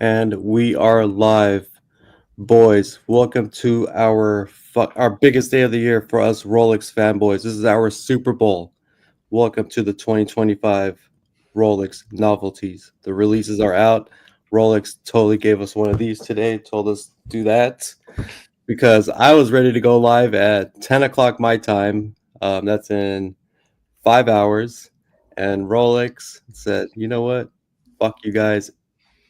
And we are live, boys. Welcome to our biggest day of the year for us Rolex fanboys. This is our Super Bowl. Welcome to the 2025 Rolex novelties. The releases are out. Rolex totally gave us one of these today. Told us to do that because I was ready to go live at 10 o'clock my time. That's in 5 hours, and Rolex said, "You know what? Fuck you guys,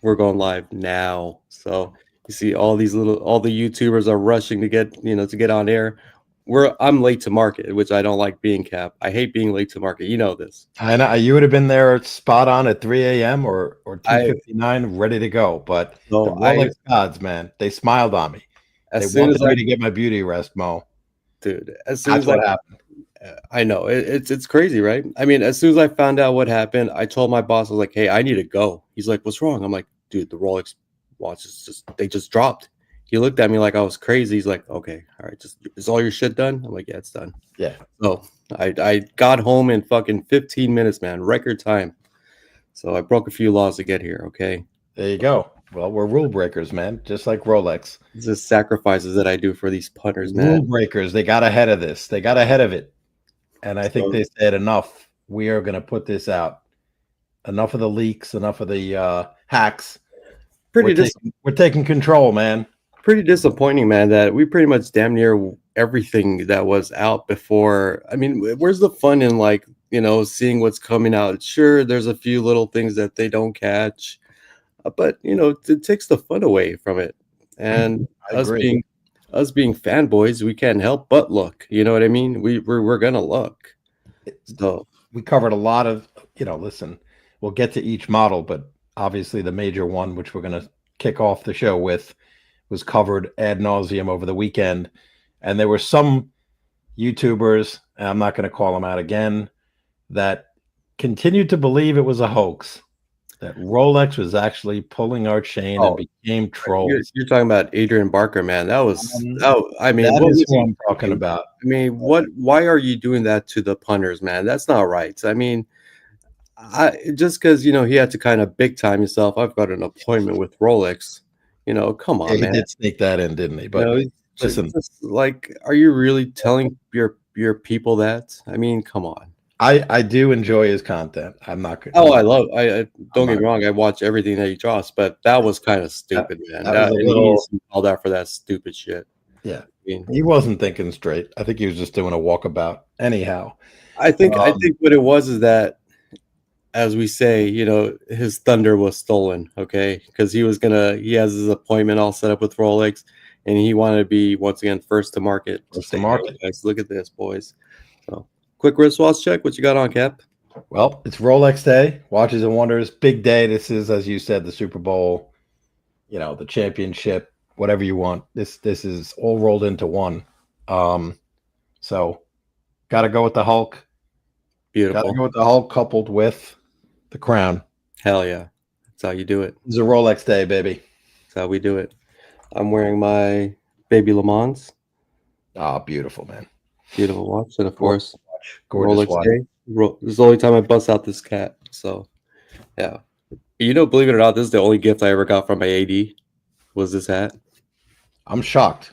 we're going live now." So you see all the YouTubers are rushing to get on air. I'm late to market, which I don't like being, Cap. I hate being late to market. You know this. I know you would have been there spot on at 3 a.m. or I 2:59, ready to go. But the so I Rolex gods, man, they smiled on me. They as soon wanted as I me to get my beauty rest, Mo. dude, as soon That's as I what happened. I know it's crazy, right? I mean, as soon as I found out what happened, I told my boss, I was like, "Hey, I need to go." He's like, "What's wrong?" I'm like, "Dude, the Rolex watches just dropped." He looked at me like I was crazy. He's like, "Okay, all right, just is all your shit done?" I'm like, "Yeah, it's done." Yeah, So I got home in fucking 15 minutes, man, record time. So I broke a few laws to get here. Okay, there you go. Well, we're rule breakers, man, just like Rolex. it's just sacrifices that I do for these punters, man. Rule breakers. They got ahead of this. They got ahead of it. And I think So they said enough. We are going to put this out. Enough of the leaks, enough of the hacks. pretty dis- We're taking control, man. pretty disappointing, man, that we pretty much damn near everything that was out before. I mean, where's the fun in, like, seeing what's coming out? Sure, there's a few little things that they don't catch, but it takes the fun away from it. And I us agree. being fanboys, we can't help but look. You know what I mean? We're gonna look. So We covered a lot of, listen, we'll get to each model, but obviously the major one, which we're going to kick off the show with, was covered ad nauseum over the weekend. And there were some YouTubers, and I'm not going to call them out again, that continued to believe it was a hoax, that Rolex was actually pulling our chain and oh, became you're trolls. you're talking about Adrian Barker, man. Um, I mean, that what is was who he I'm talking thinking? about. I mean, why are you doing that to the punters, man? That's not right. I mean, I just because he had to kind of big time himself. I've got an appointment with Rolex. Come Yeah, on, he man. did sneak that in, didn't he? You But know, listen, just like, are you really telling your people that? I mean, come on. I do enjoy his content. Oh, I I'm don't get not me wrong. I watch everything that he draws, but that was kind of that, stupid, man. that was a And he needs little. to be called out for that stupid shit. Yeah, I mean, he wasn't thinking straight. I think he was just doing a walkabout. Anyhow, I um, think what it was is that, as we say, his thunder was stolen. Okay, because he has his appointment all set up with Rolex, and he wanted to be once again first to market to first to say, "Hey market. guys, look at this, boys." So, quick wristwatch check. What you got on, Cap? Well, it's Rolex Day, Watches and Wonders, big day. This is, as you said, the Super Bowl. The championship, whatever you want. This is all rolled into one. Um, so got to go with the Hulk. Got to Beautiful. go with the Hulk coupled with the crown. Hell yeah. That's how you do it. It's a Rolex Day, baby. That's how we do it. I'm wearing my baby Le Mans. Ah, beautiful, man. Beautiful watch. And of Gorgeous course, watch. Gorgeous Rolex watch. Day. This is the only time I bust out this cat. So, yeah. Believe it or not, this is the only gift I ever got from my AD was this hat. I'm shocked.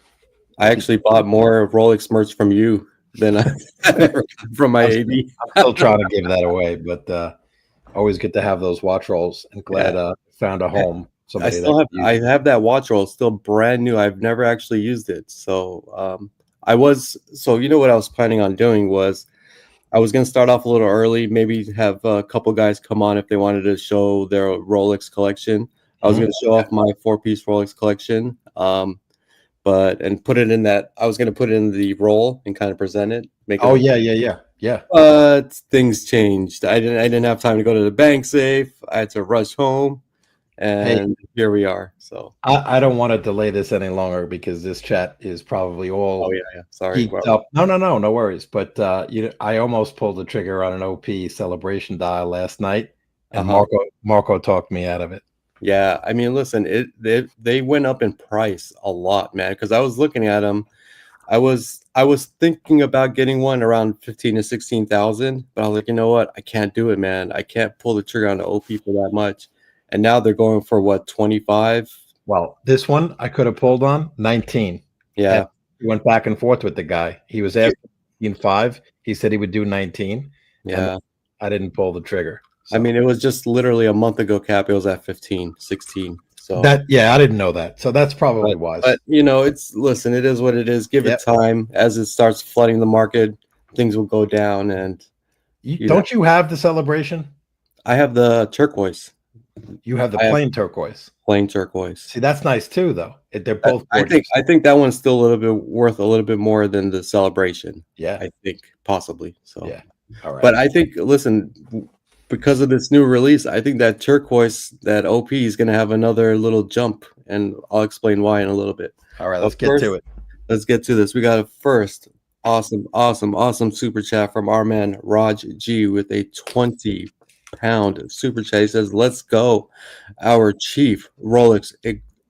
I actually bought more Rolex merch from you than I ever got from my I'm AD. still trying to give that away, but always good to have those watch rolls. And glad Yeah. found a home. Somebody that could use I it. have that watch roll. It's still brand new. I've never actually used it. So what I was planning on doing was I was going to start off a little early, maybe have a couple guys come on if they wanted to show their Rolex collection. I was Mhm. going to show off my four-piece Rolex collection, and put it in that. I was going to put it in the roll and kind of present it, make it Oh look. yeah. But things changed. I didn't have time to go to the bank safe. I had to rush home, Hey, and here we are. So, I don't want to delay this any longer because this chat is probably oh all yeah, yeah. Sorry. geeked Well, up. No worries. But I almost pulled the trigger on an OP celebration dial last night, uh and huh. Marco talked me out of it. Yeah, I mean, listen, they went up in price a lot, man. Because I was looking at them, I was thinking about getting one around 15 to 16,000, but I was like, you know what? I can't do it, man. I can't pull the trigger on the OP for that much. and now they're going for what, 25? Well, this one I could have pulled on 19. Yeah. And we went back and forth with the guy. He was asking 5. He said he would do 19. Yeah. And I didn't pull the trigger. So. I mean, it was just literally a month ago, Cap. It was at 15, 16. So I didn't know that. So that's probably wise. But listen, it is what it is. Give it time. As it starts flooding the market, things will go down. And don't you have the celebration? I have the turquoise. You have the plain turquoise. Plain turquoise. See, that's nice too, though. They're both. I think that one's still a little bit worth a little bit more than the celebration. Yeah, I think possibly. So yeah, all right. But I think, listen, because of this new release, I think that turquoise, that OP is going to have another little jump, and I'll explain why in a little bit. All right, let's get to it. Let's get to this. We got a first awesome super chat from our man Raj G with a 20-pound super chat. He says, "Let's go, our chief Rolex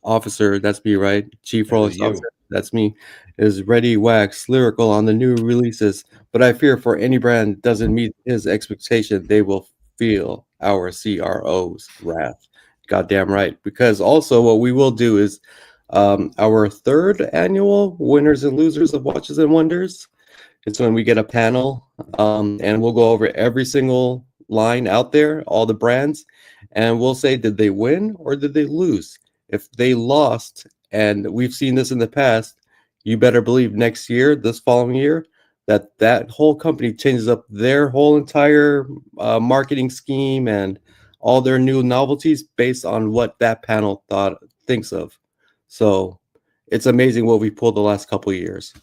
officer." That's me, right? Chief Rolex officer. That's me. Is ready, wax lyrical on the new releases, but I fear for any brand doesn't meet his expectation, they will feel our CRO's wrath. Goddamn right. Because also what we will do is our third annual winners and losers of Watches and Wonders. It's when we get a panel and we'll go over every single line out there, all the brands, and we'll say, did they win or did they lose? If they lost, and we've seen this in the past, you better believe next year, this following year, that whole company changes up their whole entire marketing scheme and all their new novelties based on what that panel thinks of. So it's amazing what we pulled the last couple of years.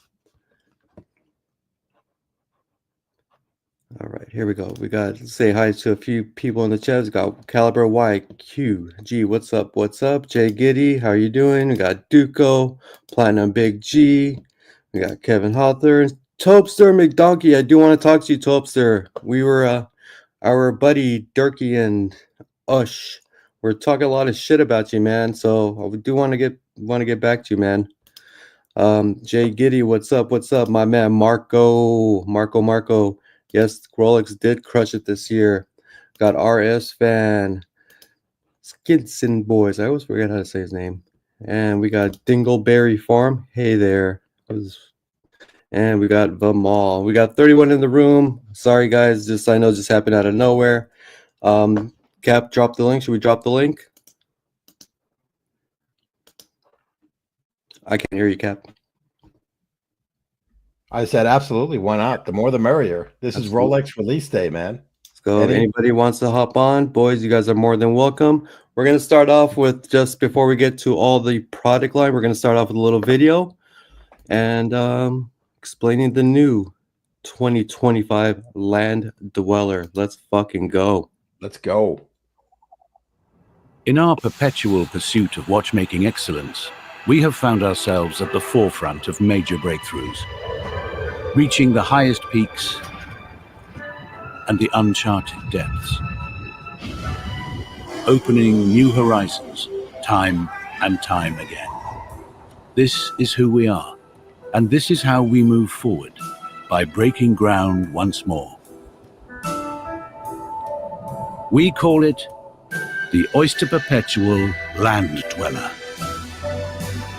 All right, here we go. We got to say hi to a few people in the chat. We got Caliber YQG. What's up? What's up? Jay Giddy, how are you doing? We got Duco, Platinum Big G. We got Kevin Hawthorne, Topster McDonkey. I do want to talk to you, Topster. We were our buddy Durkee and Ush. We're talking a lot of shit about you, man. So we do want to get back to you, man. Jay Giddy, what's up? What's up, my man? Marco. Yes, Rolex did crush it this year. Got RS Fan, Skinson Boys. I always forget how to say his name. And we got Dingleberry Farm. Hey there. And we got Vamal. We got 31 in the room. Sorry, guys. I know just happened out of nowhere. Cap, drop the link. Should we drop the link? I can't hear you, Cap. I said, absolutely. Why not? The more the merrier. This is Rolex release day, man. Let's go. If anybody wants to hop on, boys, you guys are more than welcome. We're going to start off with, just before we get to all the product line, we're going to start off with a little video and explaining the new 2025 Land Dweller. Let's fucking go. Let's go. In our perpetual pursuit of watchmaking excellence, we have found ourselves at the forefront of major breakthroughs, reaching the highest peaks and the uncharted depths, opening new horizons time and time again. This is who we are, and this is how we move forward, by breaking ground once more. We call it the Oyster Perpetual Land Dweller.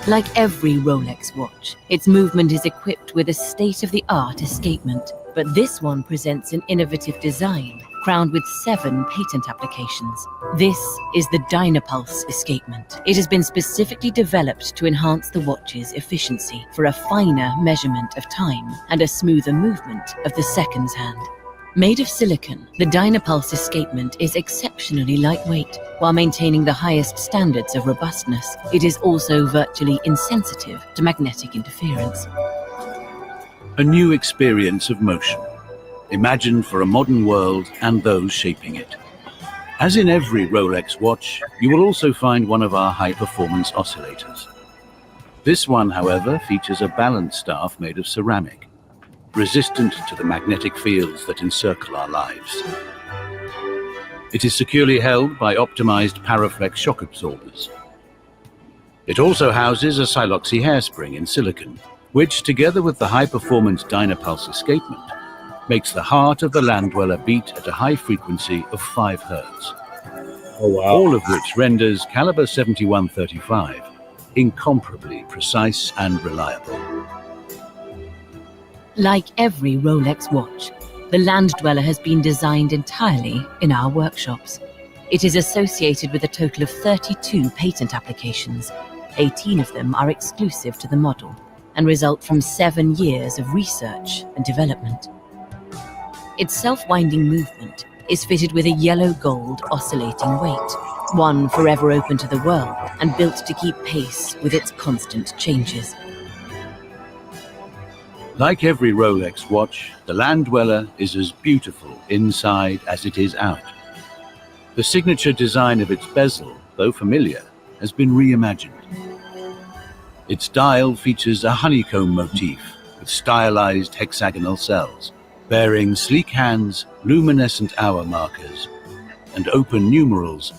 Like every Rolex watch, its movement is equipped with a state-of-the-art escapement. But this one presents an innovative design, crowned with 7 patent applications. This is the Dynapulse escapement. It has been specifically developed to enhance the watch's efficiency for a finer measurement of time and a smoother movement of the seconds hand. Made of silicon, the Dynapulse escapement is exceptionally lightweight. While maintaining the highest standards of robustness, it is also virtually insensitive to magnetic interference. A new experience of motion, imagined for a modern world and those shaping it. As in every Rolex watch, you will also find one of our high-performance oscillators. This one, however, features a balance staff made of ceramic, resistant to the magnetic fields that encircle our lives. It is securely held by optimized Paraflex shock absorbers. It also houses a siloxy hairspring in silicon, which, together with the high-performance Dynapulse escapement, makes the heart of the Land Dweller beat at a high frequency of 5 Hz. Oh, wow. all of which renders caliber 7135 incomparably precise and reliable. Like every Rolex watch, the Land Dweller has been designed entirely in our workshops. It is associated with a total of 32 patent applications. 18 of them are exclusive to the model and result from 7 years of research and development. Its self-winding movement is fitted with a yellow-gold oscillating weight, one forever open to the world and built to keep pace with its constant changes. Like every Rolex watch, the Land Dweller is as beautiful inside as it is out. The signature design of its bezel, though familiar, has been reimagined. Its dial features a honeycomb motif with stylized hexagonal cells, bearing sleek hands, luminescent hour markers, and open numerals.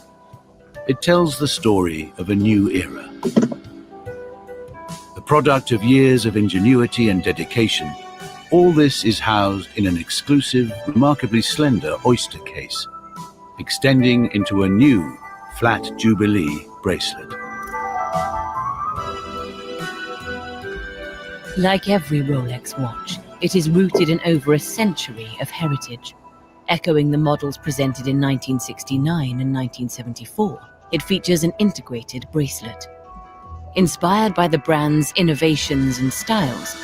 It tells the story of a new era. The product of years of ingenuity and dedication, all this is housed in an exclusive, remarkably slender oyster case, extending into a new flat Jubilee bracelet. Like every Rolex watch, it is rooted in over a century of heritage. Echoing the models presented in 1969 and 1974, it features an integrated bracelet. Inspired by the brand's innovations and styles,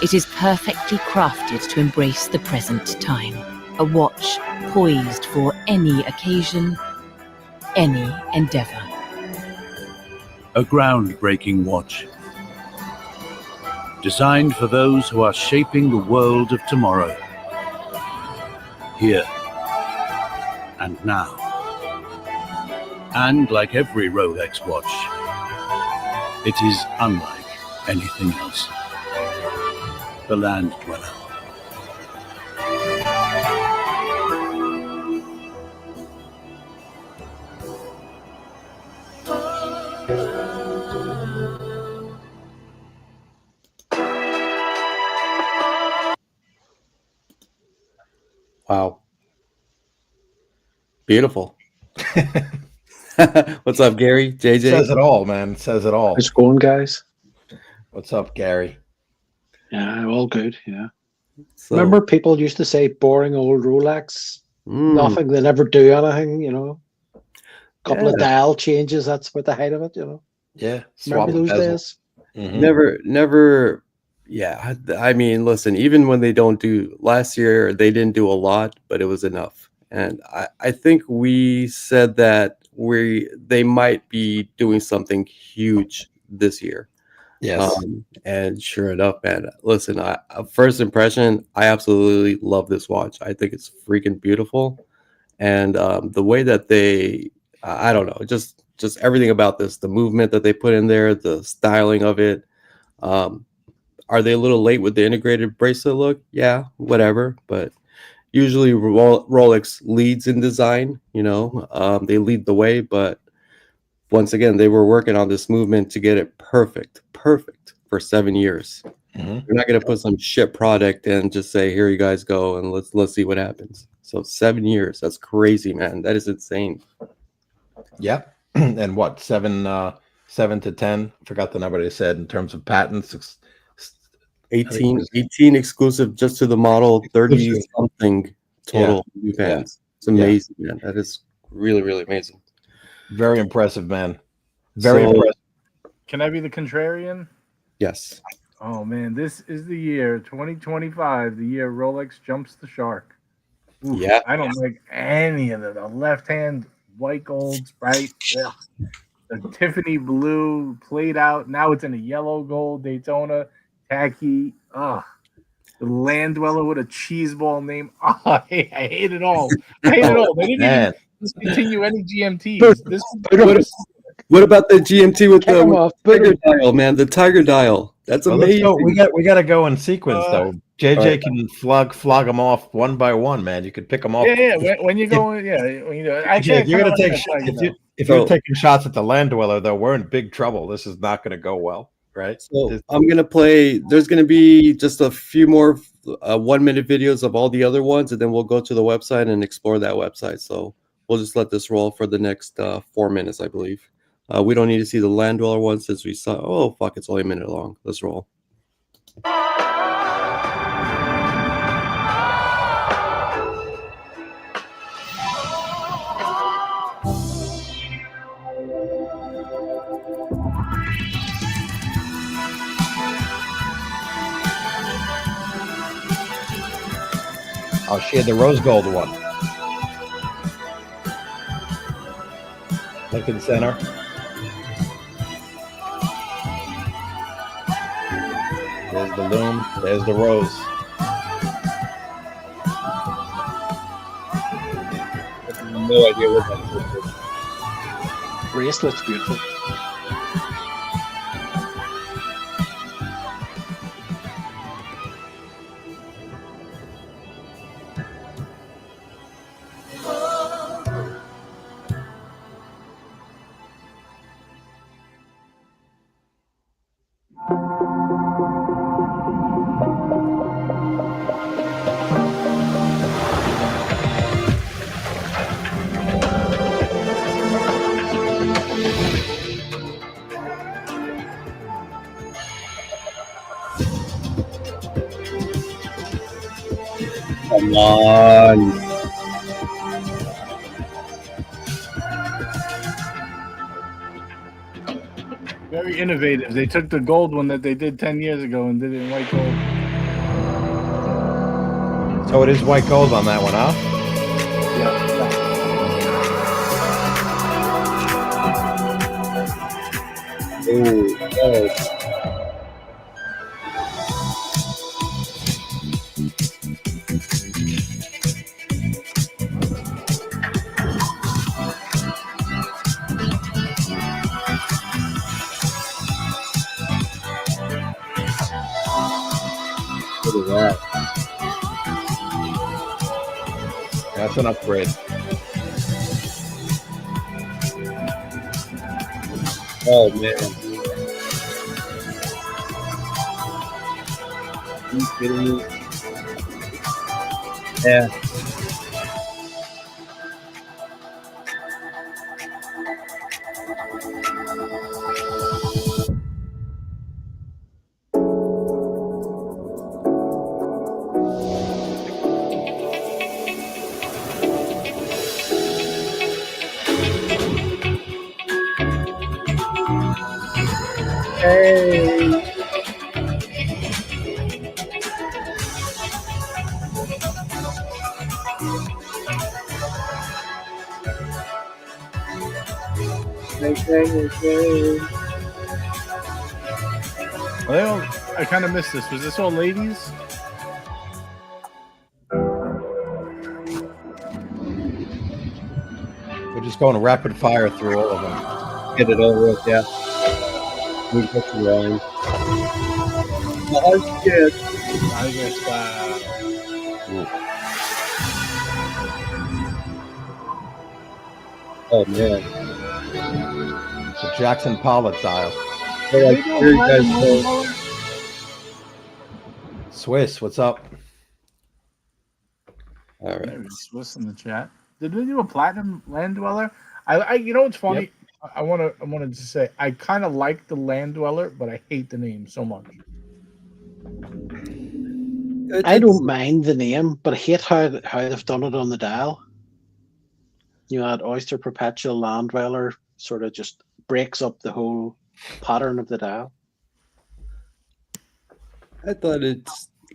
it is perfectly crafted to embrace the present time. A watch poised for any occasion, any endeavor. A groundbreaking watch, designed for those who are shaping the world of tomorrow. Here and now. And like every Rolex watch, it is unlike anything else. The Land Dweller. Wow. Beautiful. What's up, Gary? JJ? Says it all, man. Says it all. How's it going, guys? What's up, Gary? Yeah, all good. Yeah. So, Remember, people used to say boring old Rolex, mm, nothing. They never do anything. You know, couple of Yeah. dial changes. That's about the height of it. You know, Yeah. remember those days? Mm-hmm. never. Yeah. I mean, listen, even when they don't do, last year, they didn't do a lot, but it was enough. And I think we said that they might be doing something huge this year. Yes. And sure enough, man, listen, first impression, I absolutely love this watch. I think it's freaking beautiful. And the way that I don't know, just everything about this, the movement that they put in there, the styling of it. Are they a little late with the integrated bracelet look? Yeah, whatever. But usually Rolex leads in design, they lead the way. But once again, they were working on this movement to get it perfect for 7 years. Mm-hmm. You're not going to put some shit product and just say, here you guys go, and let's see what happens. So 7 years, that's crazy, man. That is insane. Yeah. And what, 7 to 10? Forgot the number they said in terms of patents. 18 exclusive just to the model, 30 something total new fans. It's amazing, man. That is really, really amazing. Very impressive, man. Very impressive. Can I be the contrarian? Yes. Oh man, this is the year 2025, the year Rolex jumps the shark. Oof, Yeah. I don't like any of the left hand white gold Sprite, ugh. The Tiffany blue played out. Now it's in a yellow gold Daytona tacky. The Land Dweller with a cheese ball name. Oh, I hate it all. I hate it all. They didn't even discontinue any GMTs. What about the GMT with Kick 'em off. tiger dial, man? The tiger dial. That's amazing. We got to go in sequence though. JJ can flog them off one by one, man. You could pick them off. Yeah. When you go, when you do it. Actually, if you're gonna if you're taking shots at the Land Dweller, though, we're in big trouble. This is not going to go well, right? So I'm gonna play. There's gonna be just a few more 1 minute videos of all the other ones, and then we'll go to the website and explore that website. So we'll just let this roll for the next 4 minutes, I believe. We don't need to see the land dweller one since we saw. Oh fuck! It's only a minute long. Let's roll. Oh, she had the rose gold one. Lincoln Center. There's the loom. There's the rose. I have no idea what that is. Bracelet's beautiful. Come on. Very innovative. They took the gold one that they did 10 years ago and did it in white gold. So it is white gold on that one, huh? Yeah. Ooh, oh. Look at that. That's an upgrade. Oh man. Are you kidding me? Yeah. Hey. Well, I kind of missed this. Was this all ladies? We're just going rapid fire through all of them. Get it over with, yeah. We got the line. Oh shit. I guess. Oh man. The Jackson Pollock dial. Hey, like, here you guys go. Swiss, what's up? All right. Maybe Swiss in the chat. Did we do a platinum land dweller? I you know what's funny? Yep. I wanted to say I kind of like the land dweller, but I hate the name so much. I don't mind the name, but I hate how they've done it on the dial. You know, that Oyster Perpetual Land Dweller sort of just breaks up the whole pattern of the dial. I thought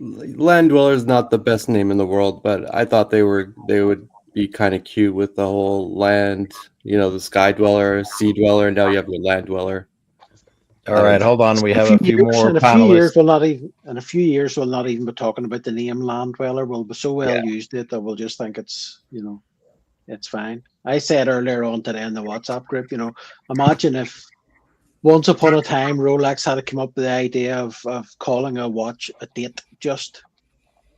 Land Dweller is not the best name in the world, but I thought they would be kind of cute with the whole land, you know, the Sky Dweller, Sea Dweller, and now you have your Land Dweller. All right, hold on. We have a few more in a panelists. few years, we'll not even be talking about the name Land Dweller. We'll be so well used to it that we'll just think it's, you know, it's fine. I said earlier on today in the WhatsApp group, you know, imagine if once upon a time Rolex had to come up with the idea of calling a watch a date just.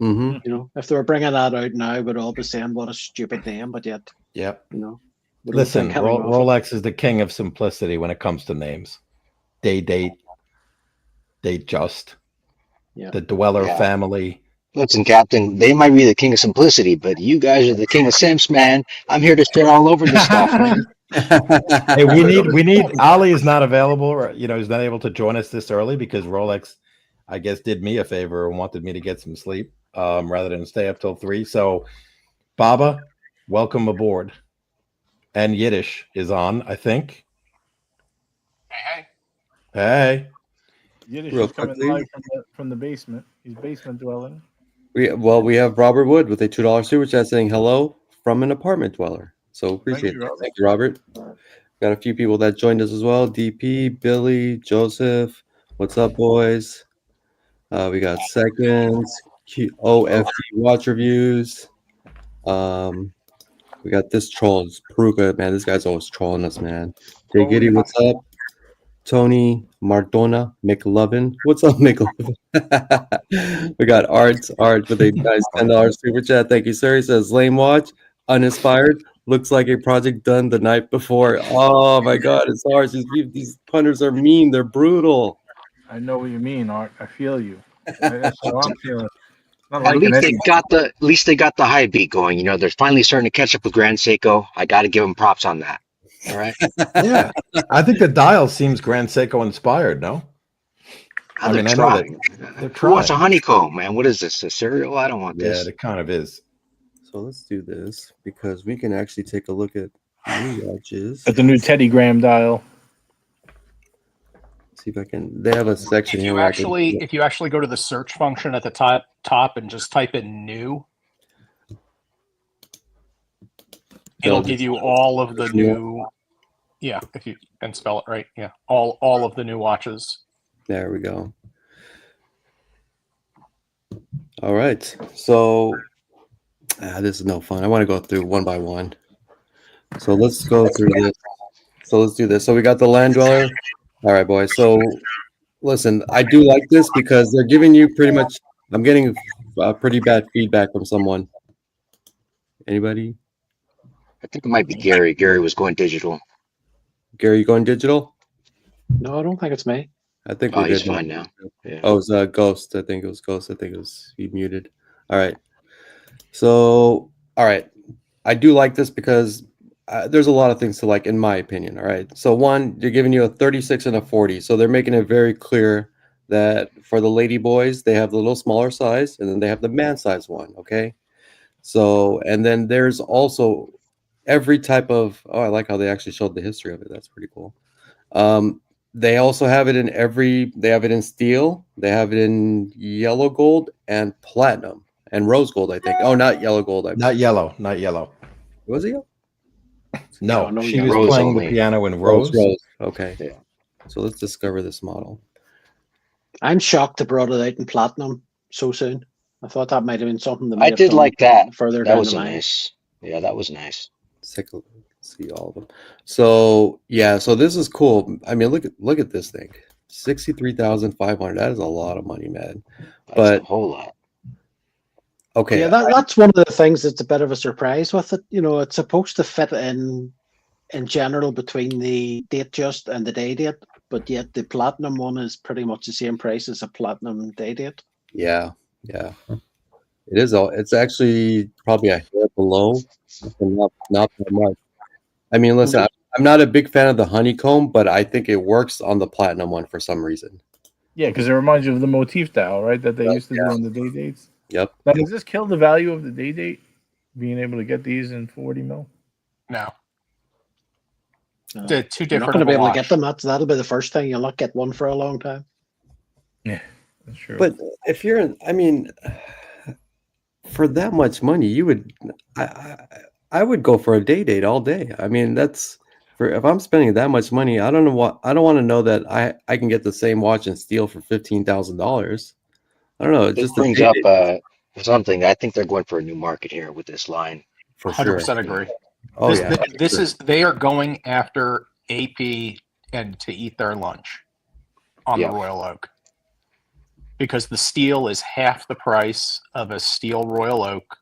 Mm-hmm. You know, if they were bringing that out now, we'd all be saying what a stupid name, but yet, Yep. you know. Listen, Rolex is the king of simplicity when it comes to names. Date just. Yeah. The Dweller family, Listen, Captain, they might be the king of simplicity, but you guys are the king of simps, man. I'm here to shit all over this stuff, man. Hey, we need Ali is not available. You know, he's not able to join us this early because Rolex, I guess, did me a favor and wanted me to get some sleep rather than stay up till 3. So, Baba, welcome aboard. And Yiddish is on, I think. Hey. Hey. Yiddish Real is coming quickly. live from the basement. He's basement dwelling. We have Robert Wood with a $2 super chat saying hello from an apartment dweller. So appreciate you, it. Robert. Thank you, Robert. Got a few people that joined us as well. DP, Billy, Joseph. What's up, boys? We got seconds. OFD watch reviews. We got this troll, Peruka. Man, this guy's always trolling us, man. Jay Giddy, what's up? Tony Mardona McLovin. What's up, McLovin? We got Art with a nice $10 super chat. Thank you, sir. He says, lame watch, uninspired. Looks like a project done the night before. Oh my God, it's Art. These punters are mean. They're brutal. I know what you mean, Art. I feel you. That's how I'm feeling. Not At liking least it. they got the high beat going. You know, they're finally starting to catch up with Grand Seiko. I got to give them props on that. All right. Yeah. I think the dial seems Grand Seiko inspired, no? Now I they're know that trying. they're Who wants a trying. honeycomb, man? What is this? A cereal? I don't want Yeah, this. it kind of is. So let's do this because we can actually take a look at new watches. At the new Teddy Graham dial. See if I can. They have a section If here. you where I can- actually go to the search function at the top and just type in new, it'll give you all of the new. Yeah, if you and spell it right. Yeah, all of the new watches. There we go. All right. So this is no fun. I want to go through one by one. So let's go through this. So let's do this. So we got the Land Dweller. All right, boys. So listen, I do like this because they're giving you pretty much. I'm getting pretty bad feedback from someone. Anybody? I think it might be Gary. Gary was going digital. Gary, you going digital? No, I don't think it's me. I think Oh, we're he's good. fine now. Yeah. Oh, it's Ghost. I think it was Ghost. I think it was he muted. All right. So, all right. I do like this because there's a lot of things to like, in my opinion. All right. So, one, they're giving you a 36 and a 40. So, they're making it very clear that for the lady boys, they have the little smaller size and then they have the man size one. Okay. So, and then there's also every type of, oh, I like how they actually showed the history of it. That's pretty cool. They also have it in they have it in steel, they have it in yellow gold and platinum and rose gold, I think. Oh, not yellow gold. Not yellow. Was it yellow? No, no, she yeah. was Rose playing only. the piano in rose. Rose. Okay. Yeah. So let's discover this model. I'm shocked they brought it out in platinum so soon. I thought that might have been something that I did like that. further That down was the a line. nice. Yeah, that was nice. See all of them. So yeah, so this is cool. I mean, look at this thing. 63,500. That is a lot of money, man. That's But a whole lot. okay. Yeah, that's one of the things that's a bit of a surprise with it. You know, it's supposed to fit in general between the date just and the day date, but yet the platinum one is pretty much the same price as a platinum day date. Yeah. It is it's actually probably a hair below, but not that much. I mean, listen, I'm not a big fan of the honeycomb, but I think it works on the platinum one for some reason. Yeah, because it reminds you of the motif dial, right? That they used to do on the day dates. Yep. Now, does this kill the value of the day date? Being able to get these in 40 mil? No, No. they're too You're not different. going to be of a able to watch. get them. That'll be the first thing. You'll not get one for a long time. Yeah, that's true. But if you're, I mean, for that much money, you would, I would go for a day date all day. I mean, that's for if I'm spending that much money, I don't want to know that I can get the same watch in steel for $15,000. I don't know. It's This just a brings day up date something. I think they're going for a new market here with this line. for sure. 100% agree. Oh this, yeah. this is they are going after AP and to eat their lunch on Yeah. the Royal Oak because the steel is half the price of a steel Royal Oak.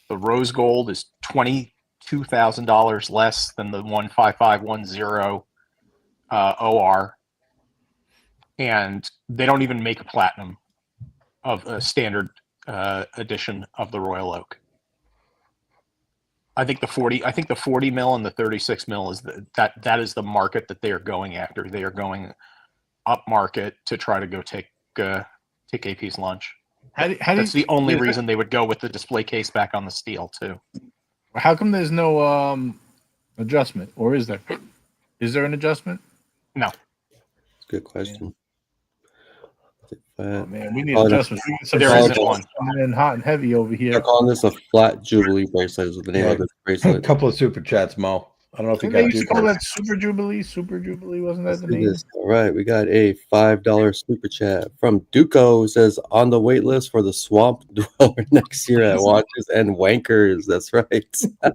The rose gold is $22,000 less than the 15510 OR, and they don't even make a platinum of a standard edition of the Royal Oak. I think the 40 mil and the 36 mil is that is the market that they are going after. They are going up market to try to go take AP's lunch. That's the only reason they would go with the display case back on the steel too. How come there's no adjustment, or is there? Is there an adjustment? No. Good question. Oh, man, we need adjustments. There isn't one. Coming in hot and heavy over here. They're calling this a flat Jubilee bracelet. Is the name of this A bracelet. couple of super chats, Mo. I don't know if you They got used to call that Super Jubilee. Super Jubilee, wasn't that the name? All right, we got a $5 super chat from Duco, who says on the wait list for the Swamp Dweller next year at Watches and Wankers. That's right. A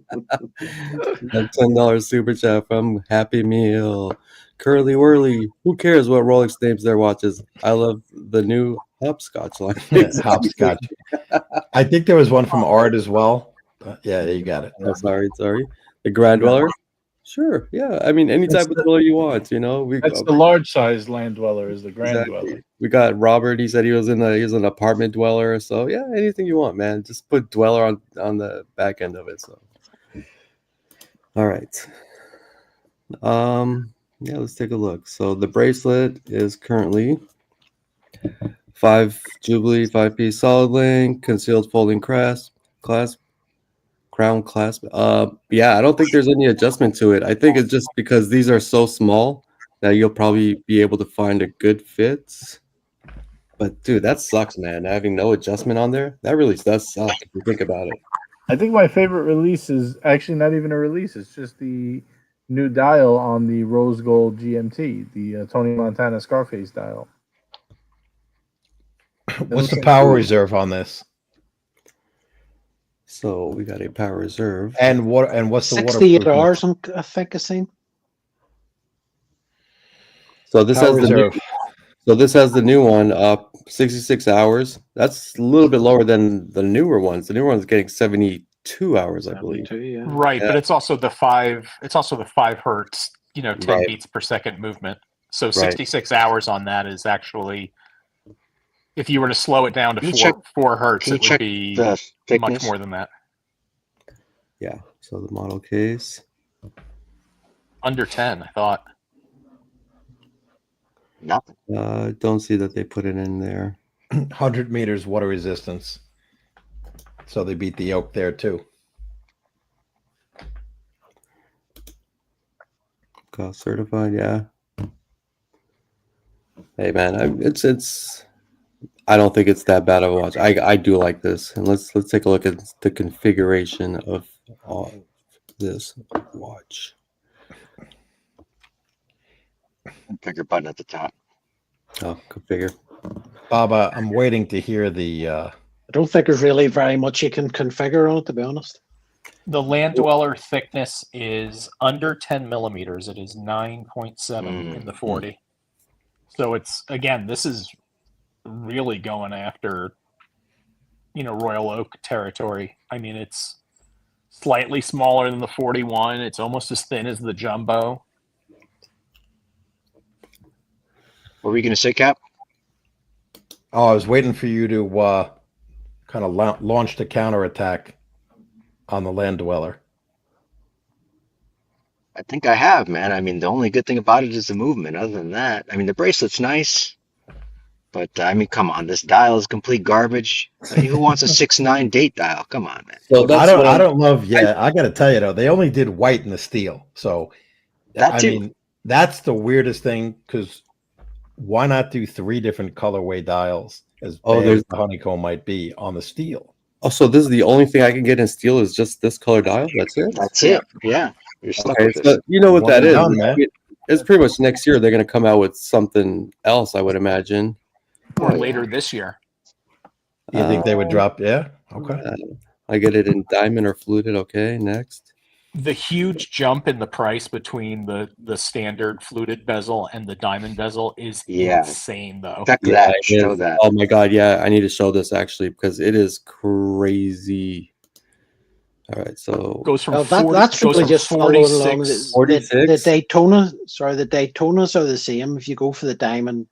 $10 super chat from Happy Meal. Curly Whirly. Who cares what Rolex names their watches? I love the new Hopscotch line. Hopscotch. I think there was one from Art as well. Yeah, you got it. Oh, sorry. The Grand Dweller. Sure. Yeah. I mean, any type of dweller you want, you know. That's the large size land dweller, is the Grand Dweller. We got Robert. He said he was an apartment dweller. So yeah, anything you want, man. Just put dweller on the back end of it. So all right. Yeah, let's take a look. So the bracelet is currently 5 Jubilee, 5-piece solid link, concealed folding clasp, crown clasp. Yeah, I don't think there's any adjustment to it. I think it's just because these are so small that you'll probably be able to find a good fit. But dude, that sucks, man. Having no adjustment on there, that really does suck if you think about it. I think my favorite release is actually not even a release. It's just the new dial on the rose gold GMT, the Tony Montana Scarface dial. What's the power reserve on this? So we got a power reserve. And what's the 68 hours, I think I seen. So this has the new one up 66 hours. That's a little bit lower than the newer ones. The newer one's getting 72 hours, I believe. Yeah. Right, but it's also the 5 hertz, 10 beats per second movement. So 66 hours on that is actually, if you were to slow it down to 4 hertz, it would be much more than that. Yeah. So the model case under 10, I thought. Nothing. Don't see that they put it in there. 100 meters water resistance. So they beat the oak there too. Cost certified, yeah. Hey man, I don't think it's that bad of a watch. I do like this, and let's take a look at the configuration of this watch. Configure button at the top. Oh, configure. Baba, I'm waiting to hear the. I don't think there's really very much you can configure on it, to be honest. The land dweller thickness is under 10 millimeters. It is 9.7 in the 40. So it's, again, this is really going after, Royal Oak territory. I mean, it's slightly smaller than the 41. It's almost as thin as the jumbo. What were you going to say, Cap? Oh, I was waiting for you to kind of launch the counterattack on the land dweller. I think I have, man. I mean, the only good thing about it is the movement. Other than that, I mean, the bracelet's nice, but I mean, come on, this dial is complete garbage. I mean, who wants a 6.9 date dial? Come on, man. So I don't love. Yeah, I got to tell you though, they only did white and the steel. So That too. I mean, that's the weirdest thing, because why not do 3 different colorway dials as bad as the honeycomb might be on the steel? Oh, so this is the only thing I can get in steel is just this color dial? That's it? That's it. Yeah. You're stuck Okay, with so this. you know what One that and is. done, man. It's pretty much next year they're going to come out with something else, I would imagine. Or later this year. You think they would drop? Yeah. Okay. I get it in diamond or fluted. Okay, next. The huge jump in the price between the standard fluted bezel and the diamond bezel is insane, though. Check Yeah, that. it Show is. that. Oh my god, yeah, I need to show this actually because it is crazy. All right, so Goes from Well, 40, that's goes probably from just following along. 46. The Daytona, the Daytonas are the same if you go for the diamond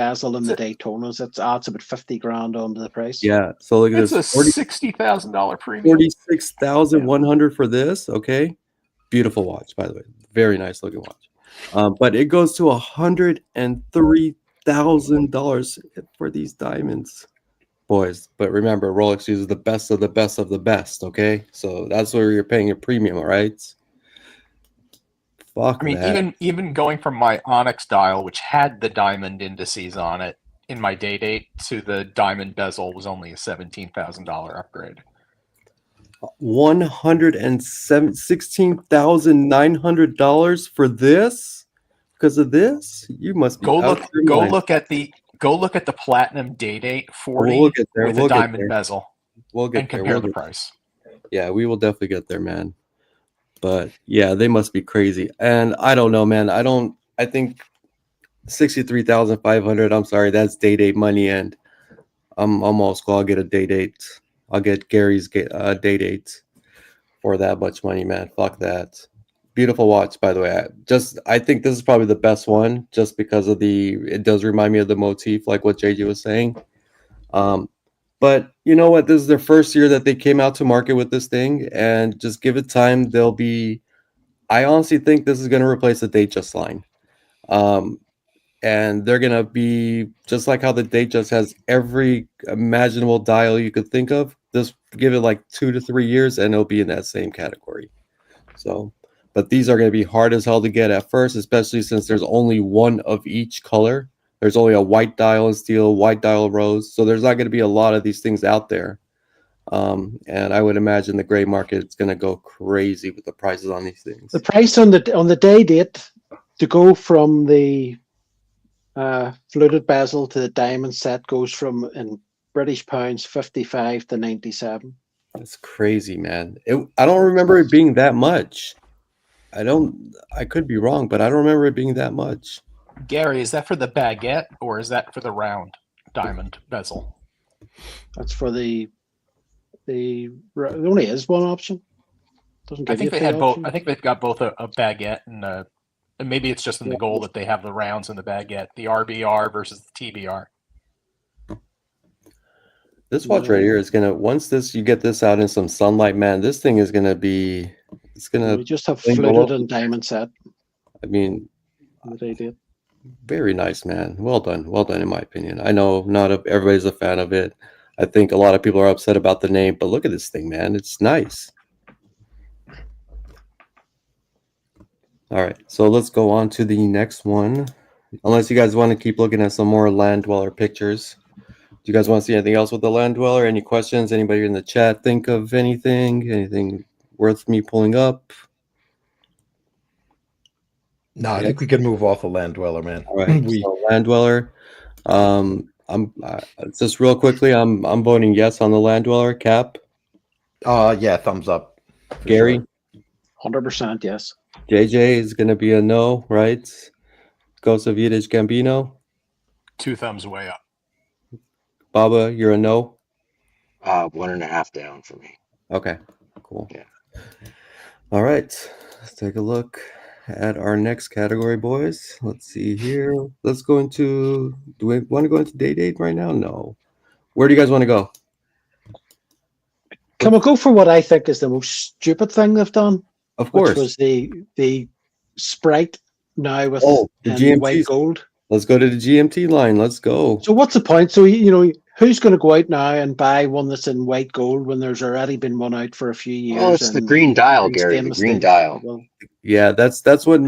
bezel and the Daytonas. It's adds about 50 grand onto the price. Yeah. So look at It's a this. $60,000 premium. 46,100 for this. Okay. Beautiful watch, by the way. Very nice looking watch. But it goes to $103,000 for these diamonds, boys. But remember, Rolex uses the best of the best of the best. Okay, so that's where you're paying a premium, all right? Fuck I mean, that. even going from my Onyx dial, which had the diamond indices on it in my date, to the diamond bezel was only a $17,000 upgrade. $116,900 for this because of this? You must be Go out look. of your Go mind. look at the platinum date 40 We'll get there. with We'll the get diamond there. bezel, We'll get and there. compare We'll the get- price. Yeah, we will definitely get there, man. But yeah, they must be crazy. And I don't know, man. I think 63,500. I'm sorry, that's day date money, and I'm almost cool. I'll get a day date. I'll get Gary's day date for that much money, man. Fuck that. Beautiful watch, by the way. I think this is probably the best one, just because of it does remind me of the motif, like what JJ was saying. But you know what? This is their first year that they came out to market with this thing, and just give it time. I honestly think this is going to replace the Datejust line. And they're going to be just like how the Datejust has every imaginable dial you could think of. Just give it like 2 to 3 years, and it'll be in that same category. So, but these are going to be hard as hell to get at first, especially since there's only one of each color. There's only a white dial in steel, white dial rose. So there's not going to be a lot of these things out there. And I would imagine the gray market is going to go crazy with the prices on these things. The price on the day date to go from the fluted bezel to the diamond set goes from, in British pounds, 55 to 97. That's crazy, man. I don't remember it being that much. I could be wrong, but I don't remember it being that much. Gary, is that for the baguette or is that for the round diamond bezel? That's for there only is one option. Doesn't I give think you they a had free both. option. I think they've got both a baguette and maybe it's just in the gold that they have the rounds and the baguette, the RBR versus the TBR. This watch right here is gonna, once you get this out in some sunlight, man, this thing is gonna be, We just have thing fluted below- and diamond set I mean, on the day date. very nice, man. Well done in my opinion. I know everybody's a fan of it. I think a lot of people are upset about the name, but look at this thing, man. It's nice. All right, so let's go on to the next one. Unless you guys want to keep looking at some more land dweller pictures. Do you guys want to see anything else with the land dweller? Any questions? Anybody in the chat think of anything? Anything worth me pulling up? No, I think we could move off the land dweller, man. All right, so land dweller. Just real quickly, I'm voting yes on the land dweller. Cap, Yeah, thumbs up. for Gary, sure. 100% yes. JJ is going to be a no, right? Ghost of Yiddish Gambino, 2 thumbs way up. Baba, you're a no. 1.5 down for me. Okay, cool. Yeah. All right, let's take a look at our next category, boys. Let's see here. Let's go into. Do we want to go into day date right now? No. Where do you guys want to go? Can we go for what I think is the most stupid thing they've done? Of course. Which was the Sprite now with the GMTs. white gold. Let's go to the GMT line. Let's go. So what's the point? So, who's going to go out now and buy one that's in white gold when there's already been one out for a few years? Oh, it's the green dial, Gary. The green dial. Well, Yeah, that's what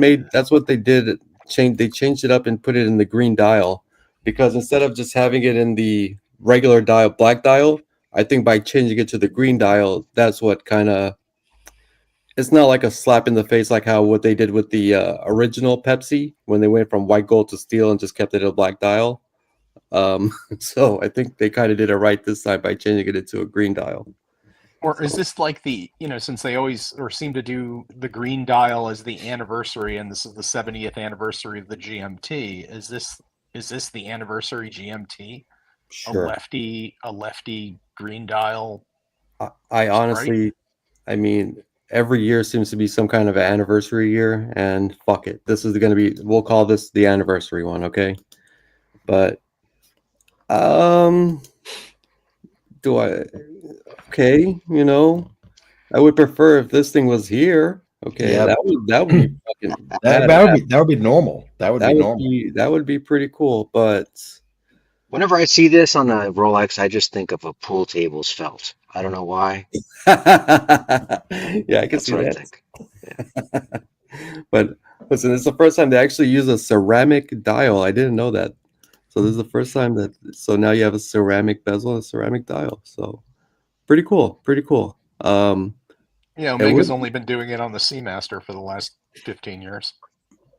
they did. They changed it up and put it in the green dial, because instead of just having it in the regular dial, black dial, I think by changing it to the green dial, that's what kind of, it's not like a slap in the face like what they did with the original Pepsi when they went from white gold to steel and just kept it a black dial. So I think they kind of did it right this time by changing it into a green dial. Or is this like since they always or seem to do the green dial as the anniversary, and this is the 70th anniversary of the GMT? Is this the anniversary GMT? Sure. A lefty green dial. I honestly, I mean, every year seems to be some kind of an anniversary year, and fuck it. This is going to be, we'll call this the anniversary one, okay? But Do I? Okay, I would prefer if this thing was here. Okay, Yeah. that would be fucking That would be normal. That would be normal. that would be pretty cool. But Whenever I see this on a Rolex, I just think of a pool table's felt. I don't know why. yeah, I can That's see what I that. think. But listen, it's the first time they actually use a ceramic dial. I didn't know that. So this is the first time that. So now you have a ceramic bezel and a ceramic dial. So pretty cool. Pretty cool. Yeah, it Omega's would- only been doing it on the Seamaster for the last 15 years.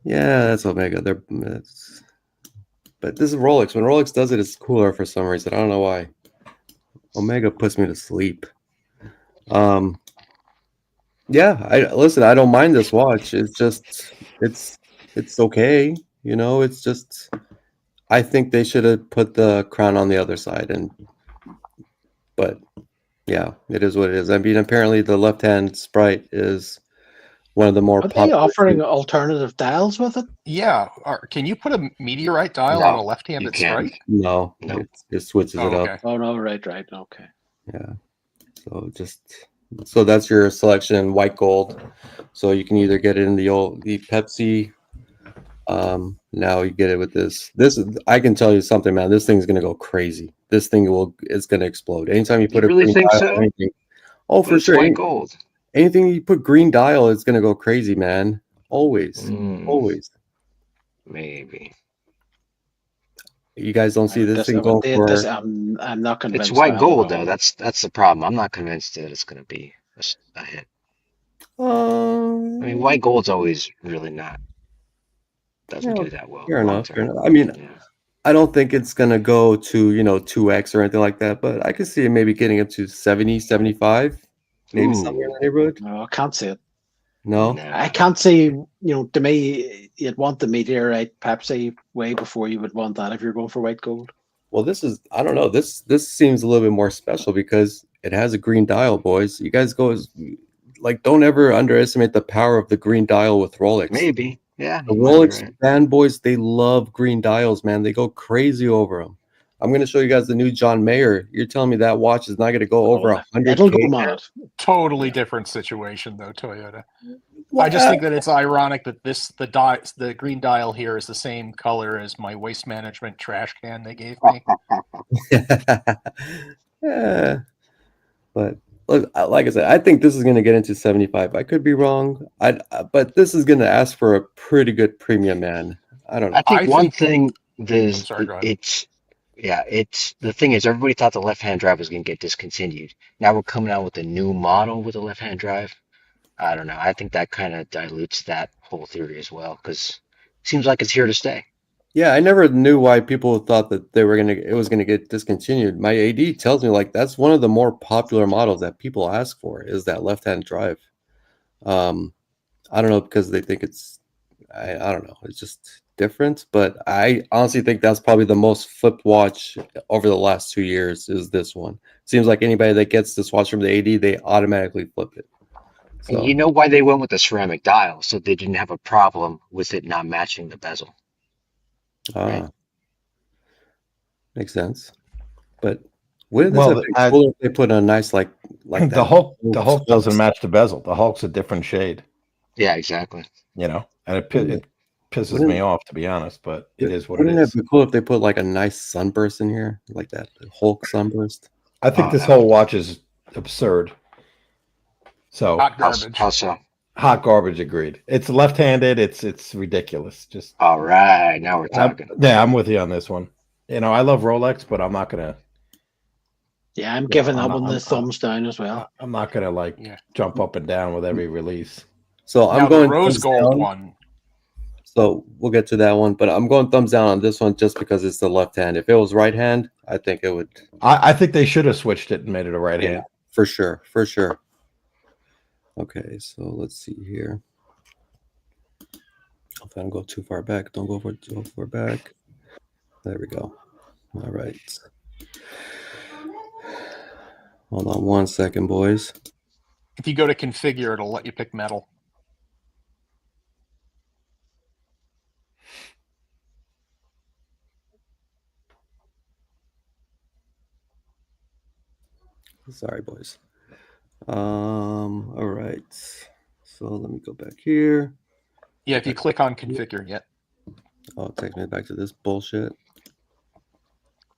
Yeah, that's Omega. But this is Rolex. When Rolex does it, it's cooler for some reason. I don't know why. Omega puts me to sleep. Yeah, I don't mind this watch. It's just it's okay. It's just I think they should have put the crown on the other side but yeah, it is what it is. I mean, apparently the left-hand Sprite is one of the more Are they popular. offering alternative dials with it? Yeah, can you put a meteorite dial No, on a you left-handed can't. strike? No, Nope. it switches Oh, it up. okay. Oh no, right, okay. Yeah. So that's your selection, white gold. So you can either get it in the Pepsi. Now you get it with this. I can tell you something, man. This thing's gonna go crazy. This thing is gonna explode. Anytime you put You a really green think dial so? or anything. Oh, But for it's sure. white gold. Anything you put green dial, it's gonna go crazy, man. Always. Always. Maybe. You guys don't see this thing going for. I'm not convinced. It's white by it gold at all. though. That's the problem. I'm not convinced that it's going to be a hit. I mean, white gold's always really doesn't do that well Fair long enough. term. I mean, Yeah. I don't think it's gonna go to 2x or anything like that, but I could see it maybe getting up to 70, 75, maybe somewhere in Ooh. the neighborhood. No, I can't see it. No. I can't see. To me, you'd want the meteorite Pepsi way before you would want that if you're going for white gold. Well, I don't know. This seems a little bit more special because it has a green dial, boys. You guys don't ever underestimate the power of the green dial with Rolex. Maybe. Yeah. The you might be Rolex right. fanboys, they love green dials, man. They go crazy over them. I'm going to show you guys the new John Mayer. You're telling me that watch is not going to go over 100K? It'll go mad. Totally different situation though, Toyota. I just think that it's ironic that the green dial here is the same color as my waste management trash can they gave me. Yeah. But look, like I said, I think this is going to get into 75. I could be wrong. But this is going to ask for a pretty good premium, man. I don't know. I think one think- thing there's sorry, go ahead. it's the thing is everybody thought the left-hand drive was going to get discontinued. Now we're coming out with a new model with a left-hand drive. I don't know. I think that kind of dilutes that whole theory as well because it seems like it's here to stay. Yeah, I never knew why people thought that it was gonna get discontinued. My AD tells me that's one of the more popular models that people ask for is that left-hand drive. I don't know because they think I don't know, it's just different. But I honestly think that's probably the most flipped watch over the last 2 years is this one. Seems like anybody that gets this watch from the AD, they automatically flip it. So, And you know why they went with the ceramic dial? So they didn't have a problem with it not matching the bezel. Right. Makes sense. But wouldn't this Well, have been cooler if they put a nice like the that? Hulk doesn't match the bezel. The Hulk's a different shade, Yeah, exactly. and it pisses me off, to be honest. But it is what it Wouldn't is. it be cool if they put like a nice sunburst in here, like that Hulk sunburst? I think this whole watch is absurd. So Hot garbage. How so? hot garbage. Agreed. It's left-handed. It's ridiculous. Just All right, now we're talking. I'm with you on this one. I love Rolex, but I'm not gonna. Yeah, I'm giving that I'm one not- the thumbs down as well. I'm not gonna jump up and down with every release. So I'm Now, going the rose thumbs gold down. one. So we'll get to that one, but I'm going thumbs down on this one just because it's the left hand. If it was right hand, I think it would. I think they should have switched it and made it a right hand. For sure, for sure. Okay, so let's see here. If I don't go too far back, don't go too far back. There we go. All right. Hold on one second, boys. If you go to configure, it'll let you pick metal. Sorry, boys. All right. So let me go back here. Yeah, if you click on configure, yeah. Oh, it takes me back to this bullshit.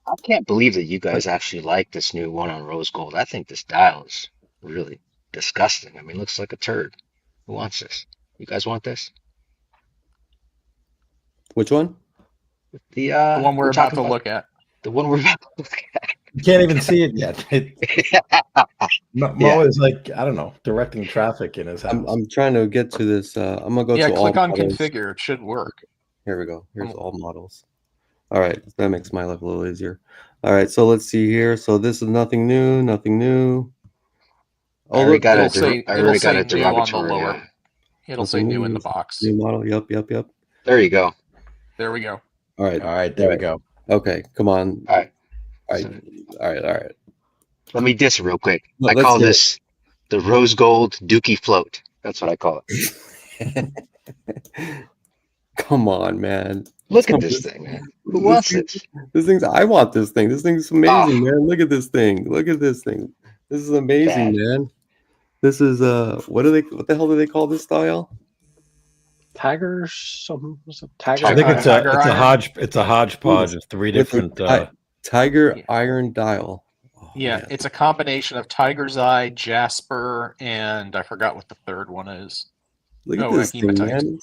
I can't believe that you guys actually like this new one on rose gold. I think this dial is really disgusting. I mean, it looks like a turd. Who wants this? You guys want this? Which one? The one we're about talking to look at. The one we're about to look at. You can't even see it yet. Mo is like, I don't know, directing traffic in his house. I'm trying to get to this. I'm gonna go to all click on models. configure. It should work. Here we go. Here's all models. All right, that makes my life a little easier. All right, so let's see here. So this is nothing new. Nothing new. Oh, I already got it'll say new on the derogatory. lower. It'll say new in the box. New model. Yep. There you go. There we go. All right. There we go. Okay, come on. All right. All right. Let me diss real quick. No, I call this the rose gold dookie float. That's what I call it. Come on, man. Look at this thing, man. Who wants it? I want this thing. This thing's amazing, man. Look at this thing. This is amazing, man. This is what the hell do they call this style? Tiger something. Tiger. I think it's a hodgepodge of three different Tiger iron dial. Oh, yeah, man. it's a combination of Tiger's Eye, Jasper, and I forgot what the third one is. Look at this thing, man.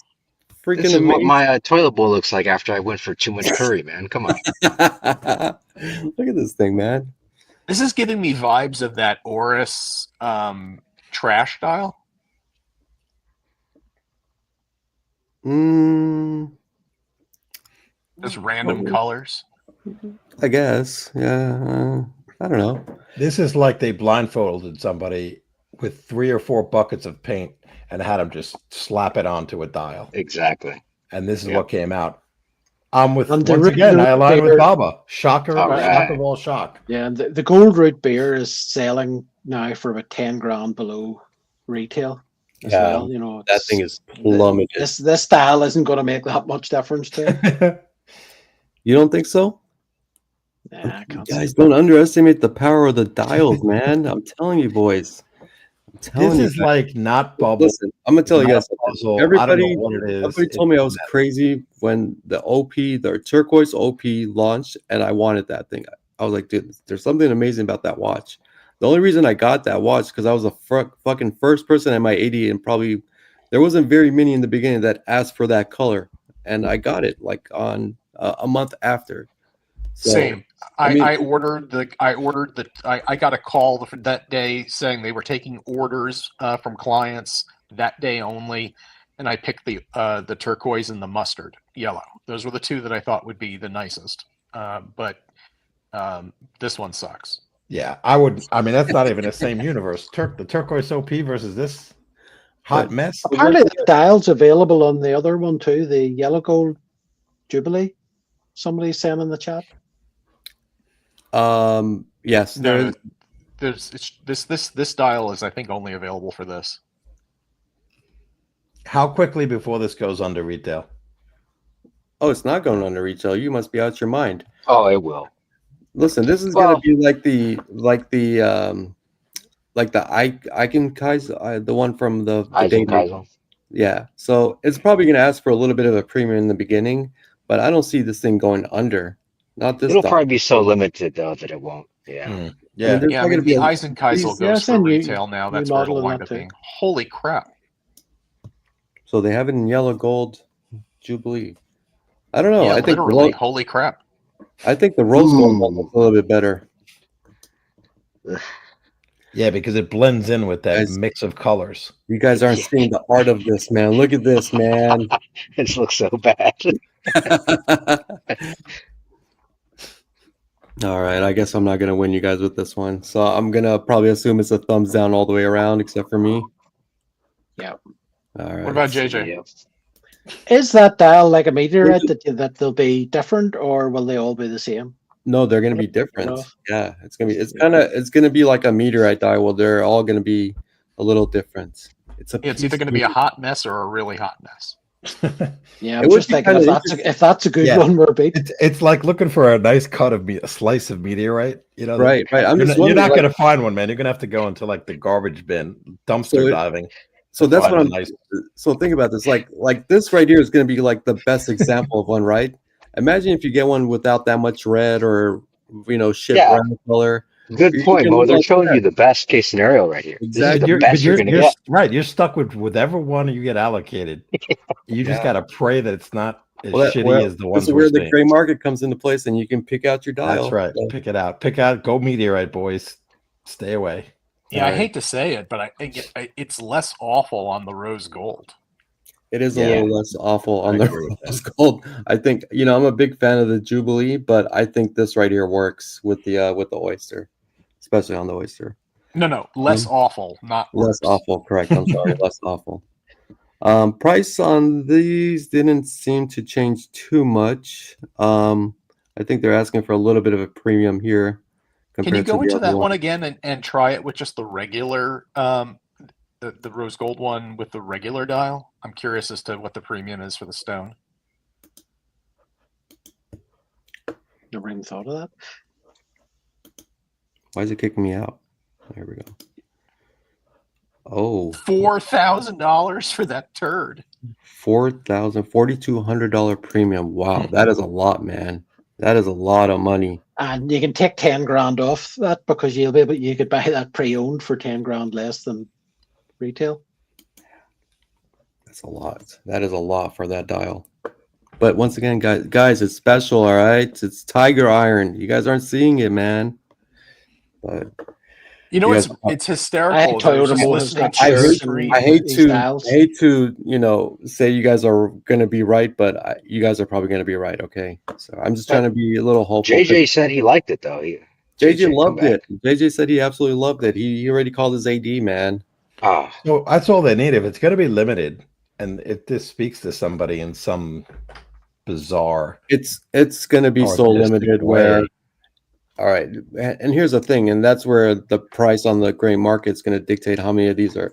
Freaking this is amazing. what my toilet bowl looks like after I went for too much curry, man. Come on. Look at this thing, man. This is giving me vibes of that Oris trash dial. Just random colors. I guess. Yeah. I don't know. This is like they blindfolded somebody with 3 or 4 buckets of paint and had them just slap it onto a dial. Exactly. And this is what came out. I'm with, once again, I align with Baba. Shocker, shock of all shock. Yeah, and the gold root beer is selling now for about 10 grand below retail as well. You know, that thing is plummeted. This style isn't going to make that much difference to it. You don't think so? Nah, I can't Guys, don't underestimate the power of the dials, man. I'm telling you, boys. This is like not bubble. Listen, I'm gonna tell you guys. Everybody told me I was that crazy when the turquoise OP launched, and I wanted that thing. I was like, dude, there's something amazing about that watch. The only reason I got that watch because I was the fucking first person at my 80, and probably there wasn't very many in the beginning that asked for that color, and I got it like on a month after. So, Same. I got a call that day saying they were taking orders from clients that day only, and I picked the turquoise and the mustard yellow. Those were the two that I thought would be the nicest. But this one sucks. Yeah, I mean, that's not even the same universe. The turquoise OP versus this hot mess. Apparently, the dial's available on the other one too, the yellow gold Jubilee. Somebody's saying in the chat. Yes. This dial is, I think, only available for this. How quickly before this goes under retail? Oh, it's not going under retail. You must be out your mind. Oh, it will. Listen, this is gonna be like the Icon Kaiser, the one from the Kaiser. Yeah. So it's probably gonna ask for a little bit of a premium in the beginning, but I don't see this thing going under. Not this. It'll probably be so limited though that it won't. Yeah. Yeah. I mean, the Eisenkaisel goes for retail now. That's where it'll wind up being. Holy crap! So they have it in yellow gold Jubilee. I don't know. Yeah, I think literally, holy crap! I think the rose gold one looks a little bit better. Yeah, because it blends in with that mix of colors. You guys aren't seeing the art of this, man. Look at this, man. This looks so bad. All right, I guess I'm not going to win you guys with this one. So I'm going to probably assume it's a thumbs down all the way around, except for me. Yeah. All right. What about JJ? Is that dial like a meteorite that they'll be different, or will they all be the same? No, they're going to be different. Yeah, it's going to be like a meteorite dial. Well, they're all going to be a little different. It's either going to be a hot mess or a really hot mess. Yeah, It I'm would just be thinking kinda if that's a good Yeah. one, we're beat. It's like looking for a nice cut of a slice of meteorite. You know, right. I'm you're just not, wondering, like, going to find one, man. You're going to have to go into like the garbage bin, so dumpster it, diving. so to that's find what a I'm. nice. So think about this. Like this right here is going to be like the best example of one, right? Imagine if you get one without that much red or shit Yeah, brown color. good You point, can Mo. look They're like showing that. you the best case scenario right here. This is But the Exactly. best you're gonna you're get. right. You're stuck with whatever one you get allocated. You just Yeah. got to pray that it's not as Well, shitty as the this ones is we're where the seeing. gray market comes into place, and you can pick out your dial. That's right. So, Pick it out. Pick out. Go meteorite, boys. Stay away. Yeah, All I right. hate to say it, but it's less awful on the rose gold. It is Yeah. a little less awful on I the agree with that. rose gold. I think I'm a big fan of the Jubilee, but I think this right here works with the oyster, especially on the oyster. No, less awful, not Less worse. awful, correct. I'm sorry, less awful. Price on these didn't seem to change too much. I think they're asking for a little bit of a premium here Can you compared to go the into other that one. one again and try it with just the regular, the rose gold one with the regular dial? I'm curious as to what the premium is for the stone. Never even thought of that. Why is it kicking me out? There we go. Oh, $4,000 for that turd. $4,200 premium. Wow, that is a lot, man. That is a lot of money. And you can take 10 grand off that because you could buy that pre-owned for 10 grand less than retail. That's a lot. That is a lot for that dial. But once again, guys, it's special, all right? It's tiger iron. You guys aren't seeing it, man. But You know, you it's guys- it's hysterical. Toyota I was just Mo has listening got to your shares stream. I hate these to dials. say you guys are gonna be right, but you guys are probably gonna be right. Okay, so I'm just trying to be a little hopeful. JJ said he liked it though. JJ come loved back. it. JJ said he absolutely loved it. He already called his AD, man. Ah, So that's all they need. If it's going to be limited, and if this speaks to somebody in some bizarre, It's gonna be so artistic limited. way. Where all right, and here's the thing, and that's where the price on the gray market is going to dictate how many of these are,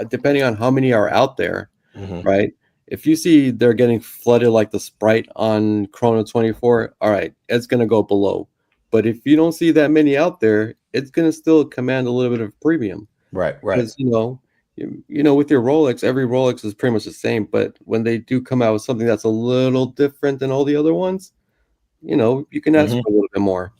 depending on how many are out there, Mhm. right? If you see they're getting flooded like the Sprite on Chrono 24, all right, it's going to go below. But if you don't see that many out there, it's going to still command a little bit of premium. Right. Because with your Rolex, every Rolex is pretty much the same. But when they do come out with something that's a little different than all the other ones, you can ask Mhm. for a little bit more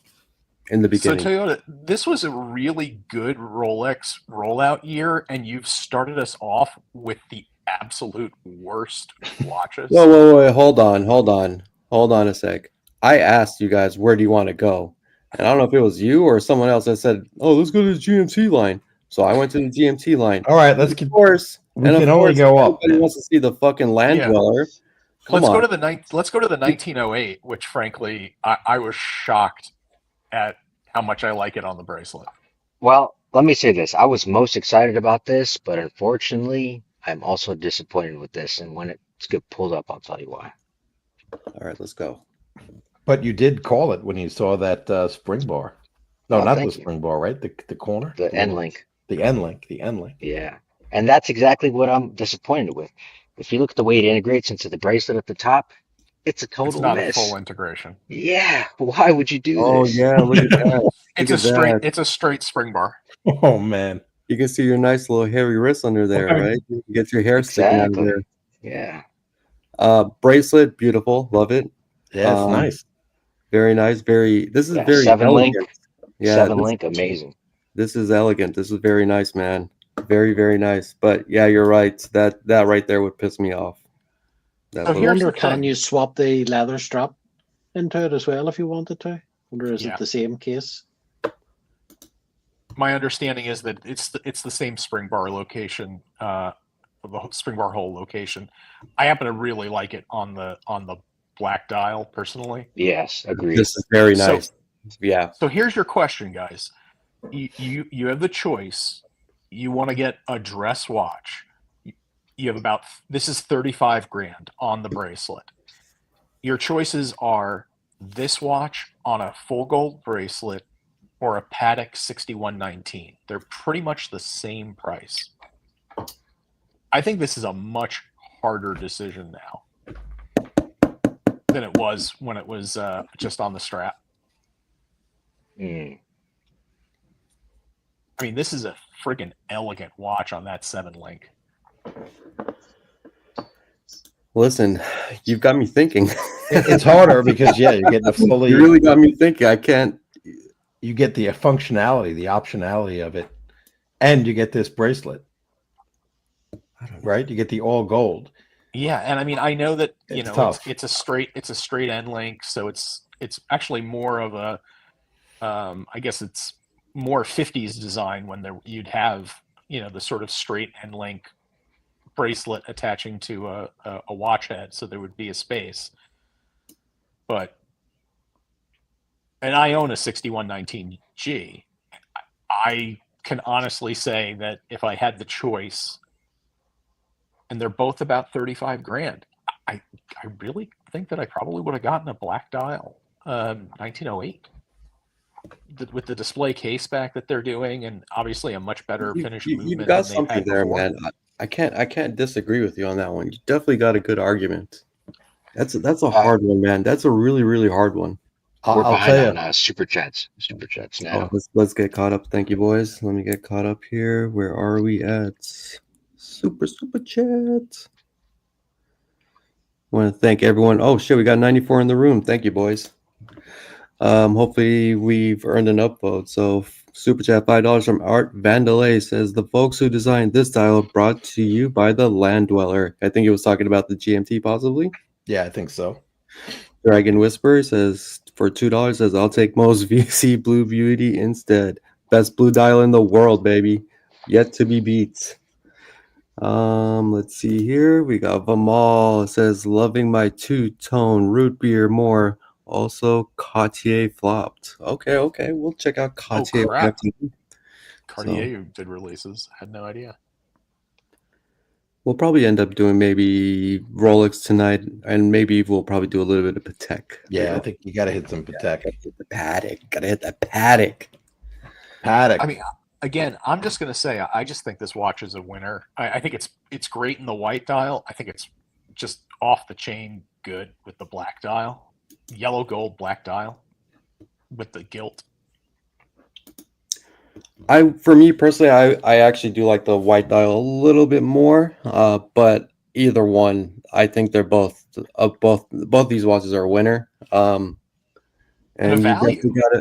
in the So beginning. Toyota, this was a really good Rolex rollout year, and you've started us off with the absolute worst watches. Whoa, hold on a sec. I asked you guys, where do you want to go? And I don't know if it was you or someone else that said, oh, let's go to the GMT line. So I went to the GMT line. All right, let's Of keep. course. We And of can only course, go up. everybody man. wants to see the fucking land Yeah. dweller. Come Let's on. go to the 1908, which frankly I was shocked at how much I like it on the bracelet. well, let me say this. I was most excited about this, but unfortunately, I'm also disappointed with this. And when it's get pulled up, I'll tell you why. All right, let's go. But you did call it when you saw that spring bar. No, Oh, not the thank you. spring bar, right? The corner. The end link. The end link. The end link. Yeah. And that's exactly what I'm disappointed with. If you look at the way it integrates into the bracelet at the top, it's a total It's not miss. a full integration. Yeah. Why would you do Oh, this? yeah, look at that. It's Look at it's a straight spring bar. Oh man. You can see your nice little hairy wrist under there, Okay. right? You can get your hair sticking out of Exactly. there. Yeah. Bracelet, beautiful. Love it. Yeah, it's nice. Very nice. This is Yeah, very 7 link. elegant. Yeah, 7 link, amazing. this is elegant. This is very nice, man. Very, very nice. But yeah, you're right. That right there would piss me off. That So I little- here's wonder, the can thing. you swap the leather strap into it as well if you wanted to? Wonder, is Yeah. it the same case? My understanding is that it's the same spring bar location, the spring bar hole location. I happen to really like it on the black dial personally. Yes, agreed. This is very So- nice. Yeah. So here's your question, guys. You have the choice. You want to get a dress watch. You have this is 35 grand on the bracelet. Your choices are this watch on a full gold bracelet or a Paddock 6119. They're pretty much the same price. I think this is a much harder decision now than it was when it was just on the strap. Mm. I mean, this is a friggin' elegant watch on that 7-link. Listen, you've got me thinking. It's harder because you're getting a fully. You really got me thinking. I can't. You get the functionality, the optionality of it, and you get this bracelet, right? You get the all gold. Yeah, and I mean, I know that It's it's a straight end link, so it's actually more of a, I guess it's more 50s design when you'd have the sort of straight end link bracelet attaching to a watch head, so there would be a space. And I own a 6119G. I can honestly say that if I had the choice, and they're both about 35 grand, I really think that I probably would have gotten a black dial 1908 with the display case back that they're doing, and obviously a much better finished movement. You've got than they've something had there, before. man. I can't disagree with you on that one. You definitely got a good argument. That's a hard one, man. That's a really, really hard one. We're I'll behind tell you. on super chats now. Oh, let's get caught up. Thank you, boys. Let me get caught up here. Where are we at? Super chat. I want to thank everyone. Oh shit, we got 94 in the room. Thank you, boys. Hopefully we've earned an upvote. So super chat $5 from Art Vandalay says the folks who designed this dial brought to you by the Land Dweller. I think he was talking about the GMT possibly. Yeah, I think so. Dragon Whisper says for $2 says I'll take most VC Blue Beauty instead. Best blue dial in the world, baby. Yet to be beat. Let's see here. We got Vamal. It says loving my two-tone root beer more. Also, Cartier flopped. Okay. We'll check out Cartier. crap. Cartier did releases. Had no idea. We'll probably end up doing maybe Rolex tonight, and maybe we'll probably do a little bit of Patek. Yeah, I think you got to hit some Patek. The Paddock. Gotta hit that Paddock. Paddock. I mean, again, I'm just going to say, I just think this watch is a winner. I think it's great in the white dial. I think it's just off the chain good with the black dial. Yellow gold black dial with the gilt. For me personally, I actually do like the white dial a little bit more. But either one, I think they're both these watches are a winner. And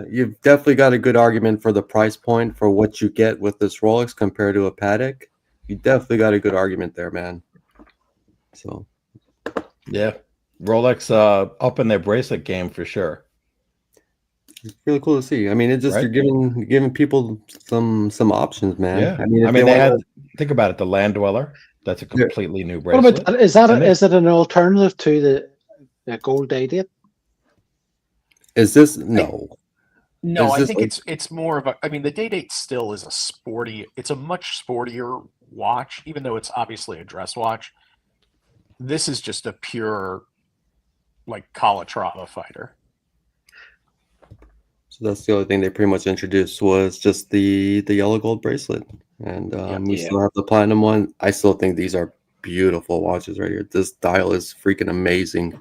you've definitely got a good argument for the price point for what you get with this Rolex compared to a Paddock. You definitely got a good argument there, man. So yeah, Rolex up in their bracelet game for sure. it's really cool to see. I mean, it's just Right. you're giving people some options, man. Yeah, I mean, if they want had think about it. The Land Dweller. That's a completely new What bracelet. about is it an alternative to the gold day date? is this no? No, Is I this think like- it's more of a. I mean, the day date still is it's a much sportier watch, even though it's obviously a dress watch. This is just a pure, like Calatrava fighter. So that's the only thing they pretty much introduced was just the yellow gold bracelet, and we still have the platinum one. I still think these are beautiful watches right here. This dial is freaking amazing.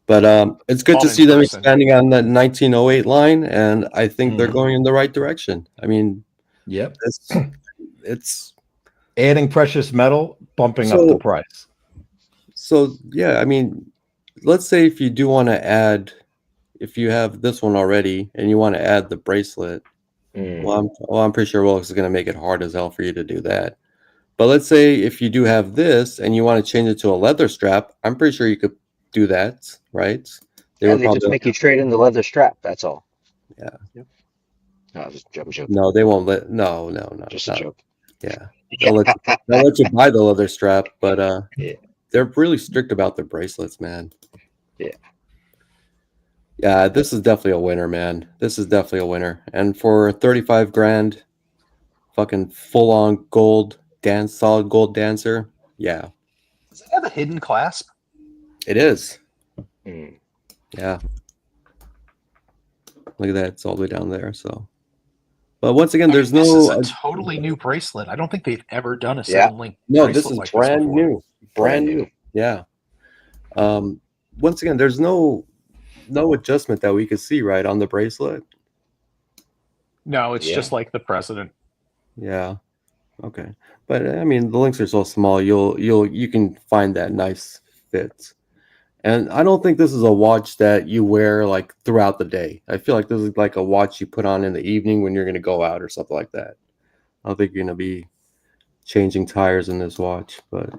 But it's good to All in see them person. expanding on the 1908 line, and I think they're going in the right direction. I mean, Yep. it's Adding precious metal, bumping up the price. so yeah. I mean, let's say if you do want to add, if you have this one already and you want to add the bracelet, well, I'm pretty sure Rolex is going to make it hard as hell for you to do that. But let's say if you do have this and you want to change it to a leather strap, I'm pretty sure you could do that, right? They just make you trade in the leather strap. That's all. Yeah. Yep. No, just a joke. No, they won't let. No. Just a joke. Yeah, they'll let you buy the leather strap, but Yeah. they're really strict about their bracelets, man. Yeah. Yeah, this is definitely a winner, man. This is definitely a winner. And for 35 grand, fucking full on gold solid gold dancer. Yeah, Does it have a hidden clasp? it is. Mm. Yeah. Look at that. It's all the way down there. So, but once again, there's This no. is a totally new bracelet. I don't think they've ever done a Yeah. 7-link. No, bracelet this is like brand before. new. Brand new. Yeah. Once again, there's no adjustment that we could see right on the bracelet. No, it's Yeah. just like the president. Yeah. Okay. But I mean, the links are so small. You can find that nice fit. And I don't think this is a watch that you wear like throughout the day. I feel like this is like a watch you put on in the evening when you're going to go out or something like that. I don't think you're going to be changing tires in this watch, but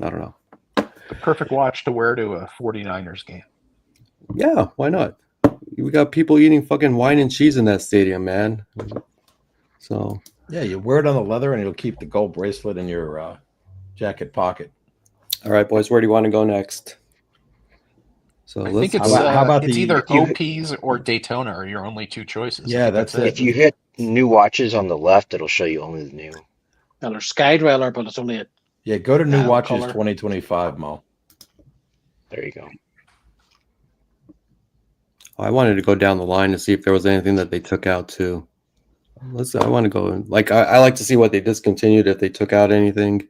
I don't know. The perfect watch to wear to a 49ers game. Yeah, why not? We got people eating fucking wine and cheese in that stadium, man. So Yeah, you wear it on the leather, and you'll keep the gold bracelet in your jacket pocket. all right, boys, where do you want to go next? So I let's think it's, how about it's the- either if you- OPs or Daytona are your only two choices. Yeah, I think that's it. If you hit new watches on the left, it'll show you only the new. Well, there's Sky Dweller, but it's only a Yeah, go to New Dial Watches color. 2025, Mo. There you go. I wanted to go down the line to see if there was anything that they took out too. I want to go like I like to see what they discontinued, if they took out anything.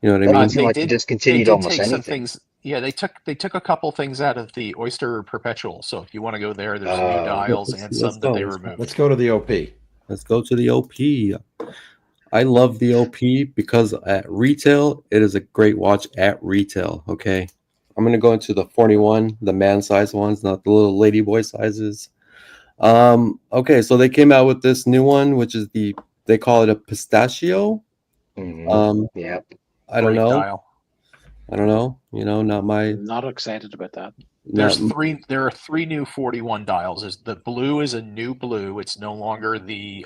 You know what I Doesn't mean? seem like they discontinued did almost take some anything. things. Yeah, they took a couple things out of the Oyster Perpetual. So if you want to go there, there's new Oh. dials Let's- and let's some go, that they let's go. removed. Let's go to the OP. Let's go to the OP. I love the OP because at retail, it is a great watch at retail. Okay. I'm going to go into the 41, the man size ones, not the little lady boy sizes. Okay. So they came out with this new one, which is they call it a pistachio. Mhm. Yeah. I don't Great know. dial. I don't know. You know, not my. I'm not excited about that. There not- are three new 41 dials. The blue is a new blue. It's no longer the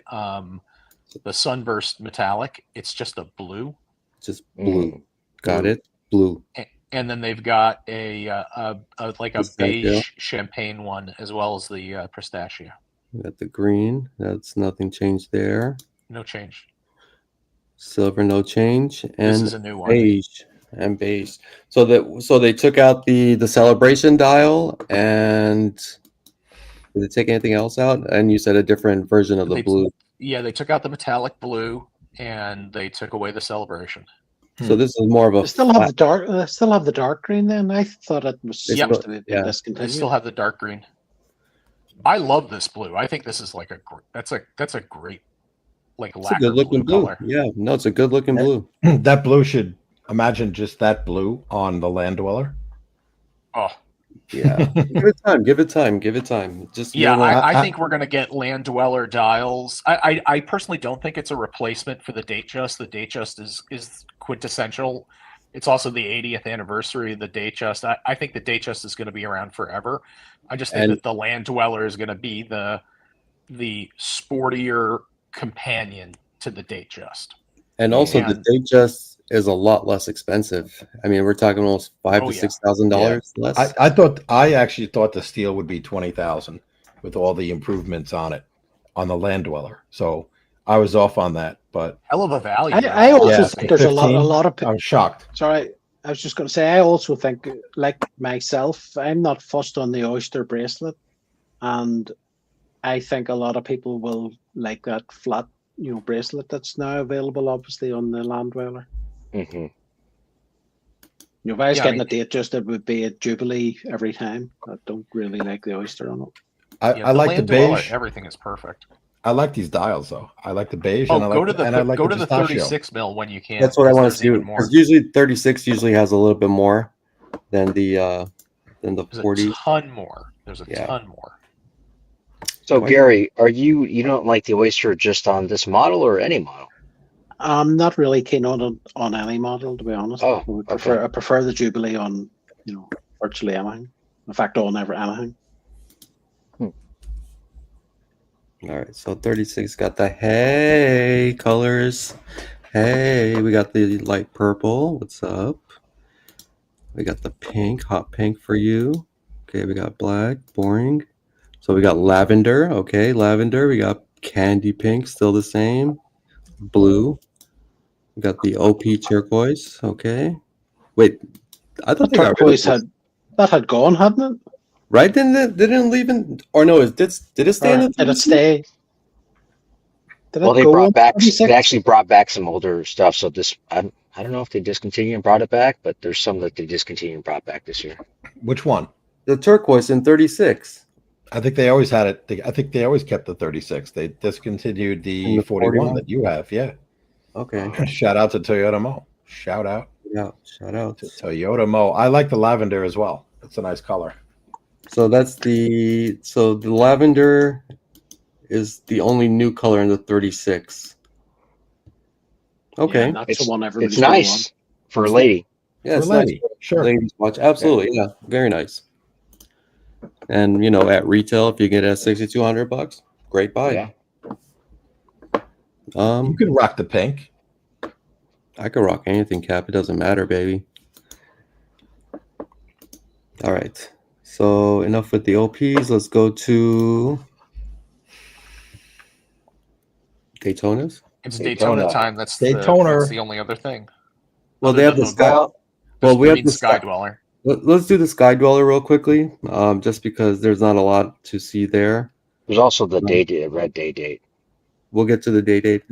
sunburst metallic. It's just a blue. just blue. Got Blue. it. Blue. And then they've got a like a Pistachio. beige champagne one, as well as the pistachio. We got the green. That's nothing changed there. No change. Silver, no change. This And is a new one. beige. And beige. So they took out the celebration dial, and did they take anything else out? And you said a different version of the They- blue. Yeah, they took out the metallic blue and they took away the celebration. So this is more of a They still have flat- the dark. They still have the dark green. Then I thought it was They supposed still- to be yeah. They discontinued. still have the dark green. I love this blue. I think this is like that's a great like It's a lacquer good looking blue. color. Yeah, no, it's a good looking Yeah. blue. That blue should imagine just that blue on the Land Dweller. Oh, Yeah. Give it time. Give it time. Give it time. Just yeah, you know, I I- think we're gonna get Land Dweller dials. I personally don't think it's a replacement for the Datejust. The Datejust is quintessential. It's also the 80th anniversary of the Datejust. I think the Datejust is going to be around forever. I just think And- that the Land Dweller is going to be the sportier companion to the Datejust. and also and- the Datejust is a lot less expensive. I mean, we're talking almost $5,000 to yeah. $6,000 less. I actually thought the steel would be 20,000 with all the improvements on it on the Land Dweller. So I was off on that, but Hell of a value. I also Yeah, think there's a 15. lot of. I was shocked. Sorry, I was just going to say. I also think, like myself, I'm not fussed on the oyster bracelet, and I think a lot of people will like that flat, bracelet that's now available, obviously on the Land Dweller. Hmm. If I was Yeah, I getting mean- a date, just it would be a Jubilee every time. I don't really like the oyster on it. I like the Land Dweller, beige. everything is perfect. I like these dials though. I like the beige Oh, and I like go to the and I like go to the pistachio. 36 mil when you can. That's what I because want to there's see. even more. Because usually 36 usually has a little bit more than the There's 40. a ton more. There's a Yeah. ton more. So Why- Gary, you don't like the Oyster just on this model or any model? I'm not really keen on any model, to be honest. Oh, I prefer the Jubilee on, virtually anything. In fact, on anything. All right, so 36 got the hey colors. Hey, we got the light purple. What's up? We got the pink, hot pink for you. Okay, we got black, boring. So we got lavender. Okay, lavender. We got candy pink, still the same. Blue. We got the OP turquoise. Okay. Wait, I thought they got rid of Turquoise this. had gone, hadn't it? Right? Didn't it? Didn't leave in? Or no? Did it stay in Or the? did it stay? Did Well, it they go brought on back. 36? They actually brought back some older stuff. So this, I'm I don't know if they discontinued and brought it back, but there's some that they discontinued and brought back this year. Which one? The turquoise in 36. I think they always had it. I think they always kept the 36. They discontinued the, And the 41 41? that you have. Yeah. Okay. Shout out to Toyota Mo. Shout out Yeah. Shout out. to Toyota Mo. I like the lavender as well. It's a nice color. So the lavender is the only new color in the 36. Okay. Yeah, that's the one everybody's It's gonna nice want. for a lady. Yeah, For it's a lady. nice. Sure. Ladies watch. Absolutely. Yeah. Very nice. And at retail, if you get it at $6,200, great buy. Yeah. You can rock the pink. I could rock anything, Cap. It doesn't matter, baby. All right. So enough with the OPs. Let's go to Daytonas. It's Daytona. Daytona time. That's Daytona. that's the only other thing. Well, Other they have than the Sky. Well, There's we have green the Sky Sky. Dweller. Let's do the Sky Dweller real quickly, just because there's not a lot to see there. There's also the red day date. We'll get to the day date.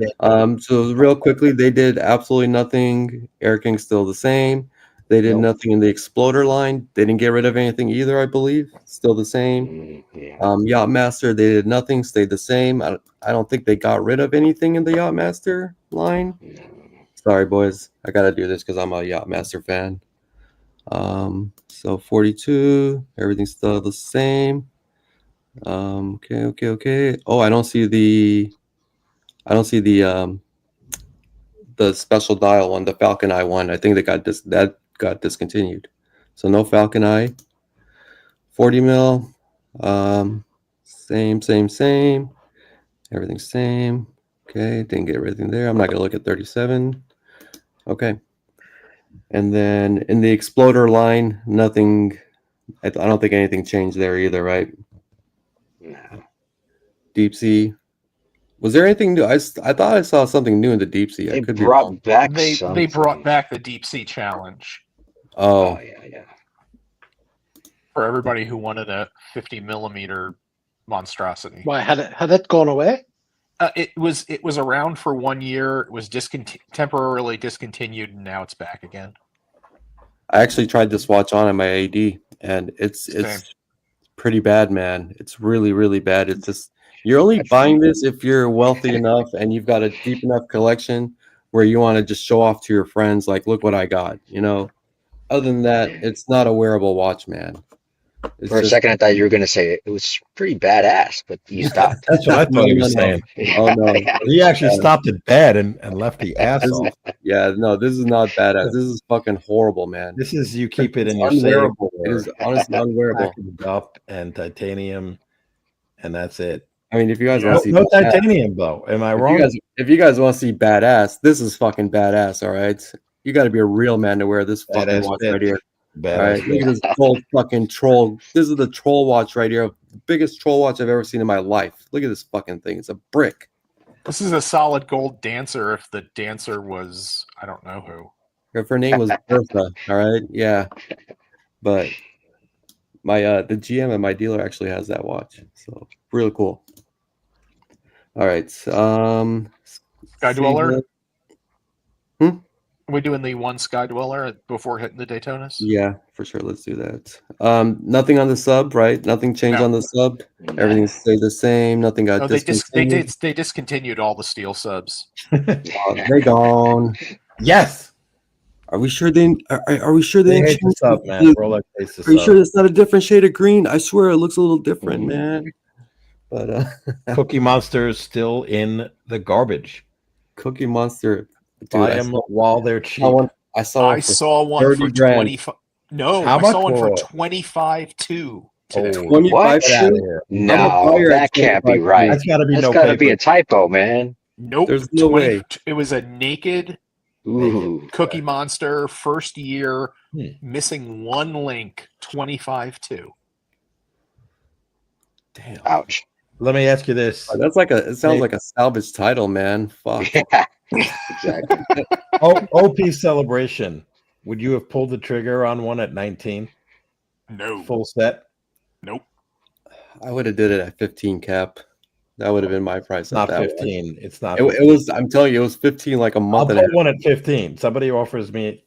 So real quickly, they did absolutely nothing. Air King's still the same. They did nothing in the Exploder line. They didn't get rid of anything either, I believe. Still the same. Yeah. Yachtmaster, they did nothing, stayed the same. I don't think they got rid of anything in the Yachtmaster line. Sorry, boys. I got to do this because I'm a Yachtmaster fan. So 42, everything's still the same. Okay. Oh, I don't see the special dial one, the Falcon Eye one. I think that got discontinued. So no Falcon Eye. 40 mil. Same. Everything's same. Okay, didn't get everything there. I'm not gonna look at 37. Okay. And then in the Exploder line, nothing. I don't think anything changed there either, right? No. Deep Sea. Was there anything new? I thought I saw something new in the Deep Sea. They brought back They something. brought back the Deep Sea Challenge Oh, yeah. for everybody who wanted a 50 millimeter monstrosity. Why had it gone away? It was around for 1 year. It was temporarily discontinued, and now it's back again. I actually tried this watch on at my AD, and it's pretty bad, man. It's really, really bad. It's just you're only buying this if you're wealthy enough and you've got a deep enough collection where you want to just show off to your friends, like, look what I got. Other than that, it's not a wearable watch, man. For a second, I thought you were going to say it was pretty badass, but you stopped. That's what I thought he was saying. Oh no, He actually stopped at bad and left the ass off. yeah, no, this is not badass. This is fucking horrible, man. This is you keep it in your unwearable. safe. It is honestly unwearable. Packaged up and titanium, and that's it. I mean, if you guys want to see No badass- titanium though. Am I wrong? if you guys want to see badass, this is fucking badass. All right, you got to be a real man to wear this fucking Badass watch bitch. right here. Badass All right, look bitch. at this gold fucking troll. This is the troll watch right here. Biggest troll watch I've ever seen in my life. Look at this fucking thing. It's a brick. This is a solid gold dancer. If the dancer was, I don't know who. If her name was Bertha, all right, yeah. But my the GM at my dealer actually has that watch, so really cool. All right, Sky Dweller. Hmm? Are we doing the one Sky Dweller before hitting the Daytonas? Yeah, for sure. Let's do that. Nothing on the sub, right? Nothing changed No. on the sub. Everything stayed the same. Nothing got No, discontinued. they discontinued all the steel subs. They gone. Yes. Are we sure they? Are we sure they? They didn't hate the change sub, man. the- Rolex hates the Are you sub. sure it's not a different shade of green? I swear it looks a little different, man. But Cookie Monster is still in the garbage. Cookie Monster, dude, Buy I them saw, while they're cheap. I saw one I for saw one 30 for grand. 25. No, How I much saw one for for? 25.2 today. Oh, 25 What? get out of too? here. No, buyer that at can't be 25. right. That's got to be That's no got to be paper. a typo, man. Nope. There's no way. It was a naked Ooh. Cookie Monster, first year, Hmm. missing one link, 25.2. Damn. Ouch. Let me ask you this. That's like it sounds Hey. like a salvage title, man. Fuck. Yeah, exactly. OP Celebration. Would you have pulled the trigger on one at 19? No. Full set? Nope. I would have did it at 15 cap. That would have been my price. It's not at that 15. It's not. It was. I'm telling you, it was 15 like a I'll month and put a half. one at 15. Somebody offers me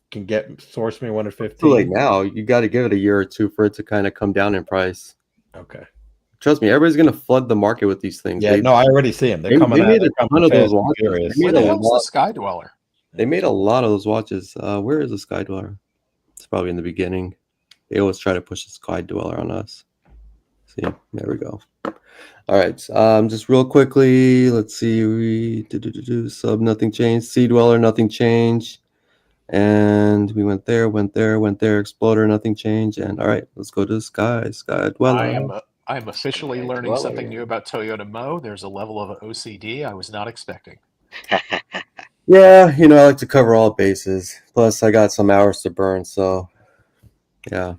source me one at Too 15. late now. You got to give it a year or two for it to kind of come down in price. Okay. Trust me, everybody's gonna flood the market with these things. Yeah, no, I already see them. They're coming they out. made They're a ton coming of those fast and watches. furious. They Where made the a hell's the lot. Sky Dweller? They made a lot of those watches. Where is the Sky Dweller? It's probably in the beginning. They always try to push the Sky Dweller on us. See, there we go. All right. Just real quickly, let's see. We sub, nothing changed. Sea Dweller, nothing changed. And we went there. Exploder, nothing changed. And all right, let's go to Sky Dweller. I am officially Sky learning Dweller. something new about Toyota Mo. There's a level of OCD I was not expecting. Yeah, I like to cover all bases. Plus, I got some hours to burn, so yeah.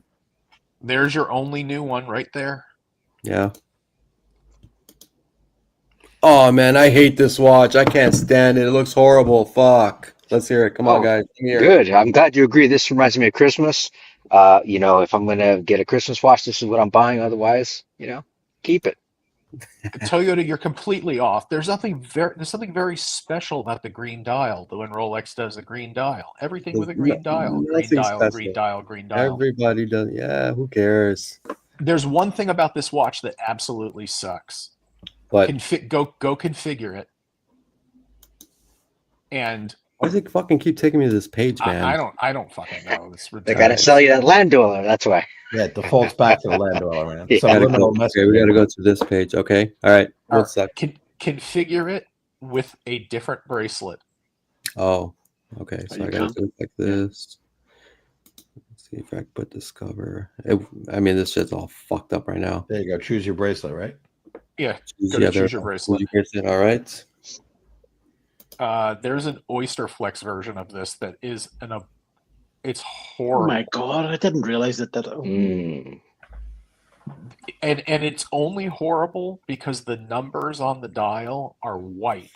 There's your only new one right there. Yeah. Oh man, I hate this watch. I can't stand it. It looks horrible. Fuck. Let's hear it. Come on, guys. Come here. Good. I'm glad you agree. This reminds me of Christmas. If I'm gonna get a Christmas watch, this is what I'm buying. Otherwise, keep it. Toyota, you're completely off. There's something very special about the green dial. When Rolex does the green dial, everything with a green dial, green Nothing dial, special. green dial, green dial. Everybody does. Yeah, who cares? There's one thing about this watch that absolutely sucks. But Go configure it. And why does it fucking keep taking me to this page, man? I don't fucking know. It's They gotta sell you that land dweller. That's why. Yeah, it defaults back to the land dweller, man. Yeah. Okay, we gotta go to this page. Okay. All right. What's that? Configure it with a different bracelet. Oh, okay. So you I gotta can. do it like this. Let's see if I can put this cover. This shit's all fucked up right now. There you go. Choose your bracelet, right? Yeah, Choose go to choose your bracelet. All right. There's an Oyster Flex version of this that is it's Oh horrible. my god, I didn't realize that. Mm. And it's only horrible because the numbers on the dial are white.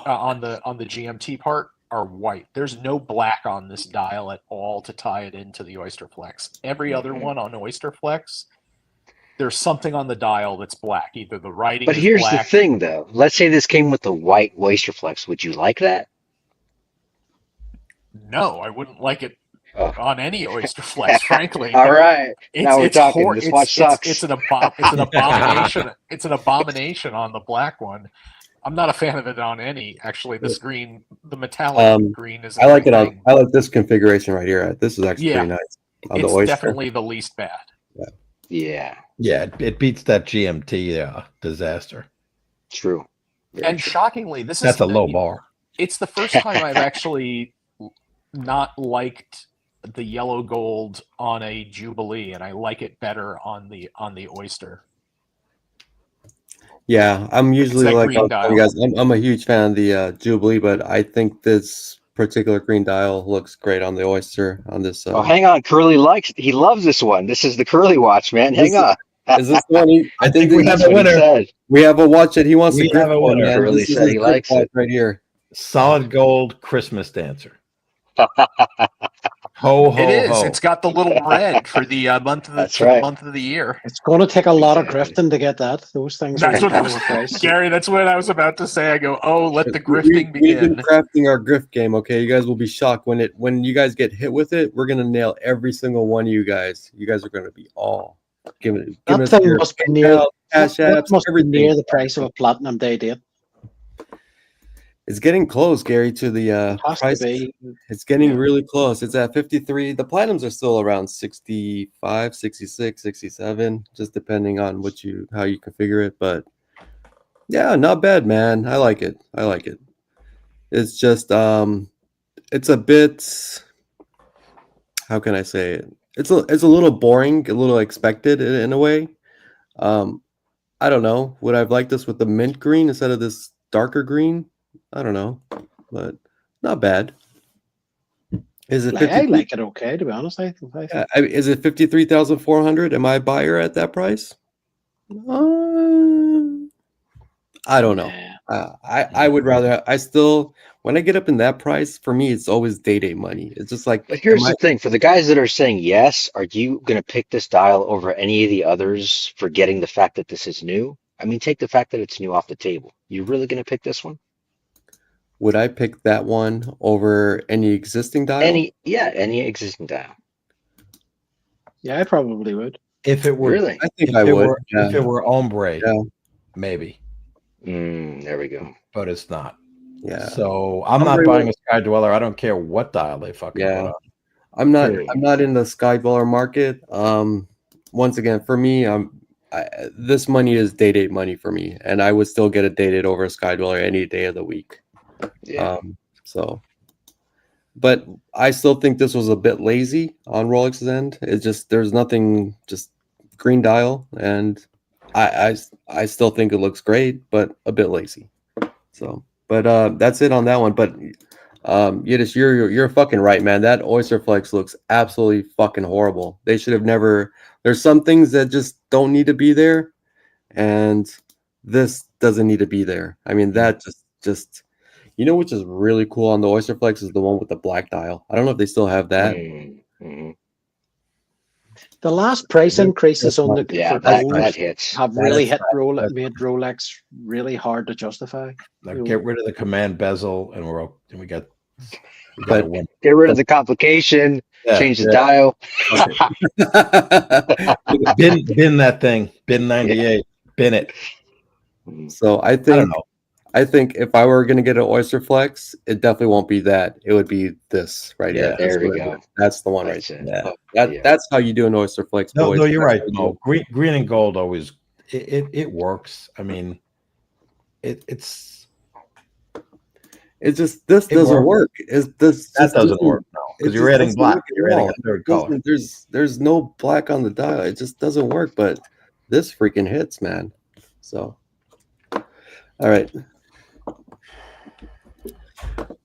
On the GMT part are white. There's no black on this dial at all to tie it into the Oyster Flex. Every other one on Oyster Flex, there's something on the dial that's black. Either the writing But is here's black. the thing, though. Let's say this came with the white Oyster Flex. Would you like that? No, I wouldn't like it Oh. on any Oyster Flex, frankly. All right. Now we're talking. This watch sucks. It's an abomination. It's an abomination on the black one. I'm not a fan of it on any. Actually, this green, the metallic green is. I like it on. I like this configuration right here. This is actually pretty nice. On It's the Oyster. definitely the least bad. Yeah. Yeah, it beats that GMT disaster. True. Very And true. shockingly, That's a low bar. It's the first time I've actually not liked the yellow gold on a Jubilee, and I like it better on the Oyster. Yeah, I'm usually that like green I'll tell you dial. guys, I'm a huge fan of the Jubilee, but I think this particular green dial looks great on the Oyster on this. Oh, hang on. Curly he loves this one. This is the Curly watch, man. Hang on. Is this the one? I think we have That's a what he winner. said. We have a watch that he wants We to have grip a on, winner. man. Curly This is said his he grip likes watch it. right here. Solid gold Christmas dancer. Ho ho It is. ho! It's got the little red for the month of the, That's right. month of the year. It's going to take a lot of Exactly. grifting to get that. Those things That's are what I was, overpriced. Gary. That's what I was about to say. I go, oh, let the We've grifting been begin. crafting our grift game. Okay, you guys will be shocked when you guys get hit with it. We're gonna nail every single one of you guys. You guys are gonna be all giving That us thing your must be near, cash that apps, must be everything. near the price of a platinum day date. It's getting close, Gary, to the Has price. to be. It's getting Yeah. really close. It's at 53. The platinums are still around 65, 66, 67, just depending on how you configure it. But yeah, not bad, man. I like it. It's just it's a bit, how can I say it? It's a little boring, a little expected in a way. I don't know. Would I have liked this with the mint green instead of this darker green? I don't know, but not bad. Is it? I 53? like it okay, to be honest. I think. Is it 53,400? Am I a buyer at that price? I don't know. Yeah. I would rather. When I get up in that price, for me, it's always day money. It's just like. But here's the thing. For the guys that are saying yes, are you going to pick this dial over any of the others, forgetting the fact that this is new? I mean, take the fact that it's new off the table. You really gonna pick this one? Would I pick that one over any existing dial? Any existing dial. Yeah, I probably would. If it were, Really? I think I would. Yeah. If it were ombre, Yeah. maybe, There we go. but it's not. Yeah. So I'm not Ombre buying a Sky Dweller. I don't care what dial they fucking Yeah. put on. I'm not. Period. I'm not in the Sky Dweller market. Once again, for me, this money is day-date money for me, and I would still get a day-date over a Sky Dweller any day of the week. Yeah. But I still think this was a bit lazy on Rolex's end. It's just there's nothing, just green dial, and I still think it looks great, but a bit lazy. So, but that's it on that one. But Yiddish, you're fucking right, man. That Oyster Flex looks absolutely fucking horrible. They should have never. There's some things that just don't need to be there, and this doesn't need to be there. I mean, that just. You know, which is really cool on the Oyster Flex is the one with the black dial. I don't know if they still have that. Mm-hmm. The last price increases on the for gold that hits. have really made Rolex really hard to justify. Now get rid of the command bezel, and we got But a win. Get rid of the complication. Change the dial. bin that thing. Bin 98. Bin it. So I think if I were going to get an Oyster Flex, it definitely won't be that. It would be this right here. There we go. That's the one right there. That's how you do an Oyster Flex. No, boys. you're right, Mo. Green and gold always it works. I mean, it's just this doesn't work. That doesn't work now because you're adding black. You're adding a third color. There's no black on the dial. It just doesn't work. But this freaking hits, man. So, all right.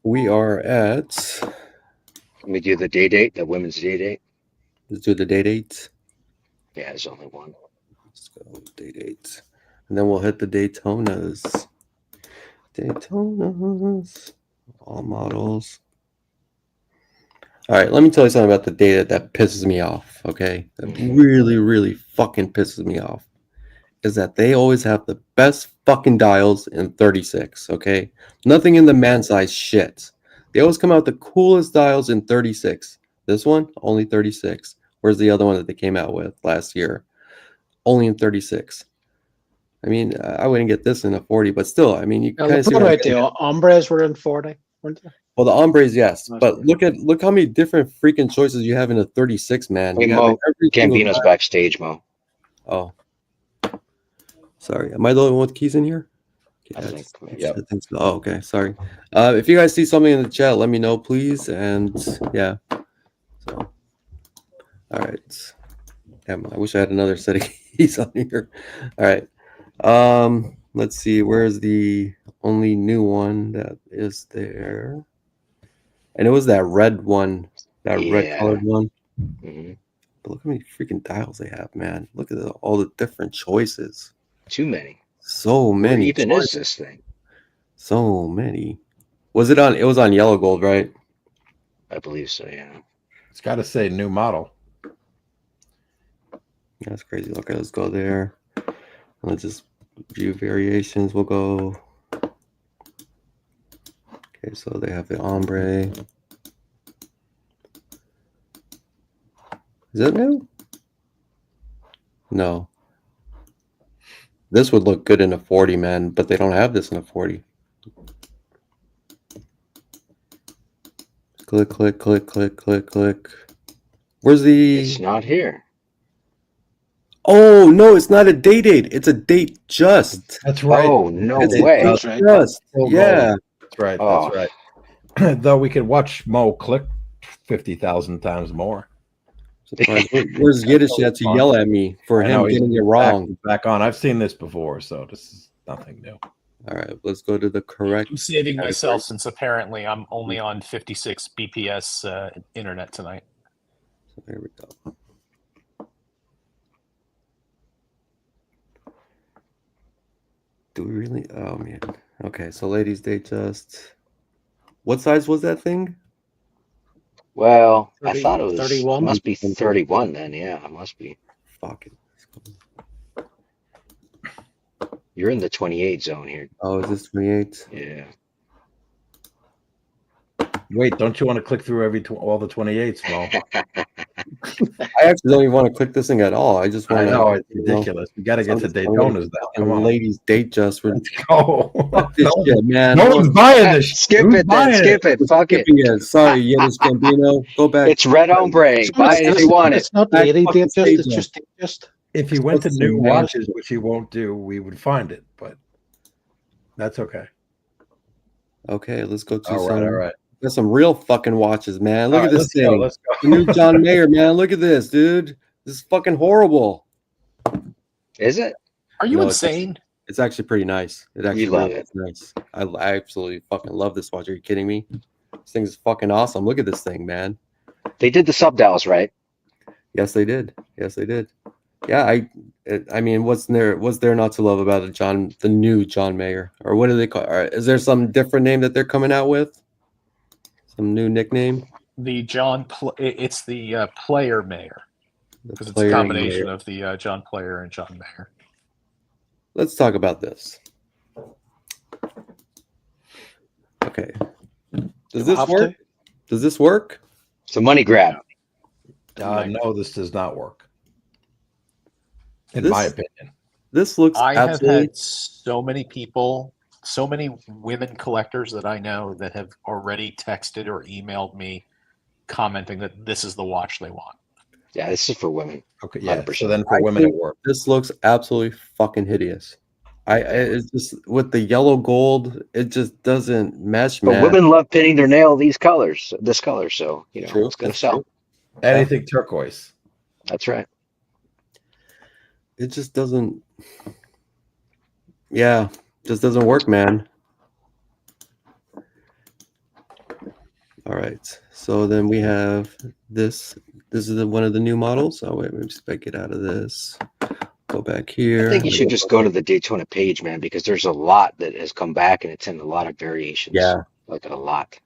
We are at. Can we do the day date, the women's day date? Let's do the day date. Yeah, there's only one. Let's go day date. And then we'll hit the Daytonas. Daytonas. All models. All right, let me tell you something about the data that pisses me off, okay? That really, really fucking pisses me off. Is that they always have the best fucking dials in 36, okay? Nothing in the man size shit. They always come out with the coolest dials in 36. This one, only 36. Where's the other one that they came out with last year? Only in 36. I mean, I wouldn't get this in a 40, but still, I mean, you kind of see what the Ombres were in 40, weren't they? Well, the Ombres, yes, but look how many different freaking choices you have in a 36, man. Hey, Mo, Gambino's backstage, Mo. Oh. Sorry, am I the only one with keys in here? I think so. Oh, okay. Sorry. If you guys see something in the chat, let me know, please. And yeah. So, all right. Damn, I wish I had another set of keys on here. All right. Let's see. Where's the only new one that is there? And it was that red one, that red colored one. Mm-hmm. But look how many freaking dials they have, man. Look at all the different choices. Too many. So many. What even is this thing? So many. Was it on? It was on yellow gold, right? I believe so. Yeah. It's got to say new model. That's crazy. Okay, let's go there. Let's just view variations. We'll go. Okay, so they have the ombre. Is it new? No. This would look good in a 40, man, but they don't have this in a 40. Click, click, click, click, click, click. Where's the... It's not here. Oh, no, it's not a day date. It's a date just. That's right. Oh, no it's way. Just. Yeah. That's right. That's right. Though we could watch Mo click 50,000 times more. Where's Yiddish yet to yell at me for him getting it wrong? Back on. I've seen this before, so this is nothing new. All right, let's go to the correct. I'm saving myself since apparently I'm only on 56 BPS internet tonight. So there we go. Do we really? Oh man. Okay, so ladies' day just. What size was that thing? Well, 30, I thought it was 31. Must be 31 then. Yeah, it must be. Fuck it. You're in the 28 zone here. Oh, is this 28? Yeah. Wait, don't you want to click through all the 28s, Mo? I actually don't even want to click this thing at all. I just want I to. know, it's ridiculous. We got to get to Daytonas now. Come on. Ladies date just for Oh, fuck this shit, man. no one's buying this. Skip Who's it then. buying Skip it. Fuck it. Sorry, Yiddish Gambino. Go back. It's red ombre. Buy it if you want it. It's not Back lady fucking date, stage it's just just. If he went to What's new the name? watches, which he won't do, we would find it, but that's okay. Okay, let's go to All right. There's some real fucking watches, man. Look All at right, this thing. Let's go. The new John Mayer, man. Look at this, dude. This is fucking horrible. Is it? Are you No, it's insane? It's actually pretty nice. It actually You love really it. is nice. I absolutely fucking love this watch. Are you kidding me? This thing is fucking awesome. Look at this thing, man. They did the subdials right. Yes, they did. Yes, they did. Yeah, I mean, what's there not to love about the new John Mayer, or what do they call? Is there some different name that they're coming out with? Some new nickname? It's the Player Mayer, because it's a Player combination Mayer. of the John Player and John Mayer. Let's talk about this. Okay. Does this Have work? to. Does this work? It's a money grab. No, this does not work. In This- my opinion. This looks I have absolutely. had so many people, so many women collectors that I know that have already texted or emailed me commenting that this is the watch they want. Yeah, this is for women. Okay, yeah. 100%. So then for I women, it think works. This looks absolutely fucking hideous. It's just with the yellow gold, it just doesn't mesh, But man. women love pinning their nail this color, so True, it's gonna that's sell. true. Anything turquoise. That's right. It just doesn't. Yeah, just doesn't work, man. All right, so then we have this. This is one of the new models. Oh wait, let me just get out of this. Go back here. I think you should just go to the Daytona page, man, because there's a lot that has come back and it's in a lot of variations. Yeah. Like a lot.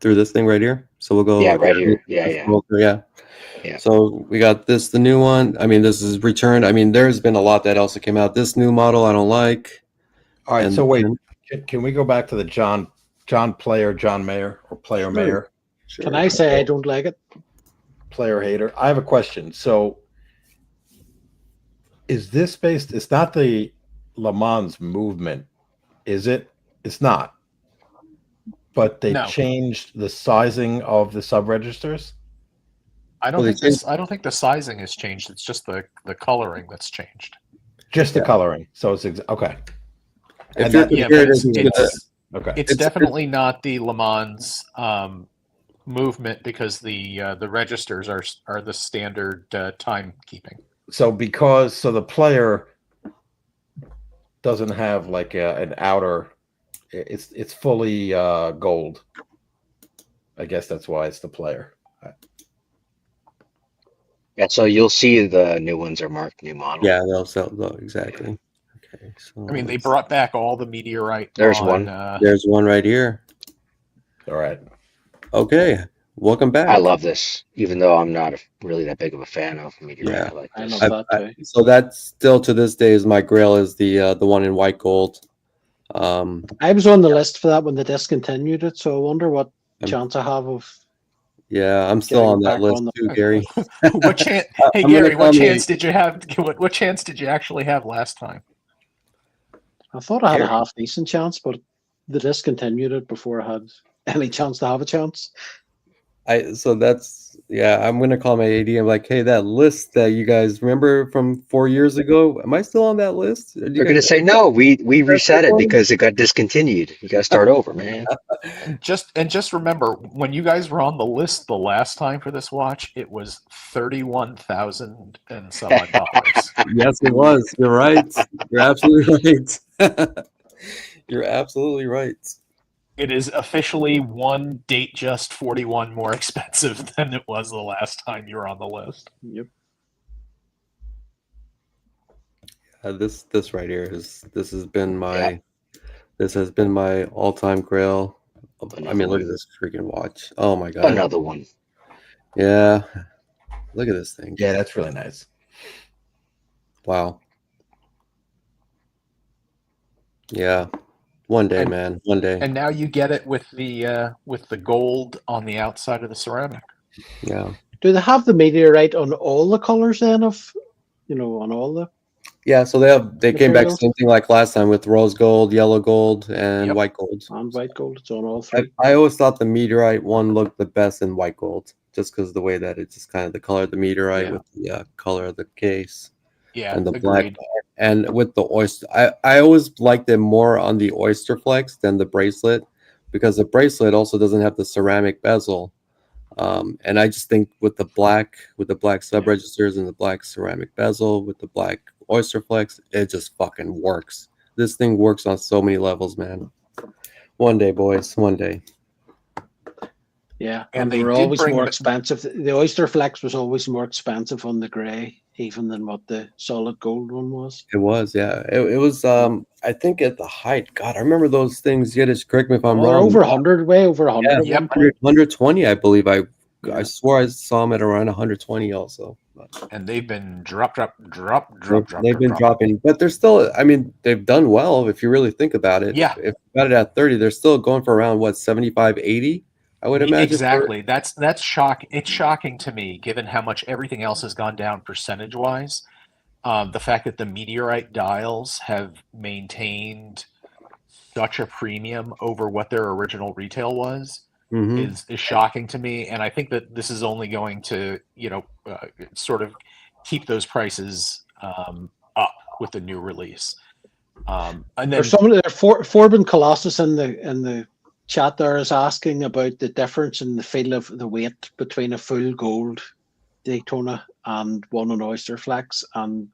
Through this thing right here. So we'll go. Yeah, right here. Yeah. Yeah. So we got the new one. I mean, this is returned. I mean, there's been a lot that also came out. This new model I don't like. All right. And- So wait, can we go back to the John Player, John Mayer, or Player Sure. Mayer? Sure. Can I say I don't like it? Player hater. I have a question. So is this based? It's not the Le Mans movement, is it? It's not. But they No. changed the sizing of the sub registers. I don't Well, think the sizing has changed. It's just the coloring that's changed. Just the Yeah. coloring. So it's okay. If And you're that- Yeah, compared but to Okay. it's definitely not the Le Mans movement, because the registers are the standard timekeeping. So the player doesn't have like an outer. It's fully gold. I guess that's why it's the player. Yeah, so you'll see the new ones are marked new model. Yeah, they'll sell exactly. Okay, so I mean, they brought back all the meteorite. There's on, one. there's one right here. All right. Okay, welcome back. I love this, even though I'm not really that big of a fan of meteorite. Yeah. I like I this. love that too. So that's still to this day is my grail is the one in white gold. I was on the list for that when they discontinued it, so I wonder what Um, chance I have of. Yeah, I'm still Getting on that back list on the- too, Gary. What chance? Hey I'm gonna Gary, what come in- chance did you have? What chance did you actually have last time? I thought I had a Sure. half decent chance, but they discontinued it before I had any chance to have a chance. So that's I'm gonna call my AD. I'm like, hey, that list that you guys remember from 4 years ago, am I still on that list? Or do you They're gonna guys- say no. We reset it one? because it got discontinued. You gotta start over, man. Just remember, when you guys were on the list the last time for this watch, it was $31,000 and some odd dollars. Yes, it was. You're right. You're absolutely right. You're absolutely right. It is officially one date just 41 more expensive than it was the last time you were on the list. Yep. This right here this has been my all-time grail. I mean, look at this freaking watch. Oh my god. Another one. Yeah. Look at this thing. Yeah, that's really nice. Wow. Yeah. One day, And- man. One day. And now you get it with the gold on the outside of the ceramic. Yeah. Do they have the meteorite on all the colors then of, on all the? Yeah, so they came back Materials? same thing like last time with rose gold, yellow gold, and Yep. white gold. And white gold, it's on all three. I always thought the meteorite one looked the best in white gold, just because the way that it's just kind of the color of the meteorite Yeah. with the color of the case Yeah, and the agreed. black. And with the oyster, I always liked it more on the oyster flex than the bracelet, because the bracelet also doesn't have the ceramic bezel. And I just think with the black sub registers and the black ceramic bezel with the black oyster flex, it just fucking works. This thing works on so many levels, man. One day, boys, one day. Yeah, And and they they were did always bring more the- expensive. The oyster flex was always more expensive on the grey, even than what the solid gold one was. It was, yeah. It was. I think at the height. God, I remember those things. You just correct me if I'm They're wrong. over 100, way over 100 Yeah, at Yep. one point. 120, I believe. I Yeah. swore I saw them at around 120 also. But And they've been drop. they've been dropping, but they're still. I mean, they've done well if you really think about it. Yeah. If you got it at 30, they're still going for around what 75, 80. I would imagine. Exactly. That's shock. It's shocking to me, given how much everything else has gone down percentage wise. The fact that the meteorite dials have maintained such a premium over what their original retail was is shocking to me, and I think that this is only going to sort of keep those prices up with the new release. And then There's someone there, Forbin Colossus in the chat there is asking about the difference in the feel of the weight between a full gold Daytona and one on oyster flex, and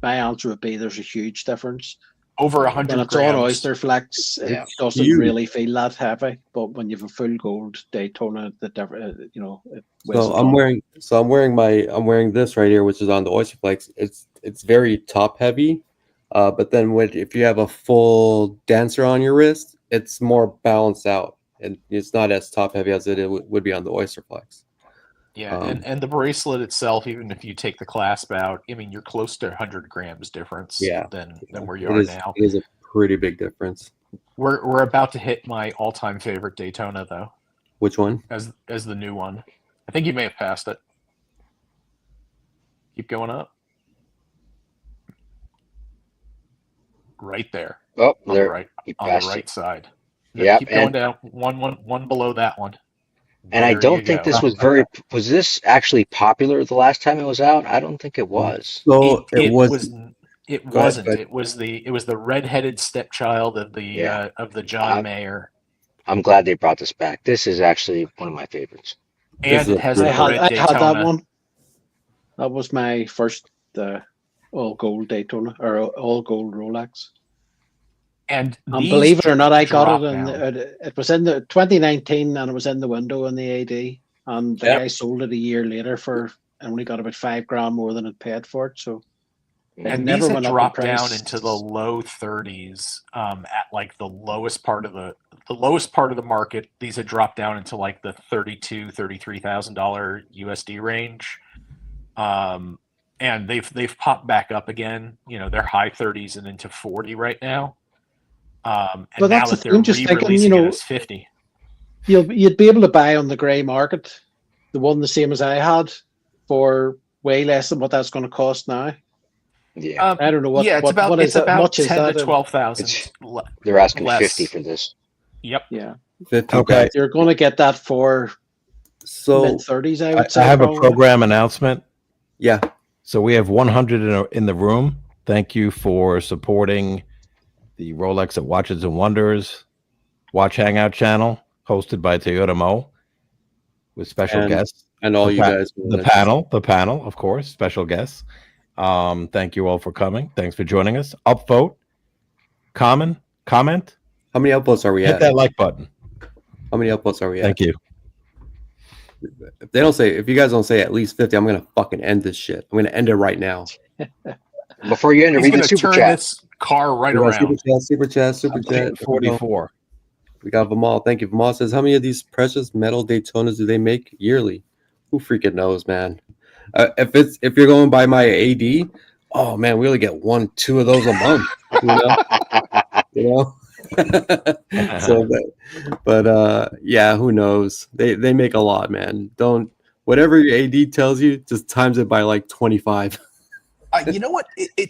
my answer would be there's a huge difference. over When 100 it's on grams. oyster flex, it Yeah. doesn't Huge. really feel that heavy, but when you have a full gold Daytona, the different, it weighs So a I'm ton. wearing this right here, which is on the oyster flex. It's very top heavy, but then if you have a full dancer on your wrist, it's more balanced out, and it's not as top heavy as it would be on the oyster flex. Yeah, and the bracelet itself, even if you take the clasp out, I mean, you're close to 100 grams difference than where you are now. It is a pretty big difference. We're about to hit my all-time favorite Daytona, though, Which one? as the new one. I think you may have passed it. Keep going up. Right there. Oh, On there. the right, He on the passed right it. side. No, Yep, keep going and- down. One below that one. And I There don't you think go. this was this actually popular the last time it was out? I don't think it was. So It was. wasn't. It Go ahead, wasn't. go ahead. It was the redheaded stepchild of the John Mayer, I'm glad they brought this back. This is actually one of my favorites. and is it a has pretty- the I red had Daytona. that one. That was my first all gold Daytona or all gold Rolex. And And these believe it or not, I got drop it, and down. it was in the 2019, and it was in the window in the AD, and the Yep. guy sold it a year later for, and only got about $5 more than it paid for it. So it And never these had went up in dropped down price. into the low 30s at like the lowest part of the market. These had dropped down into like the $33,000 USD range, and they've popped back up again. They're high 30s and into 40 right now. And But now that's the that they're thing, just thinking, re-releasing it as 50. You'd be able to buy on the grey market the one the same as I had for way less than what that's going to cost now. Yeah, I don't know what. Yeah, it's what, about what it's is that? about Much is 10 that to in- 12,000. they're asking less. 50 for this. Yep. Yeah, 50 Okay. bucks. you're going to get that for So mid 30s. I would I say. have a probably. program announcement. yeah, So we have 100 in the room. Thank you for supporting the Rolex at Watches and Wonders Watch Hangout channel, hosted by Toyota Mo, with special And guests. and all The you pa- guys. The panel, of course, special guests. Thank you all for coming. Thanks for joining us. Upvote, comment. How many upvotes are we Hit at? that like button. How many upvotes are we at? Thank you. If you guys don't say at least 50, I'm gonna fucking end this shit. I'm gonna end it right now. Before you end it, He's read going the to super turn chat. this car right We got around. super chat. I'm saying 44. We got Vimal. Thank you. Vimal says, how many of these precious metal Daytonas do they make yearly? Who freaking knows, man? If you're going by my AD, oh man, we only get 1-2 of those a month. You know. So, but yeah, who knows? They make a lot, man. Don't whatever your AD tells you, just times it by like 25. You know what?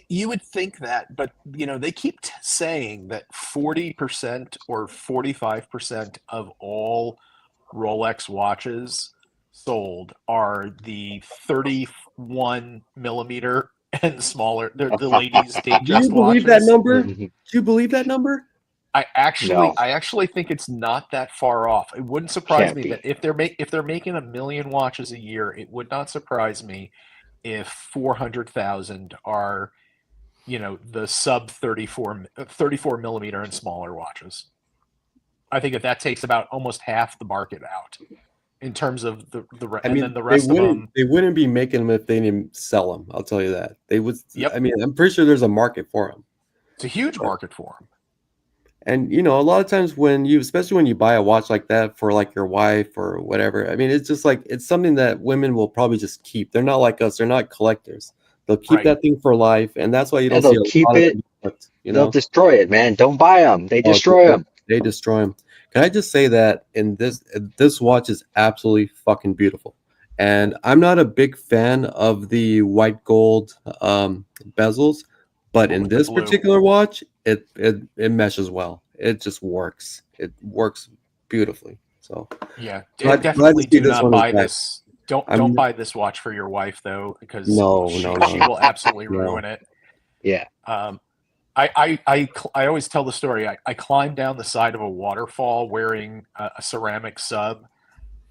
You would think that, but they keep saying that 40% or 45% of all Rolex watches sold are the 31 millimeter and smaller. They're the ladies' date Do you just believe watches. that number? Do you believe that number? I No. actually think it's not that far off. It wouldn't surprise Can't me be. that if they're making 1 million watches a year, it would not surprise me if 400,000 are, the sub 34 millimeter and smaller watches. I think that takes about almost half the market out in terms of the I and mean, then the rest of them. they wouldn't be making them if they didn't sell them. I'll tell you that. They would. Yep. I mean, I'm pretty sure there's a market for them. It's a huge market for them. And a lot of times especially when you buy a watch like that for like your wife or whatever, I mean, it's just like it's something that women will probably just keep. They're not like us. They're not collectors. They'll keep Right. that thing for life, and that's why you don't they'll see a keep lot it. of it. They'll destroy it, man. Don't buy them. They destroy them. They destroy them. Can I just say that this watch is absolutely fucking beautiful, and I'm not a big fan of the white gold bezels, but in With the this blue. particular watch, it meshes well. It just works. It works beautifully. So Yeah, glad to definitely see do this not one is buy back. this. Don't I'm- buy this watch for your wife though, because No. she will absolutely No. ruin it. Yeah. I always tell the story. I climbed down the side of a waterfall wearing a ceramic sub,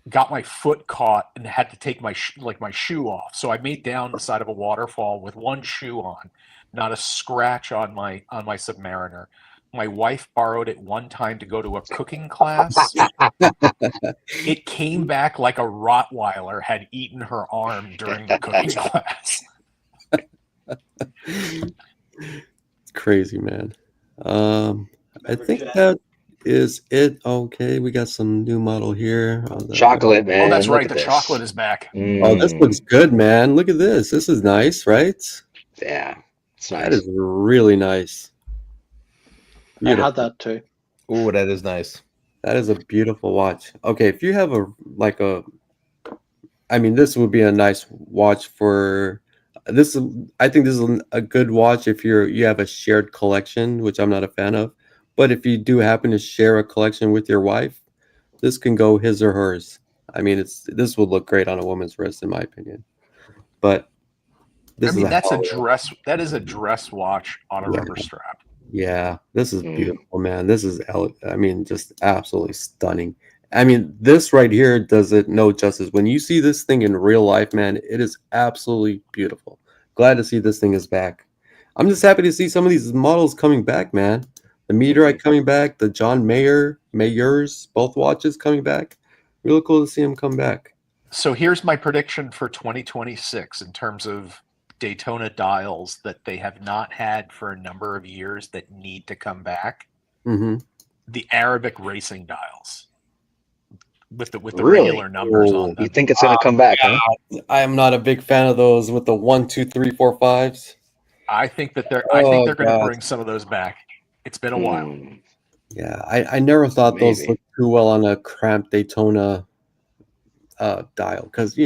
got my foot caught, and had to take my shoe off. So I made down the side of a waterfall with one shoe on, not a scratch on my Submariner. My wife borrowed it one time to go to a cooking class. It came back like a Rottweiler had eaten her arm during the cooking class. It's crazy, man. I think that is it. Okay, we got some new model here. Chocolate, man. Oh, that's Look right. at The this. chocolate is back. Oh, this looks good, man. Look at this. This is nice, right? Yeah, it's nice. That is really nice. I had that too. Ooh, that is nice. That is a beautiful watch. Okay, if you have I mean, this would be a nice watch for this. I think this is a good watch if you have a shared collection, which I'm not a fan of. But if you do happen to share a collection with your wife, this can go his or hers. I mean, this would look great on a woman's wrist, in my opinion. But That is a dress watch on a rubber strap. Yeah, this is beautiful, man. This is, I mean, just absolutely stunning. I mean, this right here does it no justice. When you see this thing in real life, man, it is absolutely beautiful. Glad to see this thing is back. I'm just happy to see some of these models coming back, man. The Meteorite coming back, the John Mayer's, both watches coming back. Really cool to see them come back. So here's my prediction for 2026 in terms of Daytona dials that they have not had for a number of years that need to come back. Mm-hmm. The Arabic racing dials with the Really? regular numbers on them. You think it's going to come back, huh? I am not a big fan of those with the 1, 2, 3, 4, 5s. I think they're going to bring some of those back. It's been a while. Yeah, I never thought those looked too well on a cramped Daytona dial, because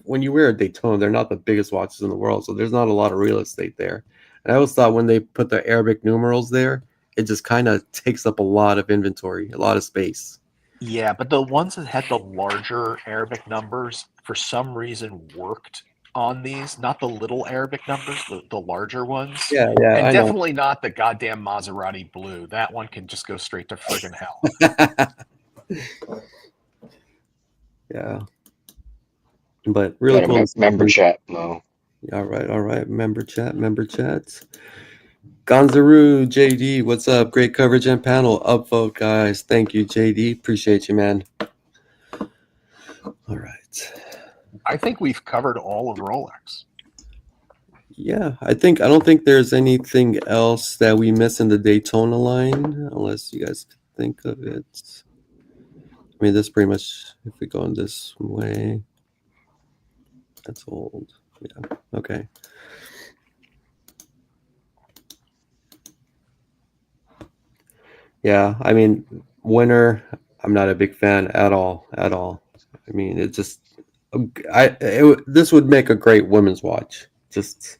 when you wear a Daytona, they're not the biggest watches in the world, so there's not a lot of real estate there. And I always thought when they put the Arabic numerals there, it just kind of takes up a lot of inventory, a lot of space. Yeah, but the ones that had the larger Arabic numbers for some reason worked on these, not the little Arabic numbers, the larger ones. Yeah, and I definitely not the goddamn Maserati blue. That one can just go straight to friggin' hell. Yeah, but really cool. Member chat, Mo. All right. Member chat. Gonzaru JD, what's up? Great coverage and panel. Upvote, guys. Thank you, JD. Appreciate you, man. All right. I think we've covered all of Rolex. Yeah, I don't think there's anything else that we miss in the Daytona line, unless you guys think of it. I mean, this pretty much, if we go in this way, that's old. Yeah, okay. Yeah, I mean, winter, I'm not a big fan at all, at all. I mean, it just, this would make a great women's watch. It's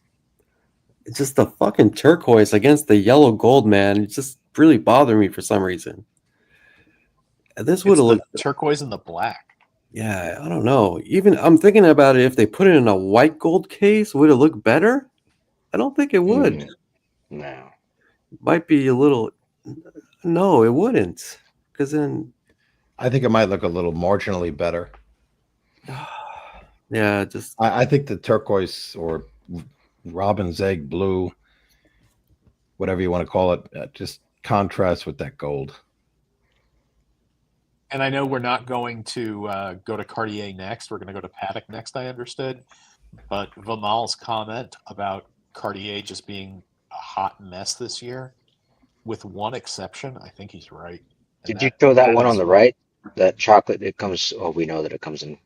just the fucking turquoise against the yellow gold, man. It just really bothered me for some reason. This would It's have the looked, turquoise and the black. yeah, I don't know. Even I'm thinking about it. If they put it in a white gold case, would it look better? I don't think it would. Mm, no. Might be a little. No, it wouldn't. Because then, I think it might look a little marginally better. yeah, just I think the turquoise or robin's egg blue, whatever you want to call it, just contrasts with that gold. And I know we're not going to go to Cartier next. We're going to go to Paddock next, I understood. But Vimal's comment about Cartier just being a hot mess this year, with one exception, I think he's right. And Did you throw that one is- on the right? That chocolate, it comes, oh, we know that it comes in.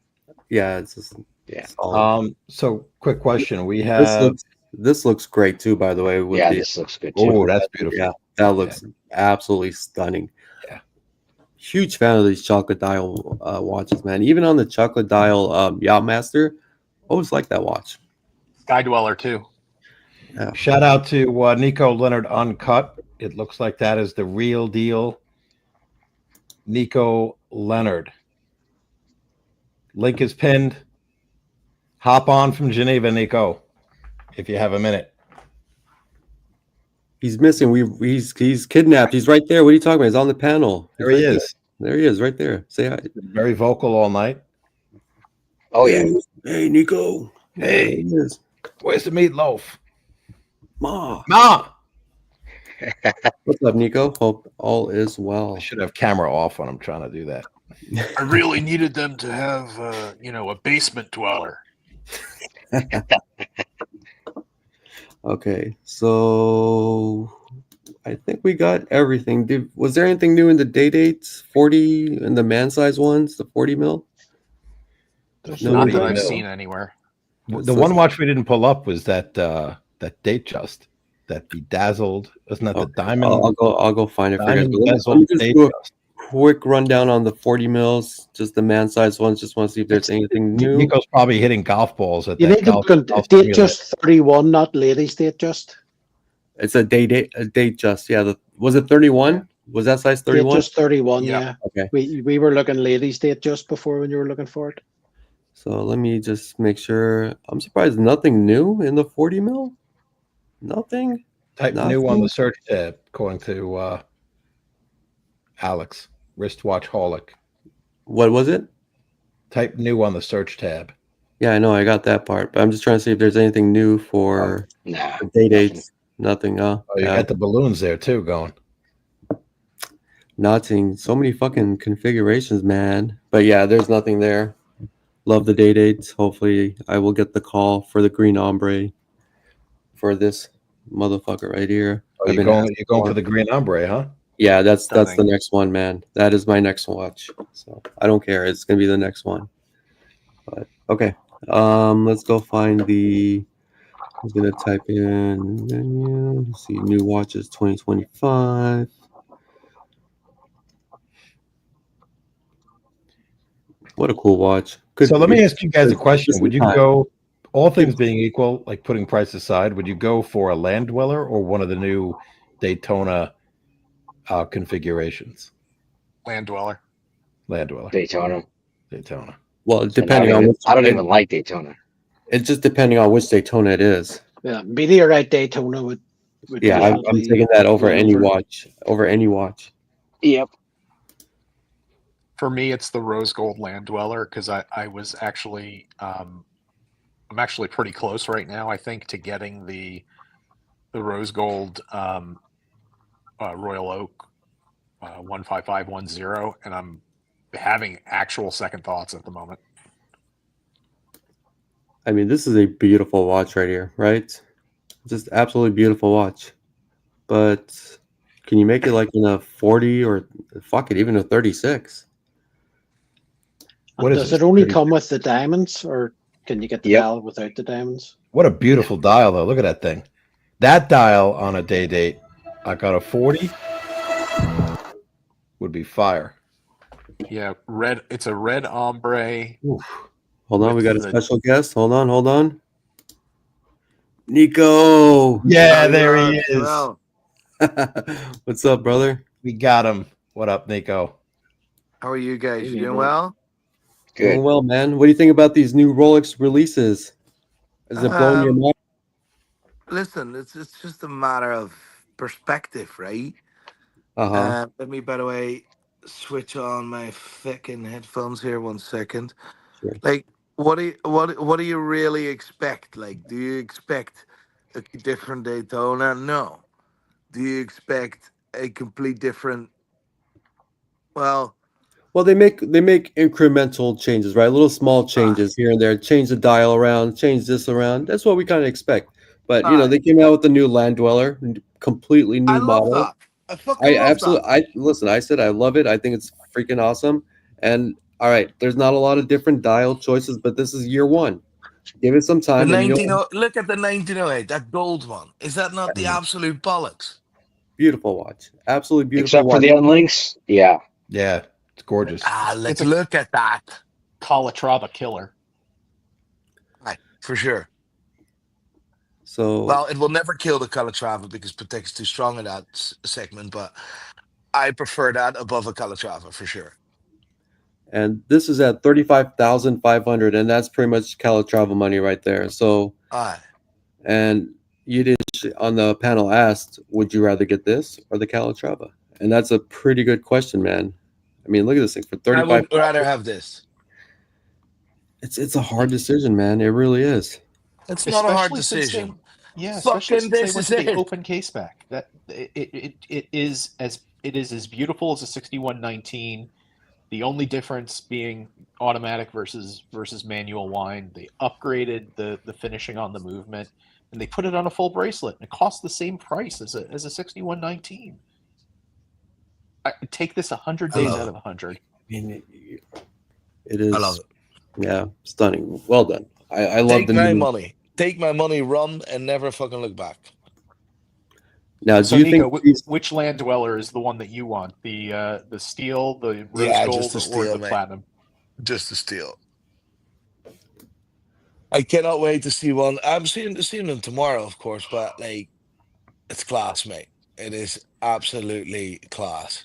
yeah, it's just Yeah. solid. So quick question. We This have looks great too, by the way. With Yeah, the, this looks good too. oh, that's beautiful. yeah, that looks absolutely stunning. Yeah. Huge fan of these chocolate dial watches, man. Even on the chocolate dial Yachtmaster, always like that watch. Sky Dweller too. Shout out to Nico Leonard Uncut. It looks like that is the real deal. Nico Leonard. Link is pinned. Hop on from Geneva, Nico, if you have a minute. He's missing. He's kidnapped. He's right there. What are you talking about? He's on the panel. There he right is. There he is, right there. Say hi. Very vocal all night. Oh, yeah. Hey, Nico. Hey. There he is. Where's the meatloaf? Ma. Ma! What's up, Nico? Hope all is well. I should have camera off when I'm trying to do that. I really needed them to have, a basement dweller. Okay, so I think we got everything. Was there anything new in the day dates? 40 and the man size ones, the 40 mil? The No, Not 40 that I've mil. seen anywhere. The one watch we didn't pull up was that date just, that bedazzled. Wasn't that the diamond? I'll go find it for you. diamond Let me bezeled just date do a just. quick rundown on the 40 mils, just the man size ones. Just want to see if there's anything new. Nico's probably hitting golf balls at You that need to golf, look golf at date simulator. just 31, not ladies date just. It's a date just. Yeah, was it 31? Was that size Date 31? just 31, Yeah. yeah. Okay. We were looking ladies date just before when you were looking for it. So let me just make sure. I'm surprised nothing new in the 40 mil. Nothing. Type Nothing. new on the search tab, according to Alex, wristwatch holic. What was it? Type new on the search tab. Yeah, I know. I got that part, but I'm just trying to see if there's anything new for Nah. the day nothing. dates. Nothing. Oh, you Yeah, got the balloons there too going. nothing. So many fucking configurations, man. But yeah, there's nothing there. Love the day dates. Hopefully, I will get the call for the green ombre for this motherfucker right here. Oh, I've you're been going asking for for. the green ombre, huh? Yeah, that's the Stunning. next one, man. That is my next watch. So I don't care. It's gonna be the next one. But okay. Let's go find the. I'm gonna type in menu. Let's see, new watches 2025. What a cool watch. So let me ask you guys a question. This Would is you time. go, all things being equal, like putting price aside, would you go for a land dweller or one of the new Daytona configurations? Land dweller. Land dweller, Daytona. Daytona. Well, And depending on which, I don't even like Daytona. it's just depending on which Daytona it is. Yeah, Meteorite Daytona would Yeah, I'm definitely taking that over win any over. watch. Over any watch. Yep. For me, it's the rose gold land dweller because I was actually I'm actually pretty close right now. I think to getting the rose gold Royal Oak 15510, and I'm having actual second thoughts at the moment. I mean, this is a beautiful watch right here, right? Just absolutely beautiful watch. But can you make it like in a 40 or fuck it, even a 36? What And is does this, it only 36? come with the diamonds, or can you get the Yep. dial without the diamonds? What a beautiful dial, though. Look at that thing. That dial on a day date, I got a 40. would be fire. Yeah, red. It's a red ombre. Oof. Hold on, we With got a the- special guest. Hold on. Nico. Yeah, there he is. Well, What's up, brother? We got him. What up, Nico? how are you guys? Hey, You doing Nico. well? Doing Good. well, man. What do you think about these new Rolex releases? Is it blowing your mind? Listen, it's just a matter of perspective, right? Uh-huh. Let me, by the way, switch on my fucking headphones here. 1 second. Sure. Like, what do you really expect? Like, do you expect a different Daytona? No. Do you expect a complete different? Well, Well, they make incremental changes, right? Little small changes here and there. Change the dial around, change this around. That's what we kind of expect. But you know, they came out with the new Land Dweller, completely new I love model. that. I fucking I love absolutely. that. Listen. I said I love it. I think it's freaking awesome. And all right, there's not a lot of different dial choices, but this is year one. Give it some The time, and look at the 1908, that gold one. Is that not the absolute bollocks? beautiful watch. Absolutely beautiful Except for watch. the unlinks, yeah. Yeah, it's gorgeous. Let's It's a- look at that. Calatrava killer. Right, for sure. So Well, it will never kill the Calatrava because Patek's too strong in that segment, but I prefer that above a Calatrava for sure. and this is at 35,500, and that's pretty much Calatrava money right there. So Aye. and you did on the panel asked, would you rather get this or the Calatrava? And that's a pretty good question, man. I mean, look at this thing for I 35. would rather have this. It's a hard decision, man. It really is. It's not a hard Especially since decision. Yeah, Fucking especially since they this went is to the it. open case back. That it is as beautiful as a 6119. The only difference being automatic versus manual wind. They upgraded the finishing on the movement, and they put it on a full bracelet, and it costs the same price as a 6119. I take this 100 I days love out it. of 100. I mean, it is. I love it. Yeah, stunning. Well done. I love Take the my new. money. Take my money, run, and never fucking look back. Now, So, do you Nico, think these? which Land Dweller is the one that you want? The steel, the rose Yeah, gold, just the or steel, the mate. platinum? Just to steal. I cannot wait to see one. I'm seeing them tomorrow, of course, but like, it's class, mate. It is absolutely class.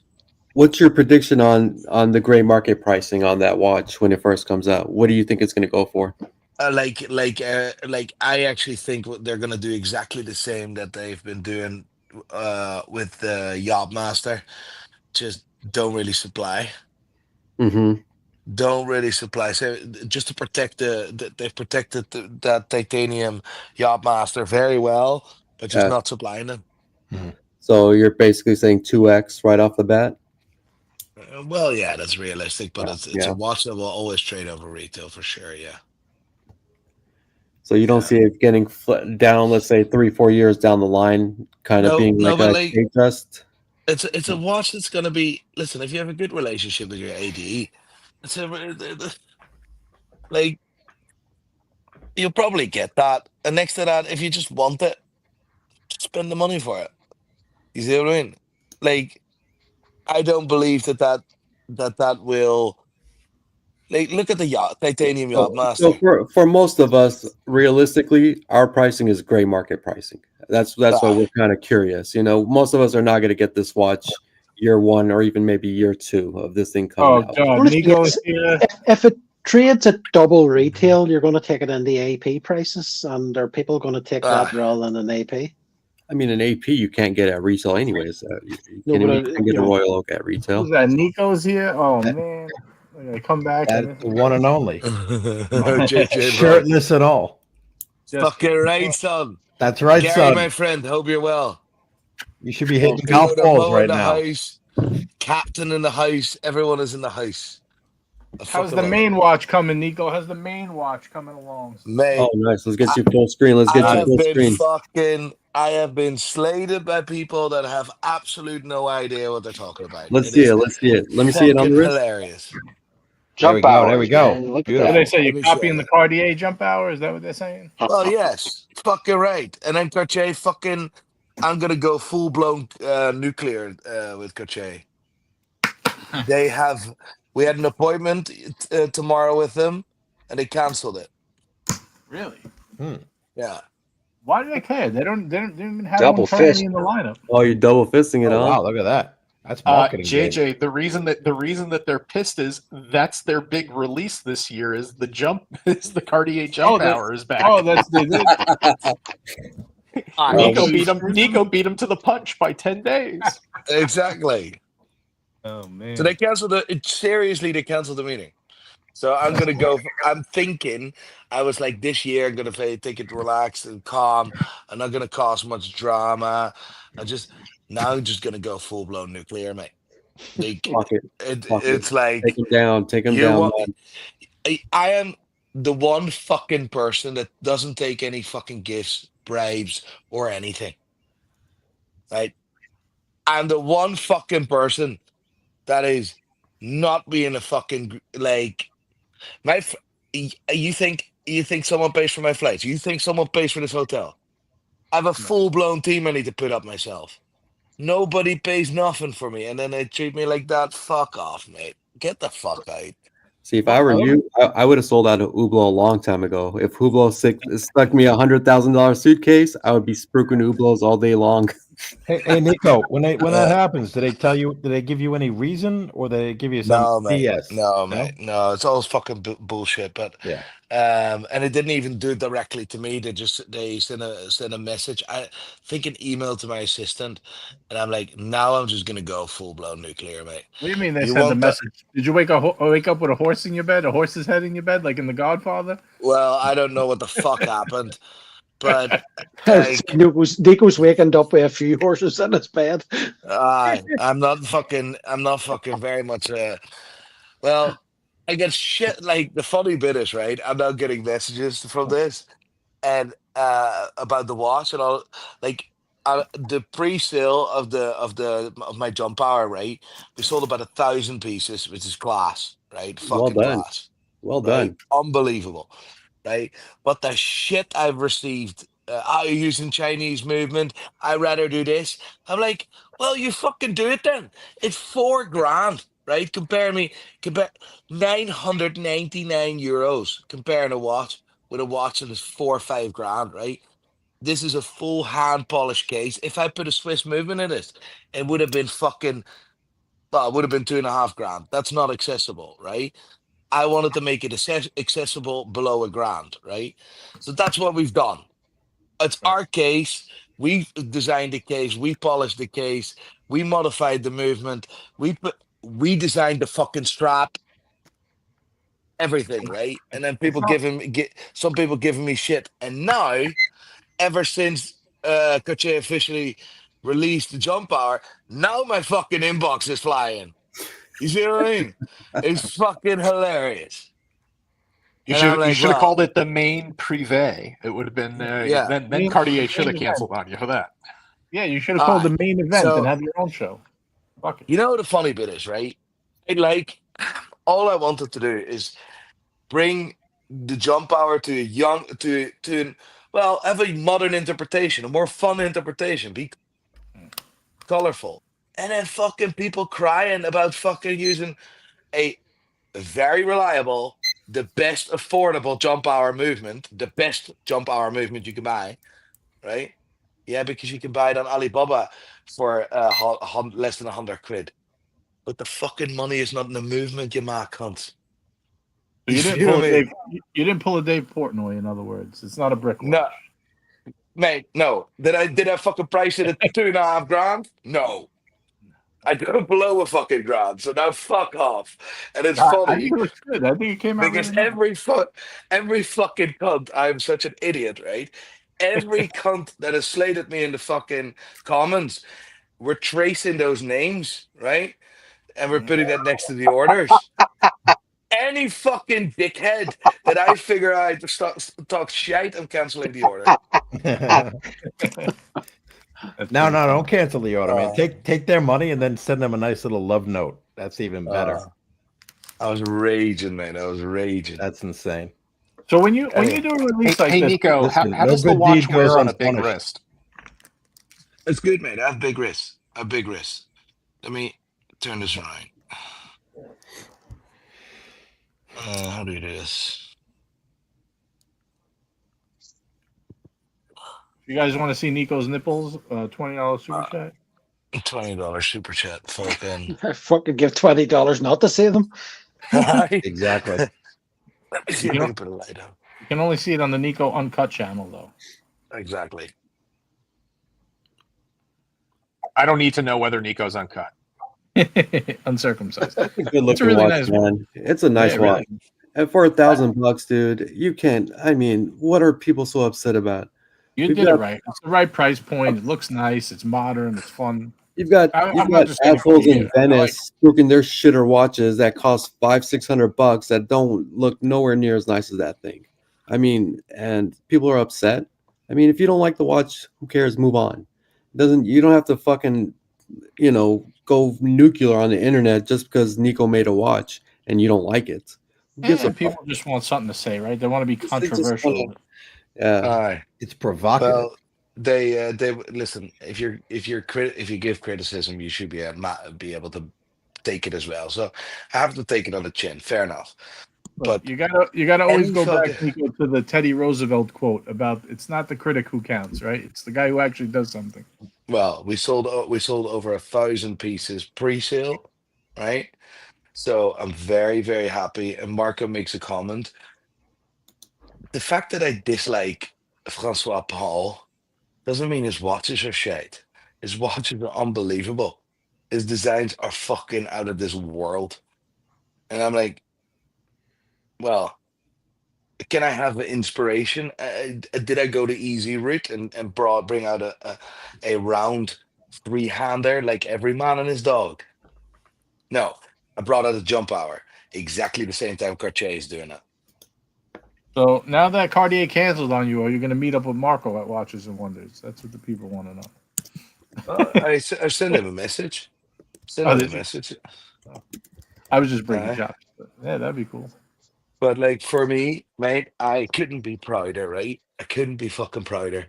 What's your prediction on the gray market pricing on that watch when it first comes out? What do you think it's going to go for? Like I actually think they're gonna do exactly the same that they've been doing with the Yacht Master. Just don't really supply. Mm-hmm. Don't really supply. So just to protect they've protected that titanium Yacht Master very well, but just Yeah. not supplying them. So you're basically saying 2x right off the bat? Well, yeah, that's realistic, but Yeah, it's yeah. a watch that will always trade over retail for sure. Yeah. So you don't Yeah. see it getting down, let's say 3-4 years down the line, kind of No, being no, like but a like- adjust. It's a watch that's gonna be. Listen, if you have a good relationship with your ADE, it's like you'll probably get that. And next to that, if you just want it, just spend the money for it. You see what I mean? Like, I don't believe that will. Like, look at the titanium Yacht Master. So for most of us, realistically, our pricing is gray market pricing. That's why we're kind of curious. You know, most of us are not going to get this watch year one or even maybe year two of this thing Oh coming out. God, Honestly, Nico's here. If it trades at double retail, you're going to take it in the AP prices, and are people going to take that rather than an AP? I mean, an AP you can't get at retail anyways. You No, can't but even get a Royal Oak at retail. Who's that? Nico's here. Oh man, I gotta come back. That's the one and only. JJ, bro. Shirtless and all. Just Fucking right, son. That's right, Gary, son. my friend, hope you're well. You should be hitting Leo golf the balls Mo right in the now. house. Captain in the house. Everyone is in the house. I How's fucking the love main watch coming, Nico? How's the main watch coming along? it. Mate, Oh, nice. Let's get you full screen. Let's get you full screen. I have been slated by people that have absolute no idea what they're talking about. Let's see it. Let's see it. Let me see it on the wrist. Hilarious. There we Jump go. hours, There we go. man. Look Beautiful. What at they that. say? Let You're me show copying you. the Cartier jump hour? Is that what they're saying? Well, yes. Fucking right. And then Cartier fucking, I'm going to go full blown nuclear with Cartier. We had an appointment tomorrow with them, and they canceled it. Really? Yeah. Why do they care? They don't even have Double one currently fist. in the lineup. Oh, you're double fisting it, Oh, huh? wow, look at that. That's marketing. JJ, the reason that they're pissed is that's their big release this year is the Cartier jump hour is back. Oh, that's they did. Nico beat him to the punch by 10 days. Exactly. Oh man. So they canceled seriously, they canceled the meeting. So I'm gonna go. I'm thinking. I was like, this year I'm gonna take it relaxed and calm. I'm not gonna cause much drama. I'm just gonna go full blown nuclear, mate. Like, Fuck it. it's like Take him down. Take him you down. want- Man. I am the one fucking person that doesn't take any fucking gifts, bribes, or anything. Right? I'm the one fucking person that is not being a fucking like. You think someone pays for my flights? You think someone pays for this hotel? I have a full blown team I need to put up myself. Nobody pays nothing for me, and then they treat me like that. Fuck off, mate. Get the fuck out. See, if I were you, I would have sold out of Hublot a long time ago. If Hublot stuck me $100,000 suitcase, I would be spruiking Hublots all day long. Hey, Nico, when that happens, do they tell you? Do they give you any reason, or they give you some No, mate. BS? No, mate. No, it's all fucking bullshit. But Yeah. and it didn't even do it directly to me. They sent a message. I think an email to my assistant, and I'm like, now I'm just gonna go full blown nuclear, mate. What do you mean they You sent the want message? Did you wake up with a horse in your bed, a horse's head in your bed, like in The Godfather? Well, I don't know what the fuck happened, but like, Nico's waking up with a few horses in his bed. I'm not fucking very much. Well, I get shit. Like, the funny bit is, right, I'm now getting messages from this and about the watch and all. Like, the pre-sale of my jump hour, right? We sold about 1,000 pieces, which is class, right? Well Fucking done. class. Well Right? done. Unbelievable, right? But the shit I've received, you're using Chinese movement, I'd rather do this. I'm like, well, you fucking do it then. It's $4,000, right? Compare 999 euros comparing a watch with a watch that is 4 or 5 grand, right? This is a full hand polished case. If I put a Swiss movement in it would have been fucking, well, it would have been 2.5 grand. That's not accessible, right? I wanted to make it accessible below $1,000, right? So that's what we've done. It's our case. We designed the case. We polished the case. We modified the movement. We designed the fucking strap. Everything, right? And then some people giving me shit. And now, ever since Cartier officially released the jump hour, now my fucking inbox is flying. You see what I mean? It's fucking hilarious. You And I'm should like, have wow. called it the main privé. It would have been Yeah. then Cartier should have canceled on you for that. Yeah, you should have called the main event so- and have your own show. Fuck it. You know what the funny bit is, right? All I wanted to do is bring the jump hour to have a modern interpretation, a more fun interpretation, be colorful. And then fucking people crying about fucking using a very reliable, the best affordable jump hour movement, the best jump hour movement you can buy, right? Yeah, because you can buy it on Alibaba for less than 100 quid. But the fucking money is not in the movement, you mad cunt. You see didn't what pull I a mean? Dave. You didn't pull a Dave Portnoy. In other words, it's not a brick watch. No, mate, no. Did I fucking price it at 2.5 grand? No. I go below a fucking grand, so now fuck off. And it's I funny think it looks good. I think it came out because really nice. every fucking cunt, I'm such an idiot, right? Every cunt that has slated me in the fucking comments, we're tracing those names, right? And we're putting that next to the orders. Any fucking dickhead that I figure out to talk shite, I'm canceling the order. No, don't cancel the order, man. Take their money and then send them a nice little love note. That's even better. I was raging, man. I was raging. That's insane. So when you do a release like Hey, this, Nico, listen, how no does the good watch deed wear goes on a big unpunished. wrist? It's good, mate. I have big wrists. Let me turn this around. How do you do this? If you guys want to see Nico's nipples, $20 super chat. $20 super chat. Fucking. I fucking give $20 not to see them. Exactly. Let me see if I can put a light on. You can only see it on the Nico Uncut channel, though. Exactly. I don't need to know whether Nico's uncut. Uncircumcised. It's a good looking really watch, nice man. It's a nice Yeah, watch. really. And for $1,000, dude, you can't. I mean, what are people so upset about? You We've did got- it right. It's the right price point. It looks nice. It's modern. It's fun. You've got I'm you've not got just getting assholes for in you. I like Venice spooking their shitter watches that cost $500-$600 that don't look nowhere near as nice as that thing. I mean, and people are upset. I mean, if you don't like the watch, who cares? Move on. You don't have to fucking, go nuclear on the internet just because Nico made a watch and you don't like it. Who gives a And people just want something to say, right? They want to be It's just controversial. funny. Yeah. Aye. It's provocative. Well, they listen. If you give criticism, you should be able to take it as well. So I have to take it on the chin. Fair enough. Look, But you gotta always any go back, fucking- Nico, to the Teddy Roosevelt quote about it's not the critic who counts, right? It's the guy who actually does something. Well, we sold over 1,000 pieces pre-sale, right? So I'm very, very happy. And Marco makes a comment. The fact that I dislike Francois Paul doesn't mean his watches are shite. His watches are unbelievable. His designs are fucking out of this world. And I'm like, well, can I have inspiration? Did I go the easy route and bring out a round three-hander like every man and his dog? No, I brought out a jump hour. Exactly the same time Cartier is doing it. So now that Cartier canceled on you, are you going to meet up with Marco at Watches and Wonders? That's what the people want to know. I sent him a message. did you? I was just breaking Aye. chops. But yeah, that'd be cool. But like for me, mate, I couldn't be prouder, right? I couldn't be fucking prouder.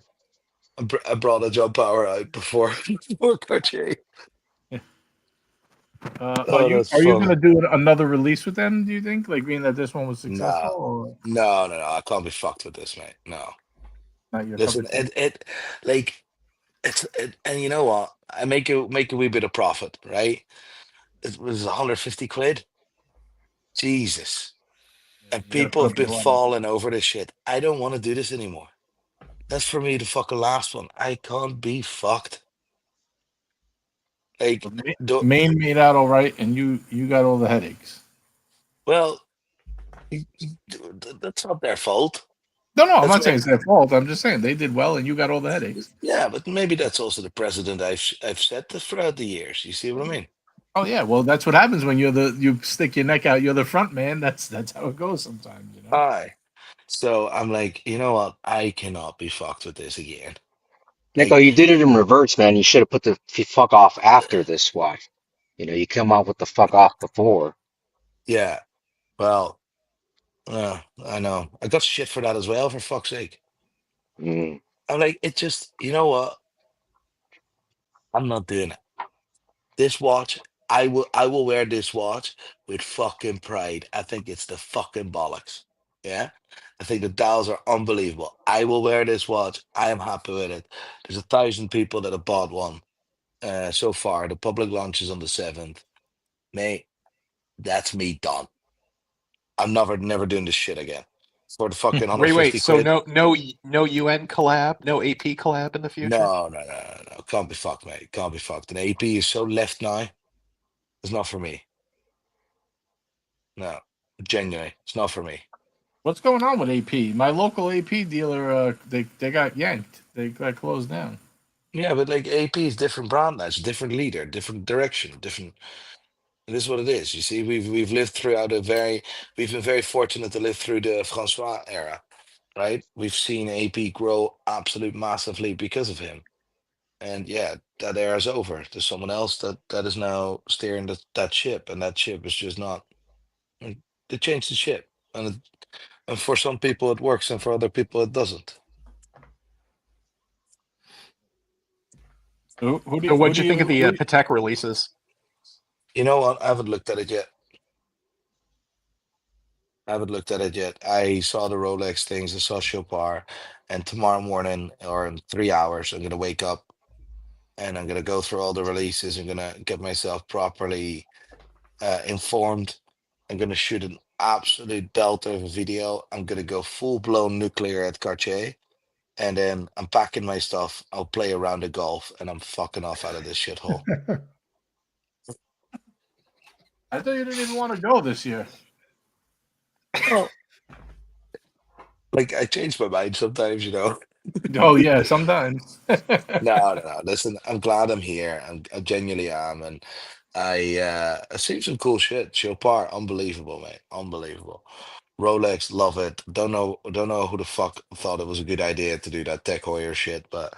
I brought a jump hour out before Cartier. Are you that's going fun. to do another release with them? Do you think, like being that this one was No. successful? Or No, I can't be fucked with this, mate. No. not your Listen, cup of tea? and you know what? I make a wee bit of profit, right? It was 150 quid. Jesus. And You gotta people put have up been your line. falling over this shit. I don't want to do this anymore. That's for me the fucking last one. I can't be fucked. Like, Maine made out all right, and you got all the headaches. well, that's not their fault. No, I'm That's not saying it's their fault. I'm just saying they did well, and you got all the headaches. Yeah, but maybe that's also the precedent I've set throughout the years. You see what I mean? Oh yeah, well that's what happens when you stick your neck out. You're the front man. That's how it goes sometimes. You know. Aye. So I'm like, you know what? I cannot be fucked with this again. Nico, you did it in reverse, man. You should have put the fuck off after this watch. You come out with the fuck off before. Yeah. Well, I know. I got shit for that as well, for fuck's sake. Mm. I'm like, it just, you know what? I'm not doing it. This watch, I will wear this watch with fucking pride. I think it's the fucking bollocks. Yeah. I think the dials are unbelievable. I will wear this watch. I am happy with it. There's 1,000 people that have bought one so far. The public launch is on the 7th. Mate, that's me done. I'm never doing this shit again. For the fucking 150 Wait. So quid. no UN collab, no AP collab in the future. No. Can't be fucked, mate. Can't be fucked. And AP is so left now. It's not for me. No, genuinely, it's not for me. What's going on with AP? My local AP dealer, they got yanked. They got closed down. Yeah, but like AP is different brand now. It's a different leader, different direction, different. It is what it is. You see, we've lived throughout we've been very fortunate to live through the Francois era, right? We've seen AP grow absolute massively because of him. And yeah, that era is over. There's someone else that is now steering that ship, and that ship is just not. They changed the ship, and for some people it works, and for other people it doesn't. So what'd you think of the Patek releases? You know what? I haven't looked at it yet. I haven't looked at it yet. I saw the Rolex things, I saw Chopard, and tomorrow morning or in 3 hours, I'm gonna wake up and I'm gonna go through all the releases. I'm gonna get myself properly informed. I'm gonna shoot an absolute belter of a video. I'm gonna go full blown nuclear at Cartier, and then I'm packing my stuff. I'll play a round of golf, and I'm fucking off out of this shithole. I thought you didn't even want to go this year. Well, like I change my mind sometimes, you know. Oh yeah, sometimes. No. Listen, I'm glad I'm here. I genuinely am, and I've seen some cool shit. Chopard, unbelievable, mate, unbelievable. Rolex, love it. Don't know who the fuck thought it was a good idea to do that Tech Heuer shit, but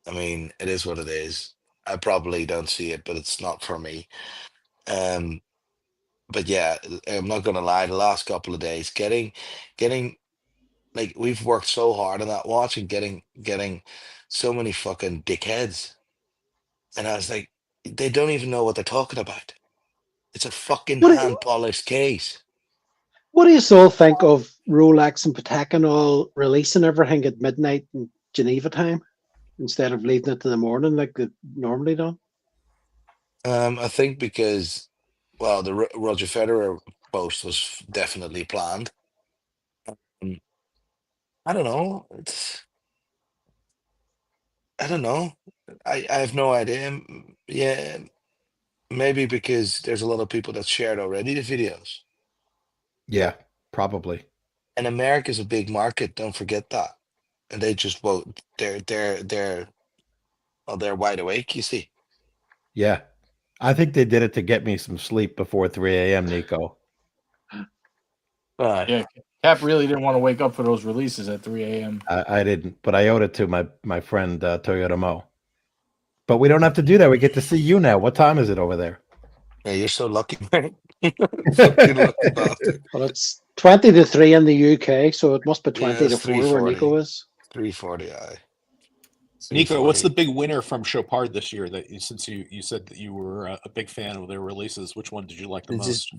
I mean, it is what it is. I probably don't see it, but it's not for me. Um, but yeah, I'm not gonna lie. The last couple of days, getting like we've worked so hard on that watch and getting so many fucking dickheads, and I was like, they don't even know what they're talking about. It's a fucking What hand polished case. What do you all think of Rolex and Patek and all releasing everything at midnight in Geneva time instead of leaving it to the morning like they normally do? I think because, well, the Roger Federer post was definitely planned. Um, I don't know. I don't know. I have no idea. Yeah, maybe because there's a lot of people that shared already the videos. Yeah, probably. And America's a big market. Don't forget that. And they just vote. They're wide awake. You see. Yeah. I think they did it to get me some sleep before 3 a.m., Nico. Yeah, Cap really didn't want to wake up for those releases at 3 a.m. I didn't, but I owed it to my friend Toyota Mo. But we don't have to do that. We get to see you now. What time is it over there? Yeah, you're so lucky, man. Fucking lucky bastard. Well, it's 20 to 3 in the UK, so it must be 20 Yeah, to it's 4 where 3:40. Nico is. 3:40. Aye. Nico, what's the 3:40. big winner from Chopard this year? That since you said that you were a big fan of their releases, which one did you like the It's most? just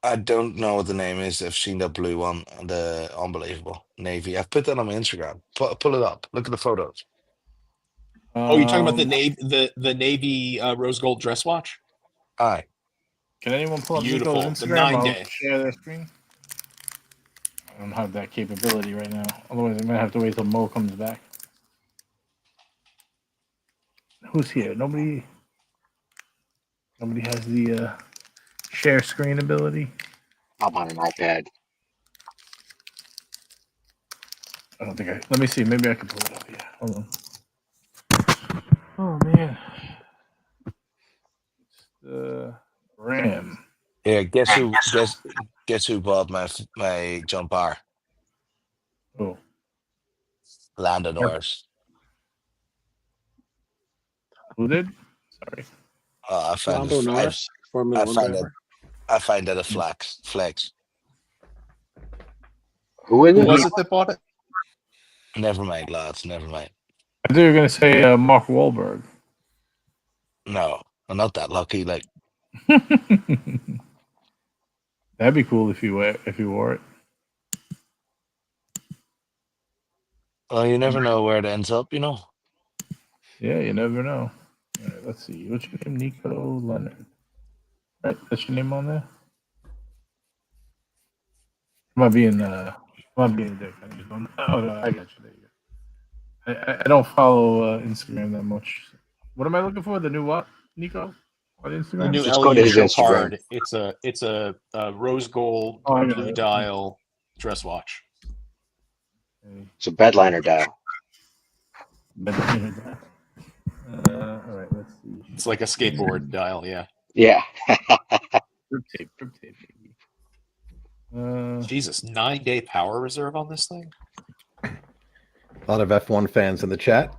I don't know what the name is. I've seen the blue one, the unbelievable navy. I've put that on my Instagram. Pull it up. Look at the photos. Oh, you're talking about the Um, navy, the navy rose gold dress watch? Aye. Can anyone pull up Beautiful. Nico's The Instagram? I'll 9-day. share their screen. I don't have that capability right now. Otherwise, I might have to wait till Mo comes back. Who's here? Nobody has the share screen ability. I'm on an iPad. I don't think I. Let me see. Maybe I can pull it up. Yeah. Hold on. Oh man. It's the RAM. Yeah. Guess who bought my jumper? Oh. Landon Norris. Who did? Sorry. I find Lando it. Norris, Formula I 1 find it. driver. I find that a flex. Who is Who it? was it that bought it? Never mind, lads. Never mind. I thought you were gonna say Mark Wahlberg. No, I'm not that lucky. Like, That'd be cool if you wore it. well, you never know where it ends up. You know. Yeah, you never know. All right, let's see. What's your name? Nico Leonard. Right, that's your name on there. Am I being a dick? I just don't. Oh no, I got you. There you go. I don't follow Instagram that much. What am I looking for? The new what, Nico? On Instagram? The new Just go to LE his Chopard. It's a rose gold Oh, I got blue it. dial dress watch. It's a bedliner dial. All right, let's see. It's like a skateboard dial. Yeah. Yeah. Grip tape, baby. Jesus, 9-day power reserve on this thing. A lot of F1 fans in the chat.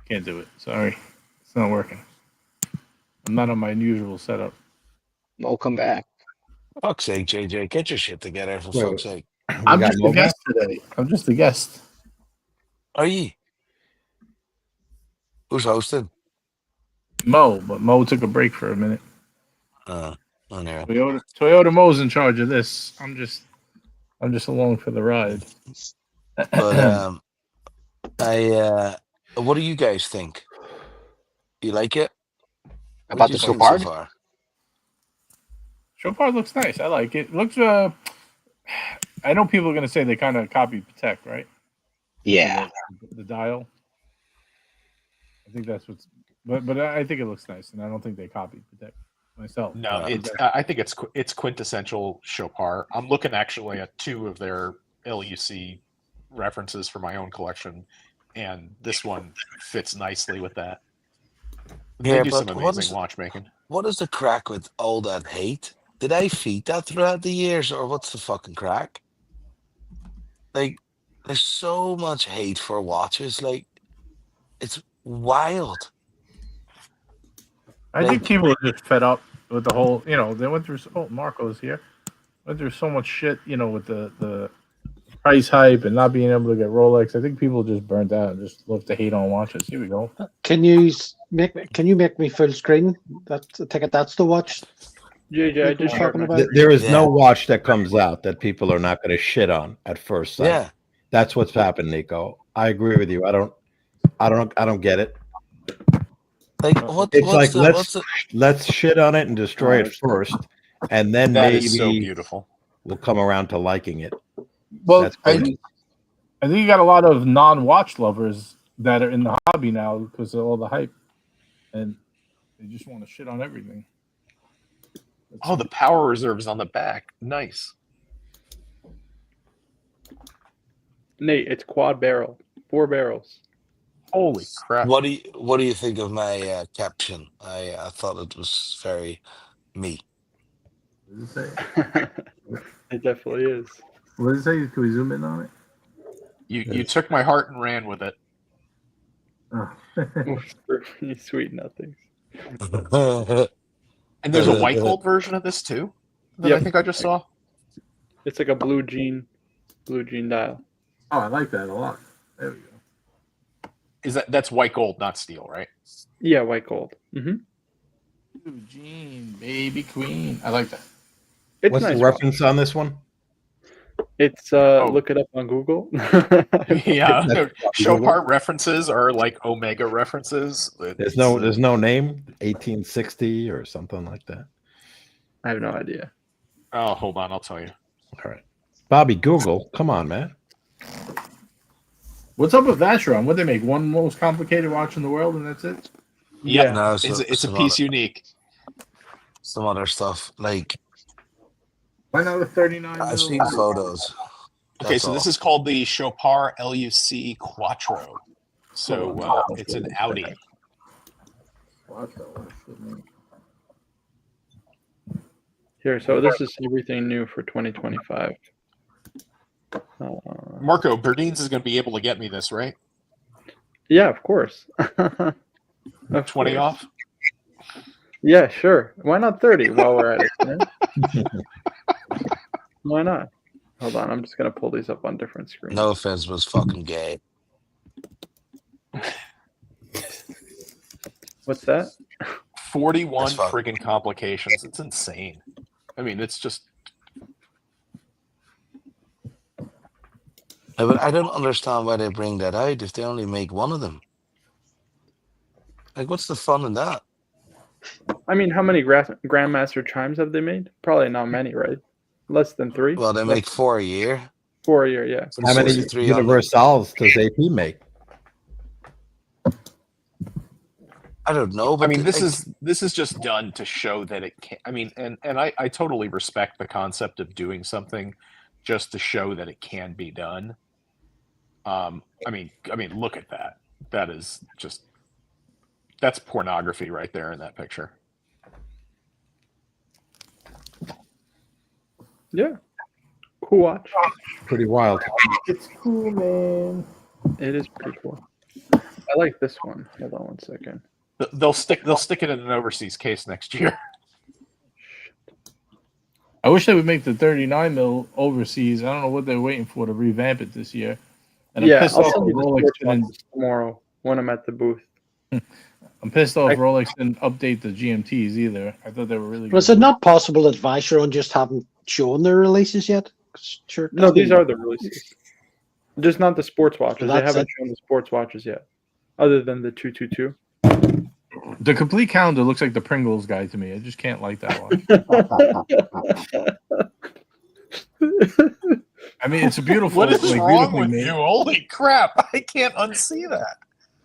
Can't do it. Sorry, it's not working. I'm not on my usual setup. Mo, come back. Fuck's sake, JJ, get your shit together for Wait, fuck's sake. I'm got just a Mo back? guest today. I'm just a guest. Are you? Who's hosting? Mo, but Mo took a break for a minute. Unreal. Toyota Mo's in charge of this. I'm just along for the ride. But what do you guys think? You like it? About the What'd you think so Chopard? far? Chopard looks nice. I like it. Looks. I know people are gonna say they kind of copied Patek, right? Yeah. The dial. I think that's what's. But I think it looks nice, and I don't think they copied Patek myself. No, I think it's quintessential Chopard. I'm looking actually at 2 of their LUC references for my own collection, and this one fits nicely with that. They do some amazing watchmaking. What is the crack with all that hate? Did I feed that throughout the years, or what's the fucking crack? Like, there's so much hate for watches. Like, it's wild. I think people are just fed up with the whole. They went through. Oh, Marco's here. Went through so much shit. With the price hype and not being able to get Rolex. I think people just burnt out and just love to hate on watches. Here we go. Can you make me full screen? That's the watch. JJ, I just talking about. There is no watch that comes out that people are not going to shit on at first sight. Yeah, That's what's happened, Nico. I agree with you. I don't get it. like Let's shit on it and destroy it first, and then That maybe is so beautiful. we'll come around to liking it. Well, That's I great. think you got a lot of non-watch lovers that are in the hobby now because of all the hype, and they just want to shit on everything. Oh, the power reserves on the back. Nice. Nate, it's quad barrel, 4 barrels. Holy crap. what do you think of my caption? I thought it was very me. What does it say? It definitely is. What does it say? Can we zoom in on it? You took my heart and ran with it. Oh. You sweet nothings. And there's a white gold version of this too that Yep. I think I just saw. It's like a blue jean dial. Oh, I like that a lot. There we go. That's white gold, not steel, right? Yeah, white gold. Mm-hmm. Eugene, baby queen. I like that. It's What's nice. the reference on this one? It's look it up on Google. Yeah. Chopard references are like Omega references. There's no name, 1860 or something like that. I have no idea. Oh, hold on, I'll tell you. All right, Bobby, Google, come on, man. What's up with Vacheron? What they make? One most complicated watch in the world, and that's it. Yeah, No, it's a piece unique. Some other stuff. Like, Why not a 39? I've seen photos. Okay, so this is called the Chopard LUC Quattro. So it's an Audi. Here, so this is everything new for 2025. Marco, Berdines is going to be able to get me this, right? Yeah, of course. 20 off? Yeah, sure. Why not 30 while we're at it, man? Why not? Hold on, I'm just going to pull these up on different screens. No offense, was fucking gay. What's that? 41 That's fine. friggin' complications. It's insane. I mean, it's just... But I don't understand why they bring that out if they only make one of them. Like, what's the fun in that? I mean, how many Grandmaster chimes have they made? Probably not many, right? Less than 3? Well, they make 4 a year. 4 a year, yeah. From How many 63 on. Universals does AP make? I don't know. But I mean, this like, is just done to show that it can. I mean, and I totally respect the concept of doing something just to show that it can be done. I mean, look at that. That is just that's pornography right there in that picture. Yeah. Cool watch. Pretty wild. It's cool, man. It is pretty cool. I like this one. Hold on one second. They'll stick it in an overseas case next year. I wish they would make the 39 mil overseas. I don't know what they're waiting for to revamp it this year. And Yeah, I'm pissed I'll off send you with the Rolex sports didn't- watches tomorrow when I'm at the booth. I'm pissed off Rolex didn't update the GMTs either. I thought they were really good. Was it not possible that Vacheron just haven't shown their releases yet? Sure. No, these are the releases. Just not the sports watches. So They that's haven't it. shown the sports watches yet, other than the 222. The complete calendar looks like the Pringles guy to me. I just can't like that one. I mean, it's a beautiful. What is like, wrong beautifully with made. you? Holy crap! I can't unsee that.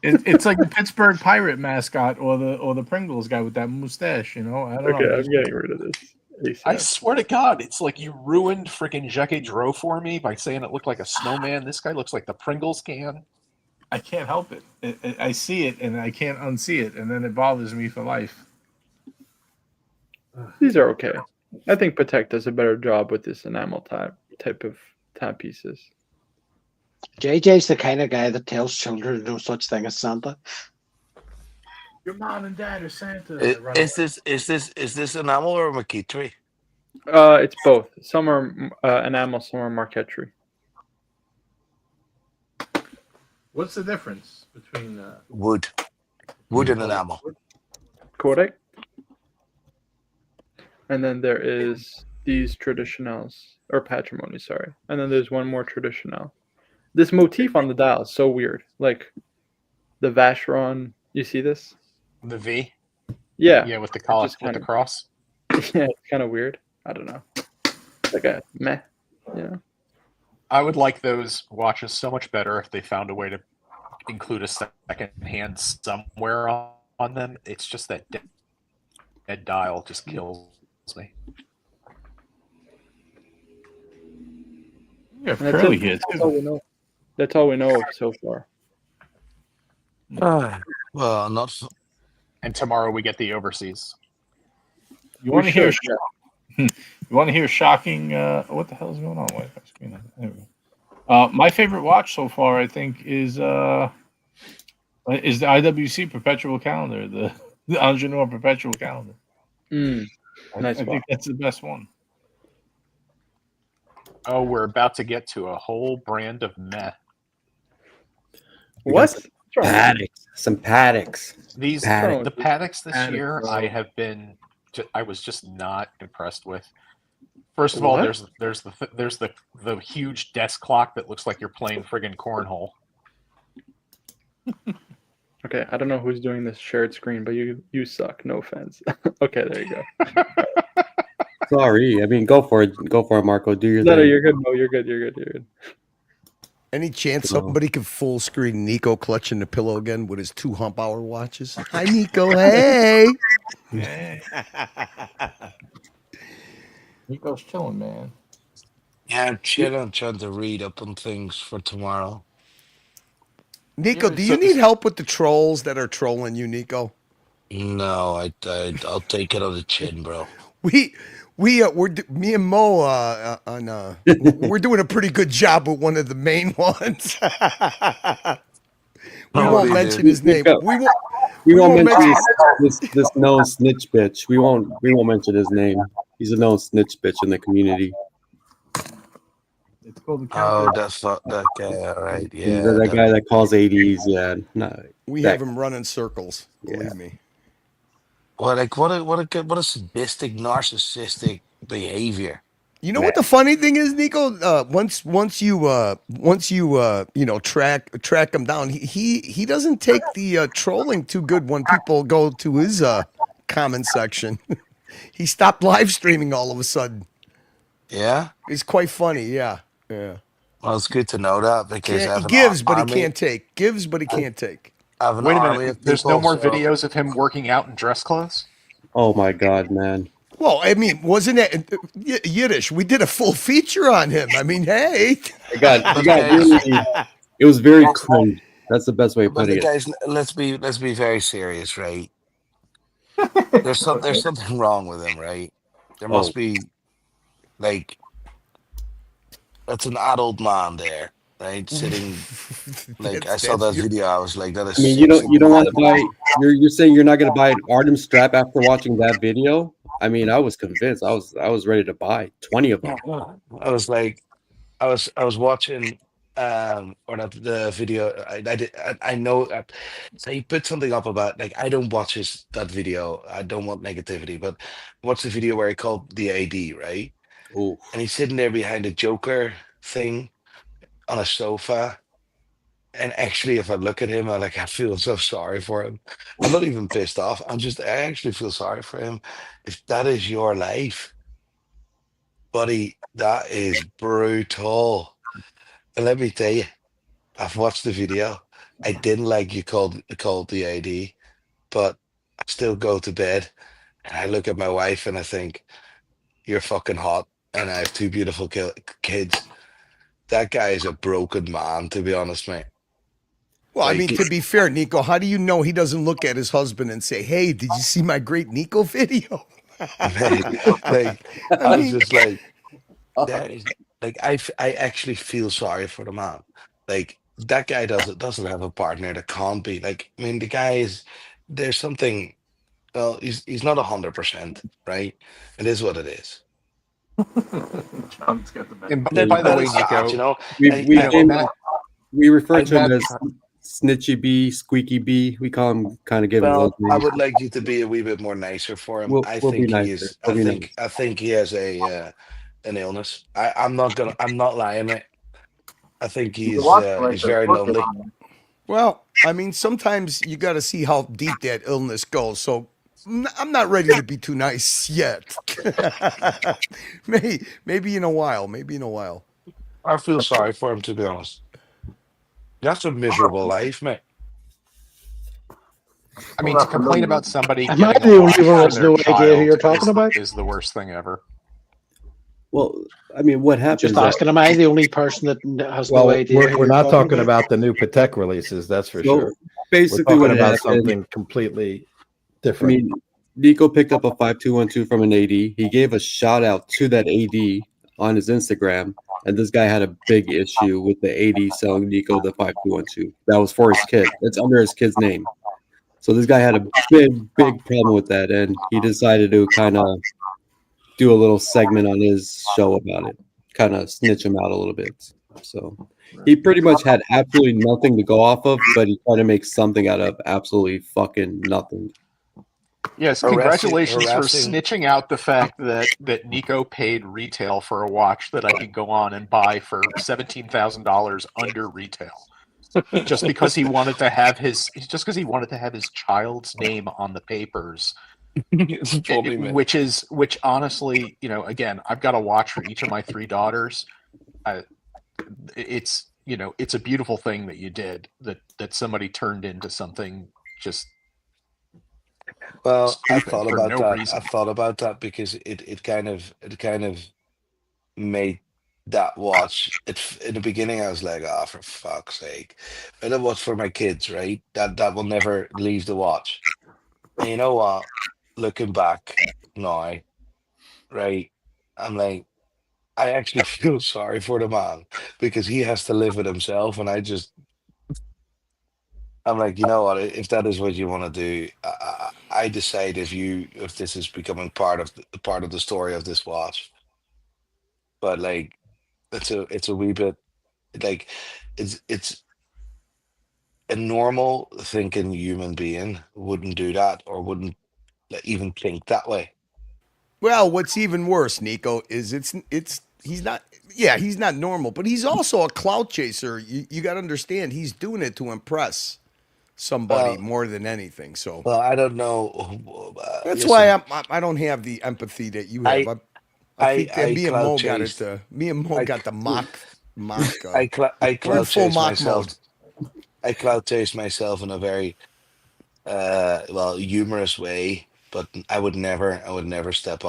It's like the Pittsburgh Pirate mascot or the Pringles guy with that mustache. You know, I don't Okay, know. I'm getting rid of this. I ASAP. swear to God, it's like you ruined freaking Jacques Dro for me by saying it looked like a snowman. This guy looks like the Pringles can. I can't help it. I see it and I can't unsee it, and then it bothers me for life. These are okay. I think Patek does a better job with this enamel type of timepieces. JJ's the kind of guy that tells children no such thing as Santa. Your mom and dad are Santa. Is this enamel or marquetry? It's both. Some are enamel, some are marquetry. What's the difference between Wood and enamel. Kodak. And then there is these traditionals, or patrimony, sorry. And then there's one more traditional. This motif on the dial is so weird. Like the Vacheron, you see this? The V. Yeah. With the collar, just with the kinda- cross. Yeah, it's kind of weird. I don't know. Like a meh, you know? I would like those watches so much better if they found a way to include a second hand somewhere on them. It's just that dead dial just kills me. Yeah, And that's Curly it. here That's all too. we know. That's all we know of so far. Well, not. And tomorrow we get the overseas. You want to We hear? should, You want to hear shocking? What the hell is going on? Wait, there we go. My favorite watch so far, I think, is the IWC Perpetual Calendar, the Angenois Perpetual Calendar. Nice I think watch. that's the best one. Oh, we're about to get to a whole brand of meh. What? What's wrong? Paddocks. Some Paddocks. These Paddock. the Paddocks this Paddock, year, bro. I was just not impressed with. First of all, What? there's the huge desk clock that looks like you're playing friggin' cornhole. Okay, I don't know who's doing this shared screen, but you suck. No offense. Okay, there you go. Sorry. I mean, go for it. Go for it, Marco. Do your No, thing. you're good. No, you're good. You're good. You're good. Any chance somebody could full screen Nico clutching the pillow again with his 2 hump hour watches? Hi, Nico. Hey. Nico's chilling, man. Yeah, I'm chilling. I'm trying to read up on things for tomorrow. Nico, do you need help with the trolls that are trolling you, Nico? No, I'll take it on the chin, bro. Me and Mo we're doing a pretty good job with one of the main ones. We Oh, won't you mention do. his name. We won't mention this known snitch bitch. We won't mention his name. He's a known snitch bitch in the community. It's called the Oh, Calendar. that's that guy. All right, He's yeah. that guy that calls 80s. Yeah, no, We that- have him running circles. Believe me. What a sadistic, narcissistic behavior. You know what the funny thing is, Nico? Once you track him down, he doesn't take the trolling too good when people go to his comment section. He stopped live streaming all of a sudden. Yeah. It's quite funny. Yeah. Yeah. Well, it's good to know that because I He have an gives, but he army- can't take. Gives, but he can't take. I have an Wait a army minute. of There's no people, more so- videos of him working out in dress clothes? Oh my God, man. Well, I mean, wasn't it Yiddish? We did a full feature on him. I mean, hey. It got really. It was very cringe. That's the best way of But putting it. guys, let's be very serious, right? There's something wrong with him, right? There must be, like, that's an adult man there, right? Sitting, like, I saw that video. I was like, that is. I mean, you don't want to buy. You're saying you're not going to buy an Artem strap after watching that video? I mean, I was convinced. I was ready to buy 20 of them. I was like, I was watching or not the video. I know. So he put something up about like I don't watch that video. I don't want negativity, but watch the video where he called the AD, right? Ooh. And he's sitting there behind a Joker thing on a sofa. And actually, if I look at him, I feel so sorry for him. I'm not even pissed off. I actually feel sorry for him. If that is your life, buddy, that is brutal. And let me tell you, I've watched the video. I didn't like you called the AD, but I still go to bed and I look at my wife and I think, you're fucking hot. And I have two beautiful kids. That guy is a broken man, to be honest, mate. Well, I Like- mean, to be fair, Nico, how do you know he doesn't look at his husband and say, "Hey, did you see my great Nico video?" Mate, like I I was mean- just like, that is like I actually feel sorry for the man. Like that guy doesn't have a partner that can't be like. I mean, the guy is there's something. Well, he's not 100%, right? It is what it is. John's got the best. And But then by the that way, is sad, Nico, you know, We And- we, and- came- Matt- we refer to him Matt- as Snitchy B, Squeaky B. We call him kind of giving well, those I names. would like you to be a wee bit more nicer for him. We'll I be think he nicer. is. We'll be nice. I think he has an illness. I'm not lying, mate. I think he's very lonely. Well, I mean, sometimes you got to see how deep that illness goes. So I'm not ready to be too nice yet. maybe in a while. Maybe in a while. I feel sorry for him, to be honest. That's a miserable life, mate. I mean, to complain about somebody Am I getting the a only watch one who for has their no idea who child you're talking is- about? is the worst thing ever. Well, I mean, what happens? Just asking, am I the only person that has Well, no idea? who we're you're not talking about the new Patek releases, that's for So sure. We're basically, talking what about happened? something completely I different. mean, Nico picked up a 5212 from an AD. He gave a shout out to that AD on his Instagram, and this guy had a big issue with the AD selling Nico the 5212. That was for his kid. It's under his kid's name. So this guy had a big problem with that, and he decided to kind of do a little segment on his show about it, kind of snitch him out a little bit. So he pretty much had absolutely nothing to go off of, but he tried to make something out of absolutely fucking nothing. Yes, congratulations for snitching out the fact that Nico paid retail for a watch that I could go on and buy for $17,000 under retail, just because he wanted to have his child's name on the papers. It's funny, man. Which honestly, again, I've got a watch for each of my three daughters. It's a beautiful thing that you did, that somebody turned into something just. Well, I stupid thought for about no that. reason. I thought about that because it kind of made that watch. In the beginning, I was like, "Oh, for fuck's sake!" But it was for my kids, right? That will never leave the watch. And you know what? Looking back now, right? I'm like, I actually feel sorry for the man because he has to live with himself, and I'm like, you know what? If that is what you want to do, I decide if this is becoming part of the story of this watch. But like, it's a wee bit like it's a normal thinking human being wouldn't do that or wouldn't even think that way. Well, what's even worse, Nico, is he's not normal, but he's also a clout chaser. You got to understand, he's doing it to impress somebody Well- more than anything. So Well, I don't know. that's listen, why I don't have the empathy that you have. I think that I me and clout Mo got it. chased. Me and Mo I- got the mock. I We're in clout full chase mock myself. mode. I clout chase myself in a very humorous way, but I would never step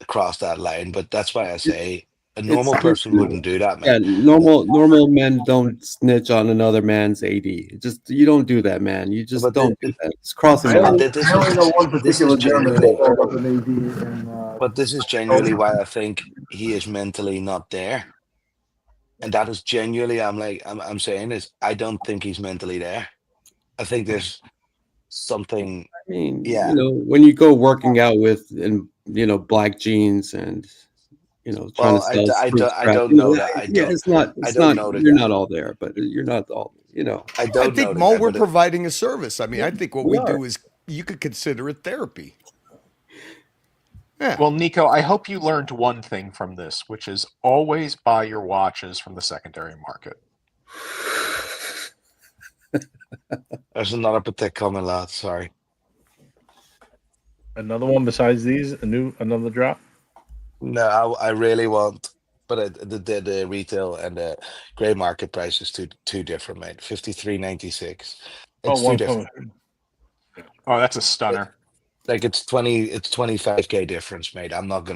across that line. But that's why I say a normal person wouldn't do that, Yeah, man. normal men don't snitch on another man's AD. You don't do that, man. You just But don't do that. It's crossing I the line. only, this I only is- know one this particular is German genuinely- that was an AD in But this is genuinely why I think he is mentally not there. And that is genuinely, I'm saying this. I don't think he's mentally there. I think there's something. I mean, Yeah. when you go working out with black jeans and trying Well, to sell I scrap. don't know that. It's not. I It's don't not. know the You're guy. not all there, but you're not all. I I don't know think, the Mo, guy, we're but providing a service. I mean, I think what we we are. do is you could consider it therapy. Yeah. Well, Nico, I hope you learned one thing from this, which is always buy your watches from the secondary market. there's another Patek coming, lad. Sorry. Another one besides these, another drop. No, I really want, but the retail and the grey market price is too different, mate. 53.96. It's too different. Oh, that's a stunner. Like it's 25K difference, mate. I'm not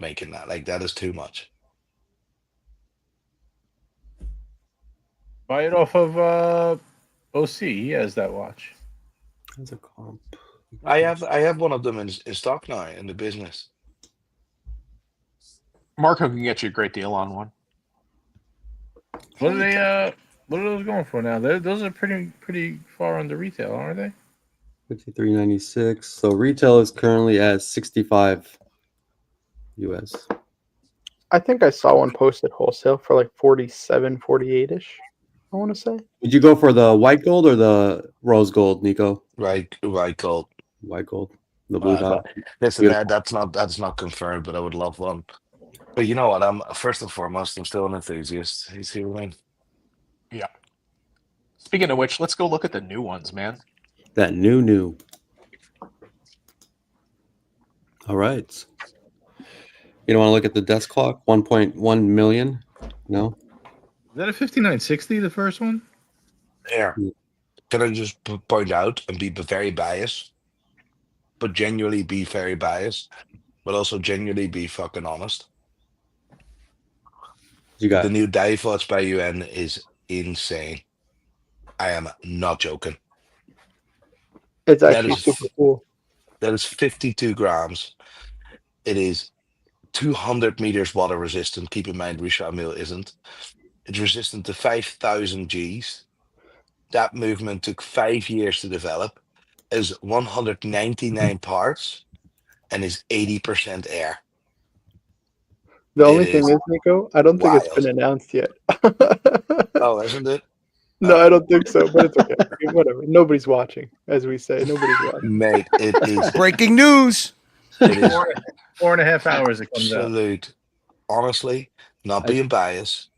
making that. Like that is too much. Buy it off of OC. He has that watch. That's a comp. I have one of them in stock now in the business. Marco can get you a great deal on one. What are they? What are those going for now? Those are pretty far under retail, aren't they? 53.96. So retail is currently at 65 US. I think I saw one posted wholesale for like 47, 48-ish. I want to say. Did you go for the white gold or the rose gold, Nico? Right, gold. White gold. The blue dot. Listen, that's not confirmed, but I would love one. But you know what? I'm first and foremost, I'm still an enthusiast. You see what I mean? Yeah. Speaking of which, let's go look at the new ones, man. That new. All right. You don't want to look at the desk clock? 1.1 million? No? Is that a 5960, the first one? Yeah. Can I just point out and be very biased, but genuinely be very biased, but also genuinely be fucking honest? You got the new dive watch by UN is insane. I am not joking. It's actually super cool. That is 52 grams. It is 200 meters water resistant. Keep in mind, Richard Mille isn't. It's resistant to 5,000 Gs. That movement took 5 years to develop. Is 199 parts and is 80% air. The only thing is, Nico, I don't think it's been announced yet. Oh, isn't it? No, I don't think so, but it's okay. Whatever. Nobody's watching, as we say. Nobody's watching. Mate, it is breaking news. It is 4.5 hours it comes out. absolute. Honestly, not being biased,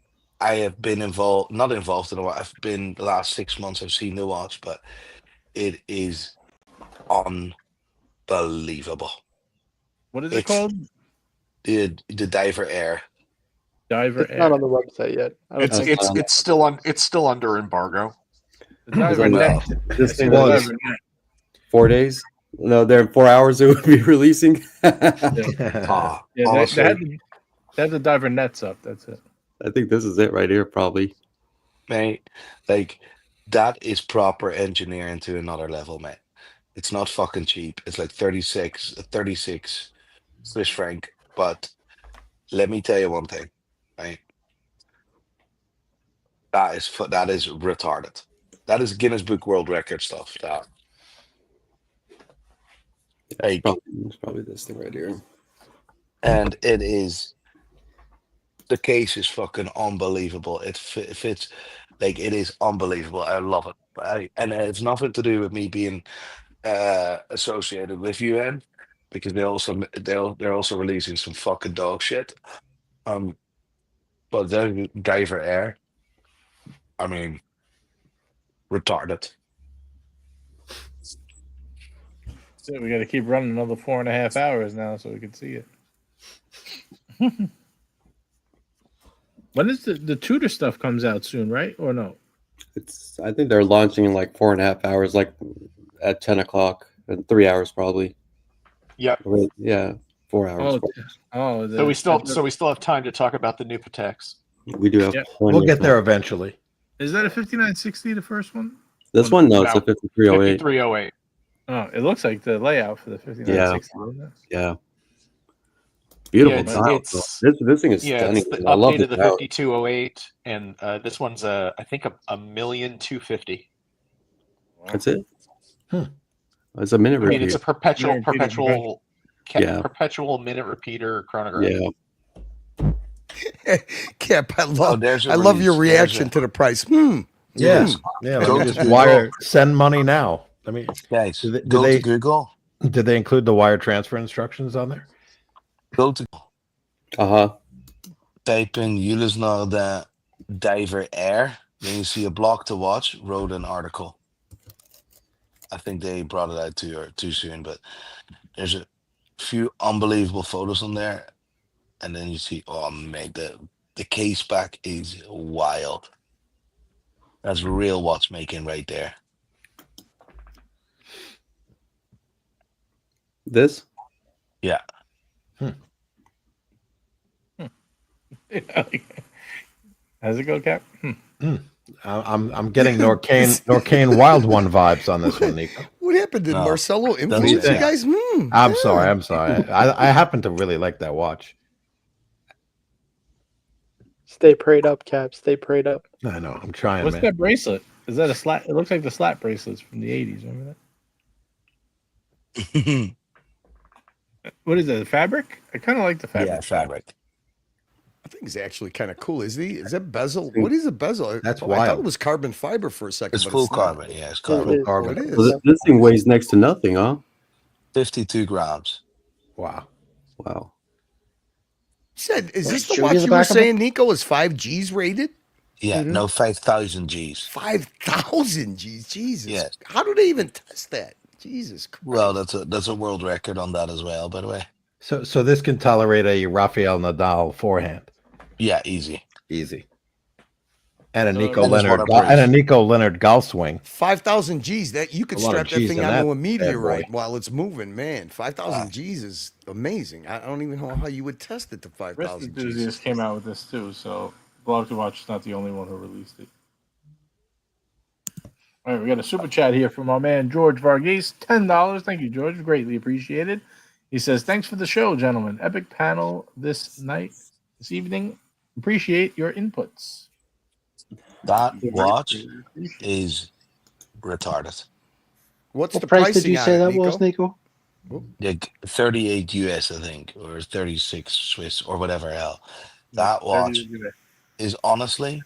I have been not involved in a while. I've been the last 6 months. I've seen the watch, but it is unbelievable. What is it called? The Diver Air. It's not on the website yet. It's still under embargo. This thing was 4 days. No, they're in 4 hours. It would be releasing. They had the diver nets up. That's it. I think this is it right here, probably. Mate, like that is proper engineering to another level, mate. It's not fucking cheap. It's like 36 Swiss franc. But let me tell you one thing, right? That is retarded. That is Guinness Book World Record stuff. That. Like, it's probably this thing right here. And it is. The case is fucking unbelievable. It fits, like it is unbelievable. I love it. And it's nothing to do with me being associated with UN, because they're also releasing some fucking dog shit. But their Diver Air, I mean, retarded. So we got to keep running another 4.5 hours now so we can see it. When is the Tudor stuff comes out soon, right? Or no? I think they're launching in like 4.5 hours, like at 10 o'clock, and 3 hours probably. Yeah. Yeah, 4 hours. So we still have time to talk about the new Pateks. We do have. We'll get there eventually. Is that a 5960, the first one? This one, no, it's a 5308. 5308. Oh, it looks like the layout for the 5960. Yeah. Beautiful. Yeah, this thing is stunning. It's the I love update of the dial. 5208, and this one's I think $1,250,000. That's it. It's a minute I mean, repeater. it's a perpetual minute repeater chronograph. Yeah. Cap, I love, there's a I love your release. There's reaction a- to the price. Yeah, Yes. yeah. Go Let me to just Google. wire send money now. Let me. Guys, Did go to they Google. did they include the wire transfer instructions on there? Go to type in LEONARD Diver Air. Then you see a blog to watch. Wrote an article. I think they brought it out too soon, but there's a few unbelievable photos on there. And then you see, oh man, the case back is wild. That's real watchmaking right there. This? Yeah. How's it go, Cap? I'm getting Norcane Wild One vibes on this one, Nico. What happened? Did No. Marcelo influence you Yeah. guys? I'm sorry. I happen to really like that watch. Stay prayed up, Cap. Stay prayed up. I know. I'm trying, What's man. that bracelet? Is that a slat? It looks like the slat bracelets from the 80s. Remember that? What is that? Fabric? I kind of like the fabric. Yeah, fabric. I think it's actually kind of cool. Is that bezel? What is a bezel? That's I thought wild. it was carbon fiber for a second. It's but full it's not. carbon. Yeah, it's It carbon. is. carbon. Oh, it is. Well, this thing weighs next to nothing, huh? 52 grams. Wow. Wow. Said, is this the Show me watch the you were back of it. saying, Nico, is 5Gs rated? Yeah, no 5,000 Gs. 5,000 Gs. Jesus. Yes. How do they even test that? Jesus Christ. Well, that's a world record on that as well, by the way. So this can tolerate a Rafael Nadal forehand. Yeah, easy. Easy. And a So Nico that is Leonard what I'm and a Nico Leonard golf swing. 5,000 Gs. That you could A lot of strap that Gs thing in onto that a bad meteorite boy. while it's moving, man. 5,000 Gs is amazing. I don't even know how you would test it to Wrist 5,000 Gs. Enthusiast came out with this too, so Blog to Watch is not the only one who released it. All right, we got a super chat here from our man George Varghese, $10. Thank you, George. Greatly appreciated. He says, "Thanks for the show, gentlemen. Epic panel this evening. Appreciate your inputs." That watch is retarded. What's What the price did pricing you on say it, that Nico? was, Nico? Like 38 US, I think, or 36 Swiss, or whatever hell. That watch is honestly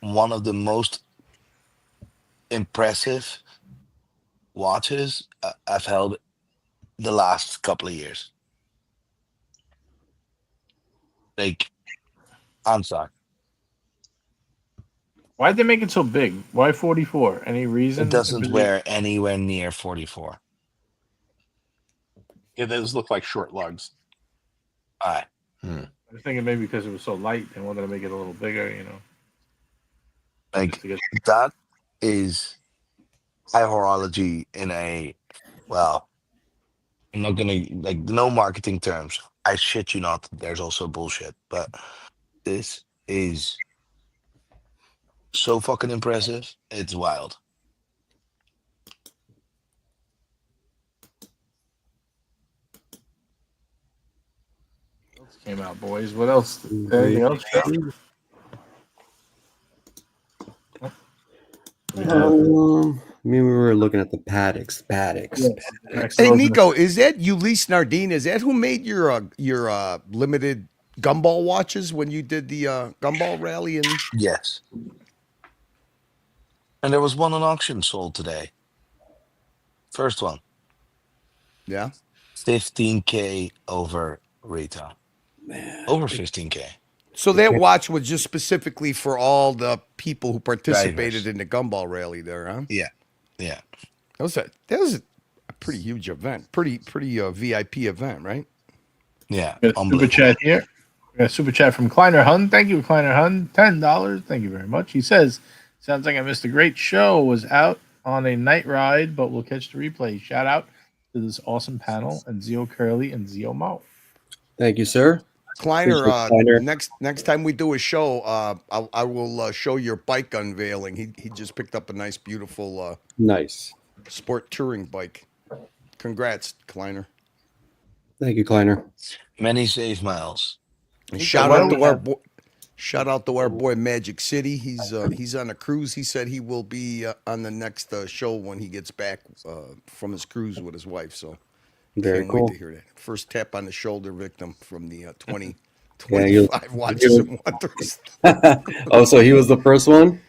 one of the most impressive watches I've held the last couple of years. Like, I'm sorry. Why'd they make it so big? Why 44? Any reason? It doesn't wear anywhere near 44. Yeah, those look like short lugs. All right. I was thinking maybe because it was so light, they wanted to make it a little bigger, you know. Like, Just to get- that is high horology in a, well, I'm not gonna, like, no marketing terms. I shit you not, there's also bullshit, but this is so fucking impressive. It's wild. Came out, boys. What else? Anything else? I mean, we were looking at the Paddocks. Hey, Nico, is that Ulysse Nardine? Is that who made your limited gumball watches when you did the gumball rally? Yes. And there was one on auction sold today. First one. Yeah. 15K over retail. Over 15K. So that watch was just specifically for all the people who participated Divers. in the gumball rally there, huh? Yeah. Yeah. That was a pretty huge event. Pretty VIP event, right? Yeah. Got a super chat here. We got a super chat from Kleiner Hun. Thank you, Kleiner Hun. $10. Thank you very much. He says, "Sounds like I missed a great show. Was out on a night ride, but we'll catch the replay. Shout out to this awesome panel and Zio Curly and Zio Mo." Thank you, sir. Kleiner, Kleiner. next time we do a show, I will show your bike unveiling. He just picked up a nice, beautiful, Nice. sport touring bike. Congrats, Kleiner. Thank you, Kleiner. Many safe miles. And shout out to our boy Magic City. He's on a cruise. He said he will be on the next show when he gets back from his cruise with his wife. So Very can't cool. wait to hear that. First tap on the shoulder victim from the Yeah, he was- 25 watches he and wonders. Oh, so he was the first one?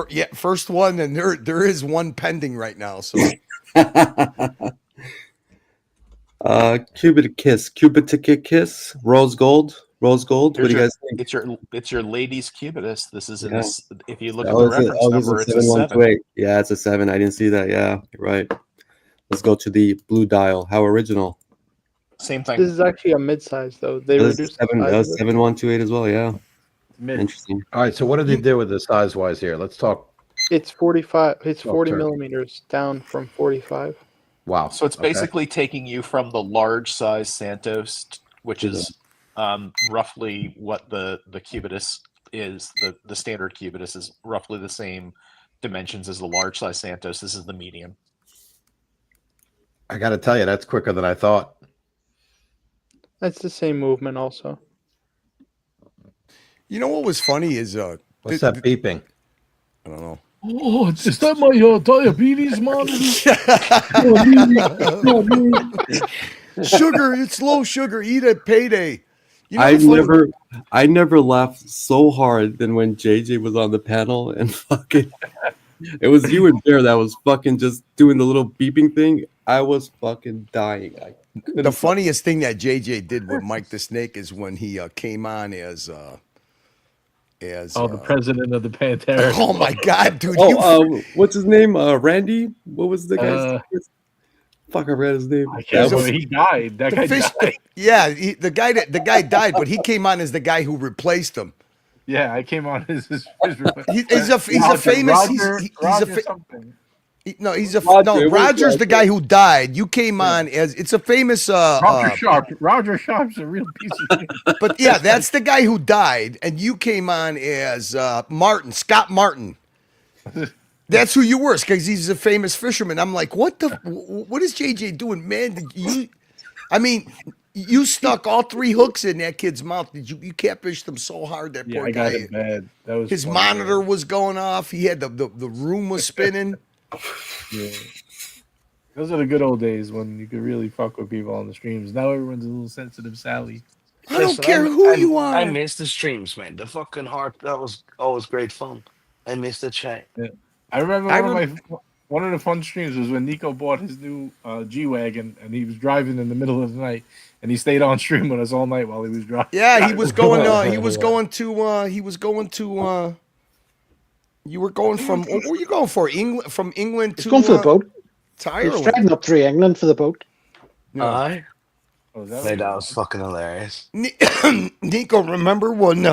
Yeah, first one, and there is one pending right now. So Cupid kiss, rose gold. What do you guys think? It's your ladies cubitous. This is in Yeah. this. If you look That at the was it. reference Oh, this is number, it's a 7128. Yeah, it's a 7. I didn't see that. Yeah, you're right. Let's go to the blue dial. How original. Same thing. This is actually a mid-size though. They That was reduced the 7 size of it. 7128 as well. Yeah, Mid. interesting. All right. So what did they do with the size wise here? Let's talk. It's 45. It's 40 turkey. millimeters down from 45. Wow. So it's Okay. basically taking you from the large size Santos, which is roughly what the cubitus is. The standard cubitus is roughly the same dimensions as the large size Santos. This is the medium. I got to tell you, that's quicker than I thought. That's the same movement also. you know what was funny is What's that beeping? I don't know. Oh, is that my diabetes monitor? Sugar, it's low sugar. Eat at payday. You know, I never laughed so hard than when JJ was on the panel and fucking. It was you and Bear that was fucking just doing the little beeping thing. I was fucking dying. the funniest thing that JJ did with Mike the Snake is when he came on as the president of the Pantera. oh my god, dude! What's his name? Randy? What was the guy's? Fuck, I read his name. I can't believe he died. That guy died. Yeah, the guy died, but he came on as the guy who replaced him. Yeah, I came on his He's a famous. Roger's the guy who died. You came on as it's a famous. Roger Sharp. Roger Sharp's a real piece of shit. But yeah, that's the guy who died, and you came on as Scott Martin. That's who you were, because he's a famous fisherman. I'm like, what is JJ doing, man? You stuck all 3 hooks in that kid's mouth. You catfished them so hard that poor I guy. got it bad. That was His funny, monitor man. was going off. He had the room was spinning. Yeah. Those are the good old days when you could really fuck with people on the streams. Now everyone's a little sensitive, Sally. I don't care who you are. I miss the streams, man. The fucking heart. That was always great fun. I miss the chat. Yeah. I remember one of the fun streams was when Nico bought his new G-Wagon and he was driving in the middle of the night and he stayed on stream with us all night while he was driving. Yeah, he was going. You were going from. What were you going for? England, from England to. Going for the boat. To He's Ireland. driving up through England for the boat. Aye. Oh, That was fucking hilarious. Nico, remember when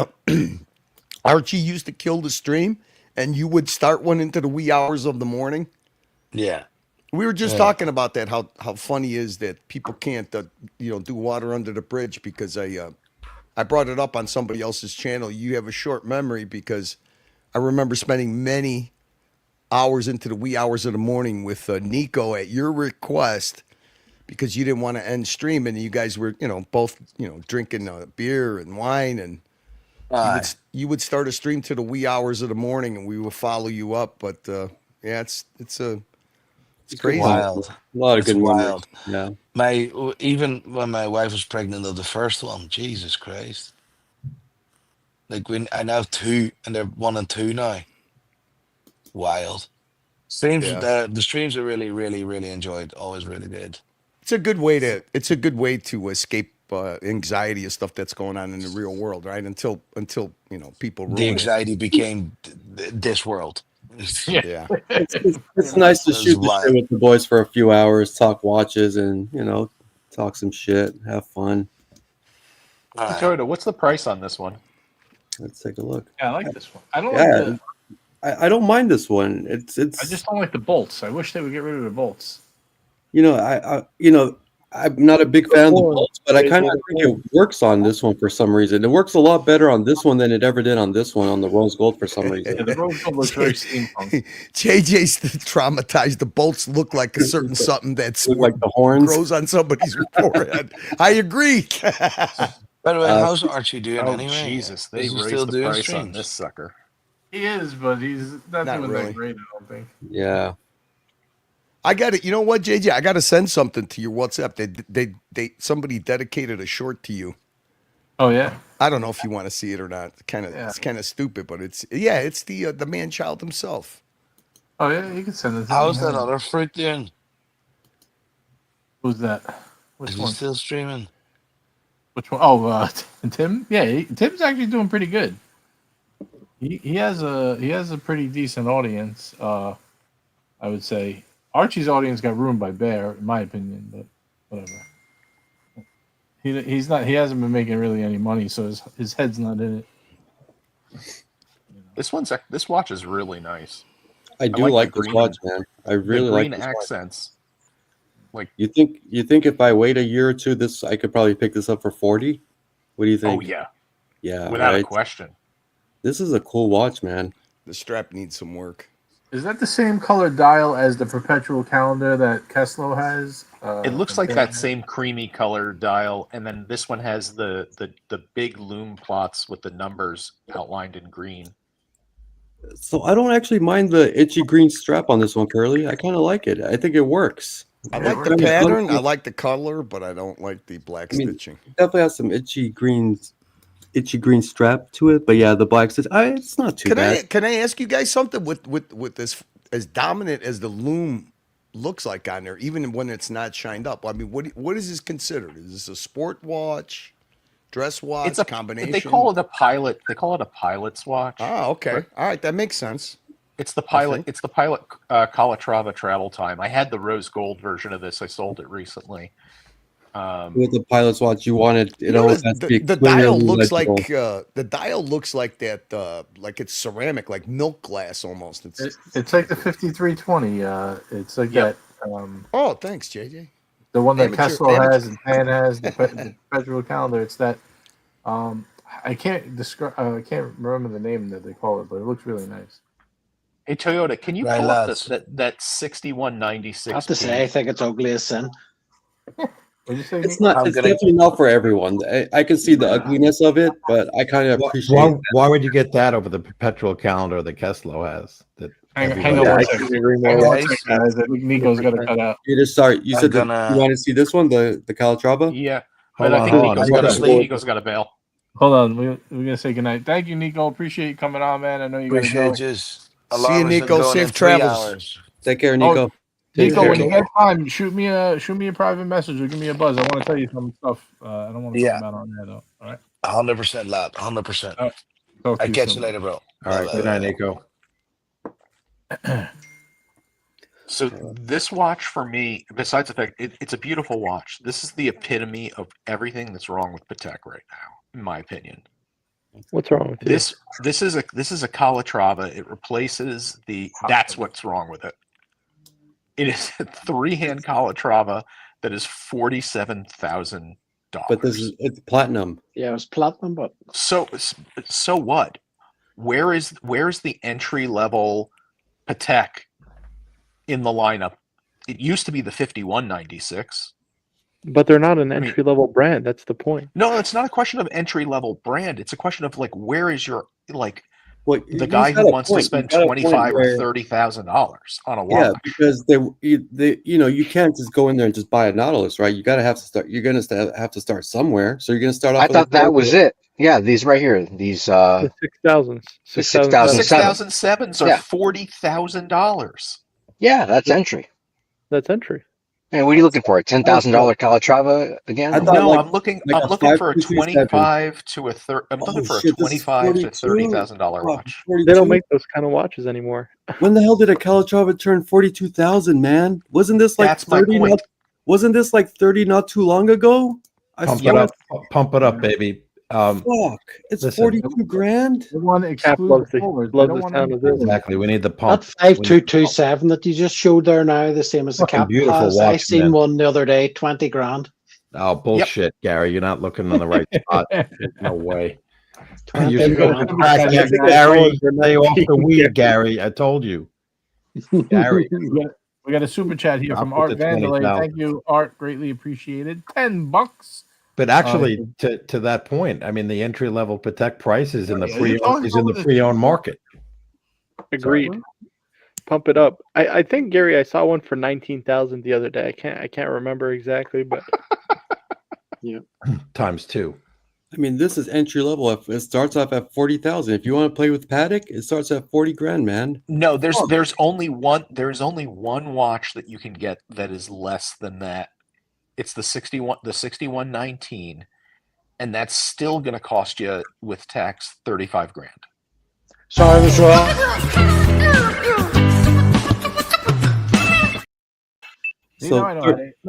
Archie used to kill the stream, and you would start one into the wee hours of the morning? Yeah. We were just talking about that. How funny is that people can't do water under the bridge, because I brought it up on somebody else's channel. You have a short memory, because I remember spending many hours into the wee hours of the morning with Nico at your request, because you didn't want to end stream, and you guys were both drinking beer and wine, and you would start a stream to the wee hours of the morning, and we would follow you up. But yeah, it's crazy. Wild. A lot of It's good wild. moments. Yeah. Even when my wife was pregnant of the first one, Jesus Christ. Like I now have 2, and they're 1 and 2 now. Wild. Streams. Yeah. The streams are really, really, really enjoyed. Always really did. It's a good way to escape anxiety of stuff that's going on in the real world, right? Until people ruin The it. anxiety became this world. Yeah. It's nice to That's shoot the wild. shit with the boys for a few hours, talk watches, and talk some shit, have fun. Aye. Dakota, what's the price on this one? Let's take a look. Yeah, I like this one. I don't Yeah, like the. I don't mind this one. It's. I just don't like the bolts. I wish they would get rid of the bolts. I'm not a big fan of the bolts, but I kind of think it works on this one for some reason. It works a lot better on this one than it ever did on this one, on the rose gold, for some reason. Yeah, the rose gold looks very steampunk. JJ's traumatized. The bolts look like a certain something that's Look like the horns. grows on somebody's forehead. I agree. By the way, how's Archie doing Oh anyway? Jesus, they Is he raised still the doing price on streams? this sucker. He is, but he's not doing really. that great, I don't think. Yeah. I got it. You know what, JJ? I got to send something to your WhatsApp. Somebody dedicated a short to you. Oh yeah. I don't know if you want to see it or not. It's kind of stupid, but it's the man child himself. Oh yeah, you can send it to How's me. that other fruit doing? Who's that? Is Which he one? still streaming? Which one? Oh, Tim. Yeah, Tim's actually doing pretty good. He has a pretty decent audience. I would say Archie's audience got ruined by Bear, in my opinion, but whatever. He hasn't been making really any money, so his head's not in it. This watch is really nice. I do like this watch, man. I really like green this accents. Watch. You think if I wait a year or two, I could probably pick this up for 40? What do you think? Oh yeah. Yeah. Without a question. This is a cool watch, man. The strap needs some work. Is that the same color dial as the perpetual calendar that Keslow has? It looks like that same creamy color dial, and then this one has the big loom plots with the numbers outlined in green. So I don't actually mind the itchy green strap on this one, Curly. I kind of like it. I think it works. I like the pattern. I like the color, but I don't like the black stitching. It definitely has some itchy green strap to it, but yeah, the black stitch. It's not too bad. Can I ask you guys something with this, as dominant as the loom looks like on there, even when it's not shined up? I mean, what is this considered? Is this a sport watch, dress watch, It's a combination? They call it a pilot. They call it a pilot's watch. Oh, okay. All right, that makes sense. It's the pilot. It's the pilot Calatrava travel time. I had the rose gold version of this. I sold it recently. With the pilot's watch, you wanted it always has to be the dial looks like that like it's ceramic, like milk glass almost. It's like the 5320. It's like that. Oh, thanks, JJ. The one that Keslow has and Pan has, the perpetual calendar. It's that. I can't describe. I can't remember the name that they call it, but it looks really nice. Hey Toyota, can you pull up that 6196? I have to say, I think it's ugly as sin. It's not. It's definitely not for everyone. I can see the ugliness of it, but I kind of appreciate. Why would you get that over the perpetual calendar that Keslow has? Hang on one second, guys. I think Nico's got to cut out. You said you want to see this one, the Calatrava? Yeah, Hold but I think on. Nico's got to bail. Hold on, we're gonna say goodnight. Thank you, Nico. Appreciate you coming on, man. I know you Appreciate go. you. See you, Nico. Safe travels. Take care, Nico. Nico, when you get time, shoot me a private message or give me a buzz. I want to tell you some stuff. I don't want to talk about on there though. All right. 100% loud. 100%. I catch you later, bro. All right. Good night, Nico. So this watch for me, besides the fact it's a beautiful watch, this is the epitome of everything that's wrong with Patek right now, in my opinion. What's wrong with this? This is a Calatrava. It replaces that's what's wrong with it. It is a 3-hand Calatrava that is $47,000. But it's platinum. Yeah, it's platinum, but so what? Where is the entry level Patek in the lineup? It used to be the 5196. But they're not an entry level brand. That's the point. No, it's not a question of entry level brand. It's a question of where is your the guy who wants to spend $25,000 or $30,000 on a watch. Yeah, because you can't just go in there and just buy a Nautilus, right? You gotta have to start. You're gonna have to start somewhere. So you're gonna start off. I thought that was it. Yeah, these right here. These the 6000s. 6007s are $40,000. Yeah, that's entry. That's entry. And what are you looking for? A $10,000 Calatrava again? No, I'm looking for a $25,000 to a $30,000. I'm looking for a $25,000 to $30,000 watch. They don't make those kind of watches anymore. When the hell did a Calatrava turn 42,000? Man, wasn't this like That's 30? Wasn't this like 30 not too long ago? Pump it up, baby. Fuck, it's 42 grand. They want to exclude the sound of this. Exactly. We need the pump. that 5227 that you just showed there now, the same as the Fucking cap beautiful has. watch, I seen man. one the other day, 20 grand. Oh, bullshit, Gary. You're not looking on the right spot. No way. 20 You should go to grand. the practice, Gary. Stay off the weed, Gary. I told you. Gary. We got a super chat here from Art Vandalay. Thank you, Art. Greatly appreciated. $10. But actually, to that point, I mean, the entry level Patek price is in the pre-owned market. Agreed. Pump it up. I think, Gary, I saw one for 19,000 the other day. I can't remember exactly, but yeah, times 2. I mean, this is entry level. It starts off at 40,000. If you want to play with Paddock, it starts at 40 grand, man. No, there's only one watch that you can get that is less than that. It's the 6119, and that's still going to cost you with tax 35 grand. So I was wrong. So now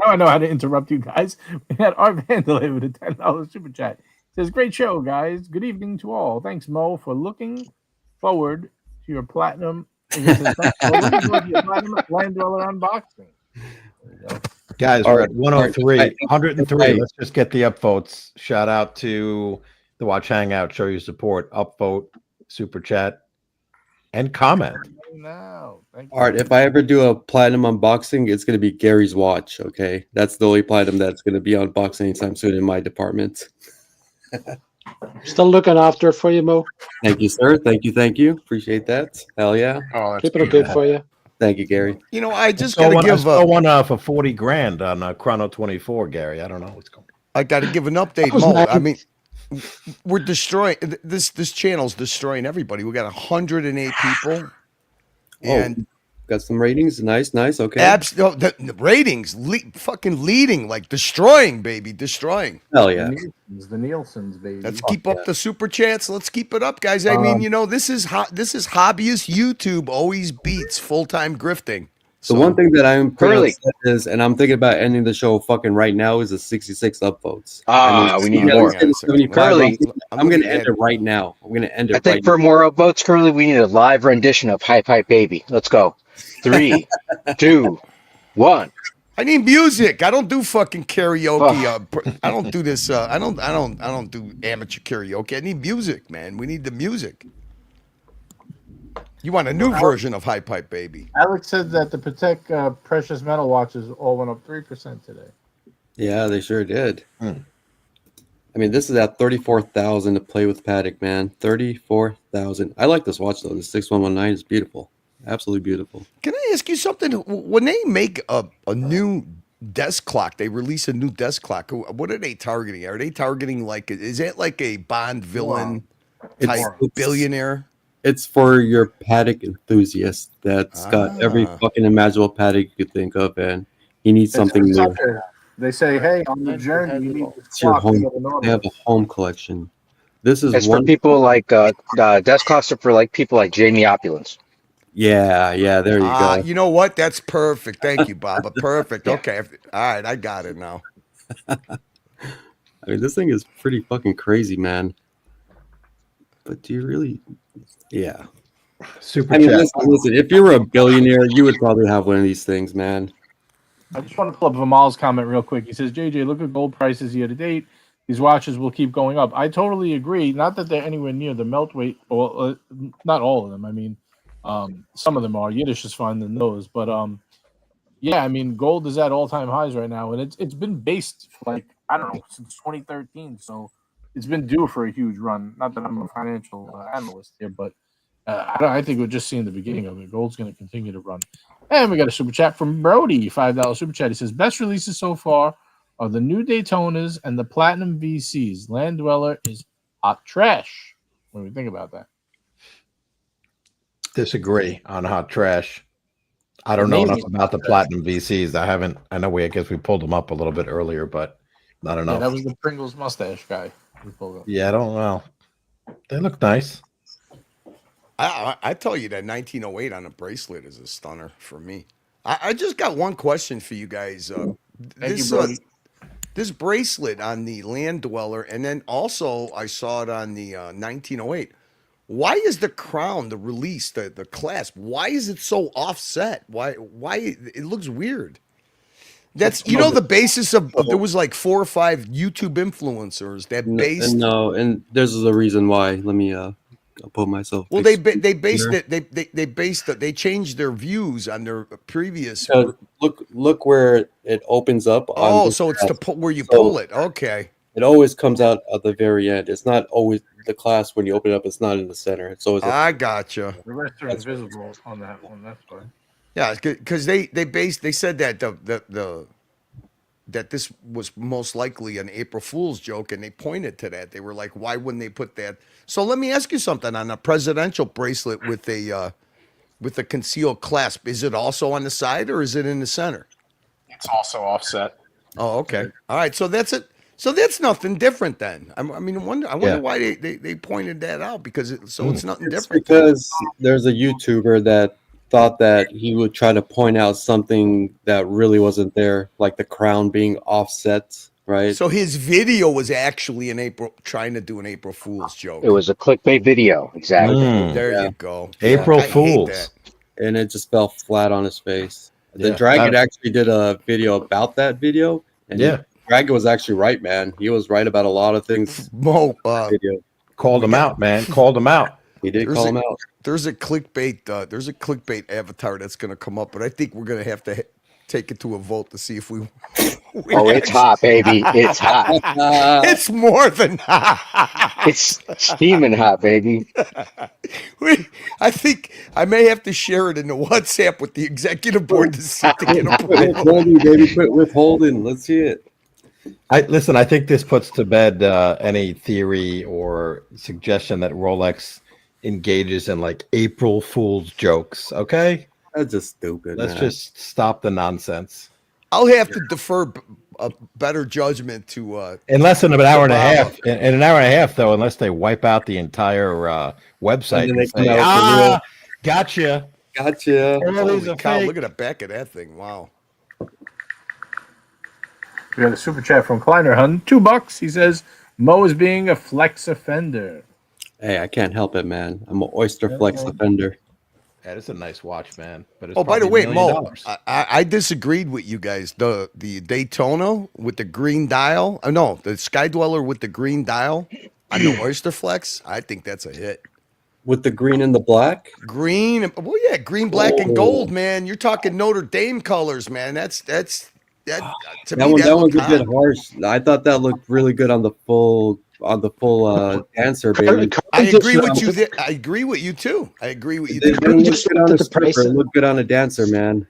I know how to interrupt you guys. We had our Vandalay with a $10 super chat. Says, great show, guys. Good evening to all. Thanks, Mo, for looking forward to your platinum. Thanks for looking forward to your platinum Land Dweller unboxing. Guys, All we're right. at 103, All right. 103. Hey. Let's just get the upvotes. Shout out to the Watch Hangout. Show your support. Upvote, super chat, and comment. No, thank you. All right, if I ever do a platinum unboxing, it's going to be Gary's watch, okay? That's the only platinum that's going to be unboxed anytime soon in my department. Still looking after it for you, Mo. Thank you, sir. Thank you. Appreciate that. Hell yeah. Oh, that's Keeping it good for you. Thank you, Gary. You know, I just Saw got to one, I give saw one for 40 grand on Chrono 24, Gary. I don't know what's going on. I got to give an update, was Mo. nice. I mean, we're destroying this channel's destroying everybody. We got 108 people. And got some ratings. Nice. Okay. the ratings fucking leading, like destroying, baby, destroying. Hell yeah. The Nielsen's, baby. Let's keep up the super chats. Let's keep it up, guys. I mean, you know, this is hobbyist YouTube always beats full-time grifting. The one thing that I'm pretty Curly. upset is, and I'm thinking about ending the show fucking right now, is the 66 upvotes. We need yeah, more. let's get to 75 Curly, upvotes. I'm going to end it right now. I'm going to end it I think right for now. more upvotes, Curly, we need a live rendition of Hype Hype Baby. Let's go. 3, 2, 1. I need music. I don't do fucking karaoke. I don't do this. I don't do amateur karaoke. I need music, man. We need the music. You want a new version of Hype Hype Baby? Alex said that the Patek precious metal watches all went up 3% today. Yeah, they sure did. I mean, this is at 34,000 to play with Paddock, man. 34,000. I like this watch though. The 6119 is beautiful. Absolutely beautiful. Can I ask you something? When they make a new desk clock, they release a new desk clock. What are they targeting? Are they targeting like, is it like a Bond villain type billionaire? It's for your Paddock enthusiast that's got every fucking imaginable Paddock you could think of, and he needs something new. They say, hey, on the journey, you need this It's your clock to home. get an order. They have a home collection. This is It's one for people like desk clocks are for like people like Jamie Opulence. Yeah, there you go. You know what? That's perfect. Thank you, Baba. Perfect. Okay. All right. I got it now. I mean, this thing is pretty fucking crazy, man. But do you really? Yeah. Super I mean, chat. listen, if you were a billionaire, you would probably have one of these things, man. I just want to pull up Vimal's comment real quick. He says, JJ, look at gold prices year to date. These watches will keep going up. I totally agree. Not that they're anywhere near the melt weight. Well, not all of them. I mean, some of them are. Yiddish is fine than those. But, yeah, I mean, gold is at all-time highs right now. And it's been based, like, I don't know, since 2013. So it's been due for a huge run. Not that I'm a financial analyst here, but I think we're just seeing the beginning of it. Gold's going to continue to run. And we got a super chat from Brody, $5 super chat. He says, best releases so far are the new Daytonas and the Platinum VCs. Land Dweller is hot trash. What do we think about that? Disagree on hot trash. I don't know enough about the Platinum VCs. I know I guess we pulled them up a little bit earlier, but not enough. Yeah, that was the Pringles mustache guy we pulled up. Yeah, I don't know. They look nice. I tell you that 1908 on a bracelet is a stunner for me. I just got one question for you guys. This bracelet on the Land Dweller, and then also I saw it on the 1908. Why is the crown, the release, the clasp, why is it so offset? Why it looks weird? That's the basis of there was like 4 or 5 YouTube influencers that based and there's a reason why. Let me I'll put myself. Well, they based it. They changed their views on their previous. Look where it opens up. So it's where you pull it. Okay. It always comes out at the very end. It's not always the clasp when you open it up. It's not in the center. It's always. I gotcha. The rest are invisible on that one. That's fine. Yeah, because they said that that this was most likely an April Fool's joke, and they pointed to that. They were like, "Why wouldn't they put that?" So let me ask you something: on a presidential bracelet with a concealed clasp, is it also on the side or is it in the center? It's also offset. Oh, okay. All right. So that's it. So that's nothing different then. I wonder why they pointed that out, because it's nothing different. Because there's a YouTuber that thought that he would try to point out something that really wasn't there, like the crown being offset, right? So his video was actually trying to do an April Fool's joke. It was a clickbait video, exactly. There you go. April I hate Fools. that. And it just fell flat on his face. The Yeah. Dragon actually did a video about that video, and Dragon was actually right, man. He was right about a lot of things. Mo Video. Called him out, man. Called him out. He did call him out. There's a clickbait avatar that's going to come up, but I think we're going to have to take it to a vote to see if we Oh, it's hot, baby. It's hot. It's more than hot. It's steaming hot, baby. I think I may have to share it in the WhatsApp with the executive board to see to get approval. Withholding, baby. Quit withholding. Let's see it. I think this puts to bed any theory or suggestion that Rolex engages in like April Fool's jokes. Okay, that's just stupid. Let's just stop the nonsense. I'll have to defer a better judgment to in less than an hour and a half. In an hour and a half, though, unless they wipe out the entire website and say, gotcha. Holy cow, look at the back of that thing. Wow. We got a super chat from Kleiner Hun, $2. He says, Mo is being a flex offender. Hey, I can't help it, man. I'm an oyster flex offender. That is a nice watch, man. But it's by the way, $1 Mo, million. I disagreed with you guys. The Daytona with the green dial. No, the Sky Dweller with the green dial on the Oyster Flex. I think that's a hit. With the green and the black? Green, green, black, and gold, man. You're talking Notre Dame colors, man. That to me, that one's looked a bit harsh. I thought that looked really good on the full dancer, baby. I agree with you. I agree with you too. I agree with you. It looked good on a dancer, man.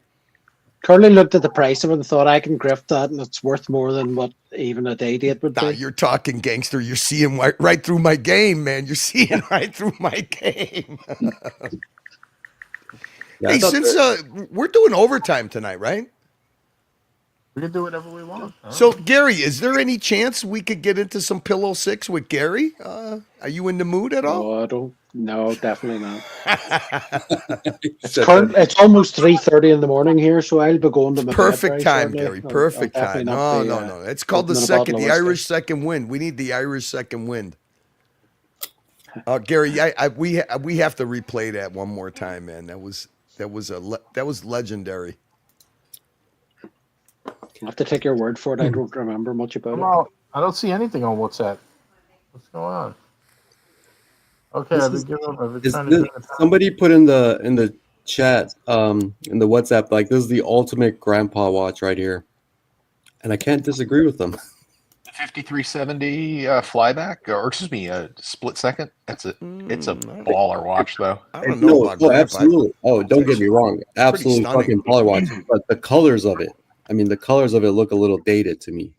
Curly looked at the price of it and thought, I can grift that, and it's worth more than what even a day date would be. You're talking gangster. You're seeing right through my game, man. You're seeing right through my game. Hey, since we're doing overtime tonight, right? We can do whatever we want. So, Gary, is there any chance we could get into some Pillow 6 with Gary? Are you in the mood at all? No, I don't. No, definitely not. It's almost 3:30 in the morning here, so I'll be going to my perfect bed time, shortly. Gary. Perfect time. No. It's called the Irish second wind. We need the Irish second wind. Gary, we have to replay that one more time, man. That was legendary. I have to take your word for it. I don't remember much about it. I don't see anything on WhatsApp. What's going on? Okay, somebody put in the chat, in the WhatsApp, like, this is the ultimate grandpa watch right here, and I can't disagree with them. The 5370 flyback, or excuse me, split second. It's a baller watch, though. I don't know about grandpa. Absolutely. Oh, don't get me wrong, absolutely fucking baller watch. But the colors of it. I mean, the colors of it look a little dated to me.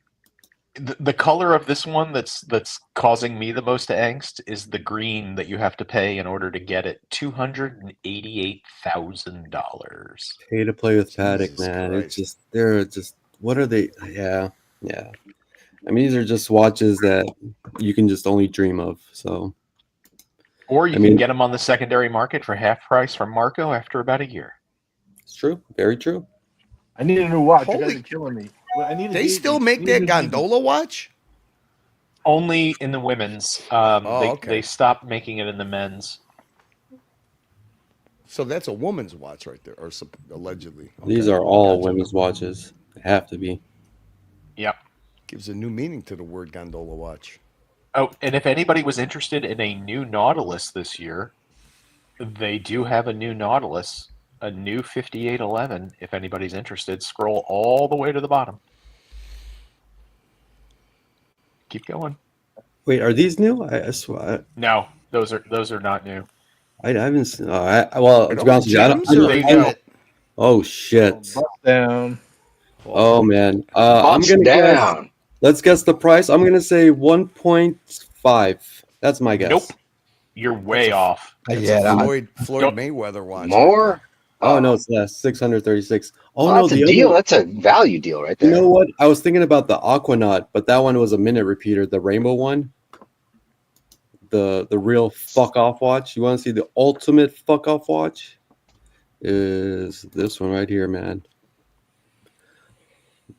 The color of this one that's causing me the most angst is the green that you have to pay in order to get it. $288,000. Pay to play with Paddock, man. Christ. It's just what are they? Yeah. I mean, these are just watches that you can just only dream of. So, or you can get them on the secondary market for half price from Marco after about a year. It's true. Very true. I need a new watch. You guys are killing me. They still make that gondola watch? Only in the women's. They stopped making it in the men's. So that's a woman's watch right there, or allegedly. Okay. These are all women's watches. They have to be. Yep. Gives a new meaning to the word gondola watch. Oh, and if anybody was interested in a new Nautilus this year, they do have a new Nautilus. A new 5811, if anybody's interested. Scroll all the way to the bottom. Keep going. Wait, are these new? I swear. No, those are not new. I haven't seen. To be honest with you, I don't. Oh shit! Bust down. Oh man, I'm Bust gonna guess. down. Let's guess the price. I'm gonna say 1.5. That's my guess. Nope. You're way off. That's Yeah, a Floyd Don't- Mayweather watch. More? Right Oh no, it's less. 636. Oh Well, no, that's a the deal. other. That's a value deal right You there. know what? I was thinking about the Aquanaut, but that one was a minute repeater, the rainbow one. The real fuck off watch. You want to see the ultimate fuck off watch? Is this one right here, man.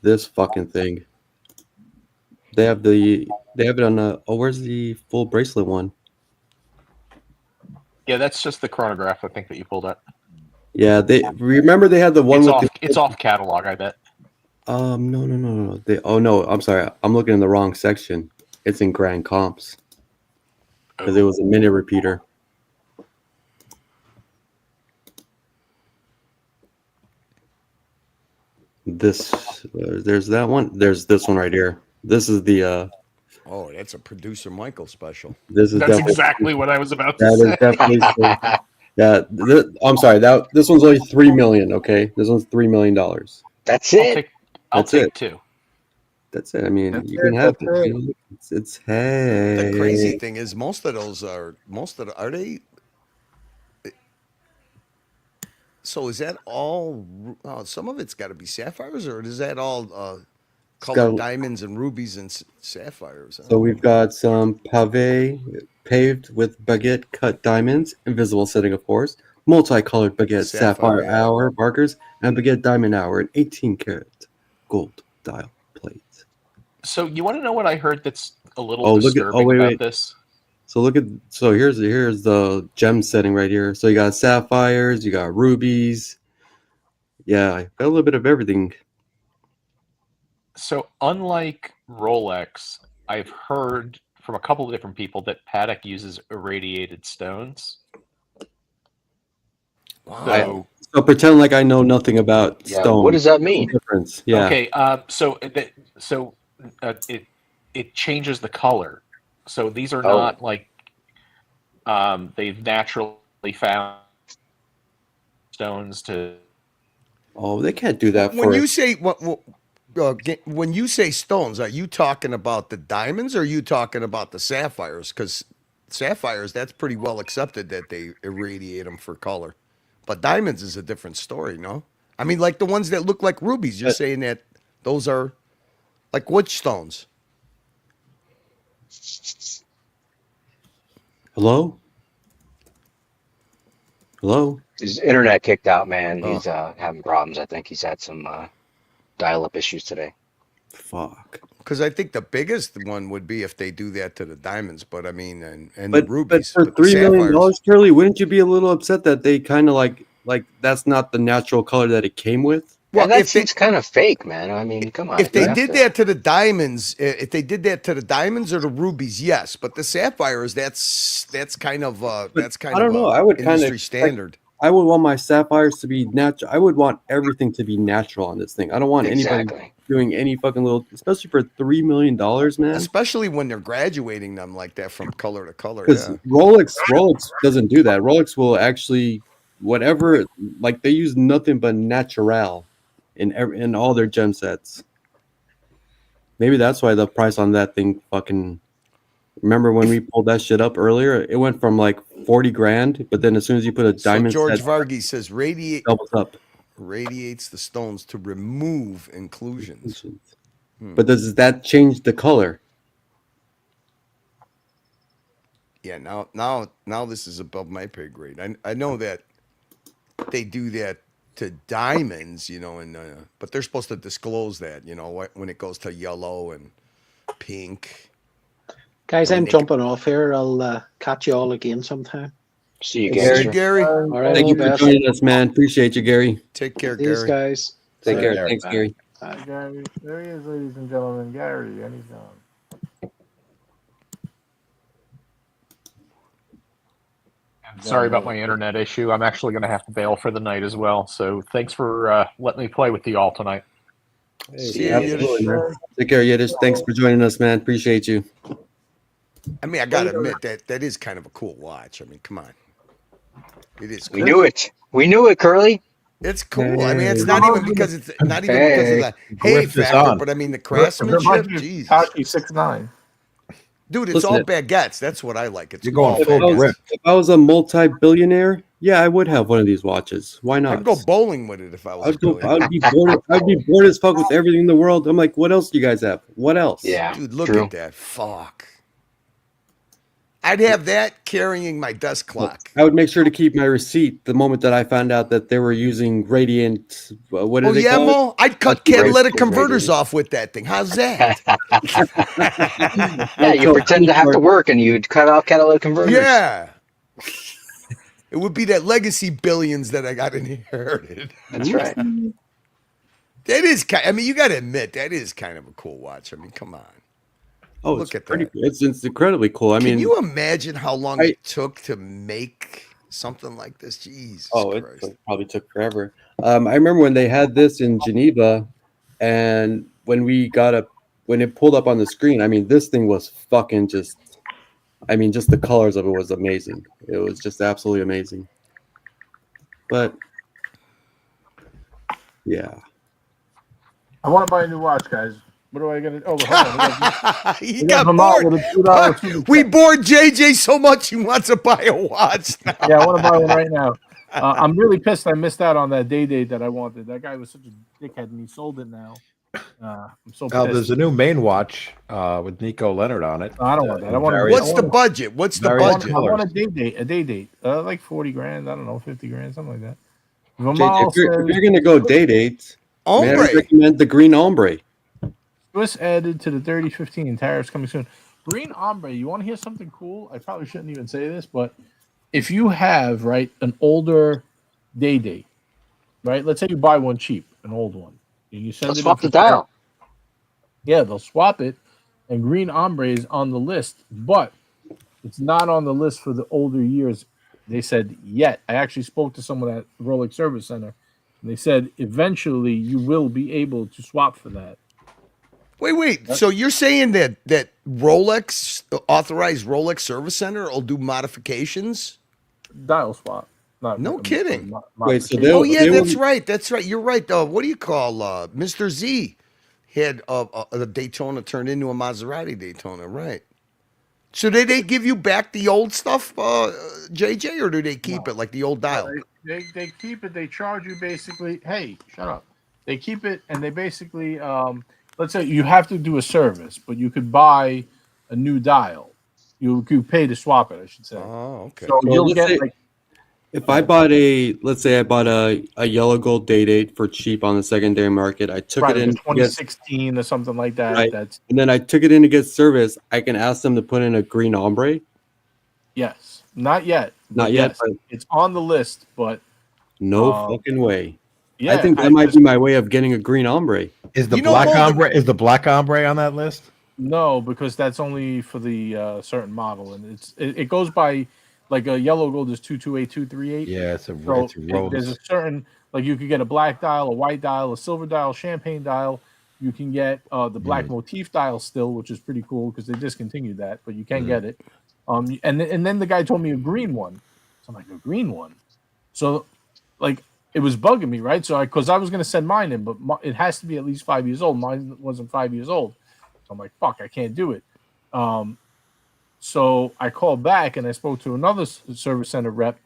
This fucking thing. They have it on the where's the full bracelet one? Yeah, that's just the chronograph, I think, that you pulled up. Yeah, they remember they had the one with It's off catalog, I bet. no. I'm sorry. I'm looking in the wrong section. It's in grand comps. Because it was a minute repeater. There's that one. There's this one right here. This is the Oh, that's a producer Michael special. this is That's definitely exactly what I was about to that say. is definitely I'm sorry, this one's only 3 million, okay? This one's $3 million. That's I'll it. take, I'll That's take it. two. That's it. I mean, That's you can it, have that's it. You know? It's hey. The crazy thing is, most of those are they? So is that all? Oh, some of it's got to be sapphires, or is that all colored diamonds and rubies and sapphires? So we've got some paved with baguette cut diamonds, invisible setting, of course, multicolored baguette sapphire hour markers, and baguette diamond hour, and 18 karat gold dial plate. So you want to know what I heard that's a little disturbing about this? So here's the gem setting right here. So you got sapphires, you got rubies. Yeah, got a little bit of everything. So unlike Rolex, I've heard from a couple of different people that Paddock uses irradiated stones. Wow. So pretend like I know nothing about stone. What does that mean? Difference. Yeah. Okay. It changes the color. So these are not like they've naturally found stones to. Oh, they can't do that. When you say when you say stones, are you talking about the diamonds or are you talking about the sapphires? Because sapphires, that's pretty well accepted that they irradiate them for color. But diamonds is a different story, no? I mean, like the ones that look like rubies, you're saying that those are like which stones? Hello? His internet kicked out, man. He's having problems. I think he's had some dial-up issues today. Fuck. Because I think the biggest one would be if they do that to the diamonds, but I mean, and the rubies. But for $3 million, Curly, wouldn't you be a little upset that they kind of like that's not the natural color that it came with? Well, that seems kind of fake, man. I mean, come on. If they did that to the diamonds, or the rubies, yes. But the sapphires, that's kind of I don't know. I would kind industry of standard. I would want my sapphires to be natural. I would want everything to be natural on this thing. I don't want anybody doing any fucking little, especially for $3 million, man. Especially when they're graduating them like that from color to color. Because Rolex doesn't do that. Rolex will actually whatever, like they use nothing but natural in all their gem sets. Maybe that's why the price on that thing fucking. Remember when we pulled that shit up earlier? It went from like 40 grand, but then as soon as you put a diamond, George Varghese says doubles up. Radiates the stones to remove inclusions. But does that change the color? Yeah, now this is above my pay grade. I know that they do that to diamonds, but they're supposed to disclose that, when it goes to yellow and pink. Guys, I'm jumping off here. I'll catch you all again sometime. See you, Gary. All right, Thank you for joining us, man. Appreciate you, Gary. Take care, These Gary. guys. Take care. Thanks, Gary. Gary. There he is, ladies and gentlemen. Gary, anytime. Sorry about my internet issue. I'm actually going to have to bail for the night as well. So thanks for letting me play with you all tonight. Hey, absolutely, man. Take care, Yiddish. Thanks for joining us, man. Appreciate you. I mean, I gotta admit that is kind of a cool watch. I mean, come on, it is. We knew it. We knew it, Curly. It's cool. I mean, it's Hey. not even because it's not even because of the hey Grip is factor, on. but I mean the Reminds craftsmanship. me of Jesus, Tachi 6'9". dude, it's Listen, all baguettes. That's what I like. It's You're going all If full I, was, grip. baguettes. if I was a multi-billionaire, yeah, I would have one of these watches. Why not? I'd go bowling with it if I was a I'd billionaire. be bored. I'd be bored as fuck with everything in the world. I'm like, what else do you guys have? What else? Yeah, Dude, look true. at that. Fuck. I'd have that carrying my desk clock. I would make sure to keep my receipt the moment that I found out that they were using radiant. What do Oh they yeah, call it? Mo? I'd cut That's catalytic great. converters off with that thing. How's that? Yeah, you pretend to have to work and you'd cut off catalytic converters. Yeah. It would be that legacy billions that I got inherited. That's right. That is kind. I mean, you got to admit that is kind of a cool watch. I mean, come on. Oh, Look it's at pretty. that. It's incredibly cool. I Can mean, you imagine how long I- it took to make something like this? Jesus it Christ. probably took forever. I remember when they had this in Geneva, and when it pulled up on the screen, I mean, this thing was fucking just. I mean, just the colors of it was amazing. It was just absolutely amazing. But yeah, I want to buy a new watch, guys. What do I got to? Oh, hold on. He We got got Vermont bored. with a $2 super We check. bored JJ so much he wants to buy a watch now. Yeah, I want to buy one right now. I'm really pissed I missed out on that day date that I wanted. That guy was such a dickhead, and he sold it now. I'm so Oh, pissed. there's a new main watch with Nico Leonard on it. No, I don't want that. I want Various- What's the budget? What's the Various budget? I want a colors. day date. Like 40 grand. I don't know, 50 grand, something like that. JJ, Vermont if you're says, gonna go day dates, may I Ombre. recommend the green ombre. Swiss added to the 30-15 tariffs coming soon. Green ombre. You want to hear something cool? I probably shouldn't even say this, but if you have an older day date, right? Let's say you buy one cheap, an old one, and you send Let's it swap in the for dial. Yeah, they'll swap it, and green ombre is on the list, but it's not on the list for the older years. They said yet. I actually spoke to someone at Rolex Service Center, and they said eventually you will be able to swap for that. Wait. So you're saying that Rolex, authorized Rolex Service Center will do modifications? Dial swap. No kidding. Wait, so Oh yeah, they that's will- right. That's right. You're right. What do you call Mr. Z had a Daytona turned into a Maserati Daytona, right? So did they give you back the old stuff, JJ, or do they keep it like the old dial? They keep it. They charge you basically. Hey, shut up. They keep it, and they basically. Let's say you have to do a service, but you could buy a new dial. You could pay to swap it, I should say. Oh, okay. So Well, you'll let's get say- If I bought let's say I bought a yellow gold day date for cheap on the secondary market, I took right, it in, like 2016 or something like that. Right. That's and then I took it in to get service. I can ask them to put in a green ombre. yes, not yet, Not yet, yes, but it's on the list. But no Um, fucking way. yeah, I think that might be my way of getting a green ombre. Is the You know, black Mo, ombre? Is the black ombre on that list? no, because that's only for the certain model, and it goes by like a yellow gold is 228, 238. Yeah, it's a So it's a rose. there's a certain you could get a black dial, a white dial, a silver dial, champagne dial. You can get the black motif dial still, which is pretty cool because they discontinued that, but you can get it. And then the guy told me a green one. So I'm like, a green one. So it was bugging me, right? So because I was going to send mine in, but it has to be at least 5 years old. Mine wasn't 5 years old. So I'm like, fuck, I can't do it. So I called back and I spoke to another service center rep,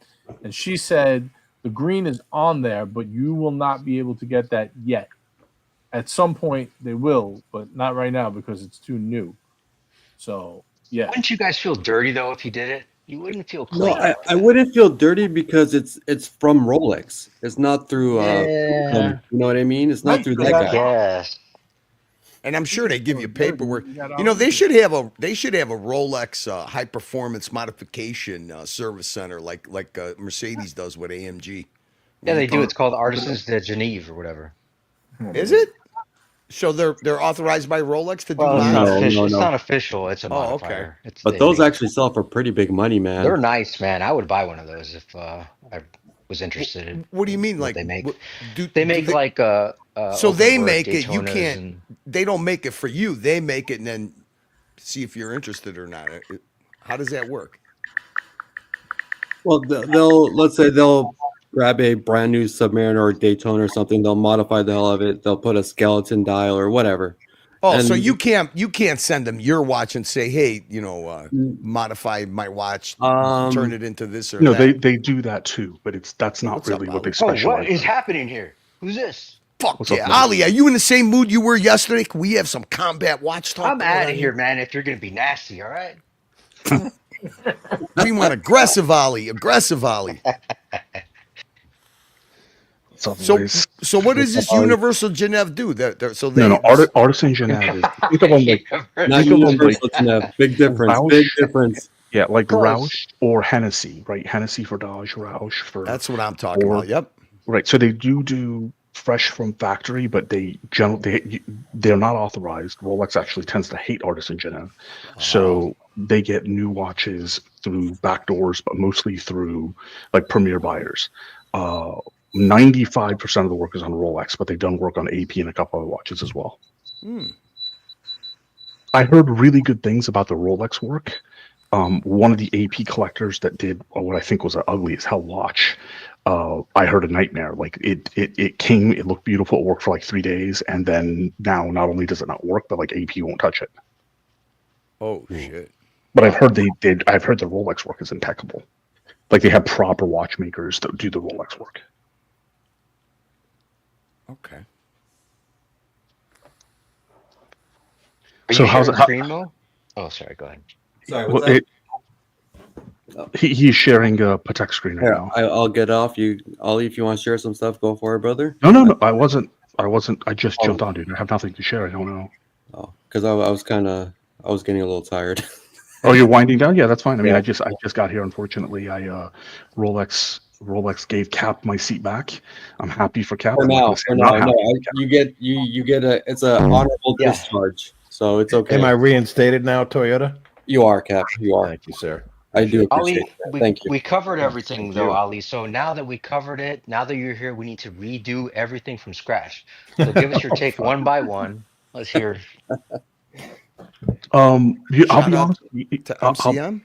and she said the green is on there, but you will not be able to get that yet. At some point they will, but not right now because it's too new. So yeah, Wouldn't you guys feel dirty though if you did it? You wouldn't feel No, clean. I wouldn't feel dirty because it's from Rolex. It's not through Yeah. you know what I mean? It's not Right, through I that guy. Yes. And I'm sure they give you paperwork. You got You know, all they these- should have a Rolex high performance modification service center like Mercedes does with AMG. Yeah, they do. It's called Artisans de Genève or whatever. Is it? So they're authorized by Rolex to do Well, it's mods? not No, official. no, It's no. not official. It's a Oh, okay. modifier. It's, But they those make- actually sell for pretty big money, man. they're nice, man. I would buy one of those if I was interested in What do you mean? what Like they make. Do, They do make like a so they open work make it. You Daytonas can't. and- They don't make it for you. They make it and then see if you're interested or not. How does that work? Well, they'll let's say they'll grab a brand new Submariner or Daytona or something. They'll modify the hell of it. They'll put a skeleton dial or whatever. Oh, And so you can't send them your watch and say, hey, modify my watch, turn it into this or No, that. they do that too, but that's not What's up, really what they Ali? Oh, specialize what is in. happening here? Who's this? Fuck What's yeah, up, Ali, are you in the same mood you were yesterday? Can we have some combat watch talk? I'm going out on of here, man. If you're gonna be nasty, all right. We want aggressive Ali, aggressive Ali. What's up, So, boys? so what does this Universal Genève do? So they No, Artisan Genève is think of them like not think of them like universal to know. Big difference. Roush. Big difference. yeah, like Close. Roush or Hennessy, right? Hennessy for Dodge, Roush for That's what I'm talking or- about. Yep. right. So they do fresh from factory, but they're not authorized. Rolex actually tends to hate Artisan Genève, so they get new watches through back doors, but mostly through like premier buyers. 95% of the work is on Rolex, but they've done work on AP and a couple other watches as well. I heard really good things about the Rolex work. One of the AP collectors that did what I think was an ugly as hell watch. I heard a nightmare. Like it came, it looked beautiful. It worked for like 3 days, and then now not only does it not work, but like AP won't touch it. Oh shit. But I've heard I've heard the Rolex work is impeccable. Like they have proper watchmakers that do the Rolex work. Okay. Are So you how's sharing it- screen, Mo? Oh, sorry. Go ahead. Sorry, Well, what's that? he's sharing a Patek screen right Here, now. I'll get off. Ollie, if you want to share some stuff, go for it, brother. No, I wasn't. I just jumped on, dude. I have nothing to share. I don't know. Oh, because I was getting a little tired. Oh, you're winding down? Yeah, that's fine. I mean, Yeah. I just got here. Unfortunately, Rolex gave Cap my seat back. I'm happy for Cap. For I'm not now, gonna say for I'm now, not no, happy for Cap. you get it's a honorable Yeah. discharge, so it's okay. Am I reinstated now, Toyota? You are, Cap. You are. Thank you, sir. I do Ali, appreciate that. Thank you. we covered everything Thank though, you. Ali. So now that we covered it, now that you're here, we need to redo everything from scratch. So give us your take one by one. Let's hear. I'll Shout be out honest. To MCM?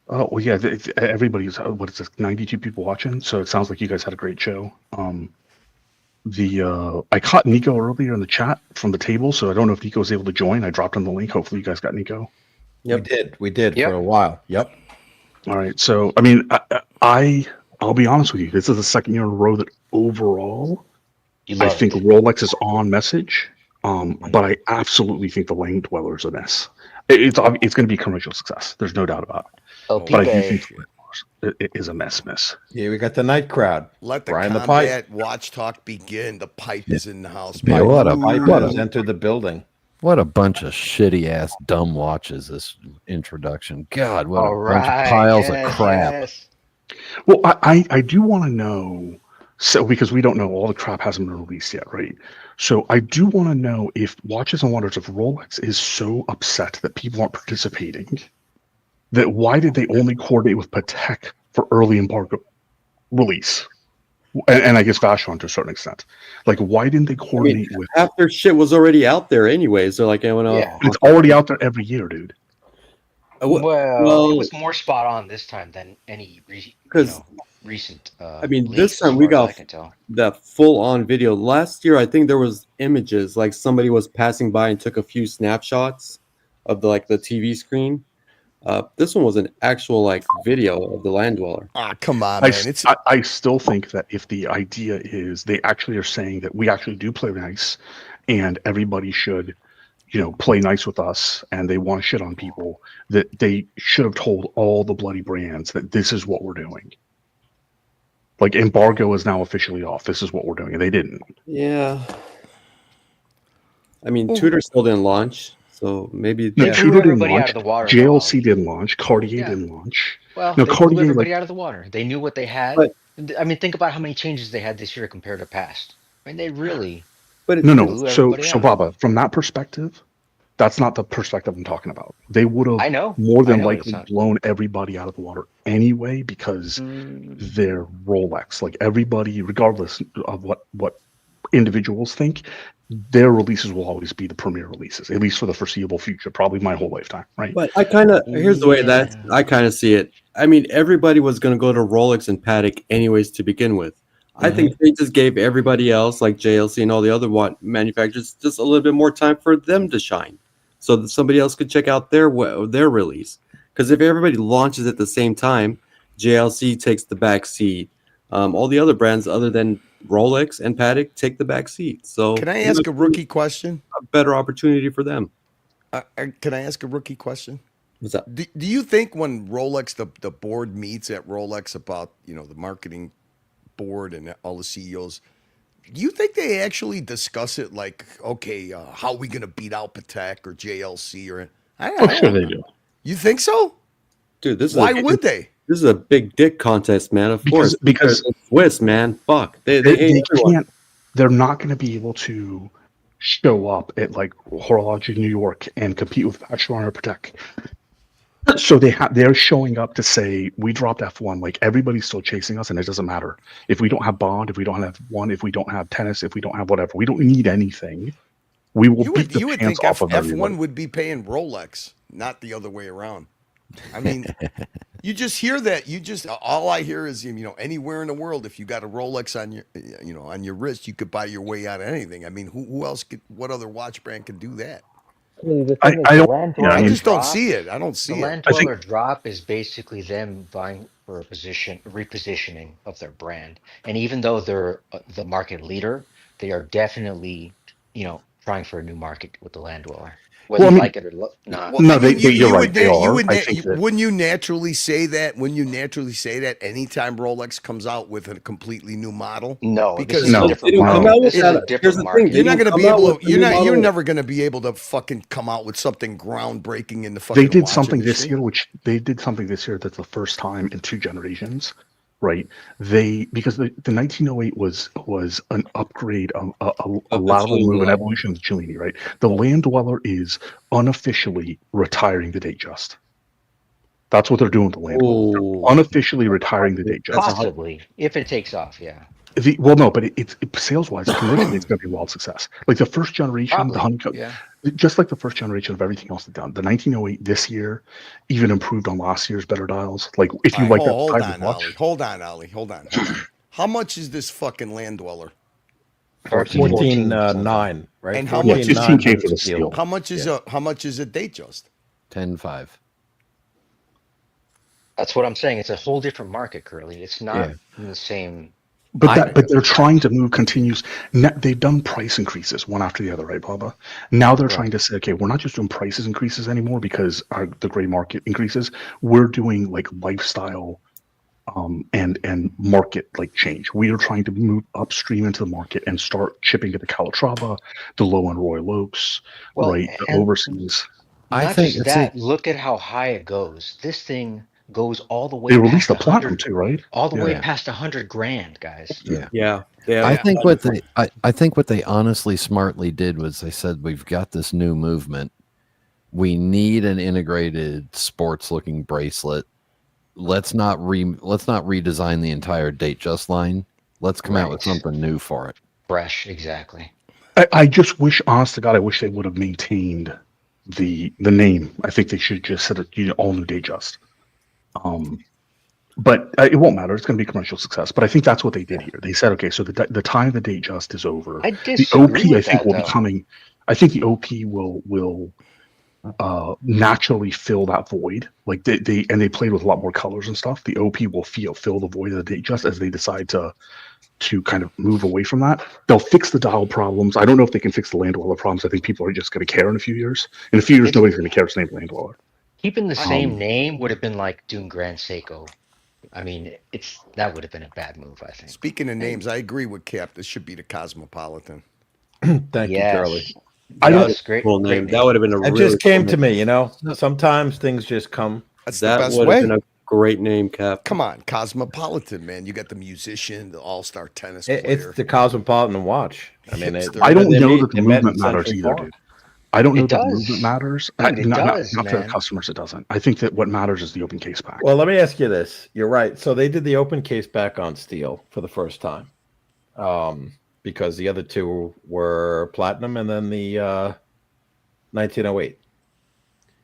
Oh well, yeah. Everybody's what is this? 92 people watching. So it sounds like you guys had a great show. I caught Nico earlier in the chat from the table, so I don't know if Nico was able to join. I dropped him the link. Hopefully, you guys got Nico. Yep. We did Yep. for a while. Yep. All right. So I mean, I'll be honest with you. This is the second year in a row that overall, You I love think it. Rolex is on message. But I absolutely think the Lane Dweller is a mess. It's going to be a commercial success. There's no doubt about it. Oh, But I do Piguet. think the Lane Dweller is a mess. Here we got the night crowd. Let the Brian the Pipe. combat watch talk begin. The pipe is in the house. Yeah, Pipe. what a- Pipe what has a- entered the building. What a bunch of shitty ass dumb watches this introduction. God, what All a bunch right. of piles yes, of crap. yes. Well, I do want to know, so because we don't know, all the crap hasn't been released yet, right? So I do want to know if Watches and Wonders of Rolex is so upset that people aren't participating, that why did they only coordinate with Patek for early embargo release? And I guess Vacheron to a certain extent. Like, why didn't they coordinate with? Half their shit was already out there anyways. They're like, Yeah. It's already out there every year, dude. Well, it was more spot on this time than any recent. I mean, leaks, this time as we far as I got can tell. that full-on video. Last year, I think there was images, like somebody was passing by and took a few snapshots of the TV screen. This one was an actual video of the Land Dweller. Ah, come on, man. I still think that if the idea is they actually are saying that we actually do play nice, and everybody should, play nice with us, and they want to shit on people, that they should have told all the bloody brands that this is what we're doing. Like, embargo is now officially off. This is what we're doing, and they didn't. Yeah. I mean, Tudor still didn't launch, so maybe. No, They Tudor blew didn't everybody launch. out of the water. JLC didn't launch. Cartier Yeah. didn't launch. Well, No, they blew Cartier, everybody like- out of the water. They knew what they had. But- I mean, think about how many changes they had this year compared to past. I mean, they really. But No. blew So everybody out. Baba, from that perspective, that's not the perspective I'm talking about. They would have I know. more than I know, likely it's not- blown everybody out of the water anyway because they're Rolex. Like everybody, regardless of what individuals think, their releases will always be the premier releases, at least for the foreseeable future, probably my whole lifetime, right? But I kind of here's the way that I kind of see it. I mean, everybody was going to go to Rolex and Paddock anyways to begin with. I think they just gave everybody else, like JLC and all the other manufacturers, just a little bit more time for them to shine, so that somebody else could check out their release. Because if everybody launches at the same time, JLC takes the back seat. All the other brands, other than Rolex and Paddock, take the back seat. So, Can I ask a rookie question? A better opportunity for them. Can I ask a rookie question? What's up? Do you think when Rolex, the board meets at Rolex about, the marketing board and all the CEOs, do you think they actually discuss it like, okay, how are we going to beat out Patek or JLC or? Sure they do. You think so? Dude, Why would they? This is a big dick contest, man. Of course, because Swiss, man, fuck, they can't. They're not going to be able to show up at like Horology New York and compete with Vacheron or Patek. So they're showing up to say we dropped F1. Like everybody's still chasing us, and it doesn't matter if we don't have Bond, if we don't have one, if we don't have tennis, if we don't have whatever. We don't need anything. We will beat the pants off of everyone. F1 would be paying Rolex, not the other way around. I mean, you just hear that. All I hear is anywhere in the world, if you got a Rolex on your on your wrist, you could buy your way out of anything. I mean, who else could? What other watch brand could do that? I just don't see it. I don't see the land dweller drop is basically them vying for a repositioning of their brand. And even though they're the market leader, they are definitely, trying for a new market with the land dweller. Whether you like it or not. Well, no, you're right. They are. Wouldn't you naturally say that? Wouldn't you naturally say that anytime Rolex comes out with a completely new model? No, because they don't come out with a different market. You're not going to be able. You're never going to be able to fucking come out with something groundbreaking in the fucking. They did something this year, that's the first time in 2 generations. Right, because the 1908 was an upgrade, a lateral move, an evolution of the Cellini. Right, the land dweller is unofficially retaring the Datejust. That's what they're doing with the land dweller. They're unofficially retiring the Datejust. Possibly, if it takes off, yeah. But it's sales-wise, commercially, it's going to be a wild success. Like the first generation, the honeycomb, just like the first generation of everything else they've done. The 1908 this year even improved on last year's better dials. Like if you like that type of watch. Hold on, Ollie. How much is this fucking land dweller? 14.9, right? And how much? $15K for the steel. How much is a Datejust? 10.5. That's what I'm saying. It's a whole different market, Curly. It's not in the same. But they're trying to move continuous. They've done price increases one after the other, right, Baba? Now they're trying to say, okay, we're not just doing prices increases anymore because the gray market increases. We're doing like lifestyle and market like change. We are trying to move upstream into the market and start chipping at the Calatrava, the low-end Royal Oaks, right, the overseas. I think that. Look at how high it goes. This thing goes all the way. They released the platinum too, right? All the way past $100,000, guys. Yeah. I think what they honestly smartly did was they said, we've got this new movement. We need an integrated sports-looking bracelet. Let's not redesign the entire Datejust line. Let's come out with something new for it. Fresh, exactly. I just wish, honest to God, I wish they would have maintained the name. I think they should just set it, all new Datejust. But it won't matter. It's going to be a commercial success. But I think that's what they did here. They said, okay, so the time the Datejust is over. The OP, I think, will be coming. I think the OP will naturally fill that void. Like they played with a lot more colors and stuff. The OP will fill the void of the Datejust as they decide to kind of move away from that. They'll fix the dial problems. I don't know if they can fix the land dweller problems. I think people are just going to care in a few years. In a few years, nobody's going to care to name land dweller. Keeping the same name would have been like doing Grand Seiko. I mean, that would have been a bad move, I think. Speaking of names, I agree with Cap. This should be the Cosmopolitan. Thank you, Charlie. That's great. Cool name. That would have been It just came to me, Sometimes things just come. That's the best would way. have been a great name, Cap. Come on, Cosmopolitan, man. You got the musician, the all-star tennis player. It's the Cosmopolitan watch. I mean, I don't know that the movement matters either, dude. I don't know that does. the movement matters. Dude, not for the customers, it doesn't. I think that what matters is the open case back. Well, let me ask you this. You're right. So they did the open case back on steel for the first time. because the other two were platinum and then the 1908.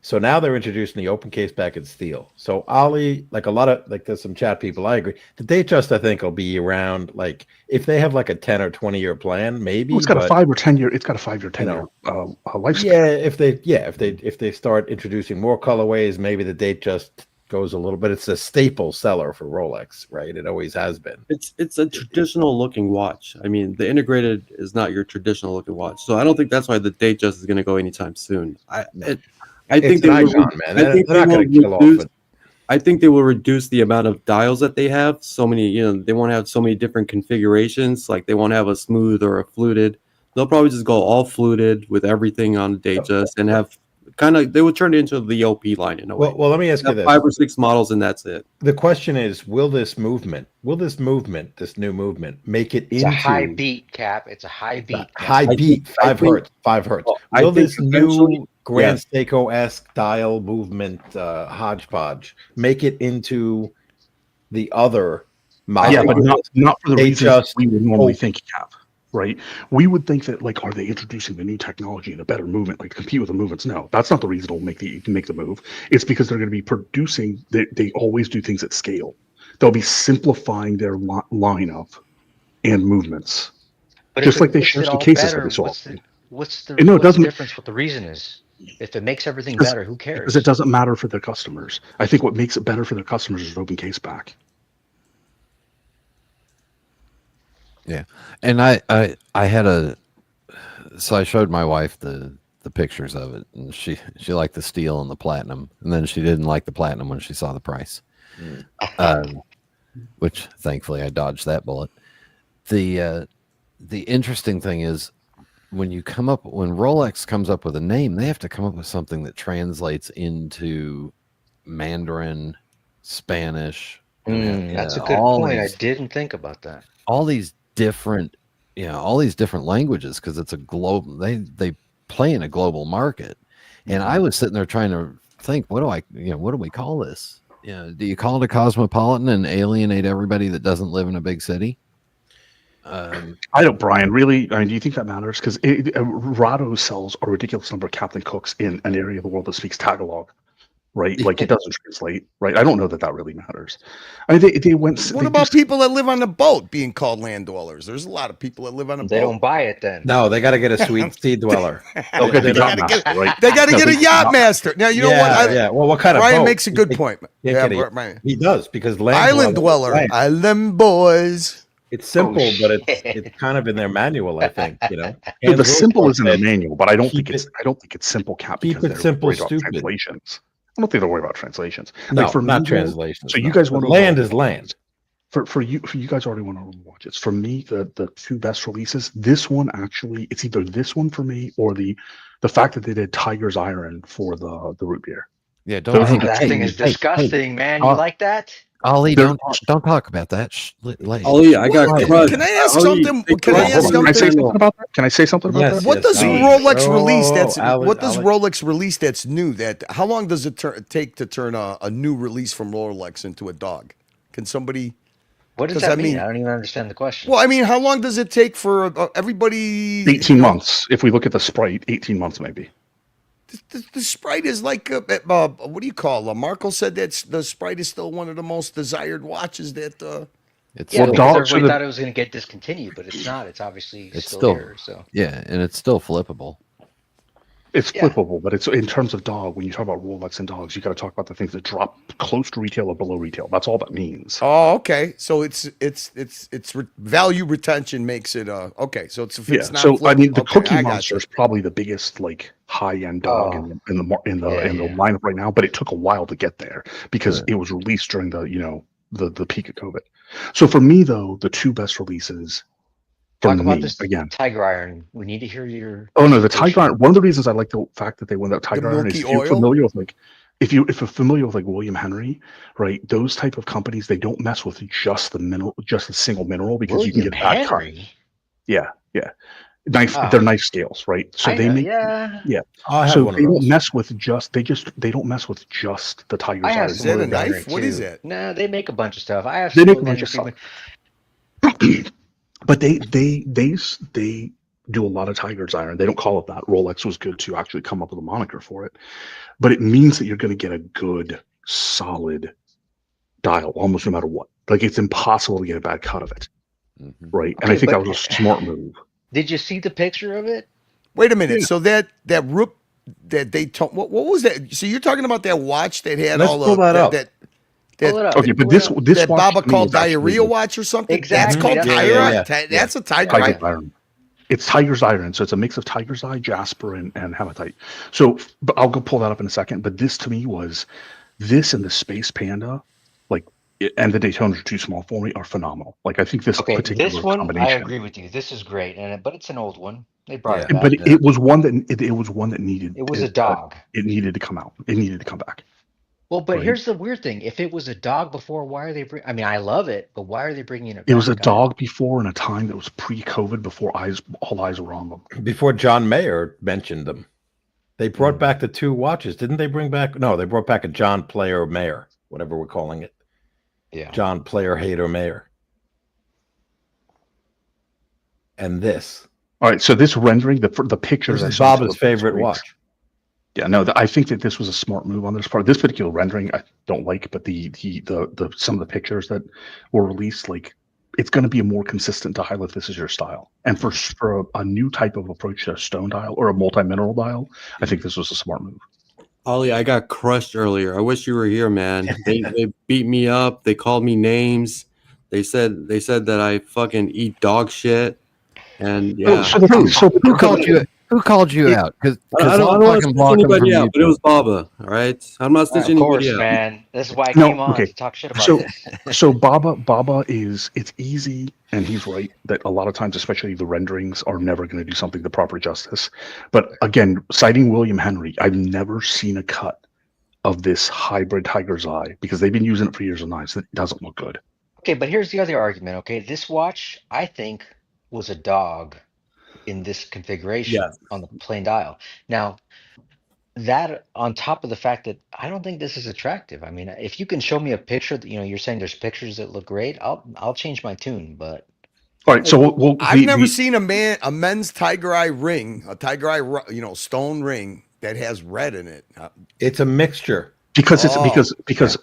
So now they're introducing the open case back in steel. So Ollie, like a lot of there's some chat people, I agree. The Datejust I think will be around like if they have like a 10 or 20 year plan, maybe. Well, it's got a 5 or 10 year. It's got a 5 year, 10 year lifespan. Yeah, if they start introducing more colorways, maybe the Datejust goes a little bit. It's a staple seller for Rolex, right? It always has been. It's a traditional looking watch. I mean, the integrated is not your traditional looking watch, so I don't think that's why the Datejust is going to go anytime soon. I think they will, icon, man. They're not going to kill off it. I think they will reduce the amount of dials that they have. So many, they won't have so many different configurations. Like they won't have a smooth or a fluted. They'll probably just go all fluted with everything on the Datejust and have they would turn it into the OP line in a way. Well, let me ask you this: 5 or 6 models, and that's it. The question is, will this new movement, make it It's into a high beat, Cap. It's a high beat. high beat, 5 hertz, 5 hertz? Will this new Grand Seiko-esque dial movement hodgepodge make it into the other model? Yeah, but not for the reasons we would normally think, Cap. Right? We would think that, like, are they introducing the new technology and the better movement, like to compete with the movements? No, that's not the reason it'll make the move. It's because they're going to be producing. They always do things at scale. They'll be simplifying their lineup and movements, But just like they share some cases every so often. What's the doesn't difference? What the reason is? If it makes everything better, who cares? Because it doesn't matter for their customers. I think what makes it better for their customers is open case back. Yeah, and I had so I showed my wife the pictures of it, and she liked the steel and the platinum, and then she didn't like the platinum when she saw the price, which thankfully I dodged that bullet. The interesting thing is when Rolex comes up with a name, they have to come up with something that translates into Mandarin, Spanish. That's a good point. I didn't think about that. All these different languages, because it's a global, they play in a global market. And I was sitting there trying to think, what do we call this? Do you call it a cosmopolitan and alienate everybody that doesn't live in a big city? I don't, Brian, really. I mean, do you think that matters? Because Rado sells a ridiculous number of Captain Cooks in an area of the world that speaks Tagalog. Right, like it doesn't translate. Right, I don't know that really matters. I mean, they went. What about people that live on the boat being called land dwellers? There's a lot of people that live on a boat. They don't buy it then. No, they got to get a sweet sea dweller. They got to get a yacht master. Now you know what? Well, what kind of Brian boat? makes a good point. Brian. He does because island dweller, island boys. It's simple, but it's kind of in their manual, I think. The simple is in the manual, but I don't think it's simple, Cap. Keep it simple, stupid. Translations. I don't think they're worried about translations. No, like for not me, translations. So you guys want land is land. For you guys already want to watch it. For me, the two best releases. This one actually, it's either this one for me or the fact that they did Tiger's Iron for the root beer. Yeah, don't. That thing is disgusting, man. You like that? Ollie, don't talk about that. Ollie, I got crushed. Can I ask something? Can I say something about that? Can I say something about that? What does Rolex release? Rolex release that's new? How long does it take to turn a new release from Rolex into a dog? Can somebody? What does that mean? I don't even understand the question. Well, I mean, how long does it take for everybody? 18 months. If we look at the Sprite, 18 months maybe. The Sprite is like what do you call it? Marco said that the Sprite is still one of the most desired watches that everybody thought it was going to get discontinued, but it's not. It's obviously still here. So and it's still flippable. It's flippable, but it's in terms of dog. When you talk about Rolex and dogs, you got to talk about the things that drop close to retail or below retail. That's all that means. Oh, okay. So it's value retention makes it okay. So it's not so I mean, the Cookie Monster is probably the biggest high end dog in the lineup right now, but it took a while to get there because it was released during the peak of COVID. So for me though, the two best releases. Talk about this again. Tiger Iron. We need to hear your. Oh no, the Tiger Iron. One of the reasons I like the fact that they went that Tiger Iron is if you're familiar with William Henry, right? Those type of companies, they don't mess with just the single mineral because you can get bad cut. Yeah. Knife. They're knife scales, right? So they make So they don't mess with just they don't mess with just the Tiger's Iron. Is that a knife? What is it? No, they make a bunch of stuff. I have. They make a bunch of stuff. But they do a lot of tiger's iron. They don't call it that. Rolex was good to actually come up with a moniker for it. But it means that you're going to get a good, solid dial, almost no matter what. Like, it's impossible to get a bad cut of it, right? And I Okay, think that but was a smart move. did you see the picture of it? Wait a minute. So that rook that they told, what was that? So you're talking about that watch that had Let's all pull that up. Pull it up. Okay, but Pull it up. this that watch Baba to me called is actually diarrhea watch or something? Exactly, That's called that's tiger. what it is. That's a tiger. tiger's iron. It's tiger's iron, so it's a mix of tiger's eye, jasper, and hematite. So, but I'll go pull that up in a second. But this to me was this and the Space Panda, like, and the Daytonas are too small for me, are phenomenal. Like, I think this Okay, particular this one I combination. agree with you. This is great, but it's an old one. They brought it Yeah. back. But it was one that needed. It was a dog. It needed to come out. It needed to come back. Well, but Right. here's the weird thing: if it was a dog before, why are they I mean, I love it, but why are they bringing it back? It was a dog before in a time that was pre-COVID, before all eyes were on them. Before John Mayer mentioned them. They brought back the two watches. Didn't they bring back? No, they brought back a John Player Mayer, whatever we're calling it. Yeah. John Player Hater Mayer. And this. All right, so this rendering, the pictures. This is I saw Baba's favorite watch. Yeah, no, I think that this was a smart move on this part. This particular rendering I don't like, but the some of the pictures that were released, like, it's going to be a more consistent dial if this is your style. And for a new type of approach to a stone dial or a multi-mineral dial, I think this was a smart move. Ollie, I got crushed earlier. I wish you were here, man. They beat me up. They called me names. They said that I fucking eat dog shit. And yeah, Who called you out? Because I don't want to stitch anybody out, but it was Baba. All right, I'm not stitching anybody out. Of course, man. This is why I came on to talk shit about this. So Baba it's easy, and he's right that a lot of times, especially the renderings, are never going to do something the proper justice. But again, citing William Henry, I've never seen a cut of this hybrid tiger's eye because they've been using it for years and years. It doesn't look good. Okay, but here's the other argument. Okay, this watch I think was a dog in this configuration on the plain dial. Now, that on top of the fact that I don't think this is attractive. I mean, if you can show me a picture that, you're saying there's pictures that look great, I'll change my tune. But all right, so I've never seen a men's tiger eye ring, a tiger eye, stone ring that has red in it. It's a mixture. Because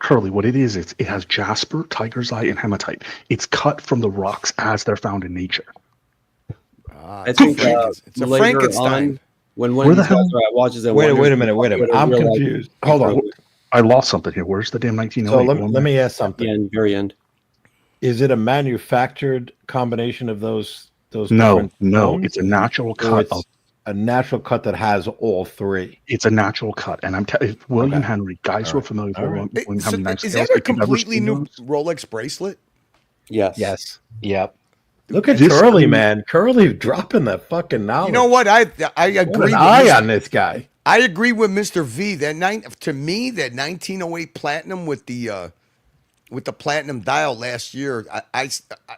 Curly, what it is, it has jasper, tiger's eye, and hematite. It's cut from the rocks as they're found in nature. I think it's a Frankenstein. When one of these guys are at watches and wait a minute. I'm confused. Hold on. I lost something here. Where's the damn 1908? So let me ask something. Very end. Is it a manufactured combination of those? No, it's a natural cut. A natural cut that has all three. It's a natural cut, and William Henry. Guys who are familiar with William Henry. Is that a completely new Rolex bracelet? Yes. Yep. Look at Curly, man. Curly dropping the fucking knowledge. You know what? I agree. What an eye on this guy. I agree with Mr. V. To me, that 1908 platinum with the platinum dial last year, I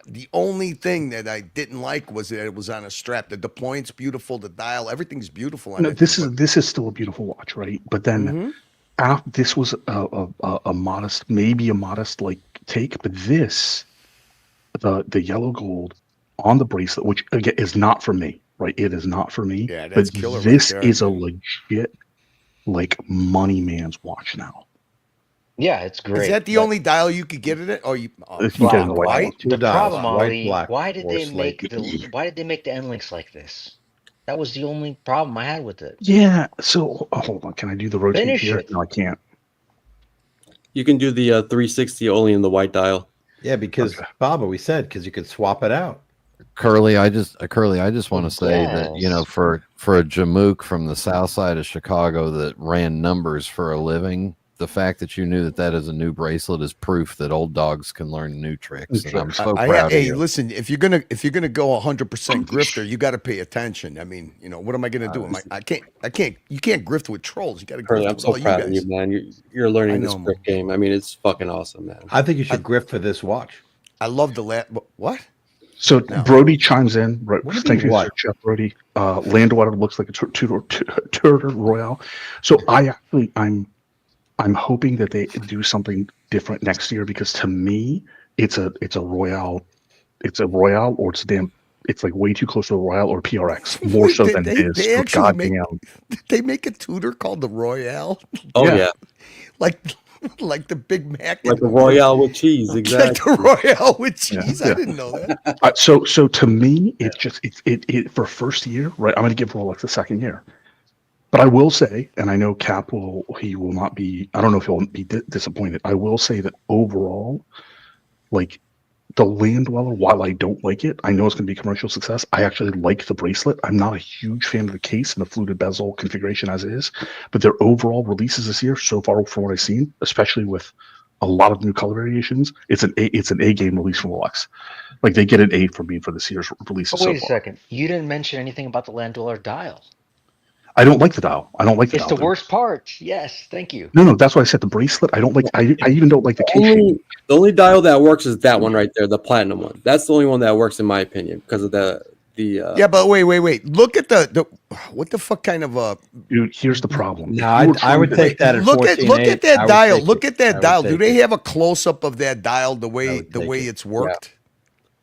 the only thing that I didn't like was that it was on a strap. The point's beautiful, the dial, everything's beautiful. On it. This is still a beautiful watch, right? But then this was a modest, maybe a modest like take, but this, the yellow gold on the bracelet, which again is not for me, right? It is not for me. Yeah, that's killer. This is a legit, like, money man's watch now. Yeah, it's great. Is that the only dial you could get it? Or white? The problem, white, Ollie, black, why did they slate. why did they make the end links like this? That was the only problem I had with it. Yeah. So hold on. Can I do the rotate Finish here? it. No, I can't. You can do the 360 only in the white dial. Yeah, because Baba, we said because you could swap it out. Curly, I just want to say that for a jamook from the south side of Chicago that ran numbers for a living, the fact that you knew that is a new bracelet is proof that old dogs can learn new tricks. And I'm so proud of you. Listen, if you're gonna go 100% grifter, you got to pay attention. I mean, what am I gonna do? I can't. You can't grift with trolls. You got to grift I'm with so all proud you of guys. you, man. You're learning this grip game. I mean, it's fucking awesome, man. I think you should grift for this watch. I love the what? So Brody chimes in. Right, thank you, what? Jeff Brody. Landwater looks like a Tudor Royale. So I'm hoping that they do something different next year because to me, it's a Royale. it's a Royale or it's like way too close to a Royale or PRX, more so than it is. They actually make. Goddamn. Did they make a Tudor called the Royale? Oh Yeah. yeah, like the Big Mac, like a Royale with cheese, exactly. like the Royale with cheese. Yeah. I didn't know that. So to me, it for first year, right? I'm going to give Rolex the second year, but I will say, and I know Cap will not be. I don't know if he'll be disappointed. I will say that overall, like the Land Dweller, while I don't like it, I know it's going to be a commercial success. I actually like the bracelet. I'm not a huge fan of the case and the fluted bezel configuration as is, but their overall releases this year, so far from what I've seen, especially with a lot of new color variations, it's an A game release from Rolex. Like they get an A from me for this year's releases. But wait so a far. second. You didn't mention anything about the Land Dweller dial. I don't like the dial. I don't like the It's dial. the worst part. Yes, thank you. No, that's why I said the bracelet. I don't like. I even don't like the case shape. The only dial that works is that one right there, the platinum one. That's the only one that works in my opinion because of the. Yeah, but wait. Look at the what the fuck kind of Dude, here's the problem. No, I would take that at look at 14.8. that dial. Look at I that would dial. take Do they it. have a close up of that dial the way take it. it's worked?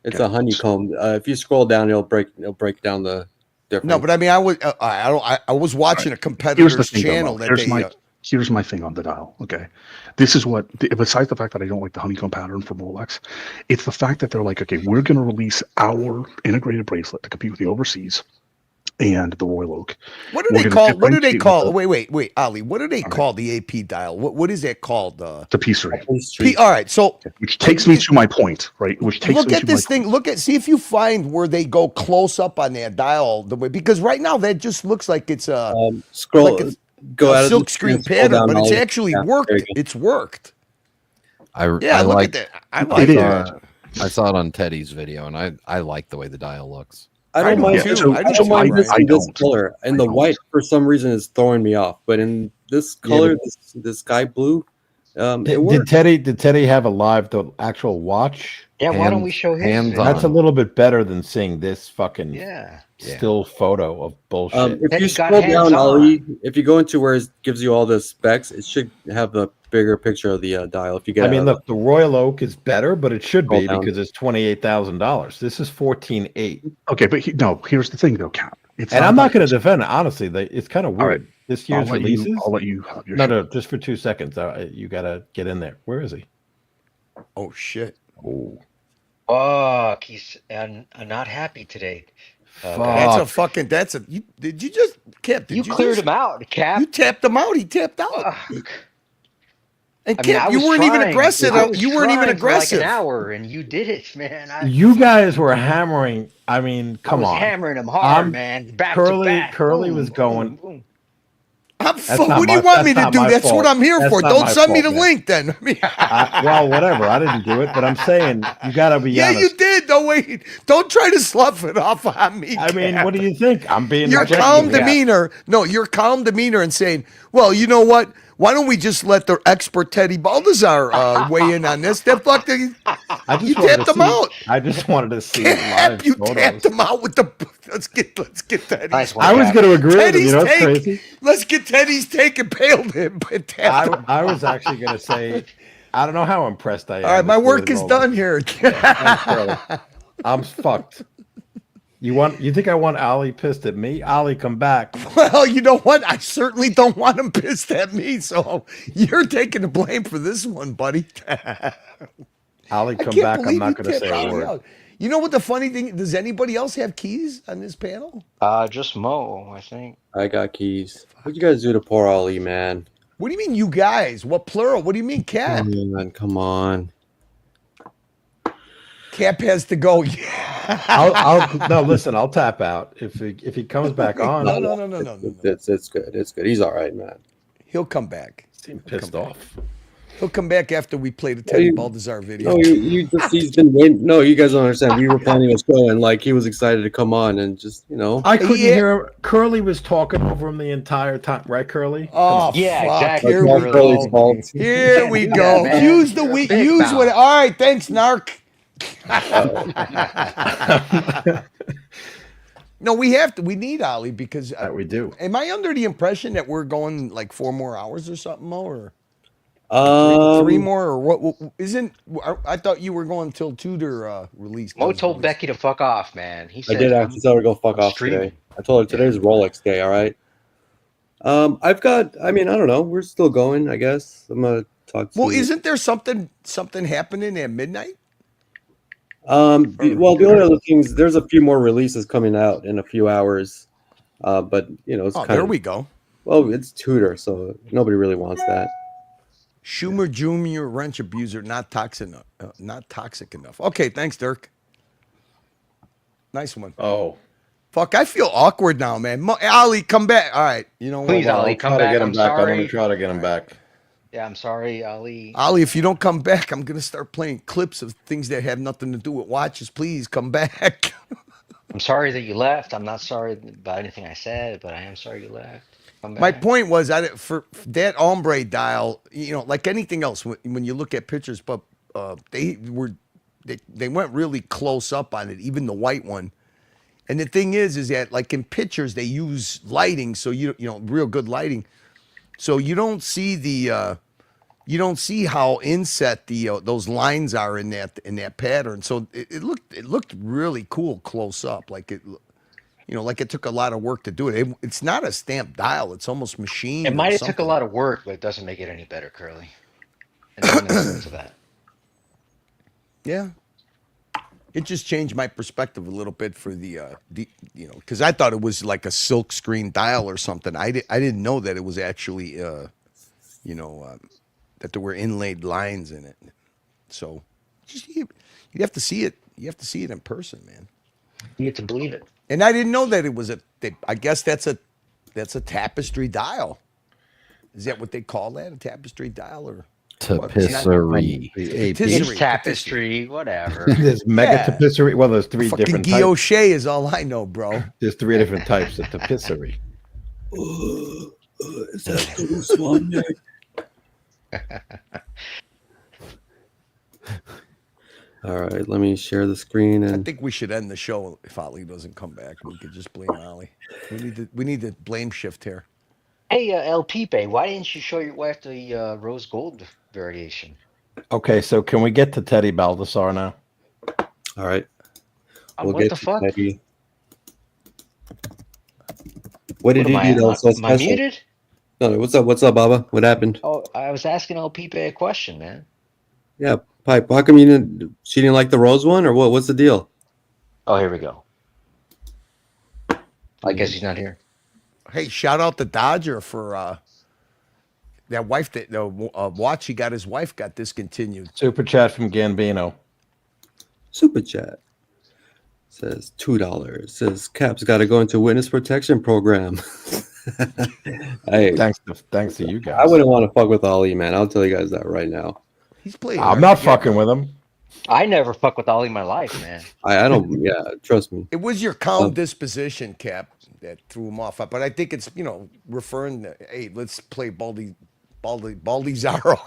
It's a honeycomb. If you scroll down, it'll break down the difference. No, but I mean, I was watching a Here's the competitor's thing, channel though. that Here's my thing on the dial. Okay, this is what. Besides the fact that I don't like the honeycomb pattern from Rolex, it's the fact that they're like, okay, we're going to release our integrated bracelet to compete with the overseas and the Royal Oak. What do they call? What do they call? Wait, Ali. What do they call the AP dial? What is that called? The P3. All right, so which takes me to my point, right? Which takes look me at to this my thing. See if you find where they go close up on that dial the way, because right now that just looks like it's a scroll. like Go out a of silk the screen scroll pattern, down but it's all- actually yeah, worked. there you go. It's worked. I look like at that. I like It that. I saw it on Teddy's video, and I like the way the dial looks. I don't mind. too. I don't mind this in this don't. color, and the white for some reason is throwing me off. But in this color, this sky blue, it Did works. Teddy have the actual watch? Yeah, why don't we show his? hands video? That's a little bit better than seeing this fucking Yeah. still photo of bullshit. If Teddy you got scroll down, hands-on. Ali, if you go into where it gives you all the specs, it should have a bigger picture of the dial. If you get, I mean, look, the Royal Oak is better, but it should be Scroll down. because it's $28,000. This is 14.8, Okay, but here's the thing though, Cap. It's and I'm not going to about- defend it. Honestly, it's kind of All weird. right. This year's releases. I'll let you have your No, just for 2 seconds. You got to get in there. Where is he? Oh shit. Oh, Fuck, he's not happy today. That's a fucking. That's a. Did you just Cap? Did You you cleared just- him out, Cap. You tapped him out. He tapped out. Fuck. And I mean, Cap, I you was weren't even trying. aggressive. I was You weren't even trying for aggressive. like an hour, and you did it, man. you guys were hammering. I mean, I come was on. hammering him hard, I'm- man. Back Curly- to back. Curly Boom, was boom, going- boom. What not do you my- want me that's to not do? my That's what fault. I'm here That's for. not Don't my send me fault, the man. link then. I mean, Well, whatever. I didn't do it, but I'm saying you got to be yeah, honest. you did. Don't wait. Don't try to slough it off on me. I mean, Cap. what do you think? I'm being Your objective, calm yeah. demeanor. No, your calm demeanor and saying, well, you know what? Why don't we just let the expert Teddy Baldassar weigh in on this? That fucking, I just you wanted tapped to him see- out. I just wanted to see Cap, live you photos. tapped him out with the. Let's get Teddy's. Nice one, I was Cap. going to agree with him. Teddy's You know what's take. crazy? Let's get Teddy's take and bailed him. But tapped him. I was actually going to say, I don't know how impressed I am. All right, my with work the is Rolex. done here. Thanks, Curly. I'm fucked. You think I want Ali pissed at me? Ali, come back. Well, you know what? I certainly don't want him pissed at me. So you're taking the blame for this one, buddy. Ali, I come can't back. I'm believe not you going to tapped say a Ali word. out. You know what the funny thing? Does anybody else have keys on this panel? Just Mo, I think. I got keys. What you guys do to poor Ali, man? What do you mean, you guys? What plural? What do you mean, Cap? Come on. Cap has to go. Yeah. No, listen. I'll tap out if he comes back on. No. It's good. It's good. He's all right, man. He'll come back. Seem pissed off. He'll come back after we play the Teddy Baldassar video. No, he's been waiting. No, you guys don't understand. We were planning a show, and like he was excited to come on, and just I couldn't Yeah. hear him. Curly was talking over him the entire time, right, Curly? Oh, Yeah, fuck. exactly. Here That's we all Curly's go. fault. Here we Yeah, go. man. Use the You're a we big use mouth. what. All right, thanks, Narc. No, we have to. We need Ali because That we do. am I under the impression that we're going like 4 more hours or something, Mo? Or Three more, or what? Isn't? I thought you were going until Tudor release. Mo told Becky to fuck off, man. He I said, did actually tell her to go fuck I'm off streaming. today. I told her today's Rolex day. All right. I've got. I mean, I don't know. We're still going. I guess I'm gonna talk to. Well, isn't there something happening at midnight? The only other things. There's a few more releases coming out in a few hours. But it's kind of. There we go. Well, it's Tudor, so nobody really wants that. Schumer Jr. wrench abuser, not toxic enough. Okay, thanks, Dirk. Nice one. Oh, fuck! I feel awkward now, man. Ali, come back. All right, you know what? Please, Ali, come back. Get him I'm back. I'm sorry. gonna try to get him back. Yeah, I'm sorry, Ali. Ali, if you don't come back, I'm gonna start playing clips of things that have nothing to do with watches. Please come back. I'm sorry that you left. I'm not sorry about anything I said, but I am sorry you left. Come back. My point was, for that ombre dial, like anything else, when you look at pictures, but they went really close up on it, even the white one. And the thing is that like in pictures they use lighting, so real good lighting, so you don't see you don't see how inset those lines are in that pattern. So it looked really cool close up, like it. Like it took a lot of work to do it. It's not a stamped dial. It's almost machined. It might have took a lot of work, but it doesn't make it any better, Curly. And there's no sense of that. Yeah. It just changed my perspective a little bit for the because I thought it was like a silk screen dial or something. I didn't know that it was actually, that there were inlaid lines in it. So you have to see it. You have to see it in person, man. You get to believe it. And I didn't know that it was I guess that's a tapestry dial. Is that what they call that? A tapestry dial or tapisserie? It's tapestry, whatever. There's mega tapisserie. Well, there's three different types. Guilloche is all I know, bro. There's three different types of tapisserie. Is that the one? All right, let me share the screen. And I think we should end the show if Ali doesn't come back. We could just blame Ali. We need to blame shift here. Hey, El Pipe, why didn't you show your wife the rose gold variation? Okay, so can we get to Teddy Baldassar now? All right. What the fuck? Teddy. What did he do though? So am I muted? No, what's up? What's up, Baba? What happened? Oh, I was asking El Pipe a question, man. Yeah, Pipe. How come she didn't like the rose one, or what? What's the deal? Oh, here we go. I guess he's not here. Hey, shout out to Dodger for that wife watch he got. His wife got discontinued. Super chat from Gambino. Super chat says $2. Says Cap's got to go into witness protection program. Hey, thanks to you guys. I wouldn't want to fuck with Ali, man. I'll tell you guys that right now. He's playing. I'm not fucking with him. I never fuck with Ali in my life, man. I don't. Yeah, trust me. It was your calm disposition, Cap, that threw him off. But I think it's referring to, hey, let's play Baldy Zarro.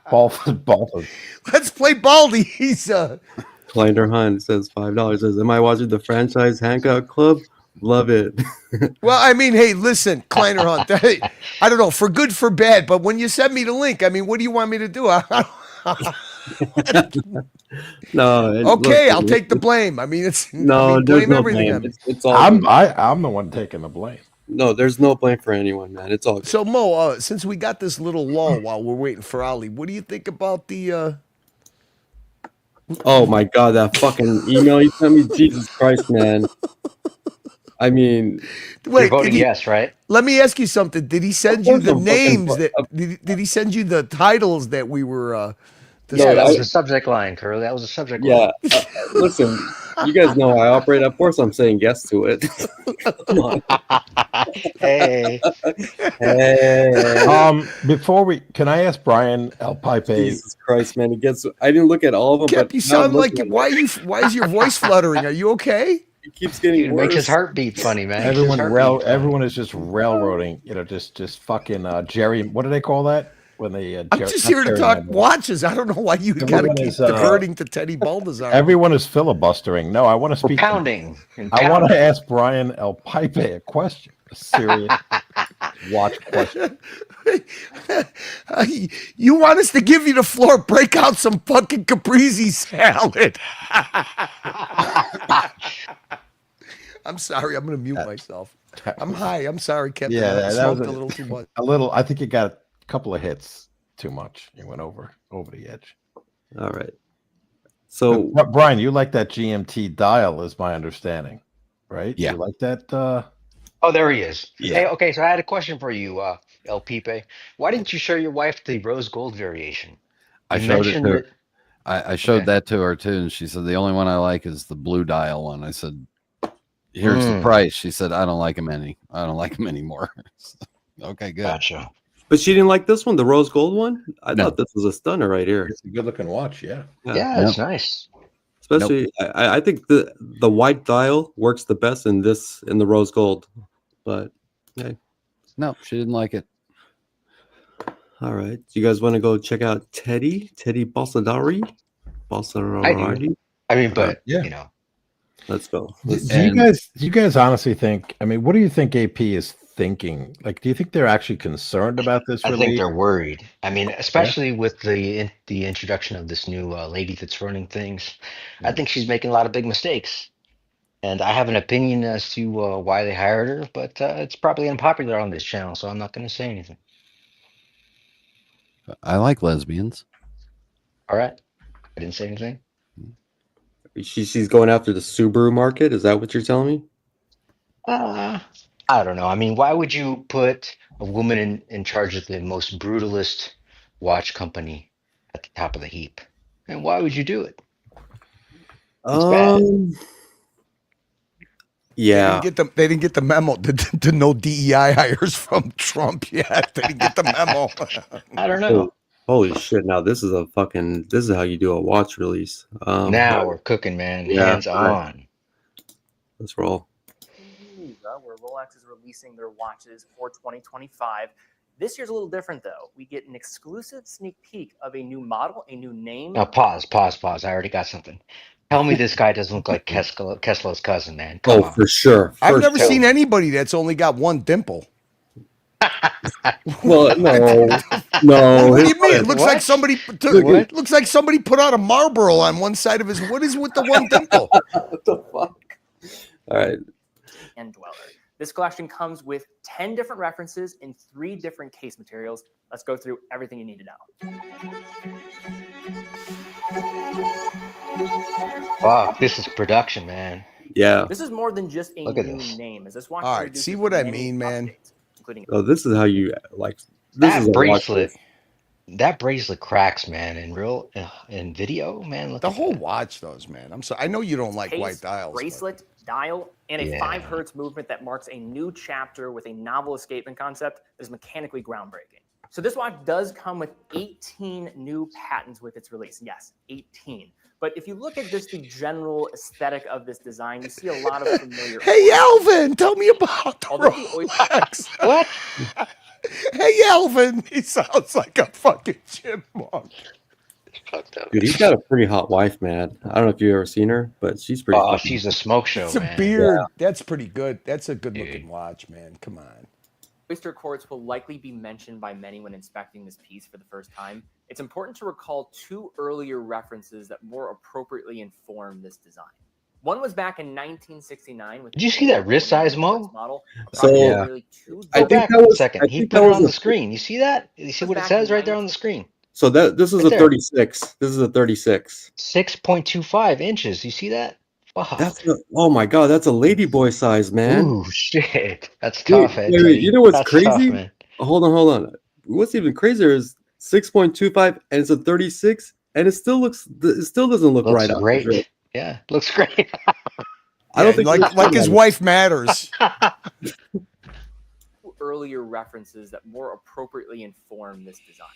Baldy. Let's play Baldy. He's Kleiner Hunt says $5. Says, am I watching the franchise Hangout Club? Love it. Well, I mean, hey, listen, Kleiner Hunt. Hey, I don't know, for good, for bad, but when you send me the link, I mean, what do you want me to do? No. Okay, I'll take the blame. I mean, it's there's no blame. It's all. I'm the one taking the blame. No, there's no blame for anyone, man. It's all good. So Mo, since we got this little lull while we're waiting for Ali, what do you think about the? Oh my God, that fucking email you sent me, Jesus Christ, man. I mean, wait, you're voting yes, right? Let me ask you something. Did he send you the names did he send you the titles that we were? Yeah, that was the subject line, Curly. That was the subject line. Yeah, listen, you guys know how I operate. Of course, I'm saying yes to it. Come on. Hey. Before can I ask Brian El Pipe? Jesus Christ, man! I didn't look at all of them. Cap, you sound like why is your voice fluttering? Are you okay? It keeps getting worse. Make his heartbeat funny, man. Everyone is just railroading. Just fucking Jerry. What do they call that? When they I'm just here to talk watches. I don't know why you got to keep diverting to Teddy Baldassar. Everyone is filibustering. No, I want to speak. Pounding. I want to ask Brian El Pipe a question. Serious. Watch question. You want us to give you the floor? Break out some fucking caprese salad. I'm sorry. I'm going to mute myself. I'm high. I'm sorry, Captain. Yeah, I that smoked was a little too much. a little. I think you got a couple of hits too much. You went over the edge. All right. So, But Brian, you like that GMT dial, is my understanding, right? Yeah. You like that? Oh, there he is. Yeah. Hey, okay, so I had a question for you, El Pipe. Why didn't you show your wife the rose gold variation? I You showed it mentioned to her. that- I showed Okay. that to her too, and she said the only one I like is the blue dial one. I said, "Here's the Mm. price." She said, "I don't like them any. I don't like them anymore." Okay, good. Gotcha. but she didn't like this one, the rose gold one. I No. thought this was a stunner right here. It's a good looking watch. Yeah. Yeah, it's nice. Especially, I think the white dial works the best in the rose gold. But hey, No, she didn't like it. all right. You guys want to go check out Teddy Balsadari? I mean, but yeah. you know, Let's go. Do you guys honestly think? I mean, what do you think AP is thinking? Like, do you think they're actually concerned about this I think release? they're worried. I mean, especially with the introduction of this new lady that's running things. I think she's making a lot of big mistakes, and I have an opinion as to why they hired her, but it's probably unpopular on this channel, so I'm not going to say anything. I like lesbians. All right, I didn't say anything. She's going after the Subaru market. Is that what you're telling me? I don't know. I mean, why would you put a woman in charge of the most brutalist watch company at the top of the heap? And why would you do it? It's bad. Yeah. They didn't get the memo to no DEI hires from Trump yet. They didn't get the memo. I don't know. Holy shit! Now this is how you do a watch release. Now we're cooking, man. Yeah, Hands all right. on. Let's roll. Where Rolex is releasing their watches for 2025. This year's a little different, though. We get an exclusive sneak peek of a new model, a new name. Now pause. I already got something. Tell me this guy doesn't look like Kessler's cousin, man. Come on. For sure. I've never seen anybody that's only got one dimple. Well, no. What do you mean? It looks like somebody looks like somebody put out a Marlboro on one side of his. What is with the one dimple? What the fuck? All right. And Dweller. This collection comes with 10 different references in 3 different case materials. Let's go through everything you need to know. Wow, this is production, man. Yeah. This is more than just a Look at new this. name. As this watch All right, see what I mean, man. Including This is how you like. This That is a bracelet. watch. That bracelet cracks, man. In video, man. Look The at whole that. watch, though, man. I'm sorry. I know you don't like case, white dials. bracelet, dial, and a Yeah. 5 hertz movement that marks a new chapter with a novel escapement concept that is mechanically groundbreaking. So this watch does come with 18 new patents with its release. Yes, 18. But if you look at just the general aesthetic of this design, you see a lot of familiar. Hey, Alvin, tell me about the Rolex. What? Hey, Alvin. He sounds like a fucking chipmunk. Dude, he's got a pretty hot wife, man. I don't know if you've ever seen her, but she's pretty. Oh, fucking she's a smoke show, It's a man. beard. Yeah. That's pretty good. That's a good looking watch, man. Come on. Oyster quartz will likely be mentioned by many when inspecting this piece for the first time. It's important to recall 2 earlier references that more appropriately inform this design. One was back in 1969 with. Did you see that wrist size mo? Model. So, yeah. I Go think back that one was. second. I He think put that it was on a- the screen. You see that? You see what it says right there on the screen? So this is Right a there. 36. This is a 36. 6.25 inches. You see that? Wow. Oh my god, that's a ladyboy size, man. Ooh, shit. That's Dude, tough, wait, Teddy. you know what's That's crazy? tough, man. Hold on. What's even crazier is 6.25 and it's a 36 and it still doesn't look Looks right. great. Out. Yeah, looks great. I don't think like his wife matters. Earlier references that more appropriately inform this design.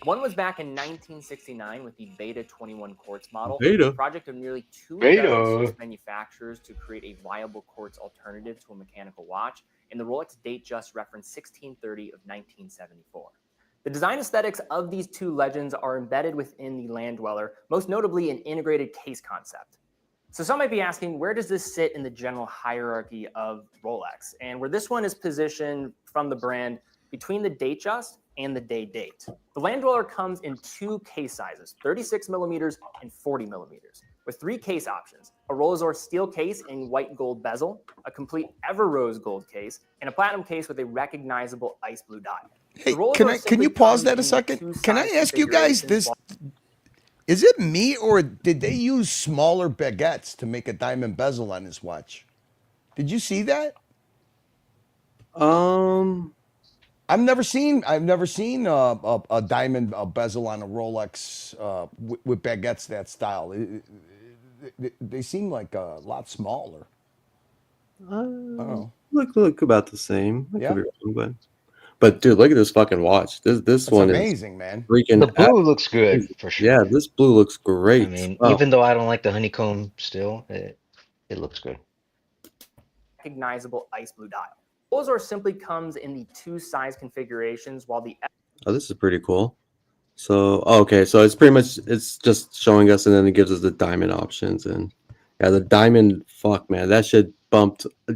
One was back in 1969 with the Beta 21 quartz model. Beta? A project of nearly 2 Beta. dozen Swiss manufacturers to create a viable quartz alternative to a mechanical watch, and the Rolex Datejust reference 1630 of 1974. The design aesthetics of these 2 legends are embedded within the Land Dweller, most notably an integrated case concept. So some might be asking, where does this sit in the general hierarchy of Rolex? And where this one is positioned from the brand between the Datejust and the Day Date. The Land Dweller comes in two case sizes, 36 millimeters and 40 millimeters, with three case options: a Rolazor steel case in white gold bezel, a complete ever rose gold case, and a platinum case with a recognizable ice blue dial. Hey, can you pause that a second? Can I ask you guys this? Is it me, or did they use smaller baguettes to make a diamond bezel on his watch? Did you see that? I've never seen a diamond bezel on a Rolex with baguettes that style. They seem like a lot smaller. Look about the same. I Yeah. could be wrong, but dude, look at this fucking watch. This one amazing, is man. freaking. The blue looks good for sure. Yeah, this blue looks great. I mean, Wow. even though I don't like the honeycomb, still it looks good. Recognizable ice blue dial. Rolazor simply comes in the two size configurations, while the Oh, this is pretty cool. So okay, so it's pretty much just showing us, and then it gives us the diamond options. And yeah, the diamond, fuck man, that shit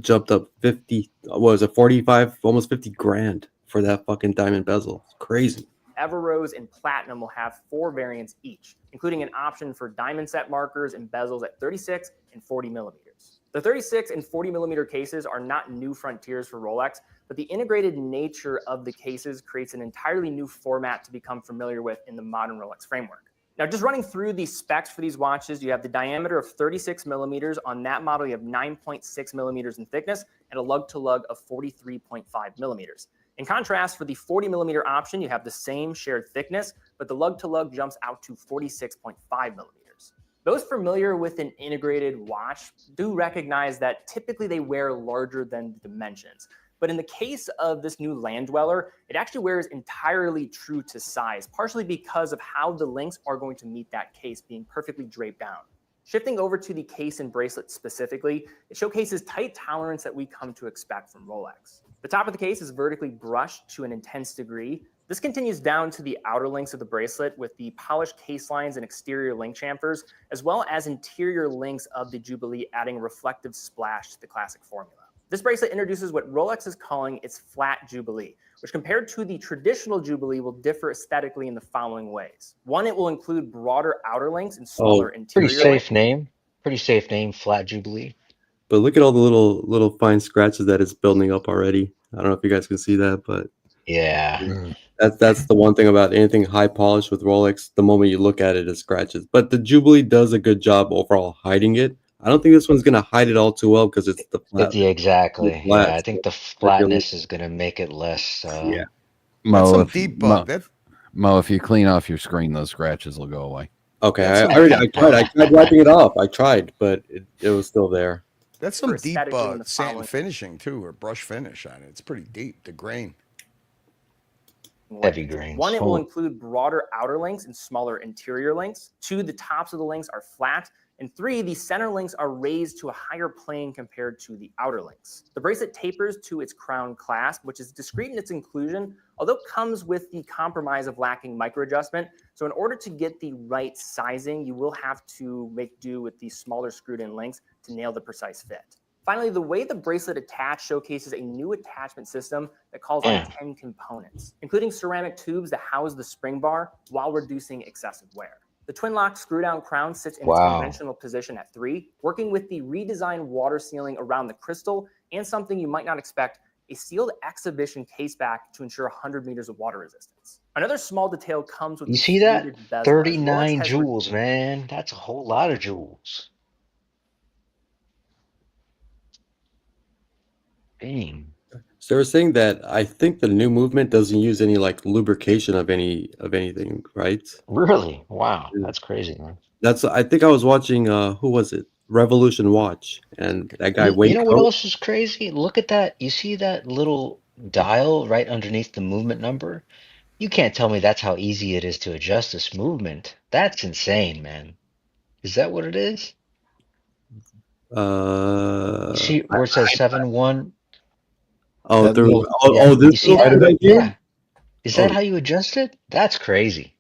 jumped up 50. What was it, 45, almost 50 grand for that fucking diamond bezel. It's crazy. Everrose and Platinum will have 4 variants each, including an option for diamond set markers and bezels at 36 and 40 millimeters. The 36 and 40 millimeter cases are not new frontiers for Rolex, but the integrated nature of the cases creates an entirely new format to become familiar with in the modern Rolex framework. Now, just running through the specs for these watches, you have the diameter of 36 millimeters. On that model, you have 9.6 millimeters in thickness and a lug-to-lug of 43.5 millimeters. In contrast, for the 40 millimeter option, you have the same shared thickness, but the lug-to-lug jumps out to 46.5 millimeters. Those familiar with an integrated watch do recognize that typically they wear larger than the dimensions. But in the case of this new Land Dweller, it actually wears entirely true to size, partially because of how the links are going to meet that case being perfectly draped down. Shifting over to the case and bracelet specifically, it showcases tight tolerance that we come to expect from Rolex. The top of the case is vertically brushed to an intense degree. This continues down to the outer links of the bracelet with the polished case lines and exterior link chamfers, as well as interior links of the Jubilee, adding a reflective splash to the classic formula. This bracelet introduces what Rolex is calling its flat Jubilee, which compared to the traditional Jubilee will differ aesthetically in the following ways. One, it will include broader outer links and smaller interior Pretty safe links. name. Pretty safe name, Flat Jubilee. But look at all the little fine scratches that it's building up already. I don't know if you guys can see that, but yeah, that's the one thing about anything high polish with Rolex. The moment you look at it, it scratches. But the Jubilee does a good job overall hiding it. I don't think this one's gonna hide it all too well because it's the flat. yeah, exactly. Flat, Yeah, I think the flatness is going to make it less. Yeah. Mo, Mo, if you clean off your screen, those scratches will go away. Okay, I tried wiping it off. I tried, but it was still there. That's some deep aesthetically in the satin following- finishing too, or brush finish on it. It's pretty deep. The grain. Heavy grains. One, it will include broader outer links and smaller interior links. 2, the tops of the links are flat. And 3, the center links are raised to a higher plane compared to the outer links. The bracelet tapers to its crown clasp, which is discreet in its inclusion, although comes with the compromise of lacking micro adjustment. So in order to get the right sizing, you will have to make do with these smaller screwed in links to nail the precise fit. Finally, the way the bracelet attached showcases a new attachment system that calls on 10 components, including ceramic tubes that house the spring bar while reducing excessive wear. The twin-lock screw-down crown sits in its conventional position at 3, working with the redesigned water sealing around the crystal and something you might not expect, a sealed exhibition case back to ensure 100 meters of water resistance. Another small detail comes with You the see that? fluted bezel, as 39 Rolex has jewels, man. That's a whole lot of jewels. Dang. So they were saying that I think the new movement doesn't use any like lubrication of anything, right? Really? Wow, that's crazy, man. I think I was watching who was it? Revolution Watch, and that guy You know what else is crazy? Look at that. You see that little dial right underneath the movement number? You can't tell me that's how easy it is to adjust this movement. That's insane, man. Is that what it is? You see where it says 7-1? Oh, Yeah. this You see that? right here? Yeah. Is that how you adjust it? That's crazy.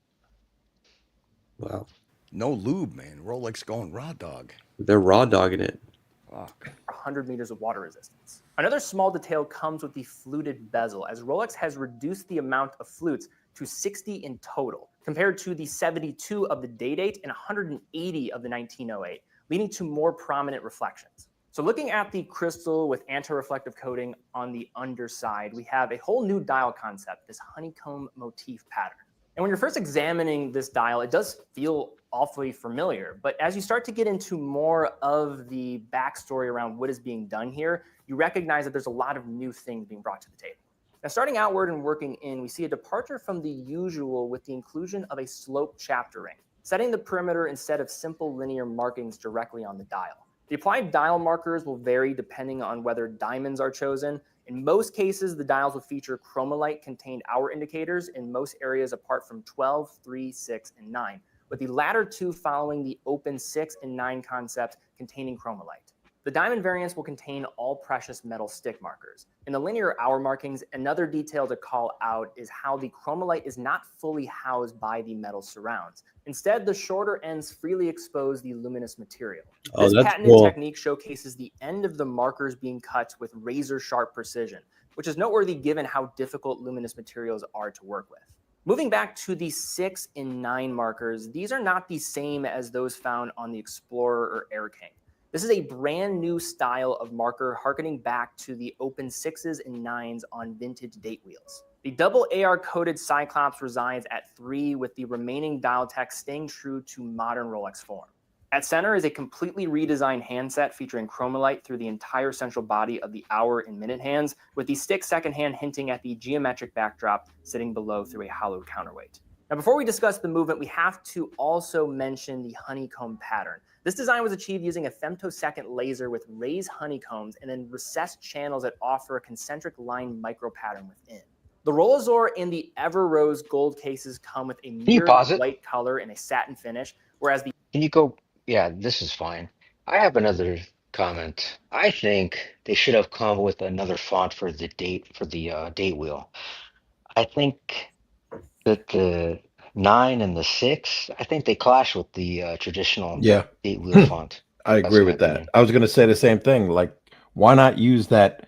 Wow. No lube, man. Rolex going raw dog. They're raw dogging it. Fuck. 100 meters of water resistance. Another small detail comes with the fluted bezel, as Rolex has reduced the amount of flutes to 60 in total, compared to the 72 of the day-date and 180 of the 1908, leading to more prominent reflections. So looking at the crystal with anti-reflective coating on the underside, we have a whole new dial concept, this honeycomb motif pattern. And when you're first examining this dial, it does feel awfully familiar. But as you start to get into more of the backstory around what is being done here, you recognize that there's a lot of new things being brought to the table. Now, starting outward and working in, we see a departure from the usual with the inclusion of a sloped chapter ring, setting the perimeter instead of simple linear markings directly on the dial. The applied dial markers will vary depending on whether diamonds are chosen. In most cases, the dials will feature chromolite contained hour indicators in most areas apart from 12, 3, 6, and 9, with the latter two following the open 6 and 9 concept containing chromolite. The diamond variants will contain all precious metal stick markers. In the linear hour markings, another detail to call out is how the chromolite is not fully housed by the metal surrounds. Instead, the shorter ends freely expose the luminous material. This patented technique showcases the end of the markers being cut with razor-sharp precision, which is noteworthy given how difficult luminous materials are to work with. Moving back to the 6 and 9 markers, these are not the same as those found on the Explorer or Air King. This is a brand new style of marker harkening back to the open 6s and 9s on vintage date wheels. The double AR coated Cyclops resides at 3, with the remaining dial text staying true to modern Rolex form. At center is a completely redesigned handset featuring chromolite through the entire central body of the hour and minute hands, with the stick second hand hinting at the geometric backdrop sitting below through a hollowed counterweight. Now, before we discuss the movement, we have to also mention the honeycomb pattern. This design was achieved using a femtosecond laser with raised honeycombs and then recessed channels that offer a concentric line micro pattern within. The Rolazor and the Ever Rose gold cases come with a mirrored white color and a satin finish, whereas the... Can you go? Yeah, this is fine. I have another comment. I think they should have come with another font for the date wheel. I think that the 9 and the 6, I think they clash with the traditional date wheel font. I agree with that. I was going to say the same thing. Like, why not use that?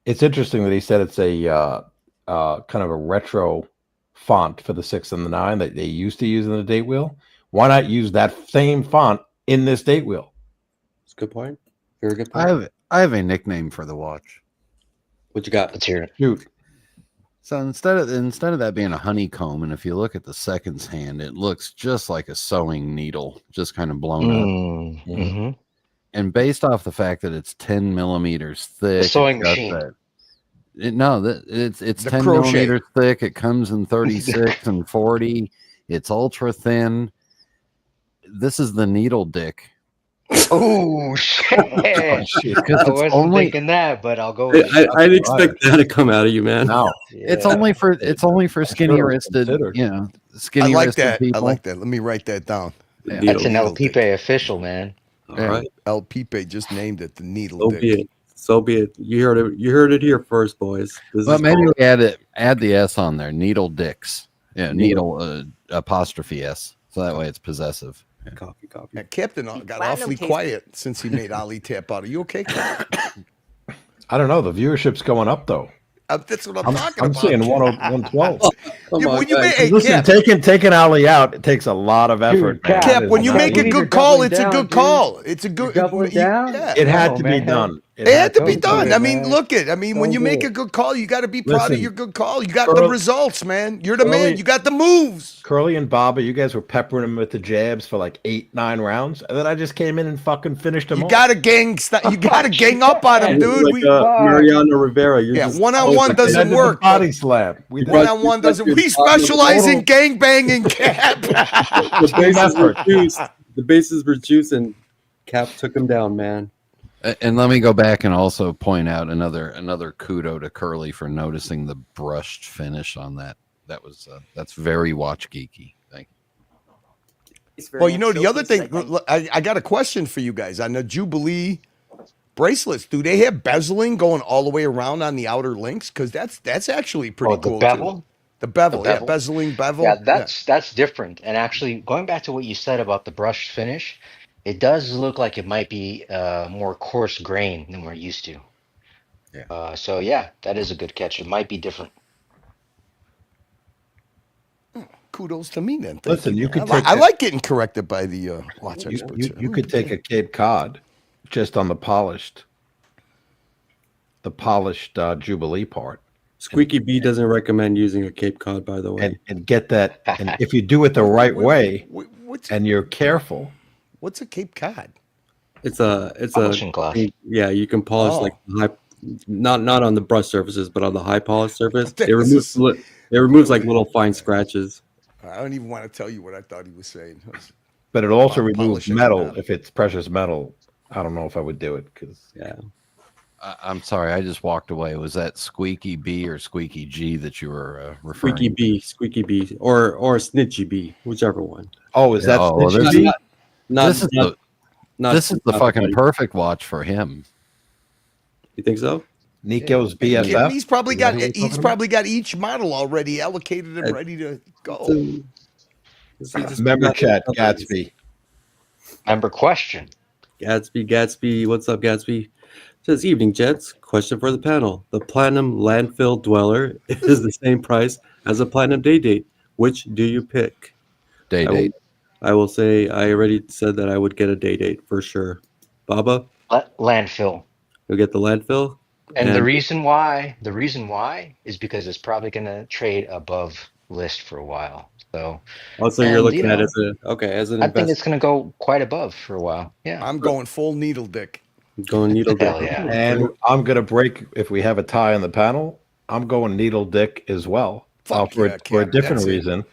It's interesting that he said it's a kind of a retro font for the 6 and the 9 that they used to use in the date wheel. Why not use that same font in this date wheel? That's a good point. Very good point. I have a nickname for the watch. What you got? Let's hear it. Shoot. So instead of that being a honeycomb, and if you look at the seconds hand, it looks just like a sewing needle, just kind of blown up. Mm-hmm. And based off the fact that it's 10 millimeters thick, the sewing machine. It's 10 millimeters thick. It comes in 36 and 40. It's ultra thin. This is the needle dick. Oh shit! I wasn't thinking that, but I'll go. I didn't expect that to come out of you, man. No, it's only for skinny wristed, skinny wristed people. I like that. Let me write that down. Yeah. That's an El Pipe official, man. All right, El Pipe just named it the needle dick. So be it. You heard it here first, boys. Well, maybe we add the S on there. Needle dicks. Yeah, needle apostrophe S. So that way it's possessive. Yeah. Copy. Yeah, Captain got awfully quiet since he made Ali tap out. Are you okay, Captain? I don't know. The viewership's going up, though. That's what I'm talking about. I'm seeing 112. Listen, taking Ali out, it takes a lot of effort. Dude, Cap, when you make a good call, it's a good call. It's a good. It had to be done. It had to be done. I mean, look at. I mean, when you make a good call, you got to be proud of your good call. You got the results, man. You're the man. You got the moves. Curly and Baba, you guys were peppering him with the jabs for like 8-9 rounds, and then I just came in and fucking finished him. You got to gang. You got to gang up on him, dude. Like Mariano Rivera. One-on-one doesn't work. Body slam. One-on-one doesn't. We specialize in gang banging, Cap. The bases were juiced, and Cap took him down, man. And let me go back and also point out another kudo to Curly for noticing the brushed finish on that. That's very watch geeky. Thank you. Well, the other thing, I got a question for you guys on the Jubilee bracelets. Do they have bezeling going all the way around on the outer links? Because that's actually pretty cool. The bevel? Too. The bevel, yeah, bezeling bevel. Yeah, that's different. And actually, going back to what you said about the brushed finish, It does look like it might be more coarse grain than we're used to. Yeah. So yeah, that is a good catch. It might be different. Kudos to me then. Thank Listen, you man. could I take like getting corrected by the watch you, experts. you, here. you could take a Cape Cod just on the polished Jubilee part. Squeaky B doesn't recommend using a Cape Cod, by the way. And get that. And if you do it the right way and you're careful. What's a Cape Cod? It's a Polishing cloth. Yeah, you can polish like high, not on the brush surfaces, but on the high polish surface. It removes like little fine scratches. I don't even want to tell you what I thought he was saying. But it also removes polishing metal. metal. If it's precious metal, I don't know if I would do it because I'm sorry, I just walked away. Was that Squeaky B or Squeaky G that you were referring? Squeaky B, or Snitchy B, whichever one. Oh, is that Snitchy B? This is the fucking perfect watch for him. You think so? Nico's BFF. He's probably got each model already allocated and ready to go. Member chat, Gatsby. Member question. Gatsby, what's up, Gatsby? Says, evening, gents. Question for the panel. The Platinum Landfill Dweller is the same price as a Platinum Day Date. Which do you pick? Day Date. I will say I already said that I would get a Day Date for sure. Baba? Landfill. You'll get the Landfill? And the reason why is because it's probably going to trade above list for a while. So you're looking at it as an I investment. think it's going to go quite above for a while. Yeah. I'm going full needle dick. Going needle dick. Hell yeah. And I'm going to break, if we have a tie on the panel, I'm going needle dick as well. For a different reason.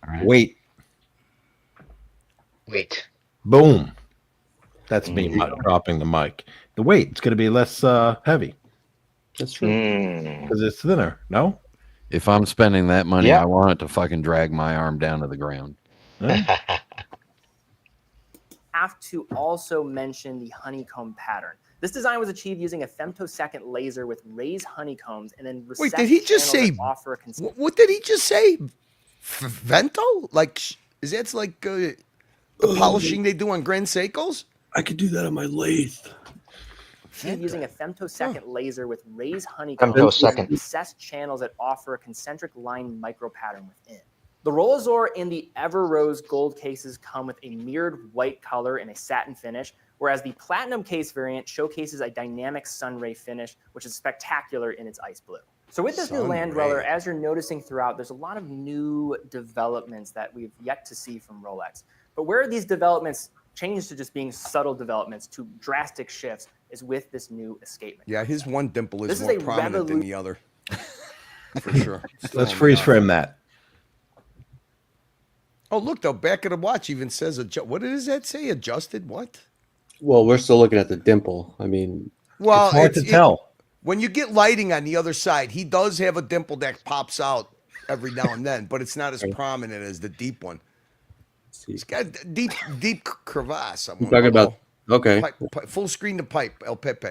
Right. Wait. Boom. That's me dropping the mic. The weight, it's going to be less heavy. That's true. Because it's thinner, no? If I'm spending that money, I want it to fucking drag my arm down to the ground. Have to also mention the honeycomb pattern. This design was achieved using a femtosecond laser with raised honeycombs and then Wait, did he just say? What did he just say? Vento? Like, is that like the polishing they do on Grand Seikos? I could do that on my lathe. Using a femtosecond laser with raised honeycombs and recessed channels that offer a concentric line micro pattern within. The Rolazor and the Ever Rose gold cases come with a mirrored white color and a satin finish, whereas the Platinum case variant showcases a dynamic sunray finish, which is spectacular in its ice blue. So with this new Land Dweller, as you're noticing throughout, there's a lot of new developments that we've yet to see from Rolex. But where these developments change to just being subtle developments to drastic shifts is with this new escapement. Yeah, his one dimple is more prominent than the other. For sure. Let's freeze frame that. Oh, look, the back of the watch even says, what does that say? Adjusted what? Well, we're still looking at the dimple. I mean, well, it's hard to tell. When you get lighting on the other side, he does have a dimple that pops out every now and then, but it's not as prominent as the deep one. He's got deep crevasse. I'm talking about, okay. Full screen to pipe, El Pepe.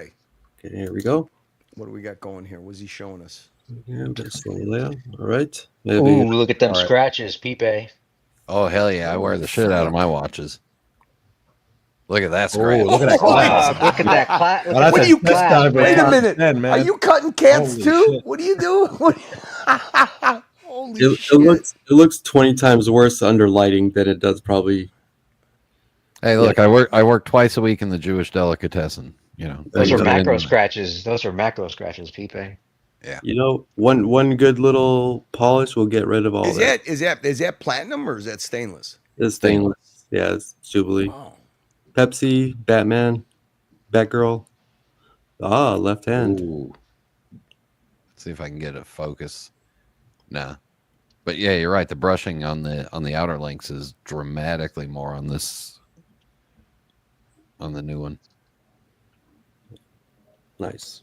Okay, here we go. What do we got going here? What's he showing us? Yeah, just all right. Ooh, look at them scratches, Pipe. Oh, hell yeah. I wear the shit out of my watches. Look at that scratch. Look at that class. Look at that class. What are you cutting? Wait a minute. Man. Are you cutting cats Holy too? shit. What do you do? Holy shit. It looks 20 times worse under lighting than it does probably. Hey, look, I work twice a week in the Jewish delicatessen. You know, those are macro scratches. Those are macro scratches, Pipe. Yeah. You know, one good little polish will get rid of all that. Is that platinum or is that stainless? It's stainless. Yeah, it's Jubilee. Oh. Pepsi, Batman, Batgirl. Ah, left hand. Ooh. Let's see if I can get a focus. Nah. But yeah, you're right. The brushing on the outer links is dramatically more on this, on the new one. Nice.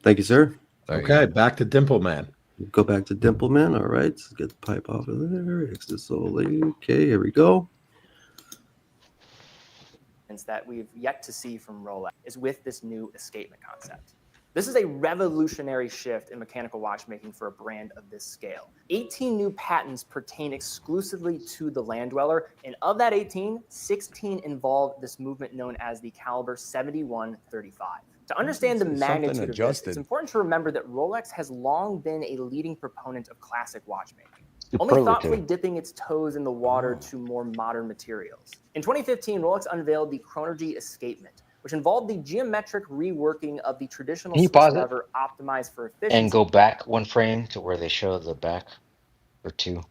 Thank you, sir. Okay, back to Dimple Man. Go back to Dimple Man. All right. Let's get the pipe off of there. Okay, here we go. That we've yet to see from Rolex is with this new escapement concept. This is a revolutionary shift in mechanical watchmaking for a brand of this scale. 18 new patents pertain exclusively to the land dweller, and of that 18, 16 involve this movement known as the caliber 7135. To understand the magnitude of this, it's important to remember that Rolex has long been a leading proponent of classic watchmaking, only thoughtfully dipping its toes in the water to more modern materials. In 2015, Rolex unveiled the Chronergy Escapement, which involved the geometric reworking of the traditional Swiss lever optimized for efficiency. And go back one frame to where they show the back, or two.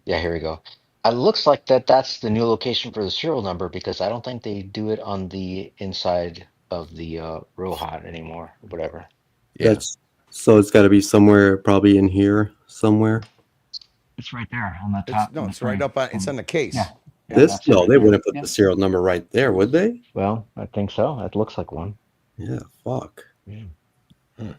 Yeah, here we go. It looks like that's the new location for the serial number, because I don't think they do it on the inside of the Rohat anymore, or whatever. Yeah. So it's got to be somewhere, probably in here somewhere. It's right there on the top. No, it's right up on. It's on the case. Yeah. No, they wouldn't put the serial number right there, would they? Well, I think so. It looks like one. Yeah. Fuck. Yeah.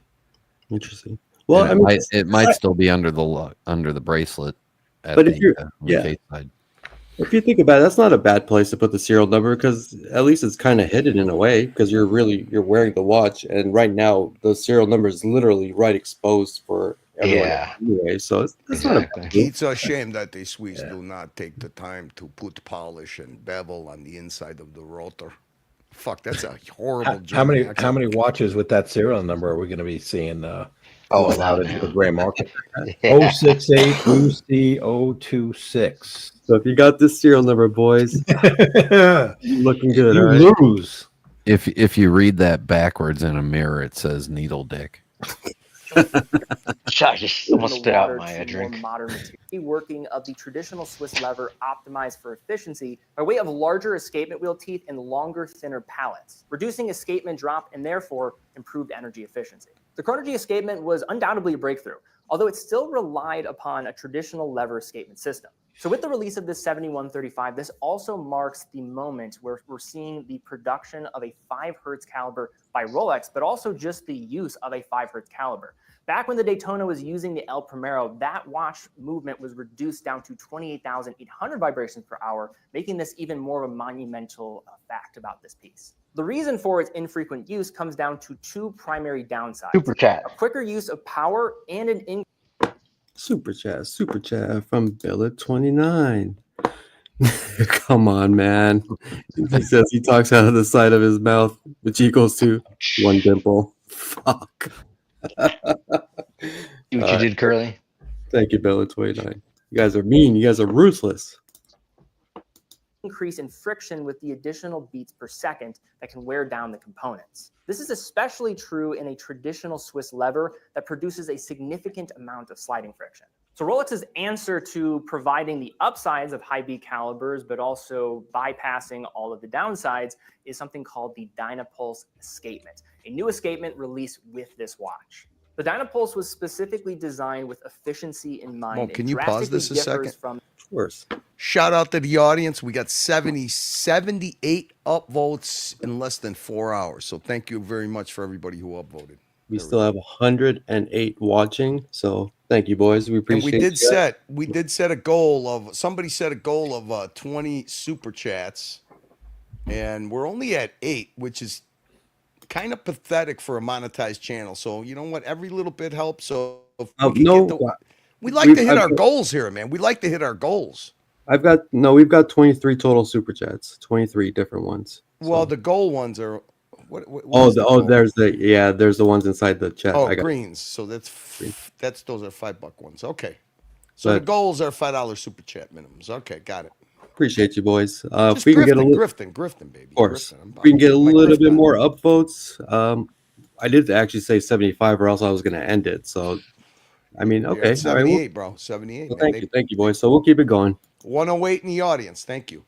Interesting. Well, And I mean, it might still be under the bracelet. But if you're, case side. if you think about it, that's not a bad place to put the serial number, because at least it's kind of hidden in a way, because you're wearing the watch, and right now the serial number is literally right exposed for everyone anyway. So that's not a bad It's a shame that the Swiss do not take the time to put polish and bevel on the inside of the rotor. Fuck, that's a horrible How job. many watches with that serial number are we going to be seeing? Out into the gray market. 068 UC 026. So if you got this serial number, boys, looking good. You all right? lose. If you read that backwards in a mirror, it says needle dick. I just almost spit out my drink. Modern reworking of the traditional Swiss lever optimized for efficiency by way of larger escapement wheel teeth and longer, thinner pallets, reducing escapement drop and therefore improved energy efficiency. The Chronergy escapement was undoubtedly a breakthrough, although it still relied upon a traditional lever escapement system. So with the release of this 7135, this also marks the moment where we're seeing the production of a 5 Hz caliber by Rolex, but also just the use of a 5 Hz caliber. Back when the Daytona was using the El Primero, that watch movement was reduced down to 28,800 vibrations per hour, making this even more of a monumental fact about this piece. The reason for its infrequent use comes down to 2 primary downsides. Super chat. A quicker use of power and an Super chat from Billet29. Come on, man. He says he talks out of the side of his mouth, which equals to 1 dimple. Fuck. See what you did, Curly? Thank you, Billet29. You guys are mean. You guys are ruthless. increase in friction with the additional beats per second that can wear down the components. This is especially true in a traditional Swiss lever that produces a significant amount of sliding friction. So Rolex's answer to providing the upsides of high beat calibers, but also bypassing all of the downsides, is something called the Dynapulse escapement, a new escapement released with this watch. The Dynapulse was specifically designed with efficiency in mind. Well, can you pause this a second? Of course. Shout out to the audience. We got 78 upvotes in less than 4 hours. So thank you very much for everybody who upvoted. We still have 108 watching, so thank you, boys. We appreciate it. We did set a goal of, somebody set a goal of 20 super chats, and we're only at 8, which is kind of pathetic for a monetized channel. So you know what? Every little bit helps. So if we like to hit our goals here, man. We like to hit our goals. We've got 23 total super chats, 23 different ones. Well, the goal ones are. There's the ones inside the chat. Oh, greens. So those are $5 ones. Okay. So the goals are $5 super chat minimums. Okay, got it. Appreciate you, boys. Just if we can get grifting, baby. Of course. If we can get a little bit more upvotes. I did actually say 75, or else I was going to end it. So, I mean, okay. 78, all right, bro. 78. Well, thank you, boys. So we'll keep it going. 108 in the audience. Thank you.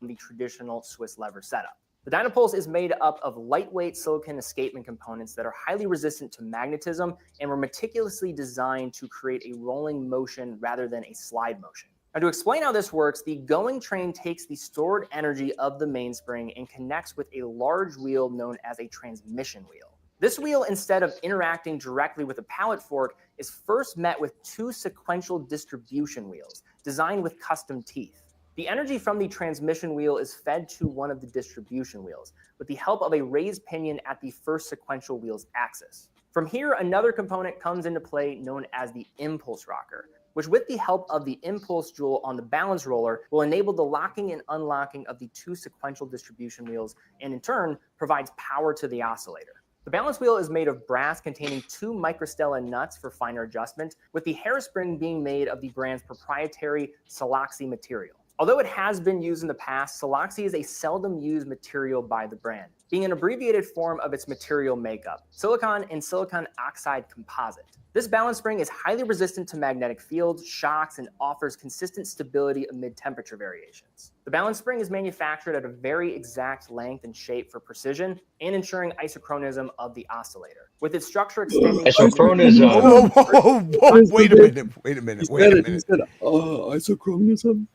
The traditional Swiss lever setup. The Dynapulse is made up of lightweight silicon escapement components that are highly resistant to magnetism and were meticulously designed to create a rolling motion rather than a slide motion. Now, to explain how this works, the going train takes the stored energy of the mainspring and connects with a large wheel known as a transmission wheel. This wheel, instead of interacting directly with a pallet fork, is first met with 2 sequential distribution wheels designed with custom teeth. The energy from the transmission wheel is fed to one of the distribution wheels with the help of a raised pinion at the first sequential wheel's axis. From here, another component comes into play known as the impulse rocker, which with the help of the impulse jewel on the balance roller will enable the locking and unlocking of the two sequential distribution wheels and in turn provides power to the oscillator. The balance wheel is made of brass containing 2 microstella nuts for finer adjustment, with the hairspring being made of the brand's proprietary siloxy material. Although it has been used in the past, siloxy is a seldom used material by the brand, being an abbreviated form of its material makeup, silicon and silicon oxide composite. This balance spring is highly resistant to magnetic fields, shocks, and offers consistent stability amid temperature variations. The balance spring is manufactured at a very exact length and shape for precision and ensuring isochronism of the oscillator, with its structure extending. Isochronism. Whoa. Wait a minute. You said isochronism?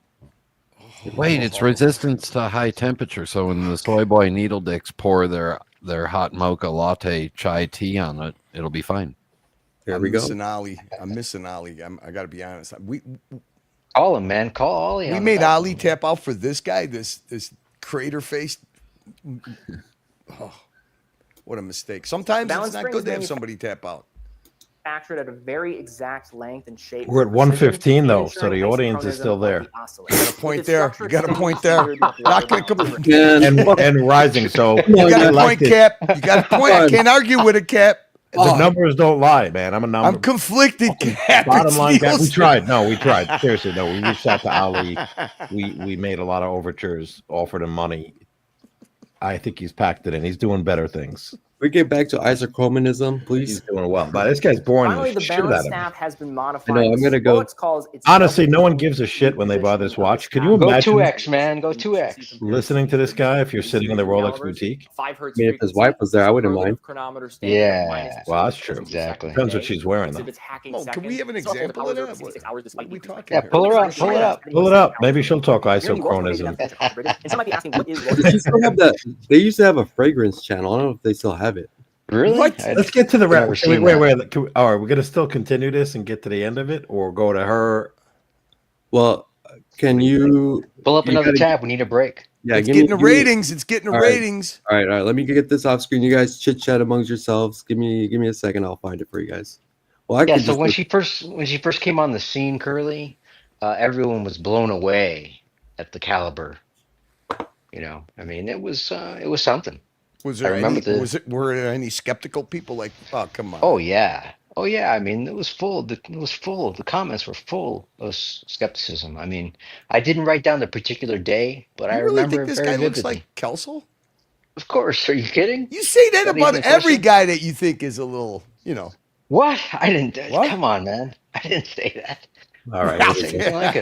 Wait, it's resistance to high temperature. So when the soy boy needle dicks pour their hot mocha latte chai tea on it, it'll be fine. There we go. I'm missing Ali. I got to be honest. Call him, man. Call Ollie. We made Ali tap out for this guy, this crater faced. Oh, what a mistake. Sometimes it's not good to have somebody tap out. Manufactured at a very exact length and shape. We're at 115 though, so the audience is still there. You got a point there. Not gonna come and rising. So you got a point, Cap. You got a point. I can't argue with it, Cap. The numbers don't lie, man. I'm a number. I'm conflicted, Cap. Bottom line, Cap. We tried. No, we tried. Seriously, no. We reached out to Ali. We made a lot of overtures, offered him money. I think he's packed it in. He's doing better things. We get back to isochronism, please. He's doing well, but this guy's boring. Finally, the shit out balance of him. staff has been modified. I know, I'm gonna go. Honestly, no one gives a shit when they buy this watch. Can you Go imagine 2x, man. Go 2x. listening to this guy if you're sitting in the Rolex boutique? 5 hertz. I mean, if his wife was there, I wouldn't mind. Yeah. Well, that's true. Exactly. Depends what she's wearing, though. Oh, can we have an example of that? What are we talking Yeah, here? pull her up. Pull it up. Pull it up. Maybe she'll talk isochronism. They used to have a fragrance channel. I don't know if they still have it. Really? What? Let's get to the Never wait. seen Wait. that. All right, we're gonna still continue this and get to the end of it, or go to her. Well, can you Pull up you another gotta- tab. We need a break. Yeah, It's give me- getting the give me- ratings. It's getting the All right. ratings. All right. Let me get this off screen. You guys chit chat amongst yourselves. Give me a second. I'll find it for you guys. Well, I Yeah. could So just when look- she first came on the scene, Curly, everyone was blown away at the caliber. You know, I mean, it was something. Was I there remember any? Were there any skeptical people? Like, oh, come on. Oh yeah. I mean, it was full. The comments were full of skepticism. I mean, I didn't write down the particular day, but I You really remember think it this very guy vividly. looks like Kelsel? Of course. Are you kidding? You say that Not about even every closer? guy that you think is a little, What? I didn't. What? Come on, man. I didn't say that. All right. I didn't say anything like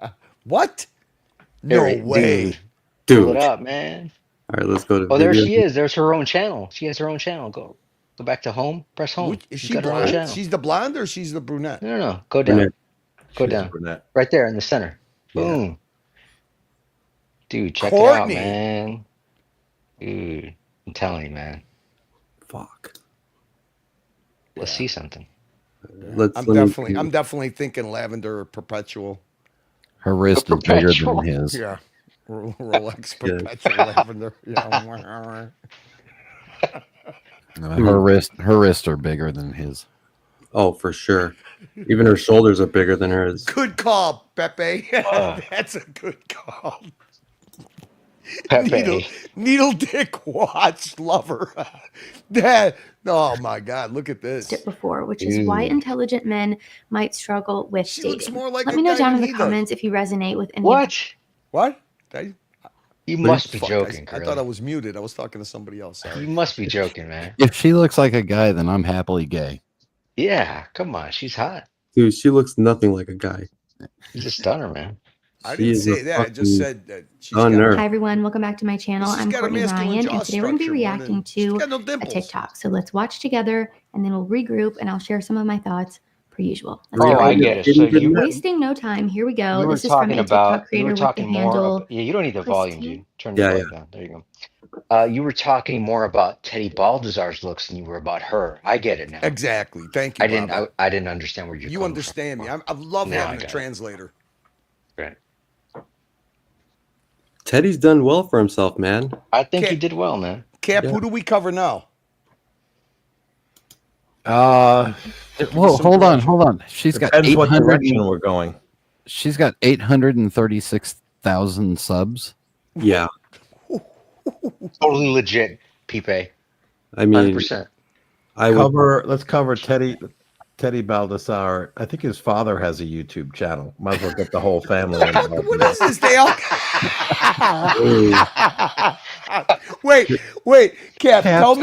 it. What? No Harry, way. Pull it dude. up, man. All right, let's go to. Oh, there video. she is. There's her own channel. She has her own channel. Go back to home. Press home. Is She's she got her own blonde? channel. She's the blonde or she's the brunette? No. Go down. Brunette. Go She's down. brunette. Right there in the center. Yeah. Boom. Dude, check Courtney. it out, man. Dude, I'm telling you, man. Fuck. Let's see something. Let me- I'm definitely thinking lavender perpetual. Her wrist is bigger Perpetual. than his. Yeah. Rolex perpetual lavender. Yeah. Her wrists are bigger than his. Oh, for sure. Even her shoulders are bigger than hers. Good call, Pepe. That's a good call. Pepe. Needle dick watch lover. That. Oh my God! Look at this. it before, which is why intelligent men might struggle with She dating. looks more like Let a me know guy down than in the he does. comments if you resonate with any. What? What? You must be Fuck, joking, I Curly. thought I was muted. I was talking to somebody else. Sorry. You must be joking, man. If she looks like a guy, then I'm happily gay. Yeah, come on. She's hot. Dude, she looks nothing like a guy. She's a stunner, man. I She didn't is a say that. I just fucking said that she's stunner. got, Hi everyone, welcome back to my channel. She's I'm got a Courtney masculine Ryan, jaw and today we're going to be structure more reacting than- she's to got no a dimples. TikTok. So let's watch together, and then we'll regroup, and I'll share some of my thoughts per usual. Let's Oh, go. I get it. So you Wasting no time. Here we go. you were This is from talking a about TikTok creator with the more handle. about, yeah, you don't need the volume, Christine. dude. Turn the Yeah, volume down. There you go. You were talking more about Teddy Baldazar's looks than you were about her. I get it now. Exactly. Thank you. Baba. I didn't understand where you're You coming understand from. me. I love Now I having a got it. translator. Right. Teddy's done well for himself, man. I think he Cap- did well, man. Cap, Yeah. who do we cover now? Well, hold on. She's got Depends what 800. direction we're going. She's got 836,000 subs. Yeah. Totally legit, Pipe. I mean, 100%. Let's cover Teddy Baldassar. I think his father has a YouTube channel. Might as well get the whole family involved. What is this, Dale? Wait, Cap, tell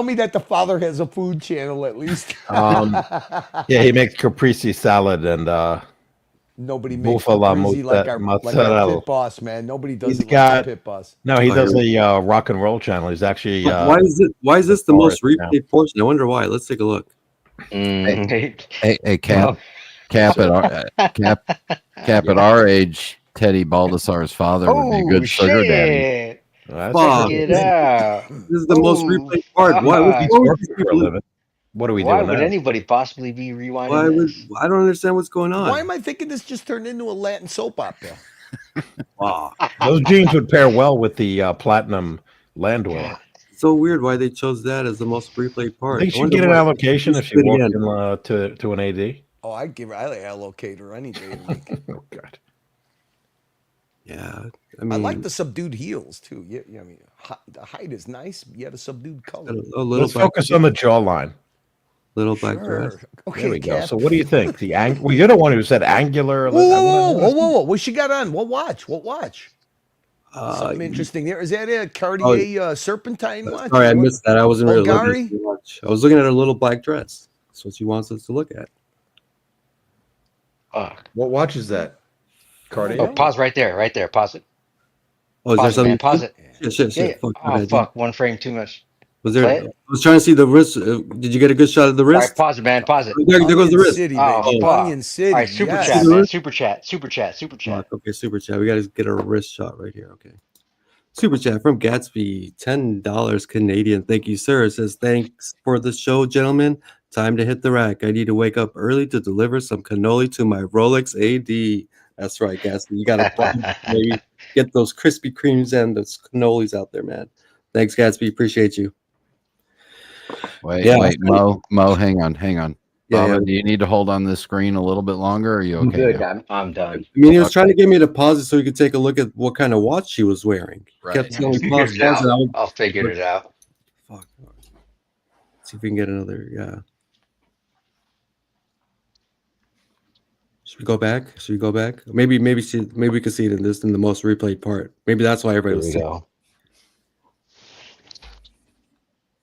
me that the father has a food channel at least. Yeah, he makes caprese salad and nobody makes buffalo caprese like our mozzarella. pit boss, man. Nobody does He's it like got- our pit boss. No, he does a rock and roll channel. He's actually why is this the most forest now. replayed portion? I wonder why. Let's take a look. Hey, Cap. Cap at our age, Teddy Baldassar's father would be a good sugar daddy. That's Fuck. Check it out. This is the most replayed part. Why God. would working for a living. What are we Why doing would now? anybody possibly be rewinding why would this? I don't understand what's going on. Why am I thinking this just turned into a Latin soap opera? Wow. Those jeans would pair well with the platinum Landwehr. So weird why they chose that as the most replayed I part. think I she wonder get an why. allocation Let's if she do it walked again. in to an AD. Oh, I'd allocate her any day of the week. Oh God. Yeah, I I mean, like the subdued heels too. Yeah, I mean, the height is nice. Yet a subdued color. a little Let's black, focus on the jawline. little black dress. Sure. Okay, There we go. Cap. So what do you think? Well, you're the one who said angular. Whoa! What she got on? What watch? Uh, Something interesting there. Is that a Cartier Serpentine watch? Sorry, I missed that. I wasn't really looking Bulgari? at the watch. I was looking at her little black dress. That's what she wants us to look at. Fuck. What watch is that? Cartier. Oh, pause right there. Pause it. Oh, is there Pause it, something? man. Pause it. Shit. Yeah. Fuck. Oh, man. fuck. One frame too much. Was there? Play I it? was trying to see the wrist. Did you get a good shot of the All right, wrist? pause it, man. Pause it. There goes the Onion wrist. City, Oh, baby. fuck. Onion City. All right, super yes. chat, See the man. wrist? Super chat. Fuck, okay, super chat. We got to get a wrist shot right here. Okay. Super chat from Gatsby, $10 Canadian. Thank you, sir. It says, thanks for the show, gentlemen. Time to hit the rack. I need to wake up early to deliver some cannoli to my Rolex AD. That's right, Gatsby. You got to maybe get those Krispy Kremes and those cannolis out there, man. Thanks, Gatsby. Appreciate you. Wait, Yeah. Mo, hang on. Yeah, Baba, yeah. do you need to hold on this screen a little bit longer? Or are you I'm okay? good. now? I'm done. I mean, he was trying to get me to pause it so he could take a look at what kind of watch she was wearing. He Right. kept telling me Figured pause, it out. and I would, I'll figure it out. fuck. See if we can get another. Yeah. Should we go back? Maybe we can see it in the most replayed part. Maybe that's why everybody Here was we saying, go.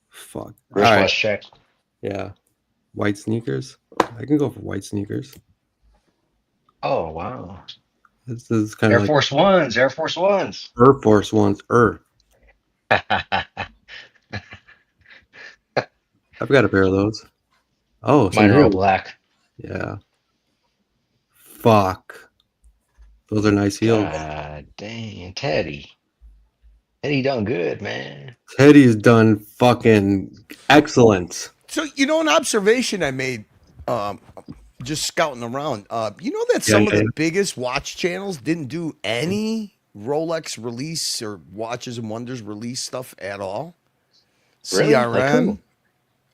fuck. All Wristwatch right. check. Yeah. White sneakers. I can go for white sneakers. Oh, wow. This is kind Air of like Force Ones. Air Force Ones. Air Force Ones. I've got a pair of those. Oh, some Mine are all real- black. Yeah. Fuck. Those are nice heels. God dang, Teddy. Teddy done good, man. Teddy's done fucking excellent. So an observation I made, just scouting around. You know that some of the biggest watch channels didn't do any Rolex release or Watches and Wonders release stuff at all. Really? CRM, Like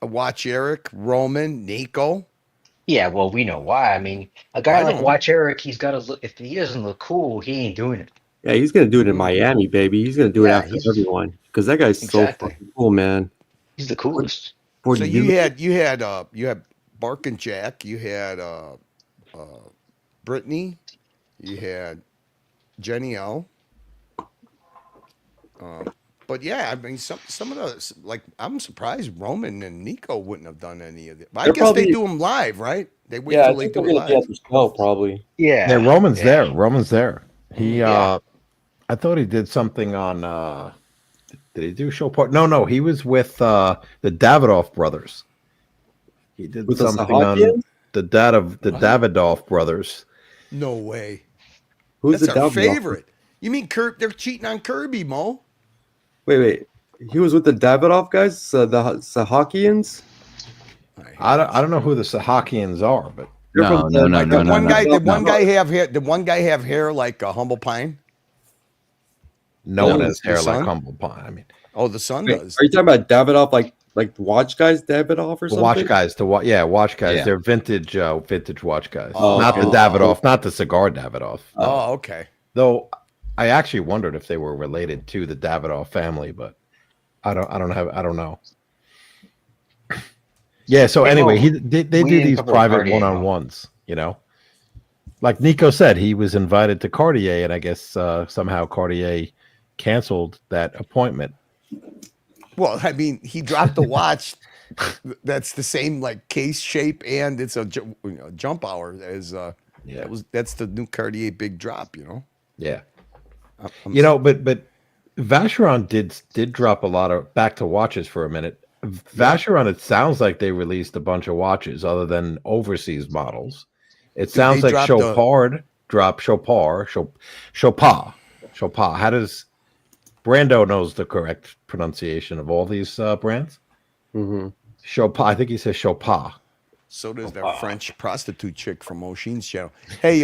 who? Watch Eric, Roman, Nico. Yeah, well, we know why. I mean, a guy I like don't- Watch Eric, he's got to look. If he doesn't look cool, he ain't doing it. Yeah, he's gonna do it in Miami, baby. He's gonna do it Yeah, after he's- everyone because that guy's Exactly. so fucking cool, man. He's the coolest. For So you had Bark and Jack, you had Brittany, you had Jenny L. But yeah, I mean, some of those, like, I'm surprised Roman and Nico wouldn't have done any of it. I They're guess probably- they do them live, right? They wait Yeah, I till they think do they're it gonna be live. at the show probably. Yeah. Yeah, Roman's yeah. there. Roman's there. He Yeah. I thought he did something on did he do show part? No, he was with the Davidoff brothers. He did With the something on Sahakians? the Davidoff brothers. No way. Who's That's the our Davidoff? favorite. You mean they're cheating on Kirby, Mo? Wait. He was with the Davidoff guys, the Sahakians. I don't know who the Sahakians are, but They're No, from no, the- no, like, no, the no, One no. guy, did no. one guy have hair? Did one guy have hair like a humble pine? No Yeah, one has the hair like sun? humble pie. I mean, Oh, the sun Wait, does. are you talking about Davidoff, like watch guys Davidoff or the something? watch guys watch guys. Yeah. They're vintage watch guys. Oh, Not the okay. Davidoff, not the cigar Davidoff. Oh, okay. Though I actually wondered if they were related to the Davidoff family, but I don't know. Yeah, so Hey, anyway, Mo, they do we need a these couple of private Cartier, Mo. one-on-ones, you know. Like Nico said, he was invited to Cartier, and I guess somehow Cartier canceled that appointment. Well, I mean, he dropped a watch that's the same like case shape, and it's a jump hour as that's the new Cartier big drop, you know. Yeah. I'm You know, but Vacheron did drop a lot of back to watches for a minute. Vacheron, it sounds like they released a bunch of watches other than overseas models. It sounds they like dropped Chopard dropped Chopard. How does Brando knows the correct pronunciation of all these brands? Mm-hmm. Chopard, I think he says Chopard. So does that French prostitute chick from O'Sheen's channel. Hey,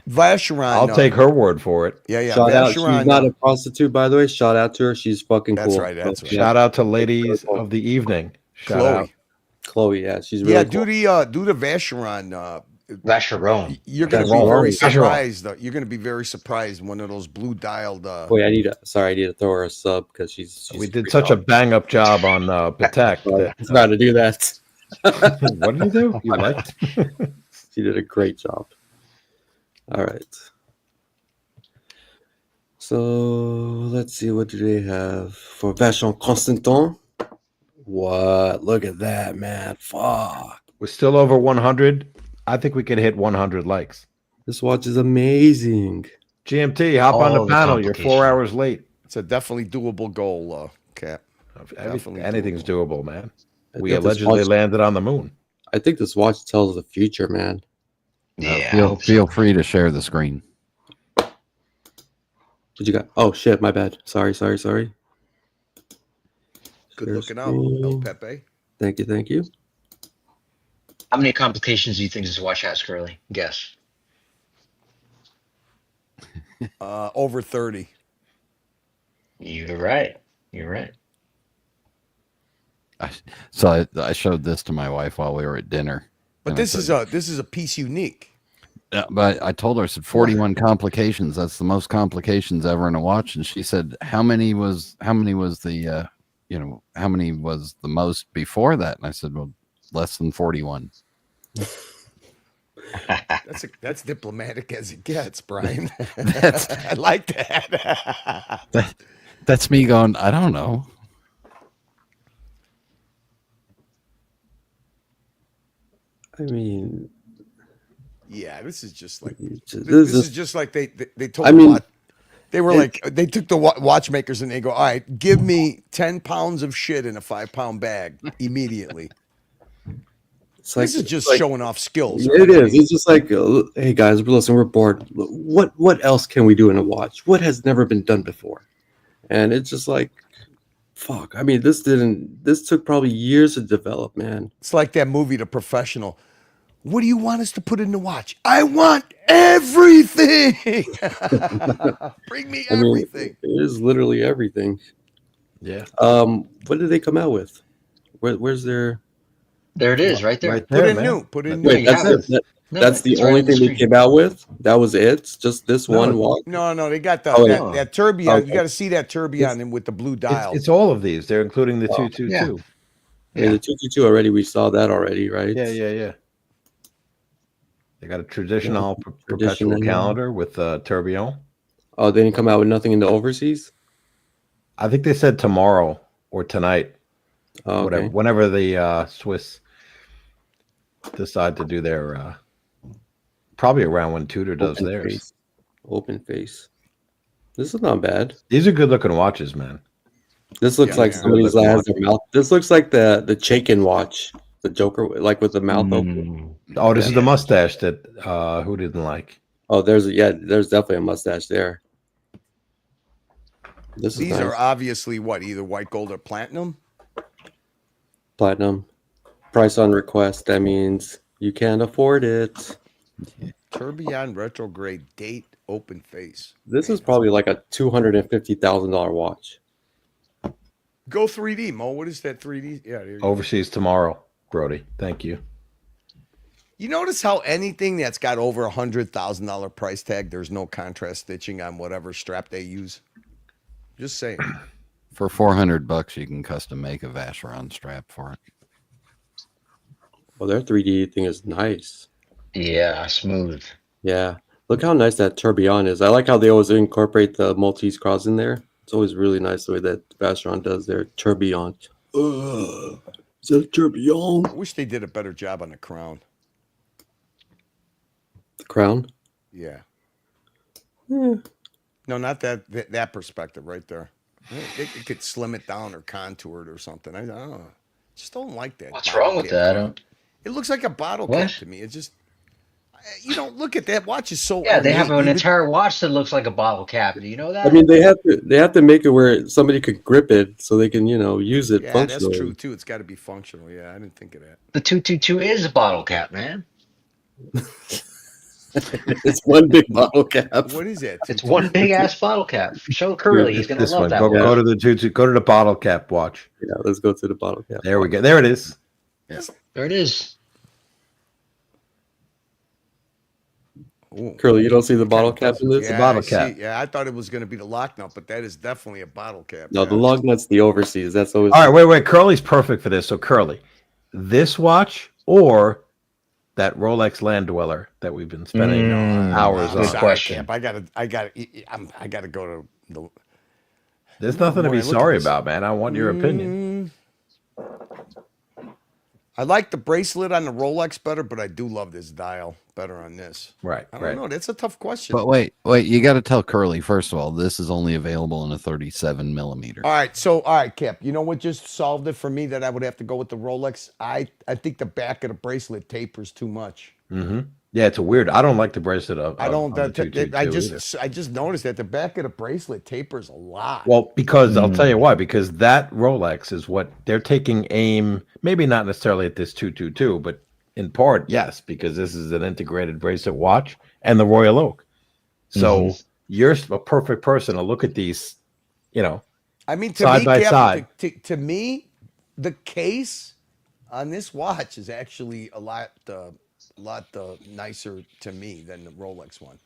Vacheron. I'll take her word for it. Yeah, yeah. Shout out. Vacheron, She's not a prostitute, by the way. Shout out to her. She's fucking That's cool. right, that's right. Shout out to ladies of the evening. Shout Chloe. out. Chloe, yeah, she's really Yeah, cool. do the Vacheron. Vacheron. You're gonna be Vacheron. very Vacheron. surprised. You're gonna be very surprised. One of those blue dialed. Wait, I need to throw her a sub because she's We did such a bang up job on Patek. I forgot to do that. What did you do? You liked? She did a great job. All right. So let's see, what do they have for Vacheron Constantin? What? Look at that, man! Fuck. We're still over 100. I think we could hit 100 likes. This watch is amazing. GMT, hop on All the the panel. You're 4 complication. hours late. It's a definitely doable goal, Cap. Anything's doable, man. I We think this allegedly watch- landed on the moon. I think this watch tells the future, man. Yeah. Feel free to share the screen. What you got? Oh shit, my bad. Sorry. Good Share looking out, screen. El Pepe. Thank you. How many complications do you think this watch has, Curly? Guess. Over 30. You're right. So I showed this to my wife while we were at dinner. But and I this said- is a piece unique. Yeah, but I told her, I said 41 complications. That's the most complications ever in a watch. And she said, how many was the how many was the most before that? And I said, well, less than 41. That's diplomatic as it gets, Brian. That's- I like that. That's me going, I don't know. I mean, Yeah, this is just like this this is is just like they told I the mean, watch, they were like they took the watchmakers and they go, all right, give me 10 pounds of shit in a 5-pound bag immediately. it's like This is just like- showing off skills. It is. It's just like, hey guys, listen, we're bored. What else can we do in a watch? What has never been done before? And it's just like, fuck. I mean, this took probably years to develop, man. It's like that movie, The Professional. What do you want us to put in the watch? I want everything. Bring me I mean, everything. it is literally everything. Yeah. What did they come out with? Where's their? There it is, right there. Right Put there, in man. new. Put in Wait, new. that's Yeah. it. No, That's the it's right only on the thing they screen. came out with. That was it. Just this No, one watch. No, they got Oh, yeah. that tourbillon. Okay. You got to see that tourbillon in with the blue dial. It's all of these. They're including the Oh, 222. yeah. I mean, the 222 already. We saw that already, right? Yeah. They got a traditional perpetual Traditional. calendar with tourbillon. Oh, they didn't come out with nothing in the overseas. I think they said tomorrow or tonight, Oh, okay. whenever the Swiss decide to do their, probably around when Tudor does Open theirs. face. Open face. This is not bad. These are good looking watches, man. This looks Yeah, like yeah. somebody's Good has their mouth. This looks like the Chaikin watch, the Joker, like with the mouth open. Oh, this is the mustache that who didn't like. Oh, there's definitely a mustache there. This is These nice. are obviously what, either white gold or platinum. Platinum. Price on request. That means you can't afford it. Tourbillon retrograde date open face. This is probably like a $250,000 watch. Go 3D, Mo. What is that 3D? Yeah, there you go. Overseas tomorrow, Brody. Thank you. You notice how anything that's got over $100,000 price tag, there's no contrast stitching on whatever strap they use. Just saying. For $400, you can custom make a Vacheron strap for it. Well, their 3D thing is nice. Yeah, smooth. Yeah. Look how nice that tourbillon is. I like how they always incorporate the Maltese cross in there. It's always really nice the way that Vacheron does their tourbillon. Is that a tourbillon? I wish they did a better job on the crown. The crown? Yeah. Yeah. No, not that perspective right there. They could slim it down or contour it or something. I don't know. Just don't like that. What's wrong with that? I don't... It looks like a bottle What? cap to me. It just, you know, look at that watch is so. Yeah, they have ornate. an entire watch that looks like a bottle cap. Do you know that? I mean, they have to make it where somebody could grip it so they can, use it Yeah, functionally. that's true too. It's got to be functional. Yeah, I didn't think of that. The 222 is a bottle cap, man. It's one big bottle cap. What is it? It's one big ass bottle cap. Show Curly, he's gonna This love one. that Go, one. go to the go to the bottle cap watch. Yeah, let's go to the bottle cap. There we go. There it is. Yeah. There it is. Ooh. Curly, you don't see the bottle cap in this? Yeah, a bottle I cap. see. Yeah, I thought it was going to be the lock nut, but that is definitely a bottle cap. No, yeah. the lug nut's the overseas. That's always. All right, wait. Curly's perfect for this. So Curly, this watch or that Rolex Land Dweller that we've been spending hours I'm on. sorry, question. Cap. I gotta go to the. There's nothing to Boy, be look at sorry this. about, man. I want your opinion. I like the bracelet on the Rolex better, but I do love this dial better on this. Right, I don't know. That's a tough question. But wait, you got to tell Curly first of all. This is only available in a 37 millimeter. All right, Cap. You know what just solved it for me that I would have to go with the Rolex? I think the back of the bracelet tapers too much. Mm-hmm. Yeah, it's a weird. I don't like the bracelet. I don't. on the 222 I just noticed that the back of the bracelet tapers a lot. Well, because I'll tell you why. Because that Rolex is what they're taking aim. Maybe not necessarily at this 222, but in part, yes, because this is an integrated bracelet watch and the Royal Oak. So you're a perfect person to look at these. I mean, side by Cap, side. To me, the case on this watch is actually a lot nicer to me than the Rolex one.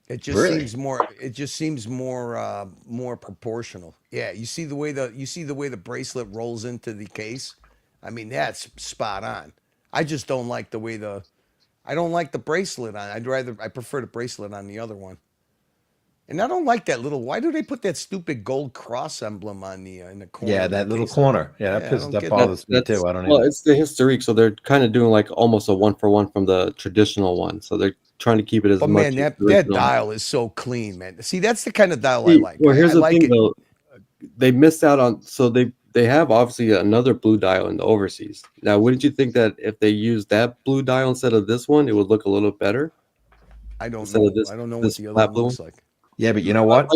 It just seems more. It just seems more proportional. Yeah, you see the way the bracelet rolls into the case. I mean, that's spot on. I just don't like the way I don't like the bracelet on. I prefer the bracelet on the other one. And I don't like that little. Why do they put that stupid gold cross emblem on the in the corner? Yeah, that little corner. Yeah, that bothers me too. I don't know. Well, it's the historique, so they're kind of doing like almost a 1-for-1 from the traditional one. So they're trying to keep it as But much. man, as that dial is so clean, man. See, that's the kind of dial I like. Well, here's I the like thing it. though. They missed out on. So they have obviously another blue dial in the overseas. Now, wouldn't you think that if they used that blue dial instead of this one, it would look a little better? I don't Instead know. of this- I don't know what this the other flat one blue looks one? like. Yeah, but you know what?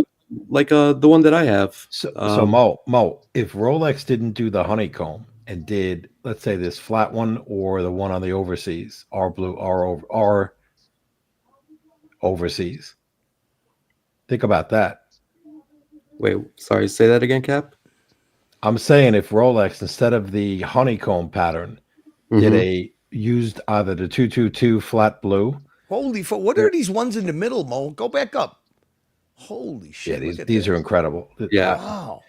Like the one that I have. So Mo, if Rolex didn't do the honeycomb and did, let's say, this flat one or the one on the overseas, our overseas, think about that. Wait, sorry, say that again, Cap. I'm saying if Rolex, instead of the honeycomb pattern, did used either the 222 flat blue. Holy fuck! What are these ones in the middle, Mo? Go back up. Holy shit! Yeah, these are incredible. Yeah. Wow.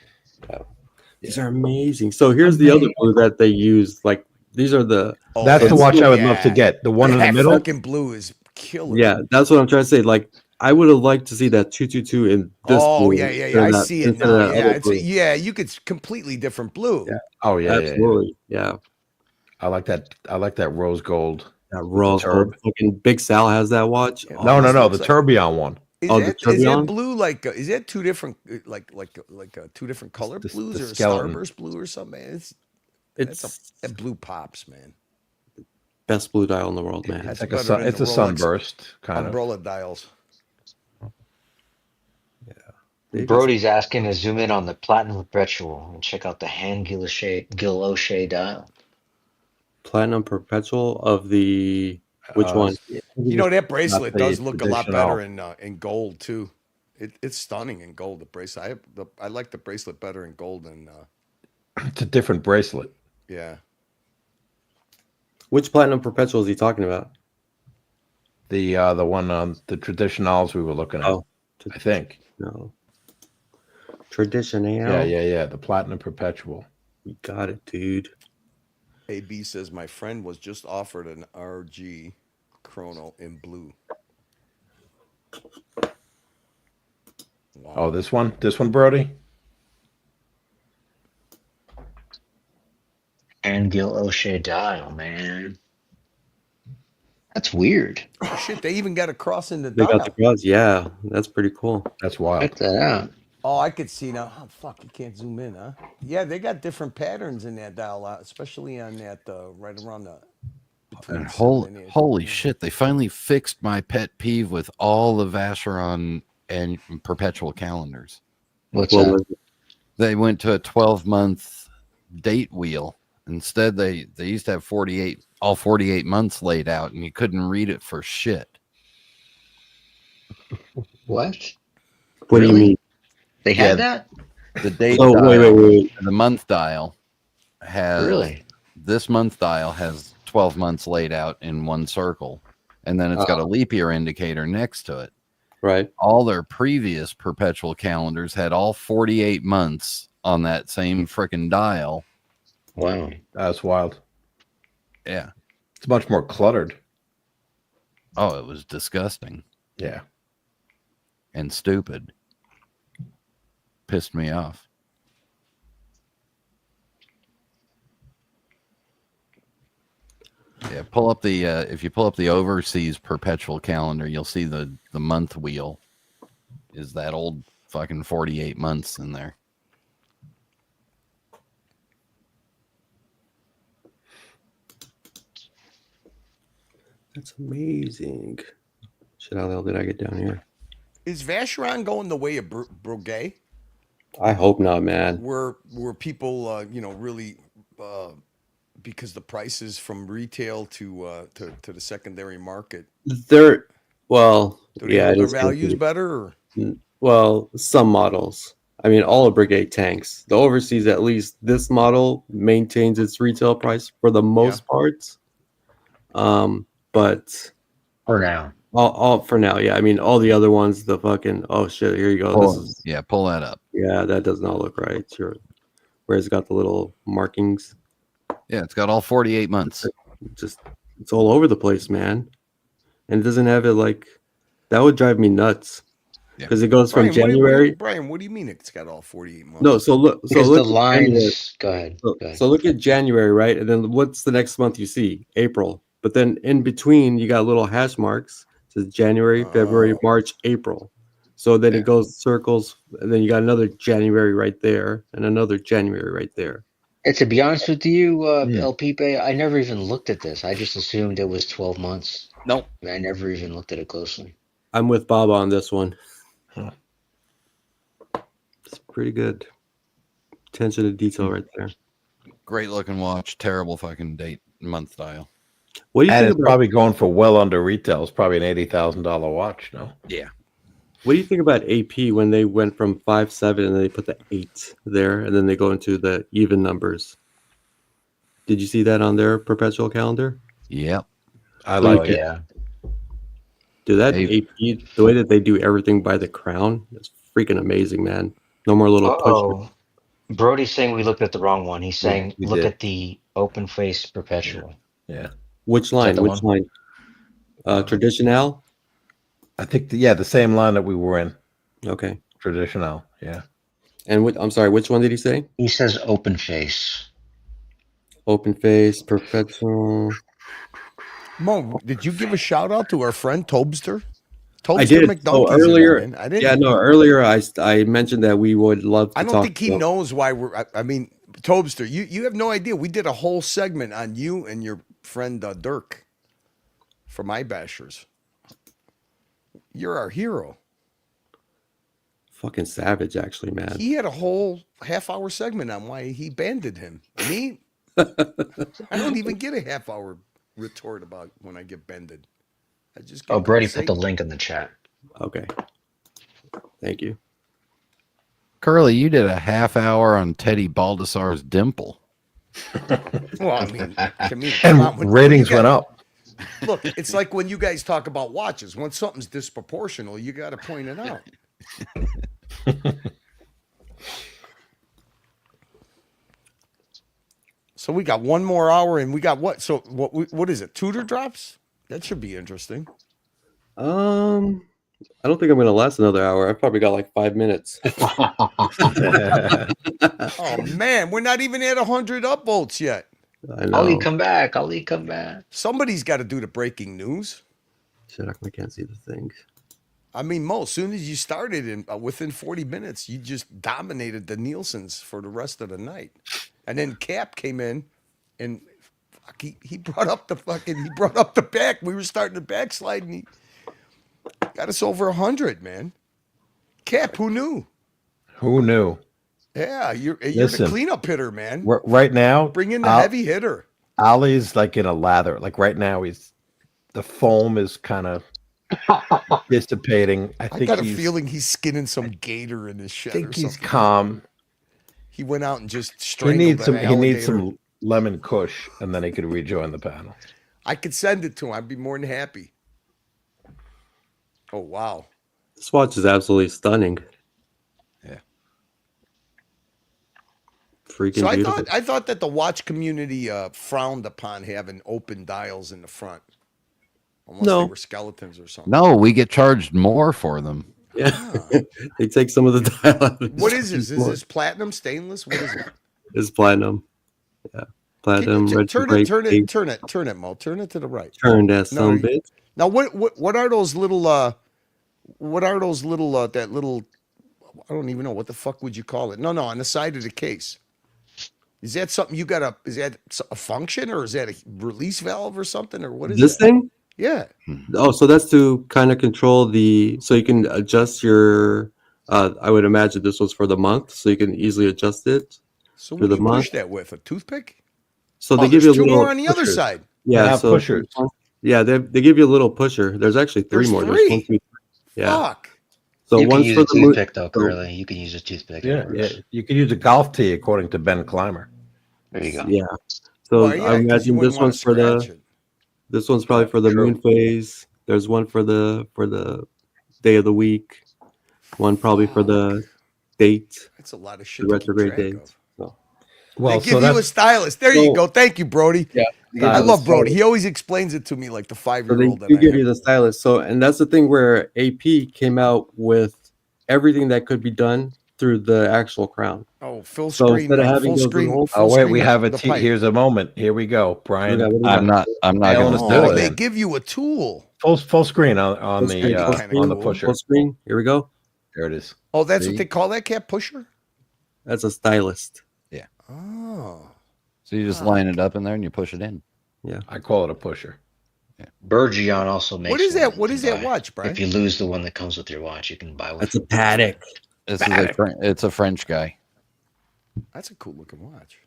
These are amazing. So here's the other blue that they use. Like these are the. That's the watch I would love to get. The one in the middle. Fucking blue is killer. Yeah, that's what I'm trying to say. Like I would have liked to see that 222 in this. Oh blue yeah. I instead of see it instead now. of that Yeah, other blue. you could completely different blue. Yeah. Oh yeah, absolutely. Yeah. I like that. I like that rose gold. That rose gold. Fucking Big Sal has that watch. Yeah, No, the tourbillon one. Is that blue like is that two different two different color blues the or a skeleton. starburst blue or something? That blue pops, man. Best blue dial in the world, man. It's like better than it's the a Rolex sunburst kind of. umbrella dials. Brody's asking to zoom in on the Platinum Perpetual and check out the hand Gil O'Shea dial. Platinum Perpetual of the which one? You know, that bracelet the does look a lot traditional. better in gold too. It's stunning in gold. The bracelet, I like the bracelet better in gold than It's a different bracelet. yeah. Which platinum perpetual is he talking about? The one on the traditionals we were looking at. Oh, I think. no. Traditional. Yeah. The platinum perpetual. You got it, dude. AB says my friend was just offered an RG chrono in blue. Wow. Oh, this one, Brody. Angel O'Shea dial, man. That's weird. Oh, shit, they even got a cross in the They dial. got the cross. Yeah, that's pretty cool. That's wild. Check that out. Oh, I could see now. Oh, fuck, you can't zoom in, huh? Yeah, they got different patterns in that dial, especially on that right around the between And 7 and 8. holy shit! They finally fixed my pet peeve with all the Vacheron and perpetual calendars. What's Well, that? They went to a 12-month date wheel. Instead, they used to have 48 months laid out, and you couldn't read it for shit. What? What do you mean? They had that? The date Oh, dial, wait. the month dial has Really? this month dial has 12 months laid out in one circle, and then it's got a leap year indicator next to it. Right. All their previous perpetual calendars had all 48 months on that same frickin' dial. Wow. That's wild. Yeah. It's much more cluttered. Oh, it was disgusting. Yeah. And stupid. Pissed me off. Yeah, pull up the if you pull up the overseas perpetual calendar, you'll see the month wheel is that old fucking 48 months in there. That's amazing. Shit, how the hell did I get down here? Is Vacheron going the way of Breguet? I hope not, man. Where people, really, because the prices from retail to the secondary market, They're well, do they yeah, hold it their is values confusing. better? Or? Well, some models. I mean, all of Brigade tanks. The overseas, at least this model maintains its retail price for the most part. But For now. all for now, yeah. I mean, all the other ones, the fucking oh shit, here you go. Pull, This is pull that up. yeah, that does not look right. Sure, where it's got the little markings. Yeah, it's got all 48 months. Just it's all over the place, man. And it doesn't have it like that would drive me nuts because it goes from January. Brian, what do you mean it's got all 48 months? No, so look, Because look the at January. lines. Go ahead. So look at January, right? And then what's the next month you see? April. But then in between, you got little hash marks. It says January, February, March, April. So then it goes circles, and then you got another January right there, and another January right there. And to be honest with you, El Pipe, I never even looked at this. I just assumed it was 12 months. Nope. I never even looked at it closely. I'm with Baba on this one. It's pretty good. Attention to detail right there. Great looking watch, terrible fucking date month dial. What do you And think it's about, probably going for well under retail. It's probably an $80,000 watch, no? Yeah. what do you think about AP when they went from 5.7 and then they put the 8 there and then they go into the even numbers? Did you see that on their perpetual calendar? Yep. I like it. Yeah. Dude, that AP, the way that they do everything by the crown is freaking amazing, man. No more little push. Oh, Brody's saying we looked at the wrong one. He's saying we look did. at the open face perpetual. Yeah. Which line? the Which one? line? Traditional? I think, the same line that we were in. Okay. Traditional, yeah. And I'm sorry, which one did he say? He says open face. Open face, perpetual. Mo, did you give a shout out to our friend Tobster? Tobster I did. McDunkie's So earlier, in there, man. I didn't. yeah, no, earlier I mentioned that we would love to I don't talk think he about- knows why we're. I mean, Tobster, you have no idea. We did a whole segment on you and your friend Dirk from iBashers. You're our hero. Fucking savage, actually, man. He had a whole half-hour segment on why he banded him. Me, I don't even get a half-hour retort about when I get bended. I just Oh, get Brady caught put the saying- link in the chat. Okay. Thank you. Curly, you did a half hour on Teddy Baldessar's dimple. Well, I mean, to me, And come on, when ratings you went got- up. Look, it's like when you guys talk about watches. When something's disproportional, you got to point it out. So we got one more hour, and we got what? So what is it? Tudor drops? That should be interesting. I don't think I'm gonna last another hour. I've probably got like 5 minutes. Oh man, we're not even at 100 upvotes yet. I know. Ali, come back. Ali, come back. Somebody's got to do the breaking news. Shit, I can't see the things. I mean, Mo, as soon as you started, in within 40 minutes, you just dominated the Nielsen's for the rest of the night. And then Cap came in, and fuck, he brought up the back. We were starting to backslide, and he got us over 100, man. Cap, who knew? Who knew? Yeah, you're Listen, the cleanup hitter, man. Right now, Bring in the heavy hitter. Ollie's like in a lather. Like right now, the foam is kind of dissipating. I I think got a feeling he's skinning some gator in his shed. I think or he's something. calm. He went out and just He strangled needs an some. He needs alligator. some lemon kush, and then he could rejoin the panel. I could send it to him. I'd be more than happy. Oh wow! This watch is absolutely stunning. Yeah. Freaking So beautiful. I thought that the watch community frowned upon having open dials in the front, unless No. they were skeletons or something. No, we get charged more for them. Yeah, they take some of the dial out. of What it. is this? Is this platinum stainless? What is it? It's platinum. Yeah, Can platinum. you turn it, retrograde turn it, tape, turn it, turn it, Mo. Turn it to the right. Turned that No, some you- bit. Now, what are those little? What are those little? That little? I don't even know what the fuck would you call it. No, on the side of the case. Is that something you got? Is that a function, or is that a release valve or something, or what is This that? thing? Yeah. Oh, so that's to kind of control so you can adjust your. I would imagine this was for the month, so you can easily adjust it. So for what do the you month. push that with? A toothpick? So Oh, they give you a there's two little more on the other pushers. side. Yeah, have so pushers. Yeah, they give you a little pusher. There's actually three There's more. three? There's 1, 2, 3. Yeah. Fuck. So You can one's use for a the moon. toothpick, though, Curly. You can use a toothpick. It Yeah, works. you could use a golf tee, according to Ben Clymer. There you go. Yeah. So Well, yeah, I 'cause you imagine wouldn't this wanna one's for the. scratch it. This one's probably for the True. moon phase. There's one for the day of the week. One probably for the date, That's a lot of the shit to keep retrograde track date. of. So Well, They give you a stylist. There you So- go. Thank you, Brody. yeah, I love Brody. He always explains it to me like the So 5-year-old they that do I give am. you the stylus. So, and that's the thing where AP came out with everything that could be done through the actual crown. Oh, full So screen. instead of having full those screen. little- full Oh wait, screen we have a the T. pipe. Here's a moment. Here we go, Brian. Okay, what do you I'm got? not Nail going us to to Oh, it. they do it. give you a tool. Full screen on Full the screen, full screen, on the cool. pusher. Full screen. Here we go. There it is. Oh, that's See? what they call that cat pusher? That's a stylist. Oh. So you just line it up in there and you push it in. I call it a pusher. Bergeon also makes What is one that? you What can is that buy. watch, Brian? If you lose the one that comes with your watch, you can buy one. That's a Paddock. This is it's a French guy. That's a cool looking watch.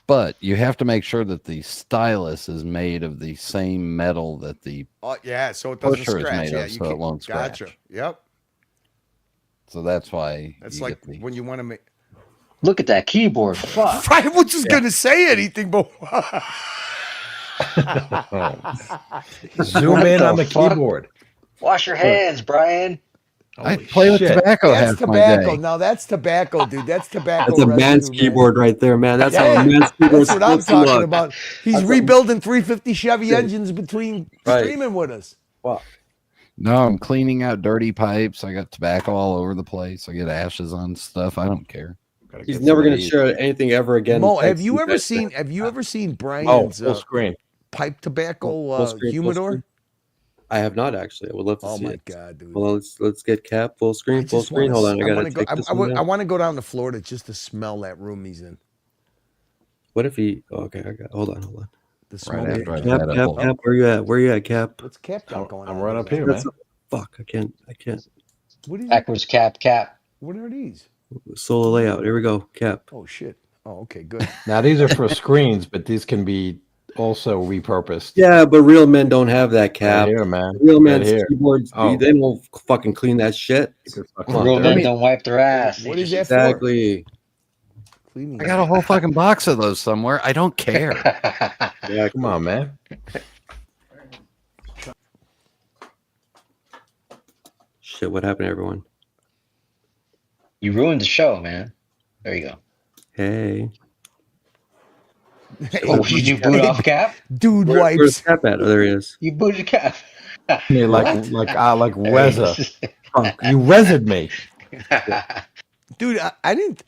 But you have to make sure that the stylus is made of the same metal that the Oh, yeah, so it doesn't pusher is scratch. made Yeah, of, you so it can't. won't scratch. Gotcha. Yep. So that's why That's you like get the when you want to make. Look at that keyboard. Fuck. I was just gonna say anything, but Zoom in on the fuck? keyboard. Wash your hands, Brian. I Holy play with shit. tobacco that's half my tobacco. day. Now that's tobacco, dude. That's tobacco. That's a man's residue, man. keyboard right there, man. That's how Yeah, a man's keyboard that's what I'm supposed to talking look. about. He's That's a- rebuilding 350 Chevy engines between Right. streaming with us. Wow. No, I'm cleaning out dirty pipes. I got tobacco all over the place. I get ashes on stuff. I don't care. Gotta He's get never some going of to these. share anything ever again. Mo, thanks have to you ever guys. seen? Have you ever seen Oh, Brian's full screen. pipe tobacco Full screen, full humidor? screen? I have not actually. I would love to Oh see my it. god, dude! Well, let's get Cap full I screen. Full just screen. wanna Hold on, I gotta go. take this one I down. want to go down to Florida just to smell that room he's in. What if he? Oh, okay, I got. Hold on. The Right smoke. after I Cap, had Cap, up. Cap. Where you at? Where you at, Cap? What's Cap got going on? I'm right over up there? here, man. That's fuck. I can't. What is? Backwards cap. What are these? Solo layout. Here we go. Cap. Oh shit. Oh, okay, good. Now these are for screens, but these can be also repurposed. Yeah, but real men don't have that cap. Right here, man. Real Right men's here. keyboards, Oh. they don't fucking clean that shit. Come on, Real dude. men don't wipe their ass. What They is just- that for? Exactly. Cleaning. I got a whole fucking box of those somewhere. I don't care. Yeah, Come on, man. Shit, what happened, everyone? You ruined the show, man. There you go. Hey. Oh, did you boot off Cap? Dude Where's wipes. Cap at? Oh, there he is. You booted Cap. Me like Reza. You Reza'd me. Dude, I didn't.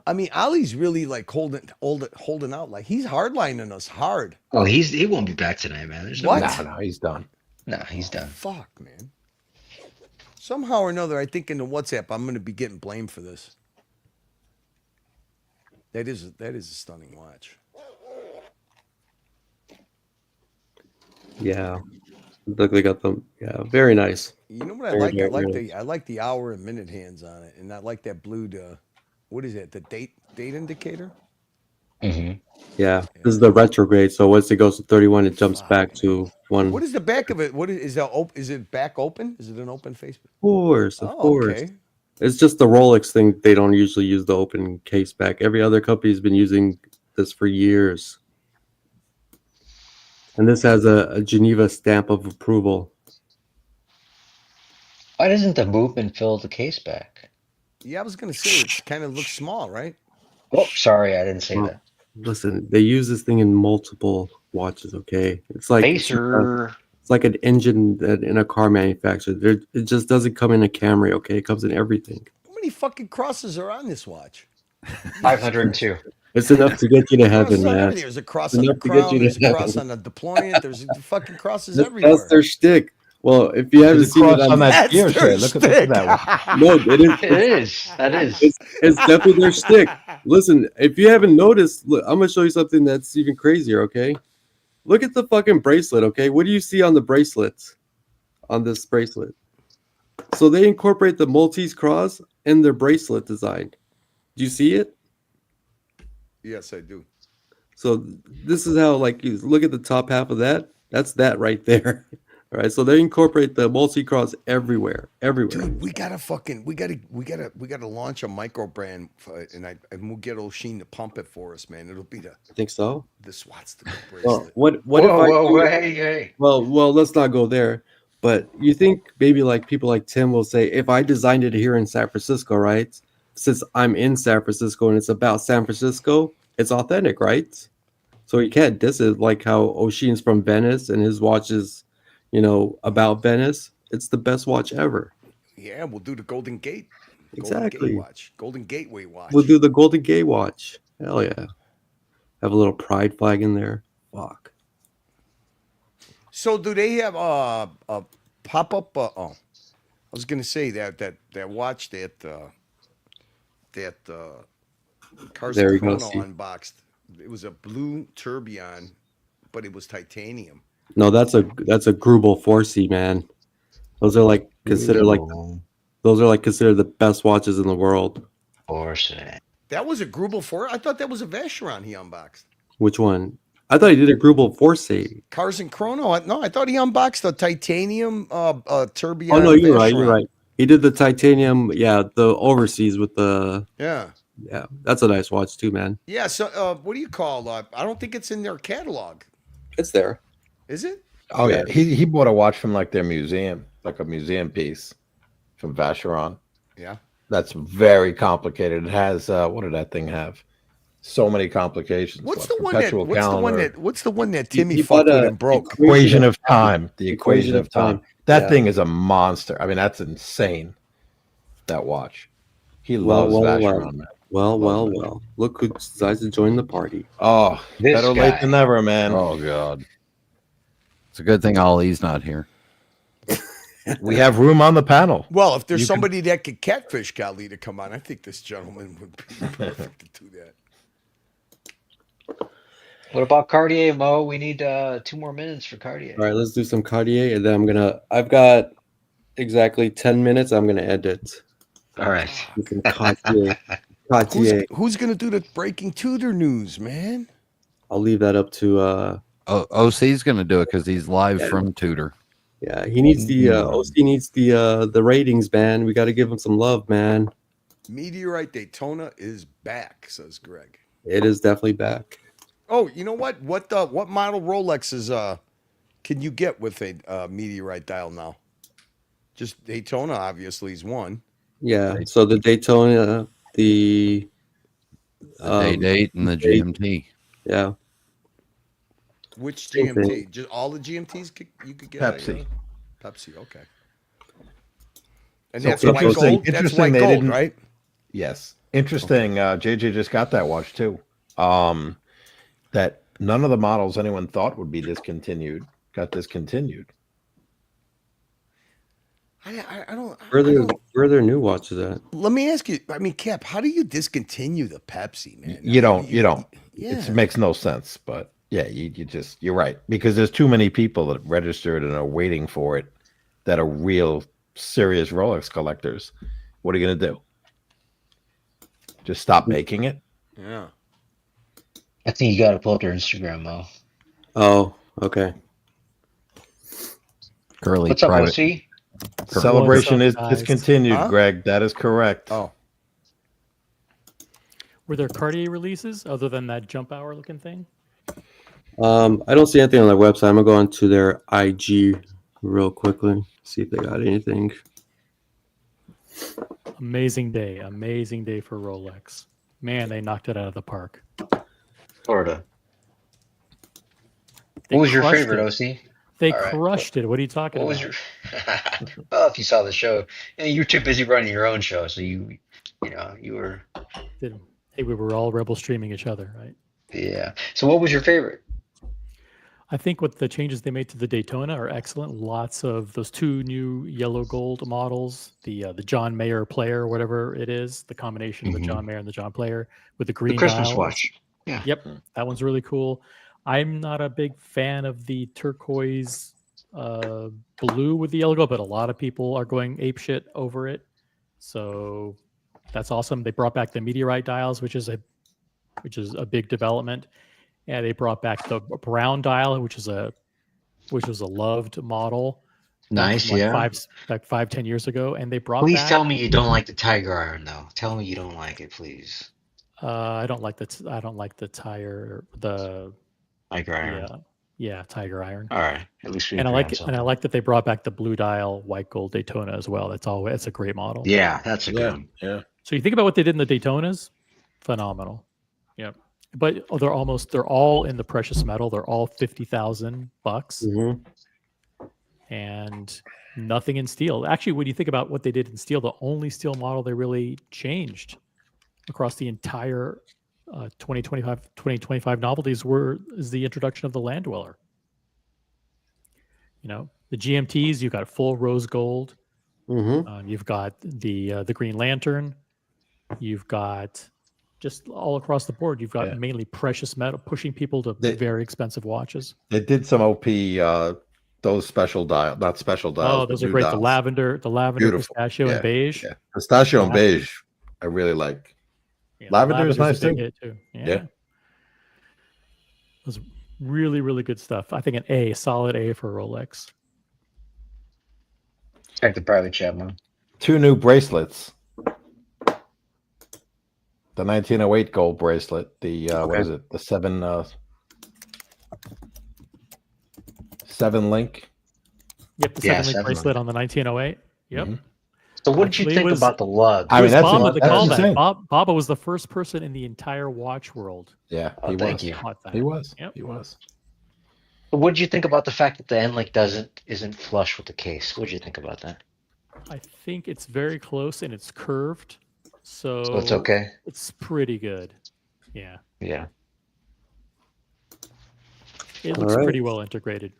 I mean, Ali's really like holding out. Like he's hardlining us hard. Oh, he won't be back tonight, man. There's no What? way. No, he's done. No, he's done. Fuck, man. Somehow or another, I think in the WhatsApp, I'm going to be getting blamed for this. That is a stunning watch. Yeah. Look, they got them. Yeah, very nice. You know what I Very, like? very nice. I like the hour and minute hands on it, and I like that blue. What is it? The date indicator. Mm-hmm. Yeah, this is the retrograde. So once it goes to 31, it jumps back to 1. What is the back of it? What is that? Is it back open? Is it an open face? Of course, of course. Okay. It's just the Rolex thing. They don't usually use the open case back. Every other company's been using this for years. And this has a Geneva stamp of approval. Why doesn't the movement fill the case back? Yeah, I was gonna say it kind of looks small, right? Oh, sorry, I didn't say Well, that. Listen, they use this thing in multiple watches. Okay, it's like Pacer. it's like an engine in a car manufacturer. It just doesn't come in a Camry. Okay, it comes in everything. How many fucking crosses are on this watch? 502. It's enough to get you to heaven, Crosses on man. everything. There's a cross It's on the enough to get crown. you to There's a cross heaven. on the deployant. There's fucking crosses everywhere. That's their shtick. Well, if you haven't There's a seen cross it on that That's gear their shit. Look at that one. no, it is. It is. That is. It's definitely their stick. Listen, if you haven't noticed, look, I'm gonna show you something that's even crazier. Okay, look at the fucking bracelet. Okay, what do you see on the bracelets? On this bracelet, so they incorporate the Maltese cross in their bracelet design. Do you see it? Yes, I do. So this is how, like, you look at the top half of that. That's that right there. All right, so they incorporate the Maltese cross everywhere. Dude, we gotta launch a micro brand, and we'll get O'Sheen to pump it for us, man. It'll be I think so. the swastika Well, bracelet. what Whoa, if I? whoa, hey. Well, let's not go there. But you think maybe like people like Tim will say, if I designed it here in San Francisco, right? Since I'm in San Francisco and it's about San Francisco, it's authentic, right? So you can't diss it like how O'Sheen's from Venice and his watch is, about Venice. It's the best watch ever. Yeah, we'll do the Golden Gate. Exactly. Golden Gateway watch. We'll do the Golden Gate watch. Hell yeah. Have a little pride flag in there. Fuck. So do they have a pop-up? I was gonna say that watch that Carson There you go, Chrono Steve. unboxed. It was a blue tourbillon, but it was titanium. No, that's a Grubel 4C, man. Those are like considered the best watches in the world. That was a Grubel 4. I thought that was a Vacheron he unboxed. Which one? I thought he did a Grubel 4C. Carson Chrono. No, I thought he unboxed a titanium tourbillon. Oh no, you're right. Vacheron. You're right. He did the titanium. Yeah, the overseas with the. Yeah. Yeah, that's a nice watch too, man. Yeah. So, what do you call? I don't think it's in their catalog. It's there. Is it? Oh yeah, he bought a watch from like their museum, like a museum piece from Vacheron. Yeah. That's very complicated. It has what did that thing have? So many complications. What's like the one that? perpetual What's calendar. the one that Timmy He fucked bought with a and broke? Equation of time. The Equation equation of of time. time. That Yeah. thing is a monster. I mean, that's insane. That watch. He Well, loves well, Vacheron, well. man. Well. Look who decides to join the party. Oh, This better guy. late than never, man. Oh God. It's a good thing Ali's not here. We have room on the panel. Well, if there's You can- somebody that could catfish Kali to come on, I think this gentleman would be perfect to do that. What about Cartier, Mo? We need 2 more minutes for Cartier. All right, let's do some Cartier, and then I've got exactly 10 minutes. I'm gonna end it. All right. Do some Cartier. Who's gonna do the breaking Tudor news, man? I'll leave that up to OC's going to do it because he's live Yeah. from Tudor. Yeah, he needs the OC needs the ratings, man. We got to give him some love, man. Meteorite Daytona is back, says Greg. It is definitely back. Oh, you know what? What model Rolexes can you get with a Meteorite dial now? Just Daytona, obviously, is one. Yeah. So the Daytona, the Day-Date and the GMT. Yeah. Which Same GMT? thing. Just all the GMTs you could get? Pepsi. Pepsi, okay. And So that's white interesting- gold? That's interesting white they gold, didn't- right? Yes. Interesting. JJ just got that watch too. That none of the models anyone thought would be discontinued got discontinued. I don't. Where are their new watches at? Let me ask you. I mean, Cap, how do you discontinue the Pepsi, man? You don't. Yeah. It makes no sense. But yeah, you're right, because there's too many people that registered and are waiting for it that are real serious Rolex collectors. What are you gonna do? Just stop making it? Yeah. I think you got to pull up their Instagram, Mo. Oh, okay. Curly What's up, private. OC? Celebration is What's up, guys? discontinued, Huh? Greg. That is correct. Oh. Were there Cartier releases other than that jump hour looking thing? I don't see anything on their website. I'm gonna go onto their IG real quickly, see if they got anything. Amazing day for Rolex. Man, they knocked it out of the park. Florida. They What was your crushed favorite, it. OC? They All right. crushed it. What are you talking What about? was your? Well, if you saw the show, you're too busy running your own show, so you were. Hey, we were all rebel streaming each other, right? Yeah. So, what was your favorite? I think what the changes they made to the Daytona are excellent. Lots of those two new yellow gold models, the John Mayer Player, whatever it is, the combination of the John Mayer and the John Player with the green The Christmas dials. watch. Yeah. Yep, that one's really cool. I'm not a big fan of the turquoise blue with the yellow gold, but a lot of people are going apeshit over it. So that's awesome. They brought back the meteorite dials, which is a big development. Yeah, they brought back the brown dial, which was a loved model. Nice, from yeah. 5-10 years ago, and they brought Please back. tell me you don't like the Tiger Iron, though. Tell me you don't like it, please. I don't like the tire, the Tiger Iron. Yeah, Tiger Iron. All right, at least we And I agree like on it, and I something. like that they brought back the blue dial white gold Daytona as well. It's a great model. Yeah, that's a good one. Yeah. So you think about what they did in the Daytonas, phenomenal. Yep. But they're all in the precious metal. They're all $50,000, and nothing in steel. Actually, when you think about what they did in steel, the only steel model they really changed across the entire 2025 novelties is the introduction of the Land Dweller. You know, the GMTs, you've got full rose gold. You've got the Green Lantern. You've got just all across the board. You've got mainly precious metal, pushing people to very expensive watches. They did some OP those special dial, not special dials. Oh, those but are new great. dials. The lavender, Beautiful. pistachio, and beige. Yeah. Pistachio and Classic. beige, I really like. Yeah, Lavender is lavender's nice a big too. hit, too. Yeah. It was really, really good stuff. I think a solid A for Rolex. Check the private chat, man. 2 new bracelets. The 1908 gold bracelet. The what is it? The 7 link. Yep, the 7-link bracelet on the 1908. Yep. So what did you think about the lug? I mean, that's Baba that called insane. that. Baba was the first person in the entire watch world. Yeah, Oh, he thank was. you. Caught that. He was. Yep. He was. But what did you think about the fact that the end link isn't flush with the case? What did you think about that? I think it's very close and it's curved. So it's okay? It's pretty good. Yeah. Yeah. It looks pretty well integrated.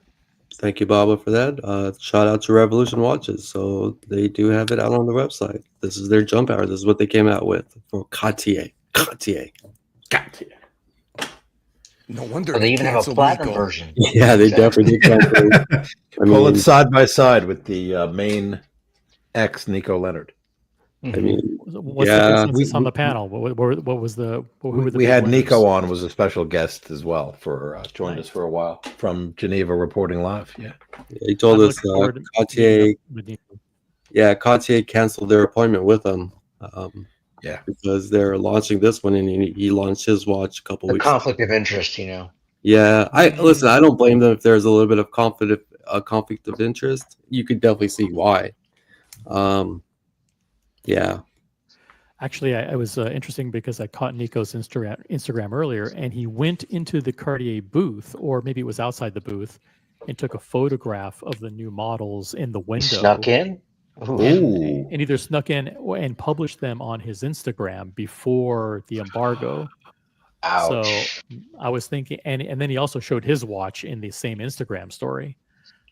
Thank you, Baba, for that. Shout out to Revolution Watches. So they do have it out on the website. This is their jump hour. This is what they came out with for Cartier. No wonder. Oh, they even have a canceled platinum Nico. version. Yeah, they definitely did. Pull it side by side with the main X Nico Leonard. I mean, What's the yeah, consensus on the panel? What was the? Who were the We big had winners? Nico on, was a special guest as well for joined us for a while from Geneva, reporting live. Yeah, he told I'm us looking forward to meeting Cartier. up with Nico. Yeah, Cartier canceled their appointment with him. Yeah. Because they're launching this one, and he launched his watch a couple The weeks. conflict of interest, you know. Yeah, listen. I don't blame them if there's a little bit of conflict of interest. You could definitely see why. Yeah. Actually, it was interesting because I caught Nico's Instagram earlier, and he went into the Cartier booth, or maybe it was outside the booth, and took a photograph of the new models in the window. He snuck in? And either snuck in and published them on his Instagram before the embargo. Ouch. So I was thinking, and then he also showed his watch in the same Instagram story.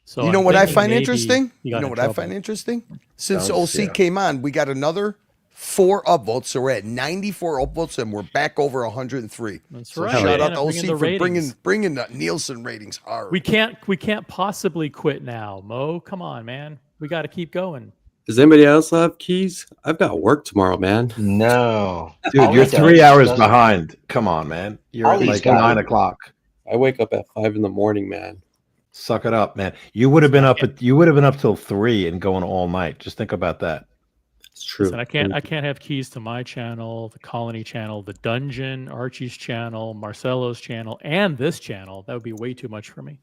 So you know I'm what I thinking find maybe interesting? he You got know in what I find trouble. interesting? Since Sounds, OC yeah. came on, we got another 4 upvotes. So we're at 94 upvotes, and we're back over 103. That's So right. shout man. out to Bringing the OC for ratings. bringing the Nielsen ratings hard. We can't possibly quit now, Mo. Come on, man. We got to keep going. Does anybody else have keys? I've got work tomorrow, man. No. Dude, Ollie you're does, 3 hours doesn't- behind. Come on, man. You're at Ollie's like got 9 it. o'clock. I wake up at 5 in the morning, man. Suck it up, man. You would have been up till 3 and going all night. Just think about that. It's true. Listen, I can't have keys to my channel, the Colony channel, the Dungeon, Archie's channel, Marcelo's channel, and this channel. That would be way too much for me.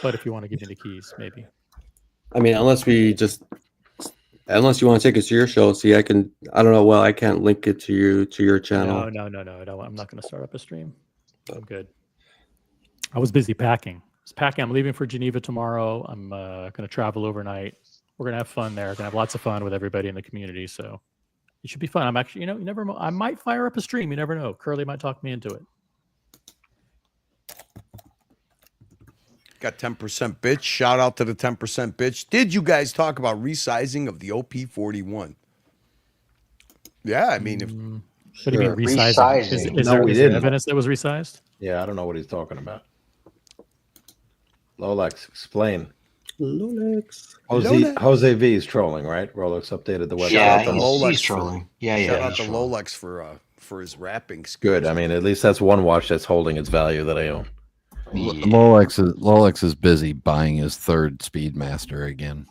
But if you want to give me the keys, maybe. I mean, unless you want to take us to your show, see, I don't know. Well, I can't link it to your channel. No. I'm not going to start up a stream. I'm good. I was busy packing. I'm leaving for Geneva tomorrow. I'm going to travel overnight. We're going to have fun there. We're going to have lots of fun with everybody in the community. So it should be fun. I'm actually, you never know. I might fire up a stream. You never know. Curly might talk me into it. Got 10% bitch. Shout out to the 10% bitch. Did you guys talk about resizing of the OP41? Yeah, I mean, What do you mean resizing? Is there evidence that was resized? Yeah, I don't know what he's talking about. Rolex, explain. Rolex. Jose V is trolling, right? Rolex updated the website. Yeah, Shout out to Rolex he's trolling. Yeah, shout out he's to trolling. Rolex for his wrapping skills. Good. I mean, at least that's one watch that's holding its value that I own. Yeah. Rolex is busy buying his third Speedmaster again.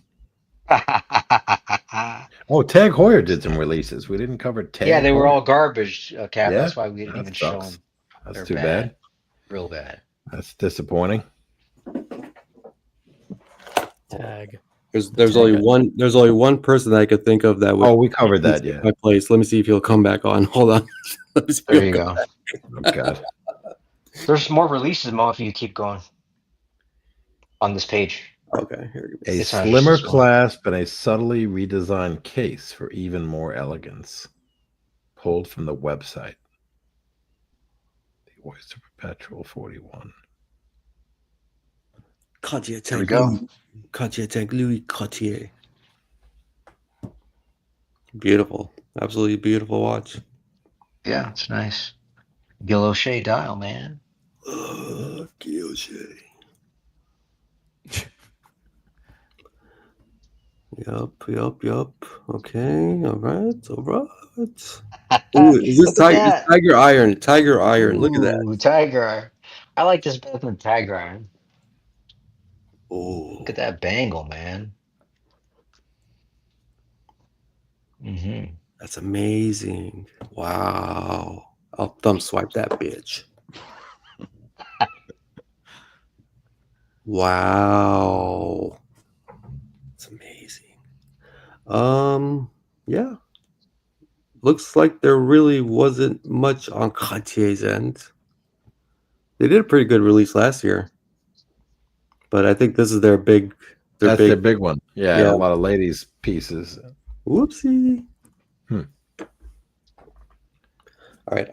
Oh, Tag Heuer did some releases. We didn't cover Tag. Yeah, they were Heuer. all garbage, Cap. Yeah? That's why we didn't That even show sucks. them. That's They're too bad. Real bad. That's disappointing. Tag. There's only one person that I could think of that would. Oh, we covered that. take Yeah. My place. Let me see if he'll come back on. Hold on. Let me see if There he'll you come go. Oh, God. There's more releases, Mo, if you keep going on this page. back. Okay, here we go. A It's not slimmer just this one. clasp and a subtly redesigned case for even more elegance. Pulled from the website. The Oyster Perpetual 41. Cartier There we Tank go. Louis. Cartier Tank Louis Cartier. Beautiful, absolutely beautiful watch. Yeah, it's nice. Gil O'Shea dial, man. Guilloche. Yup. Okay, all right. Ooh, is this Look at that. Tiger Iron? Tiger Iron. Look at that. Ooh, Tiger. I like this better than Tiger Iron. Oh, Look at that bangle, man. Mm-hmm. that's amazing. Wow. I'll thumb swipe that bitch. Wow. It's amazing. Yeah. Looks like there really wasn't much on Cartier's end. They did a pretty good release last year. But I think this is their big That's their big one. Yeah, Yeah. a lot of ladies' pieces. Whoopsie. All right,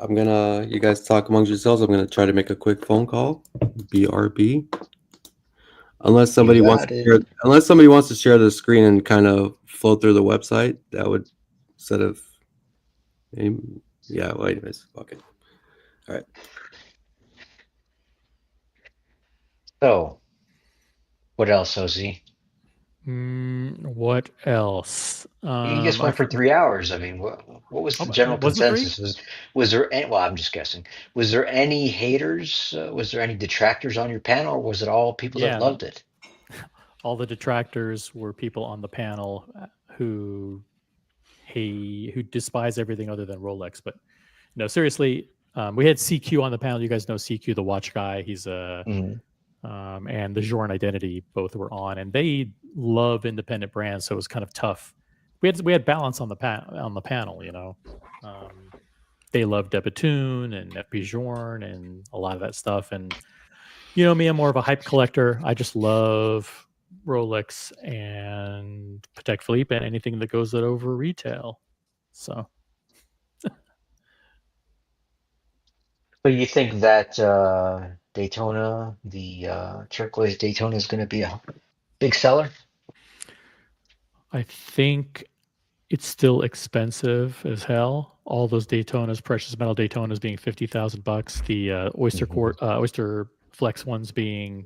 you guys talk amongst yourselves. I'm gonna try to make a quick phone call. BRB. Unless somebody wants to share the screen and kind of flow through the website, that would instead of yeah, well, anyways, fuck it. All right. So, what else, OZ? What else? You just went for 3 hours. I mean, what was the general wasn't it three? consensus? Was there any, well, I'm just guessing. Was there any haters? Was there any detractors on your panel, or was it all people that Yeah, loved it? all the detractors were people on the panel who despise everything other than Rolex. But no, seriously, we had CQ on the panel. You guys know CQ, the watch guy. He's a and the Journe Identity both were on, and they love independent brands, so it was kind of tough. We had balance on the panel, you know. They love Debatoon and FP Journe and a lot of that stuff. And you know me, I'm more of a hype collector. I just love Rolex and Patek Philippe and anything that goes over retail. So you think that Daytona, the turquoise Daytona, is going to be a big seller? I think it's still expensive as hell. All those Daytonas, precious metal Daytonas, being $50,000. The Oyster Flex ones being,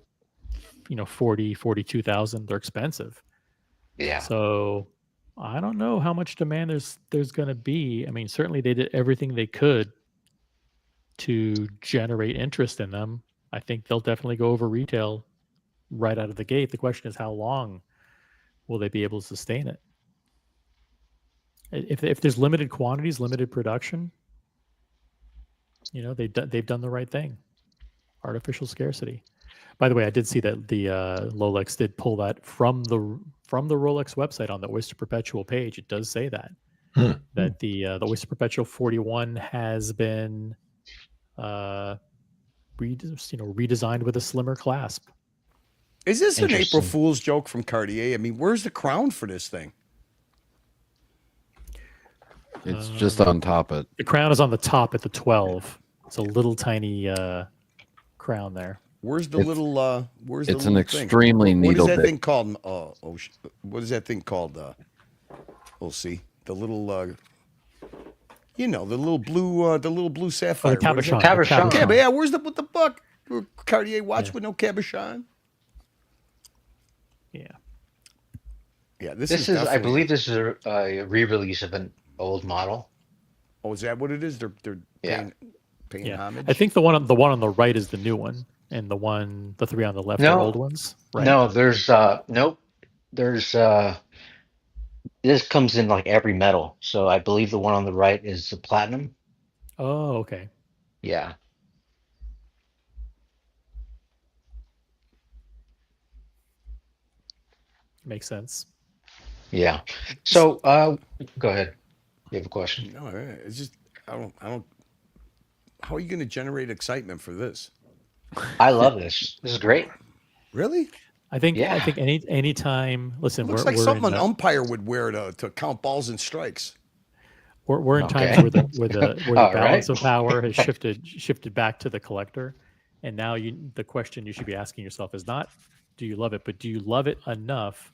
42,000. They're expensive. Yeah. So I don't know how much demand there's going to be. I mean, certainly they did everything they could to generate interest in them. I think they'll definitely go over retail right out of the gate. The question is, how long will they be able to sustain it? If there's limited quantities, limited production, they've done the right thing. Artificial scarcity. By the way, I did see that the Rolex did pull that from the Rolex website on the Oyster Perpetual page. It does say that that the Oyster Perpetual 41 has been redesigned with a slimmer clasp. Is this an April Fool's joke from Cartier? I mean, where's the crown for this thing? It's just on top of it. The crown is on the top at the 12. It's a little tiny crown there. Where's the little? Where's it's the an little extremely thing? needle What is that bit. thing called? What is that thing called? We'll see. The little, the little blue sapphire. The cabochon. Cabochon. Yeah, where's what the fuck? Cartier watch with no cabochon. Yeah. Yeah, This is I believe this is a re-release of an old model. Oh, is that what it is? They're paying homage. I think the one on the right is the new one, and the three on the left are old ones. Right? No, there's nope. There's this comes in like every metal. So I believe the one on the right is the platinum. Oh, okay. Yeah. Makes sense. Yeah. So go ahead. You have a question? No, it's just I don't. How are you going to generate excitement for this? I love this. This is great. Really? I think any time. Listen, it looks like something an umpire would wear to count balls and strikes. We're in times where the balance of power has shifted back to the collector, and now the question you should be asking yourself is not do you love it, but do you love it enough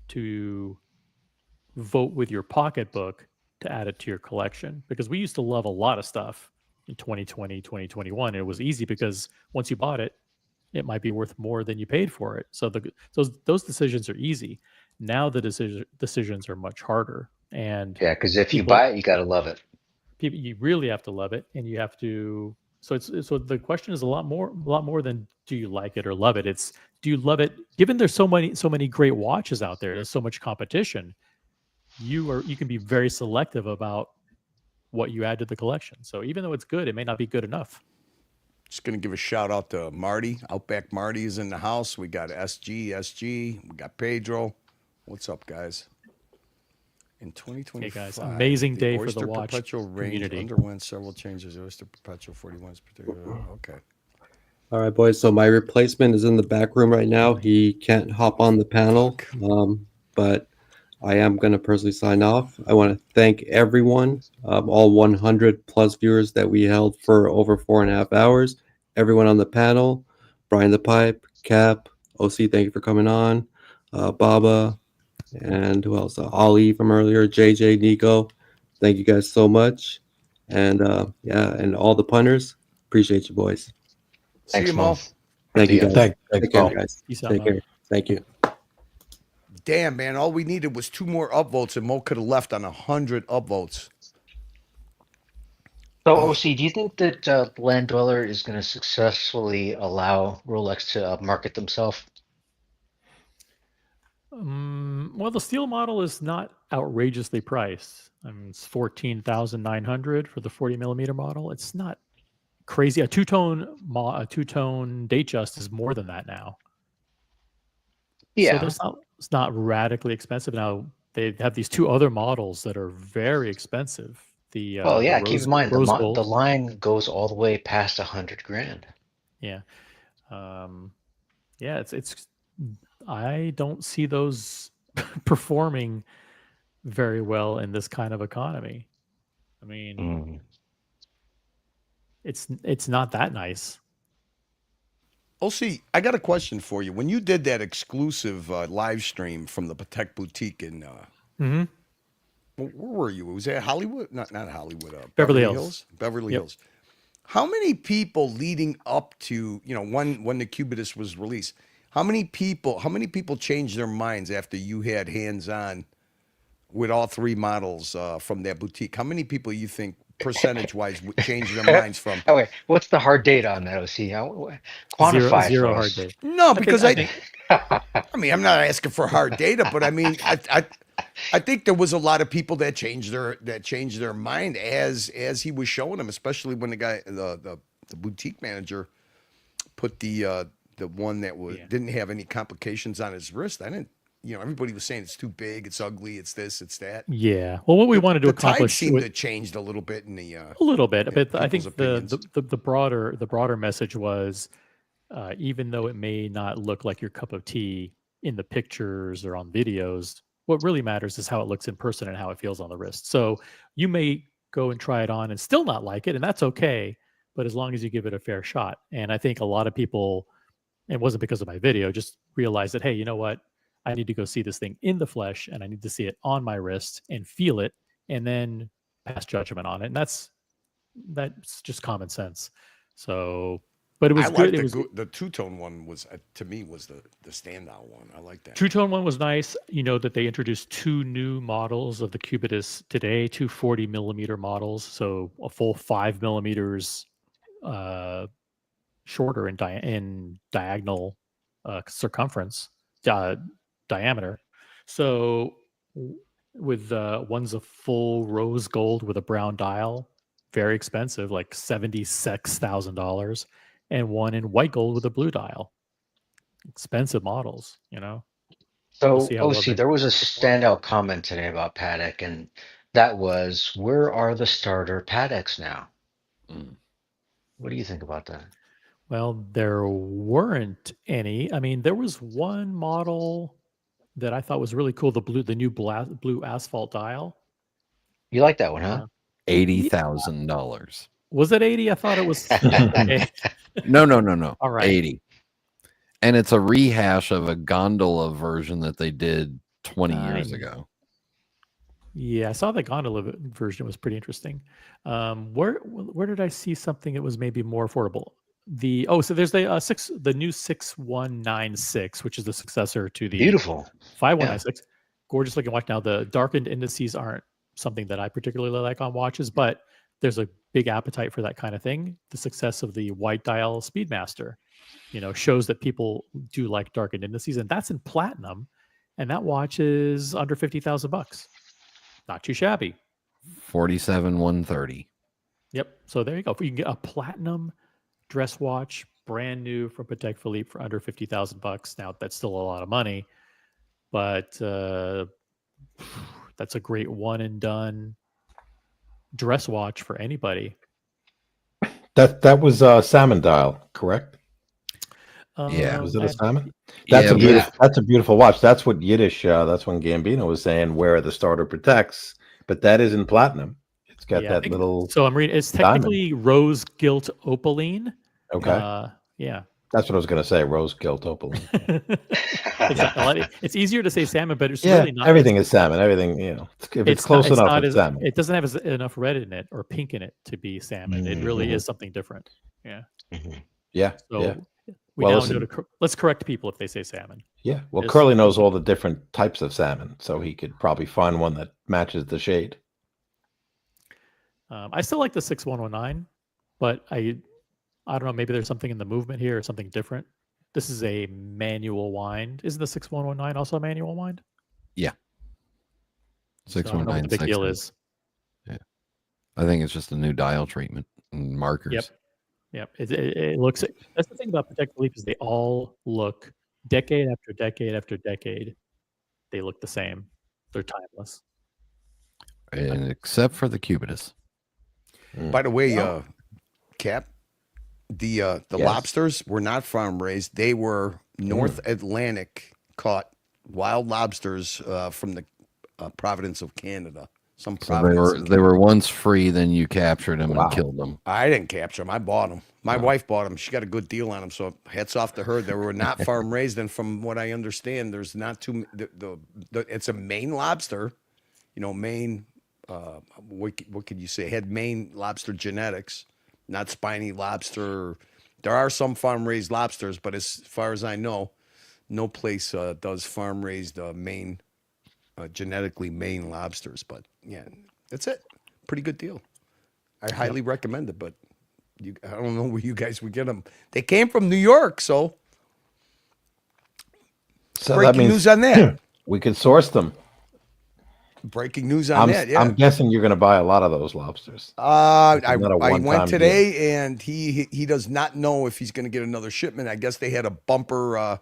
to vote with your pocketbook to add it to your collection? Because we used to love a lot of stuff in 2020, 2021. And it was easy because once you bought it, it might be worth more than you paid for it. So those decisions are easy. Now the decisions are much harder. And yeah, because if you buy it, you got to love it. You really have to love it, and you have to. So the question is a lot more than do you like it or love it. It's do you love it? Given there's so many great watches out there, there's so much competition. You can be very selective about what you add to the collection. So even though it's good, it may not be good enough. Just going to give a shout out to Marty. Outback Marty is in the house. We got SG. We got Pedro. What's up, guys? In 2025, hey guys, amazing day for the watch Perpetual community. Range underwent several changes. The Oyster Perpetual 41 is particular. Okay. All right, boys. So my replacement is in the back room right now. He can't hop on the panel, but I am going to personally sign off. I want to thank everyone, all 100 plus viewers that we held for over 4.5 hours. Everyone on the panel, Brian the Pipe, Cap, OC, thank you for coming on. Baba, and who else? Ali from earlier, JJ, Nico. Thank you guys so much. And and all the punters, appreciate you, boys. See you, Mo. Thank you, guys. Thanks, Take care, Mo. guys. Peace out, Take Mo. care. Thank you. Damn, man! All we needed was 2 more upvotes, and Mo could have left on 100 upvotes. So, OC, do you think that Land Dweller is going to successfully allow Rolex to market themselves? Well, the steel model is not outrageously priced. I mean, it's 14,900 for the 40 millimeter model. It's not crazy. A two-tone Datejust is more than that now. Yeah. So it's not radically expensive. Now they have these 2 other models that are very expensive. Well, yeah. Keep in mind Rose the Gold. line goes all the way past $100,000. Yeah, yeah. It's. I don't see those performing very well in this kind of economy. I mean, it's not that nice. OC, I got a question for you. When you did that exclusive live stream from the Patek Boutique in, where were you? Was that Hollywood? Not Hollywood. Beverly Hills. Beverly Hills. How many people leading up to when the Cubitus was released? How many people changed their minds after you had hands on with all 3 models from that boutique? How many people you think percentage wise changed their minds from? Okay, what's the hard data on that? OC, quantify zero for hard us. data. No, because I mean, I'm not asking for hard data, but I mean, I think there was a lot of people that changed their mind as he was showing them, especially when the guy, the boutique manager, put the one that didn't have any complications on his wrist. I didn't, everybody was saying it's too big, it's ugly, it's this, it's that. Yeah. Well, what we wanted to accomplish seemed to changed a little bit in the a little bit, but I think opinions. the broader message was, even though it may not look like your cup of tea in the pictures or on videos, what really matters is how it looks in person and how it feels on the wrist. So you may go and try it on and still not like it, and that's okay. But as long as you give it a fair shot, and I think a lot of people, it wasn't because of my video, just realized that, hey, you know what? I need to go see this thing in the flesh, and I need to see it on my wrist and feel it, and then pass judgment on it. And that's just common sense. So, but it was good. The two-tone one was, to me, was the standout one. I like that. Two-tone one was nice. You know that they introduced 2 new models of the Cubitus today, 2 40 millimeter models, so a full 5 millimeters shorter in diagonal circumference diameter. So with one's a full rose gold with a brown dial, very expensive, like $76,000, and one in white gold with a blue dial. Expensive models, So, we'll OC, there was a standout comment today about Paddock, and that was, where are the starter Paddocks now? What do you think about that? Well, there weren't any. I mean, there was one model that I thought was really cool, the new blue asphalt dial. You like that one, huh? $80,000. Was it 80? I thought it was. No. All right. 80. And it's a rehash of a gondola version that they did 20 years ago. Yeah, I saw the gondola version. It was pretty interesting. Where did I see something that was maybe more affordable? So there's the new 6196, which is the successor to the beautiful 5196. Yeah. Gorgeous looking watch. Now the darkened indices aren't something that I particularly like on watches, but there's a big appetite for that kind of thing. The success of the white dial Speedmaster, shows that people do like darkened indices, and that's in platinum, and that watch is under $50,000. Not too shabby. 47,130. Yep. So there you go. If you can get a platinum dress watch, brand new from Patek Philippe for under $50,000. Now that's still a lot of money, but that's a great one and done dress watch for anybody. That was salmon dial, correct? Yeah. Was it a salmon? That's a beautiful watch. That's what Yiddish. That's when Gambino was saying, "Where are the starter Pateks?" But that is in platinum. It's got that little. So I'm reading. It's technically rose gilt opaline. Okay. Yeah. That's what I was going to say. Rose gilt opaline. It's easier to say salmon, but it's yeah, really not. Everything is salmon. Everything, if it's close enough, it's salmon. It doesn't have enough red in it or pink in it to be salmon. It really is something different. Yeah. Yeah. So We Well, now listen. know to let's correct people if they say salmon. Yeah. Well, Yes. Curly knows all the different types of salmon, so he could probably find one that matches the shade. I still like the 6119, but I don't know. Maybe there's something in the movement here or something different. This is a manual wind. Isn't the 6119 also a manual wind? Yeah. So I don't know what the big deal is. Yeah. I think it's just a new dial treatment and markers. Yep. Yep. It looks. That's the thing about Patek Philippe is they all look decade after decade after decade. They look the same. They're timeless. And except for the cubitus. By the way, Cap, the Yes. lobsters were not farm raised. They were North Atlantic caught wild lobsters from the province of Canada. Some So province. they were once free, then you captured them and killed them. I didn't capture them. I bought them. My wife bought them. She got a good deal on them. So hats off to her. They were not farm raised, and from what I understand, there's not too. It's a Maine lobster, Maine. What could you say? It had Maine lobster genetics, not spiny lobster. There are some farm raised lobsters, but as far as I know, no place does farm raised Maine. Genetically Maine lobsters, but yeah, that's it. Pretty good deal. I highly recommend it, but I don't know where you guys would get them. They came from New York, so So breaking that means news on that. we could source them. Breaking news on that. Yeah, I'm guessing you're going to buy a lot of those lobsters. I not a went one-time today, and he does not know if he's going to get another shipment. I guess they had a bumper.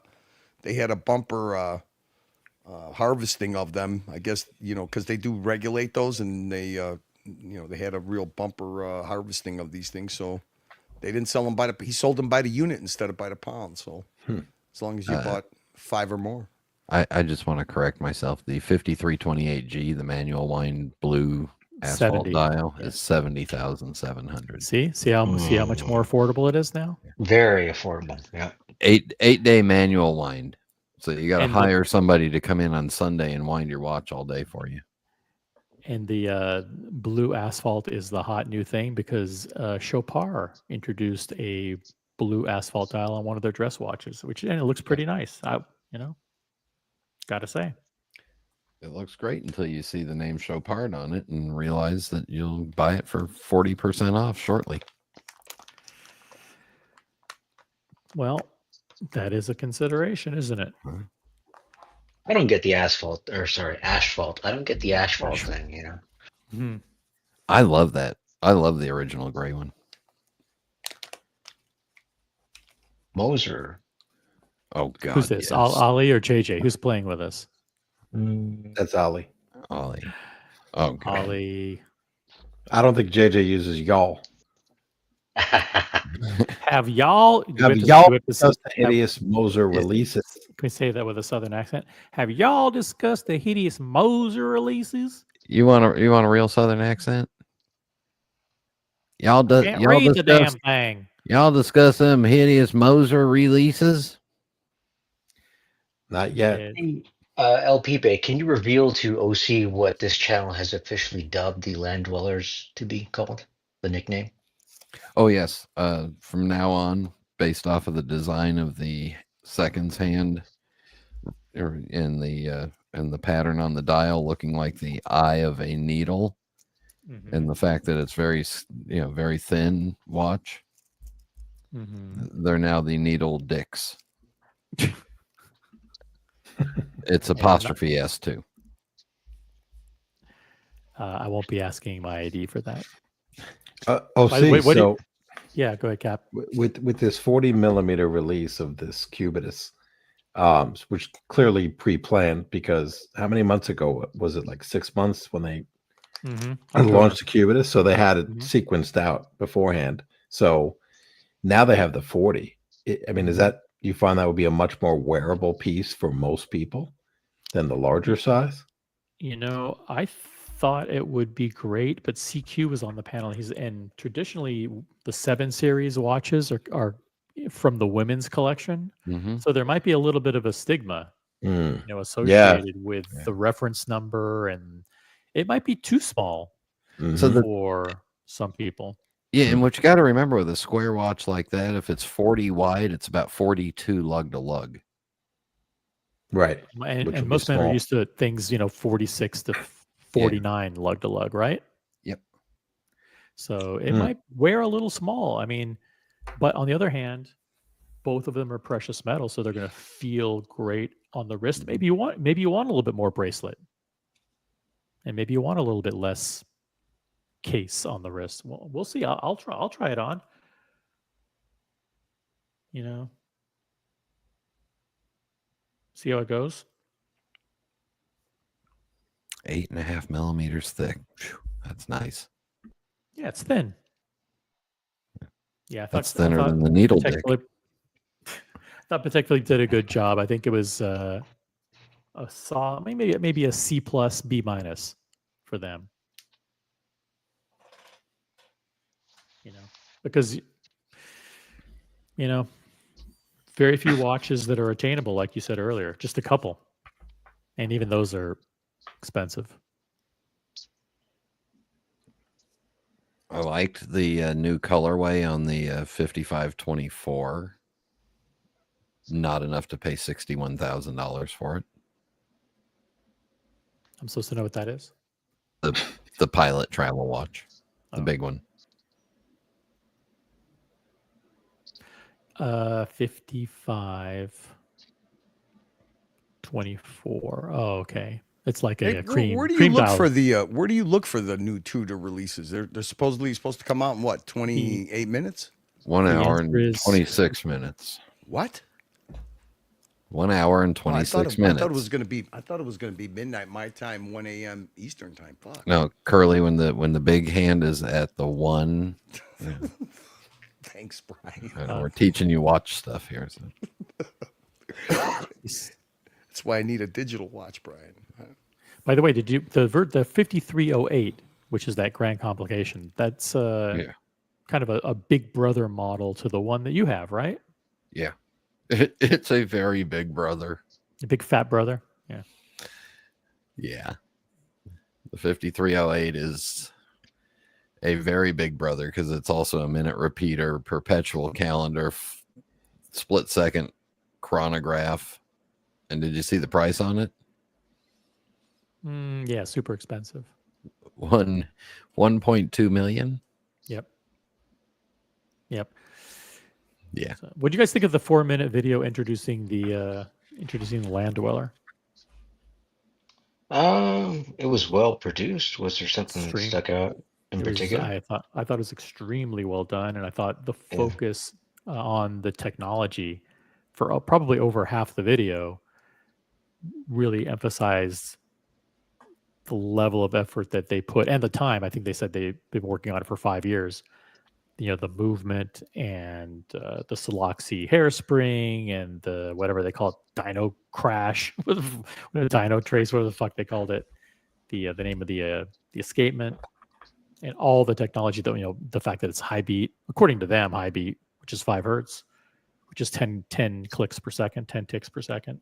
Harvesting of them, I guess, because they do regulate those, and they had a real bumper harvesting of these things. So they didn't sell them he sold them by the unit instead of by the pound. So as long as you bought 5 or more. I just want to correct myself. The 5328G, the manual wind blue asphalt 70. dial, is 70,700. See how much more affordable it is now. Very affordable. Yeah. 8-day manual wind. So you got to And hire somebody to come in on Sunday and wind your watch all day for you. And the blue asphalt is the hot new thing because Chopard introduced a blue asphalt dial on one of their dress watches, and it looks pretty nice. Gotta say. It looks great until you see the name Chopard on it and realize that you'll buy it for 40% off shortly. Well, that is a consideration, isn't it? I don't get the asphalt. I don't get the asphalt thing, Mm-hmm. I love that. I love the original gray one. Moser. Oh, God. Who's this? yes. Ollie or JJ? Who's playing with us? That's Ollie. Ollie. Oh, God. Ollie. I don't think JJ uses y'all. Have y'all discussed the hideous Moser releases? Can we say that with a southern accent? Have y'all discussed the hideous Moser releases? You want a real southern accent? Y'all Can't read the damn thing. Y'all discuss them hideous Moser releases? Not yet. El Pipe, can you reveal to OC what this channel has officially dubbed the Land Dwellers to be called? The nickname? Oh, yes. From now on, based off of the design of the seconds hand in the pattern on the dial looking like the eye of a needle, and the fact that it's very thin watch, they're now the needle dicks. It's apostrophe S too. I won't be asking my ID for that. Yeah, go ahead, Cap. With this 40 millimeter release of this cubitus, which clearly pre-planned, because how many months ago was it? Like 6 months when they launched the cubitus, so they had it sequenced out beforehand. So now they have the 40. Is that, you find that would be a much more wearable piece for most people than the larger size? I thought it would be great, but CQ was on the panel. And traditionally the 7 series watches are from the women's collection. So there might be a little bit of a stigma, associated with the reference number, and it might be too small for some people. Yeah, and what you got to remember with a square watch like that, if it's 40 wide, it's about 42 lug to lug. Right. And most men are used to things, 46 to 49 lug to lug, right? Yep. So it might wear a little small. I mean, but on the other hand, both of them are precious metal, so they're going to feel great on the wrist. Maybe you want a little bit more bracelet, and maybe you want a little bit less case on the wrist. Well, we'll see. I'll try it on. See how it goes. 8.5 millimeters thick. Whew, that's nice. Yeah, it's thin. Yeah, that's thinner than the needle dick. I thought Patek Philippe did a good job. I think it was a maybe a C plus B minus for them. Because very few watches that are attainable, like you said earlier, just a couple, and even those are expensive. I liked the new colorway on the 5524. Not enough to pay $61,000 for it. I'm supposed to know what that is. The Pilot travel watch, the big one. 5524. Oh, okay. It's like a cream. Where do you cream look dial. for the where do you look for the new Tudor releases? They're supposedly supposed to come out in what, 28 minutes? 1 hour and 26 minutes. What? 1 hour and 26 minutes. I thought it was gonna be midnight my time, 1 a.m. Eastern time. Fuck. No, Curly, when the big hand is at the 1. Yeah. Thanks, Brian. I know, we're teaching you watch stuff here. So. That's why I need a digital watch, Brian. By the way, did you the 5308, which is that grand complication? That's kind of a big brother model to the one that you have, right? Yeah, it's a very big brother. A big fat brother. Yeah. Yeah. The 5308 is a very big brother because it's also a minute repeater, perpetual calendar, split second chronograph. And did you see the price on it? Yeah, super expensive. 1.2 million. Yep. Yeah. So, what do you guys think of the 4-minute video introducing the land dweller? It was well produced. Was there something that stuck out in particular? I thought it was extremely well done, and I thought the focus on the technology for probably over half the video really emphasized the level of effort that they put and the time. I think they said they've been working on it for 5 years. The movement and the Soloxy hairspring and the whatever they call it, dyno crash with a dyno trace, whatever the fuck they called it, the name of the escapement, and all the technology that the fact that it's high beat, according to them, high beat, which is 5 hertz, which is 10 clicks per second, 10 ticks per second.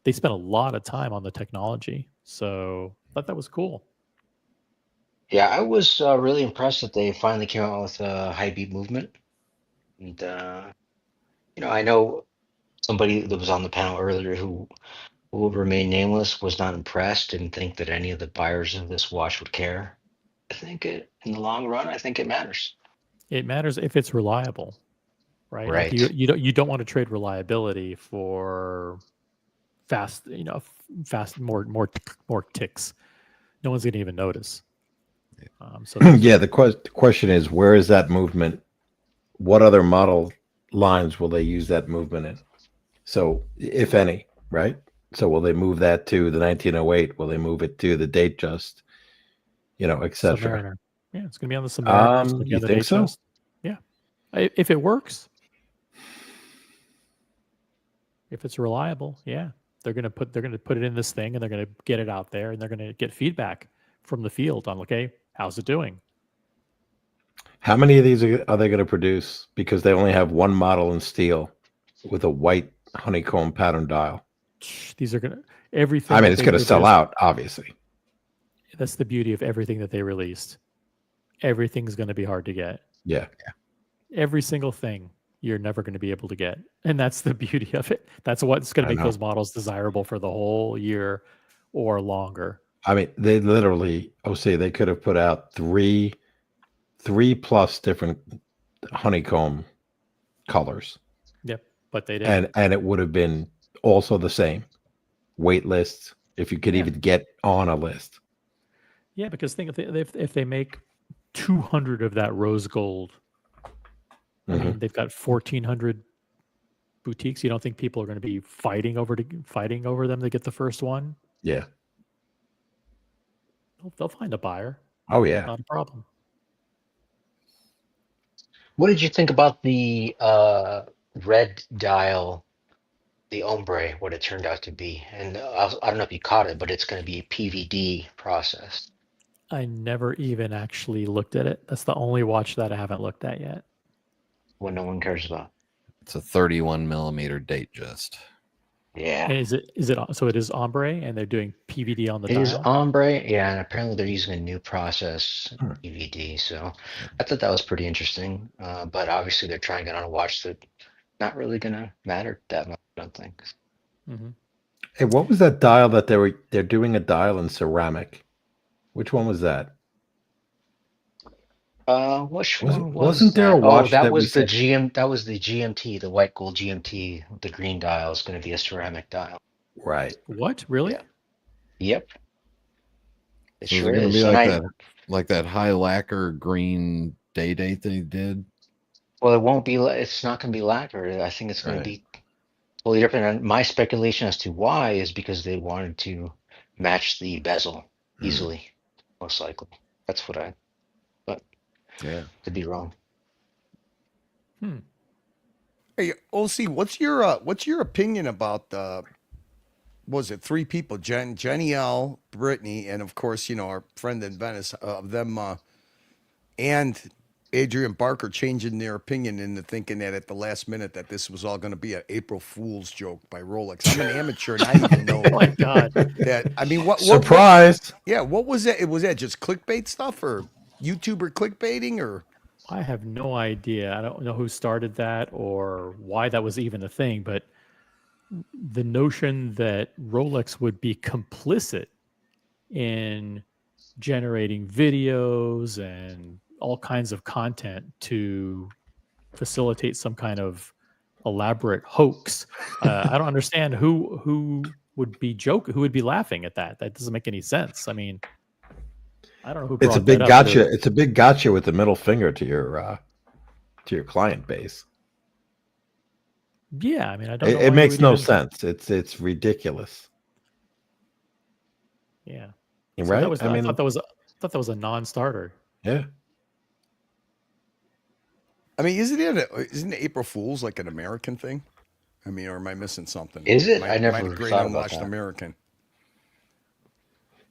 They spent a lot of time on the technology, so I thought that was cool. Yeah, I was really impressed that they finally came out with a high beat movement. And I know somebody that was on the panel earlier who will remain nameless was not impressed, didn't think that any of the buyers of this watch would care. I think in the long run, I think it matters. It matters if it's reliable, right? Right. Like you don't want to trade reliability for fast, more ticks. No one's going to even notice. The question is, where is that movement? What other model lines will they use that movement in? So, if any, right? So, will they move that to the 1908? Will they move it to the Datejust? Etc. Submariner. Yeah, it's going to be on the Submariner. You think so? Yeah, if it works, if it's reliable, yeah, they're going to put it in this thing, and they're going to get it out there, and they're going to get feedback from the field on, okay, how's it doing? How many of these are they going to produce? Because they only have one model in steel with a white honeycomb pattern dial. These are going to everything. I mean, it's going to sell out, obviously. That's the beauty of everything that they released. Everything's going to be hard to get. Yeah. Every single thing you're never going to be able to get. And that's the beauty of it. That's what's going to make those models desirable for the whole year or longer. I mean, they literally, they could have put out three plus different honeycomb colors. Yep, but they didn't. And it would have been also the same wait lists if you could even get on a list. Yeah, because think if they make 200 of that rose gold, I mean, they've got 1,400 boutiques. You don't think people are going to be fighting over them to get the first one? Yeah. They'll find a buyer. Oh yeah, not a problem. What did you think about the red dial, the ombre, what it turned out to be? And I don't know if you caught it, but it's going to be PVD processed. I never even actually looked at it. That's the only watch that I haven't looked at yet. What no one cares about. It's a 31 millimeter date just. Yeah. And is it so it is ombre and they're doing PVD on the It dial? is ombre, yeah, and apparently they're using a new process, PVD. So I thought that was pretty interesting. But obviously they're trying it on a watch that not really gonna matter that much, I don't think. Mm-hmm. Hey, what was that dial that they're doing a dial in ceramic? Which one was that? Which one was wasn't there a watch that that was we the said- that was the GMT, the white gold GMT. The green dial is going to be a ceramic dial. Right. What? Really? Yeah. Yep. It So sure it's going to is. be And like that high lacquer green day date that he did. well, it won't be. It's not going to be lacquer. I think it's going to be totally different. And my speculation as to why is because they wanted to match the bezel easily, most likely. That's what I. But yeah, could be wrong. Hey, OC, what's your opinion about was it three people, Jenny L, Brittany, and of course, our friend in Venice, of them, and Adrian Barker changing their opinion into thinking that at the last minute that this was all going to be an April Fool's joke by Rolex. I'm an amateur and I didn't even know. Oh my God. That, I mean, what surprise? Yeah, what was that? Was that just clickbait stuff or YouTuber clickbaiting or? I have no idea. I don't know who started that or why that was even a thing, but the notion that Rolex would be complicit in generating videos and all kinds of content to facilitate some kind of elaborate hoax. I don't understand who would be who would be laughing at that. That doesn't make any sense. I mean, I don't know who brought It's a big that up, gotcha. but- It's a big gotcha with the middle finger to your client base. Yeah, I mean, I don't know. It why makes you would no even- sense. It's ridiculous. Yeah. You're So right. that was, I thought that was a non-starter. Yeah. I mean, isn't April Fool's like an American thing? I mean, or am I missing something? Is it? Might I never have great thought about unwatched that. American.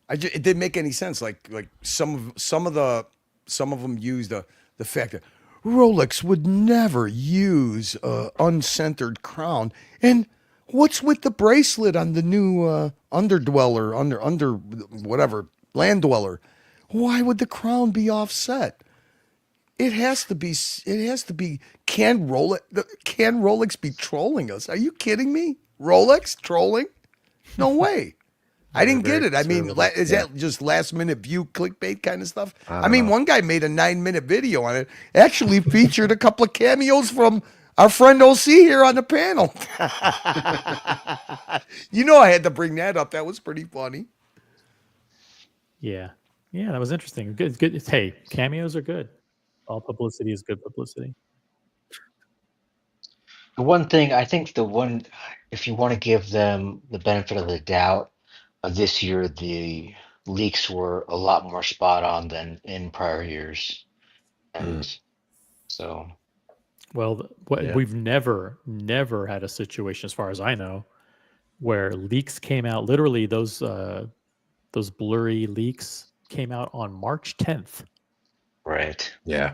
It didn't make any sense. Like some of them used the fact that Rolex would never use uncentered crown. And what's with the bracelet on the new underdweller, under whatever land dweller? Why would the crown be offset? It has to be. Can Rolex be trolling us? Are you kidding me? Rolex trolling? No way. I didn't get it. I mean, is that just last minute view clickbait kind of stuff? I mean, one guy made a 9-minute video on it. Actually featured a couple of cameos from our friend OC here on the panel. I had to bring that up. That was pretty funny. Yeah. Yeah, that was interesting. Good. Good. Hey, cameos are good. All publicity is good publicity. The one thing I think if you want to give them the benefit of the doubt, this year the leaks were a lot more spot on than in prior years, and so. Well, we've never had a situation, as far as I know, where leaks came out. Literally, those blurry leaks came out on March 10th. Right. Yeah.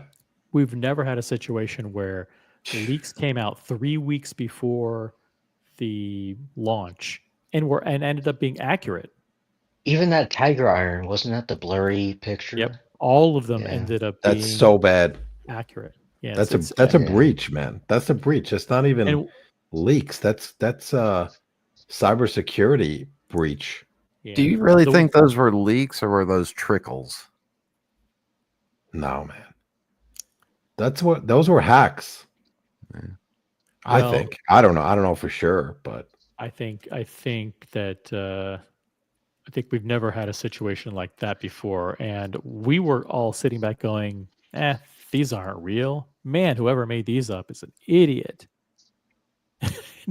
We've never had a situation where the leaks came out 3 weeks before the launch and ended up being accurate. Even that Tiger Iron, wasn't that the blurry picture? Yep. All of them Yeah. ended up That's being so bad. accurate. Yeah, That's a breach, man. That's a breach. It's not even And- leaks. That's cybersecurity breach. Yeah. Do you really think those were leaks or were those trickles? No, man. Those were hacks. I Well, think. I don't know. I don't know for sure, but I think that I think we've never had a situation like that before, and we were all sitting back going, these aren't real. Man, whoever made these up is an idiot.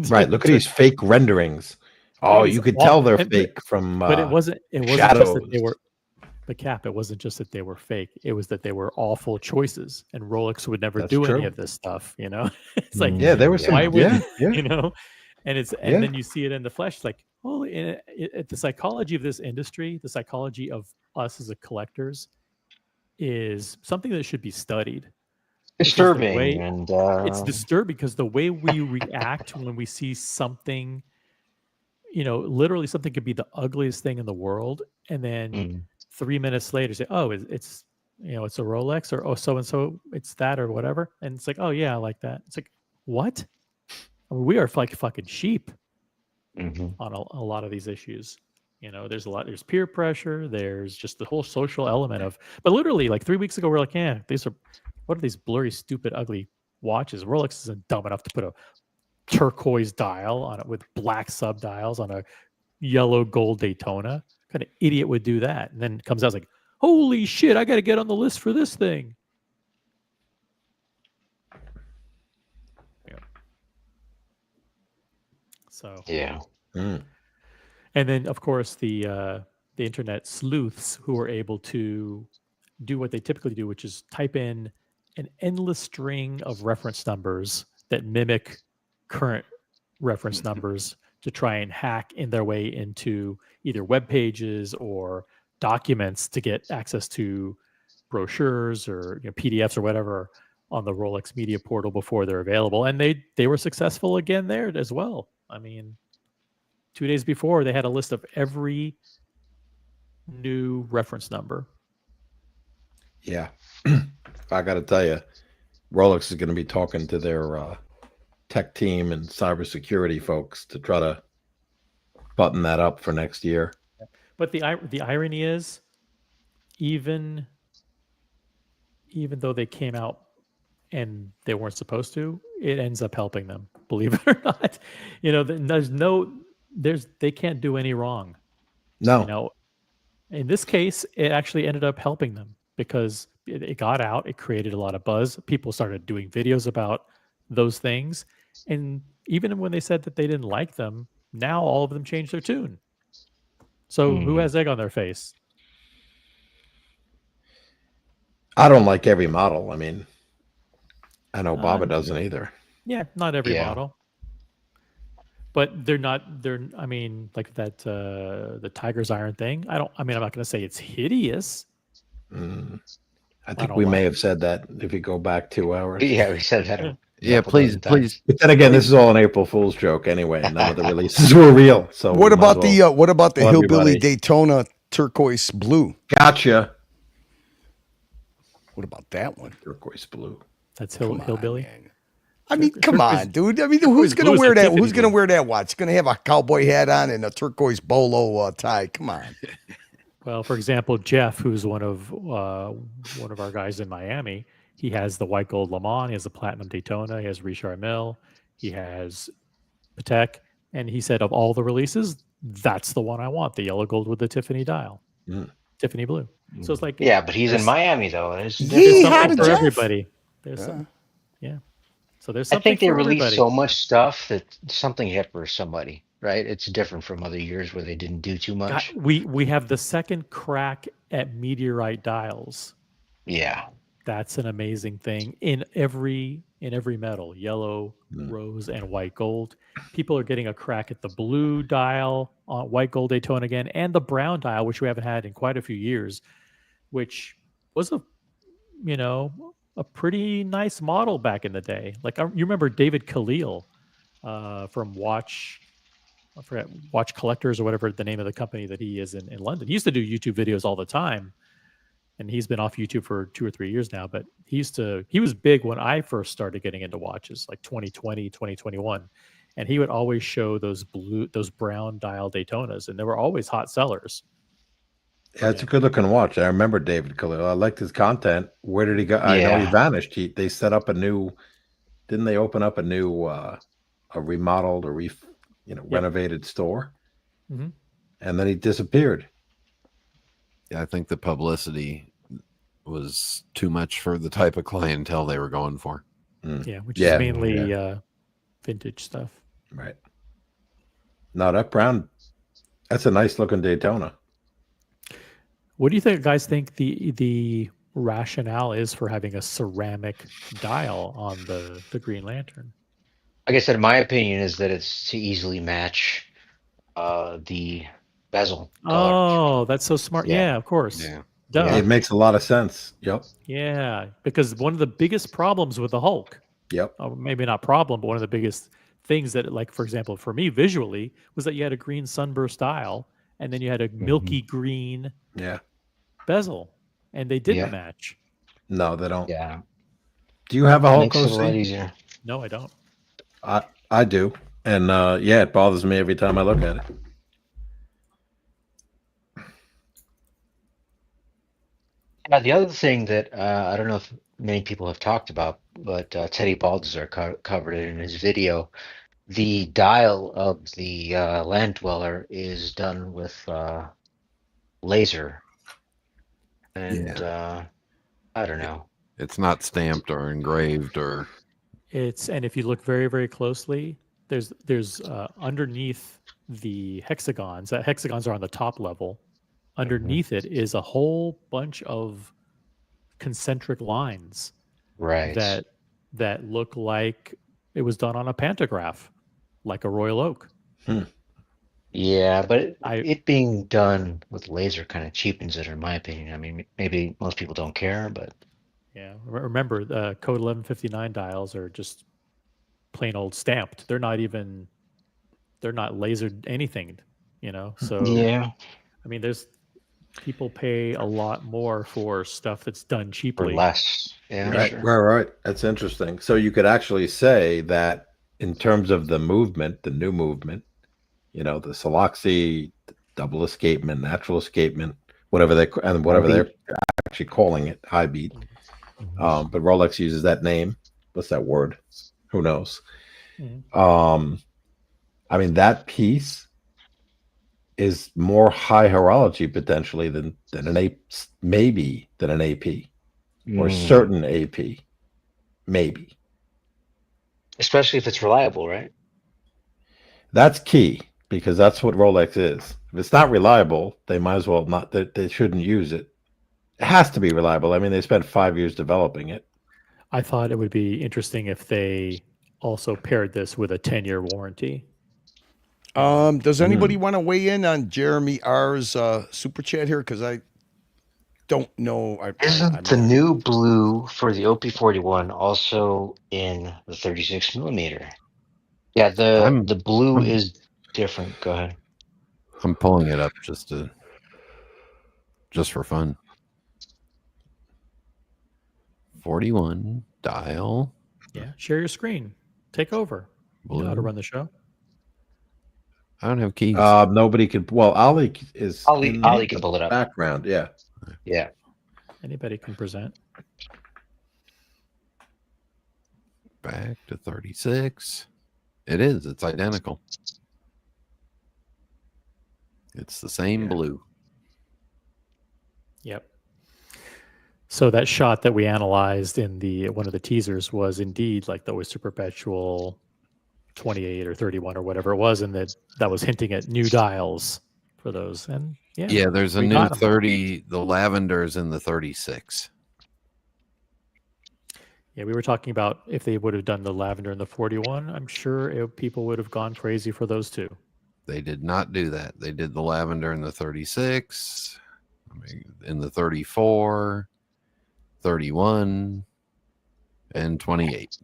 right. Look at these fake renderings. Oh, you could tell they're fake from but it wasn't shadows. just that they were the cap. It wasn't just that they were fake. It was that they were awful choices, and Rolex would never do any of this stuff. You know, it's like, yeah, there was some, why would yeah. you know? And then you see it in the flesh, like, oh, the psychology of this industry, the psychology of us as a collectors, is something that should be studied. Disturbing, and it's disturbing because the way we react when we see something, literally something could be the ugliest thing in the world, and then 3 minutes later say, oh, it's it's a Rolex, or oh, so and so, it's that or whatever, and it's like, oh yeah, I like that. It's like, what? I mean, we are like fucking sheep on a lot of these issues. There's peer pressure, there's just the whole social element of, but literally like 3 weeks ago we're like, what are these blurry, stupid, ugly watches? Rolex isn't dumb enough to put a turquoise dial on it with black sub dials on a yellow gold Daytona. What kind of idiot would do that? And then it comes out like, holy shit, I got to get on the list for this thing. Yeah. So yeah. And then, of course, the internet sleuths who are able to do what they typically do, which is type in an endless string of reference numbers that mimic current reference numbers to try and hack in their way into either web pages or documents to get access to brochures or PDFs or whatever on the Rolex media portal before they're available. And they were successful again there as well. I mean, 2 days before, they had a list of every new reference number. Yeah. I got to tell you, Rolex is going to be talking to their tech team and cybersecurity folks to try to button that up for next year. But the irony is, even though they came out and they weren't supposed to, it ends up helping them. Believe it or not, they can't do any wrong. No. In this case, it actually ended up helping them because it got out. It created a lot of buzz. People started doing videos about those things, and even when they said that they didn't like them, now all of them changed their tune. So who has egg on their face? I don't like every model. I mean, I know Baba doesn't either. Yeah, not every model. But I mean, like that, the Tiger's Iron thing. I'm not going to say it's hideous. I think we may have said that if you go back 2 hours. Yeah, we said that. Yeah, please. But then again, this is all an April Fool's joke anyway. None of the releases were real. So what about the Hillbilly everybody. Daytona turquoise blue? Gotcha. What about that one? Turquoise blue. That's Hillbilly. I mean, come on, dude. I mean, who's gonna wear that? Who's gonna wear that watch? Gonna have a cowboy hat on and a turquoise bolo tie? Come on. Well, for example, Jeff, who's one of our guys in Miami, he has the white gold Le Mans, he has the platinum Daytona, he has Richard Mille, he has Patek, and he said of all the releases, that's the one I want, the yellow gold with the Tiffany dial, Tiffany blue. So it's like, yeah, but he's in Miami though. There's something for everybody. There's some, yeah. So there's something. I think they for release everybody. so much stuff that something hit for somebody, right? It's different from other years where they didn't do too much. We have the second crack at meteorite dials. Yeah, that's an amazing thing in every metal, yellow, rose, and white gold. People are getting a crack at the blue dial on white gold Daytona again, and the brown dial, which we haven't had in quite a few years, which was a pretty nice model back in the day. Like you remember David Khalil from Watch Collectors or whatever the name of the company that he is in London. He used to do YouTube videos all the time. and he's been off YouTube for 2 or 3 years now, but he was big when I first started getting into watches, like 2020, 2021. And he would always show those brown dial Daytonas, and they were always hot sellers. Yeah, it's a good looking watch. I remember David Khalil. I liked his content. Where did he go? I know he vanished. They set up a new, didn't they open up a new, a remodeled or renovated store? Mm-hmm. And then he disappeared. Yeah, I think the publicity was too much for the type of clientele they were going for. Yeah, which is mainly vintage stuff. Right. No, that brown, that's a nice looking Daytona. What do you guys think the rationale is for having a ceramic dial on the Green Lantern? Like I said, my opinion is that it's to easily match the bezel color. Oh, that's so smart. Yeah, of course. Yeah. Duh. It makes a lot of sense. Yep. Yeah, because one of the biggest problems with the Hulk, maybe not problem, but one of the biggest things that, like, for example, for me visually, was that you had a green sunburst dial, and then you had a milky green bezel, and they didn't match. No, they don't. Yeah. Do you have a Hulk Makes it a lot OC? easier. No, I don't. I do. And it bothers me every time I look at it. Now, the other thing that I don't know if many people have talked about, but Teddy Baldassar covered it in his video. The dial of the Land Dweller is done with laser. And I don't know. It's not stamped or engraved or... And if you look very, very closely, there's underneath the hexagons, that hexagons are on the top level. Underneath it is a whole bunch of concentric lines, that look like it was done on a pantograph, like a Royal Oak. Yeah, but it being done with laser kind of cheapens it, in my opinion. I mean, maybe most people don't care, but yeah. Remember, Code 1159 dials are just plain old stamped. They're not lasered anything, So yeah. I mean, people pay a lot more for stuff that's done cheaply. Or less. Yeah. Right. That's interesting. So you could actually say that in terms of the movement, the new movement, the Soloxy, double escapement, natural escapement, whatever they're actually calling it, high beat. But Rolex uses that name. What's that word? Who knows? I mean, that piece is more high horology potentially than an AP or certain AP, maybe. Especially if it's reliable, right? That's key, because that's what Rolex is. If it's not reliable, they might as well not. They shouldn't use it. It has to be reliable. I mean, they spent 5 years developing it. I thought it would be interesting if they also paired this with a 10-year warranty. Does anybody want to weigh in on Jeremy R's super chat here? Because I don't know. Isn't the new blue for the OP41 also in the 36 millimeter? Yeah, the blue is different. Go ahead. I'm pulling it up just for fun. 41 dial. Yeah, share your screen. Take over. You know how to run the show. I don't have keys. Nobody can. Well, Ali can pull it up. Background, yeah. Anybody can present. Back to 36. It is. It's identical. It's the same blue. Yep. So that shot that we analyzed in one of the teasers was indeed like the Oyster Perpetual 28 or 31 or whatever it was, and that was hinting at new dials for those. And there's a new 30. The lavender is in the 36. Yeah, we were talking about if they would have done the lavender in the 41, I'm sure people would have gone crazy for those two. They did not do that. They did the lavender in the 36, in the 34, 31, and 28.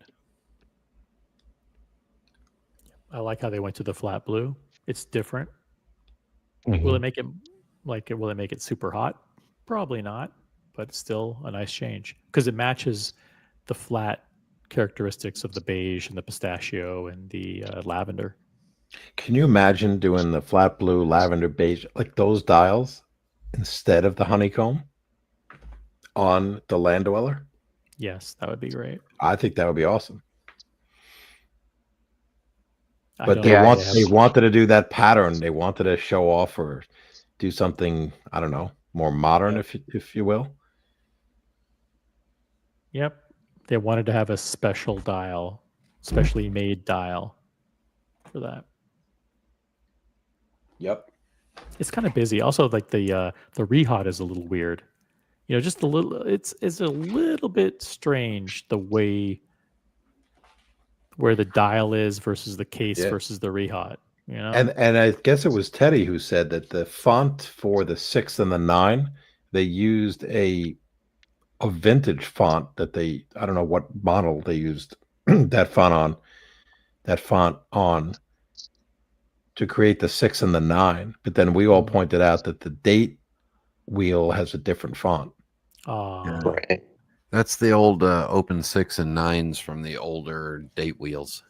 I like how they went to the flat blue. It's different. Will it make it super hot? Probably not. but still a nice change because it matches the flat characteristics of the beige and the pistachio and the lavender. Can you imagine doing the flat blue, lavender, beige, like those dials instead of the honeycomb on the land dweller? Yes, that would be great. I think that would be awesome. I But don't they know. they wanted to do that pattern. They wanted to show off or do something, I don't know, more modern, if you will. Yep. They wanted to have a special dial, specially made dial for that. Yep. It's kind of busy. Also, like the rehot is a little weird. You know, just a little. It's a little bit strange the way where the dial is versus the case versus the rehot. You know, And I guess it was Teddy who said that the font for the 6 and the 9, they used a vintage font that I don't know what model they used that font on to create the 6 and the 9. But then we all pointed out that the date wheel has a different font. Right. That's the old open 6 and 9s from the older date wheels.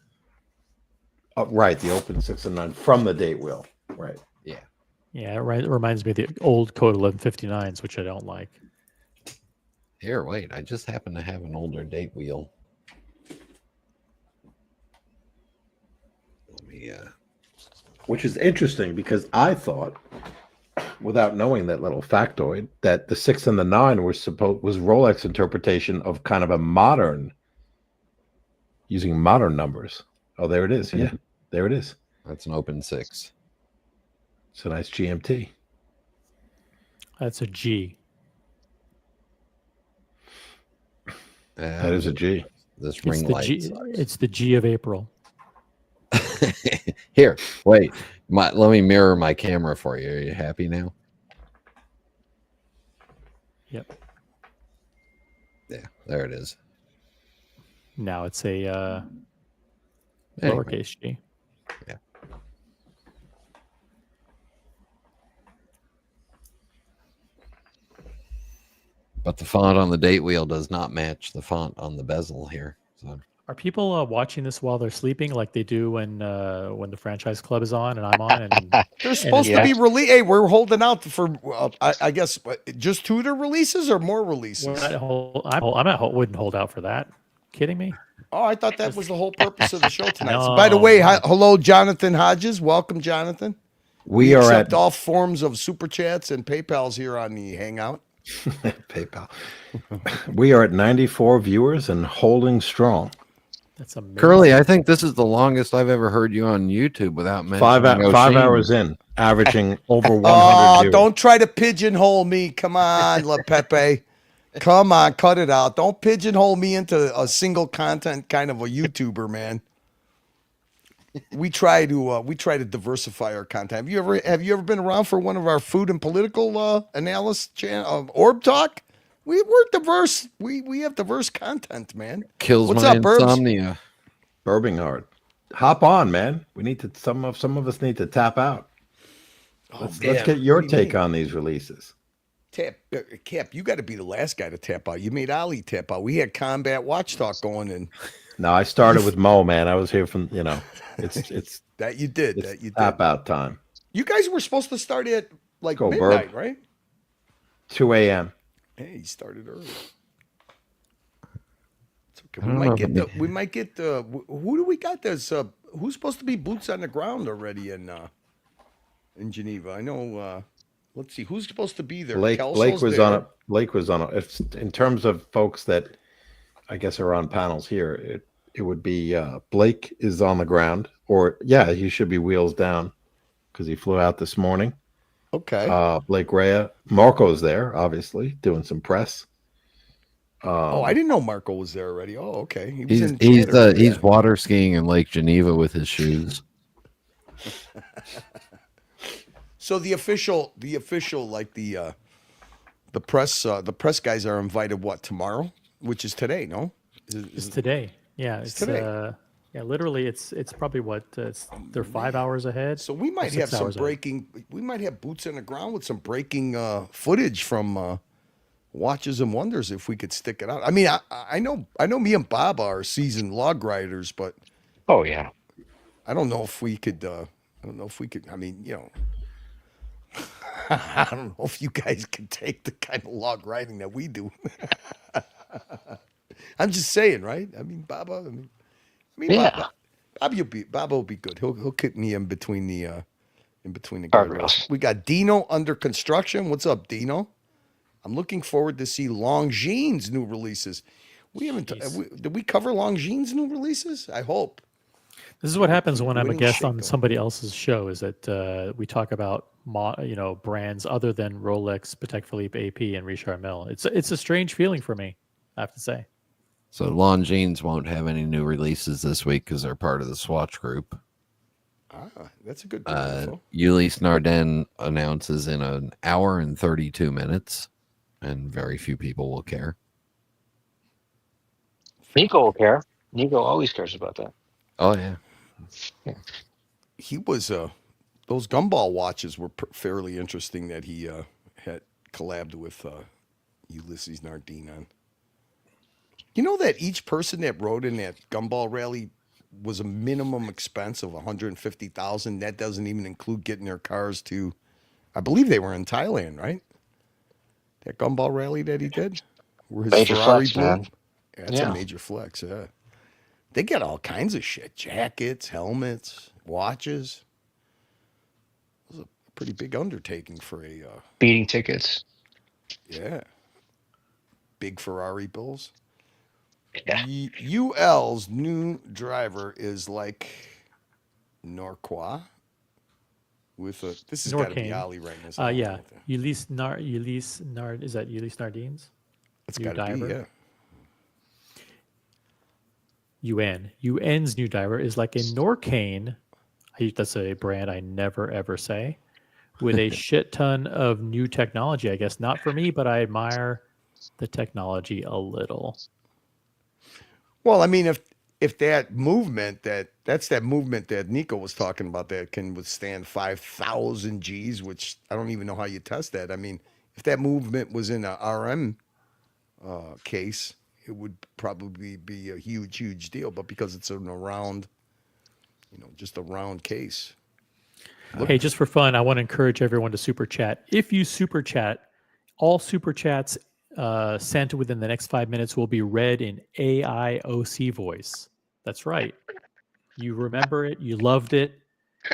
Right, the open 6 and 9 from the date wheel. Right. Yeah. Yeah, it reminds me of the old Code 1159s, which I don't like. Here, wait. I just happen to have an older date wheel. Let me. Which is interesting because I thought, without knowing that little factoid, that the 6 and the 9 was Rolex interpretation of kind of a modern, using modern numbers. Oh, there it is. Yeah, there it is. That's an open 6. It's a nice GMT. That's a G. That is a G. This ring light. It's the G of April. Here, wait. Let me mirror my camera for you. Are you happy now? Yep. Yeah, there it is. Now it's a Anyway. lowercase g. Yeah. But the font on the date wheel does not match the font on the bezel here. So. Are people watching this while they're sleeping, like they do when the franchise club is on and I'm on? And they're supposed to be released. Hey, we're holding out for I guess just Tudor releases or more releases. Wouldn't hold out for that. Kidding me? Oh, I thought that was the whole purpose of the show tonight. No. So, by the way, hello, Jonathan Hodges. Welcome, Jonathan. We accept all forms of super chats and PayPals here on the Hangout. PayPal. We are at 94 viewers and holding strong. That's amazing. Curly, I think this is the longest I've ever heard you on YouTube without mentioning 5 hours in, averaging over 100 viewers. Don't try to pigeonhole me. Come on, La Pepe. Come on, cut it out. Don't pigeonhole me into a single content kind of a YouTuber, man. We try to diversify our content. Have you ever been around for one of our food and political analysis channel Orb Talk? We're diverse. We have diverse content, man. What's up, insomnia. Burbing hard. Hop on, man. We need to some of us need to tap out. Let's get your take on these releases. Cap, you got to be the last guy to tap out. You made Ali tap out. We had Combat Watch Talk going, and no, I started with Mo, man. I was here from it's that you did. It's that you did. Tap out time. You guys were supposed to start at like midnight, right? 2 a.m. Hey, you started early. It's okay. We might get the. Who do we got? There's who's supposed to be boots on the ground already in Geneva? I know. Let's see, who's supposed to be there? Blake was on it. Blake was on it. In terms of folks that I guess are on panels here, it would be Blake is on the ground, or he should be wheels down because he flew out this morning. Okay. Blake Rea, Marco's there, obviously doing some press. I didn't know Marco was there already. Oh, okay. He's water skiing in Lake Geneva with his shoes. So the official, like the press guys are invited. What, tomorrow? Which is today? No, it's today. Yeah, it's today. Literally, it's probably they're 5 hours ahead. So we might have some breaking. We might have boots on the ground with some breaking footage from Watches and Wonders if we could stick it out. I mean, I know me and Bob are seasoned log riders, but Oh yeah. I don't know if we could. I mean, I don't know if you guys can take the kind of log riding that we do. I'm just saying, right? I mean, Bob. Yeah. Bob will be good. He'll kick me in between the guardrails. Guardrails. We got Dino under construction. What's up, Dino? I'm looking forward to see Longines new releases. We haven't. Did we cover Longines new releases? I hope. This is what happens when I'm a Winning guest shake on them. somebody else's show. Is that we talk about brands other than Rolex, Patek Philippe, AP, and Richard Mille. It's a strange feeling for me, I have to say. So Longines won't have any new releases this week because they're part of the Swatch group. That's a good info. Ulysse Nardin announces in an hour and 32 minutes, and very few people will care. Nico will care. Nico always cares about that. Oh, yeah. He was those gumball watches were fairly interesting that he had collabed with Ulysses Nardin on. You know that each person that rode in that gumball rally was a minimum expense of $150,000. That doesn't even include getting their cars to, I believe they were in Thailand, right? That gumball rally that he did, where his Major Ferrari flex, blew. man. That's a major flex. Yeah, they get all kinds of shit: jackets, helmets, watches. It was a pretty big undertaking for a Beating tickets. yeah, big Ferrari bills. Yeah. UL's new driver is like Norquois with a. This has got to be Norcane. Ali writing this. Yeah, Ulysse Nard. Is that Ulysse Nardin's? It's new got to be, diver? yeah. UN's new diver is like a Norcane. That's a brand I never ever say. With a shit ton of new technology. I guess not for me, but I admire the technology a little. Well, I mean, if that movement that's that movement that Nico was talking about that can withstand 5,000 Gs, which I don't even know how you test that. I mean, if that movement was in a RM case, it would probably be a huge deal. But because it's in a round, just a round case. Hey, just for fun, I want to encourage everyone to super chat. If you super chat, all super chats sent within the next 5 minutes will be read in AIOC voice. That's right. You remember it, you loved it,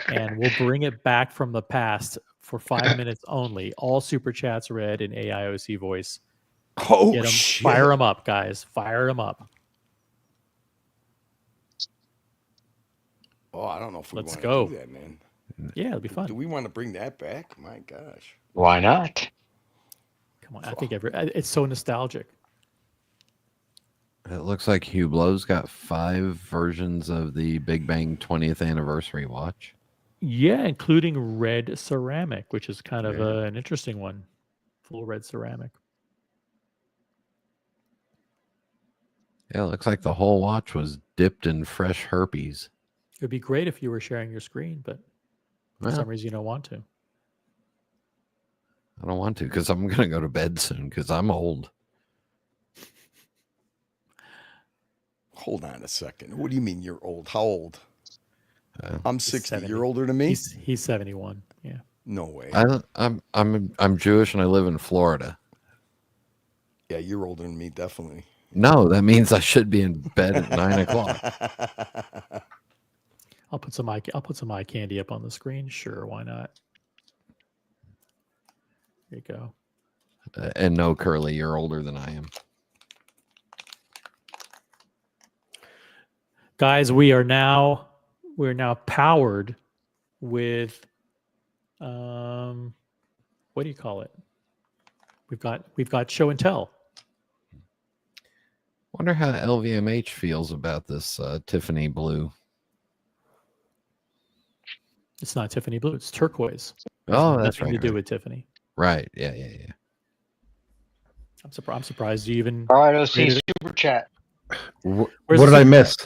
and we'll bring it back from the past for 5 minutes only. All super chats read in AIOC voice. Oh, shit. Fire them up, guys. Fire them up. Oh, I don't know if we Let's want go. to do that, man. Yeah, it'll be fun. Do we want to bring that back? My gosh. Why not? Come on, I think it's so nostalgic. It looks like Hublot's got 5 versions of the Big Bang 20th anniversary watch. Yeah, including red ceramic, which is kind of an interesting one. Full red ceramic. Yeah, it looks like the whole watch was dipped in fresh herpes. It would be great if you were sharing your screen, but for some reason you don't want to. I don't want to because I'm going to go to bed soon because I'm old. Hold on a second. What do you mean you're old? How old? I'm 60. 70. You're older than me? He's 71. Yeah. No way. I'm Jewish and I live in Florida. Yeah, you're older than me, definitely. No, that means I should be in bed at 9 o'clock. I'll put some eye candy up on the screen. Sure, why not? There you go. And no, Curly, you're older than I am. Guys, we're now powered with what do you call it? We've got show and tell. Wonder how LVMH feels about this Tiffany blue. It's not Tiffany blue. It's turquoise. Oh, that's nothing right. to do with Tiffany. Right. Yeah. I'm surprised you even. All right, OC super chat. What did I miss?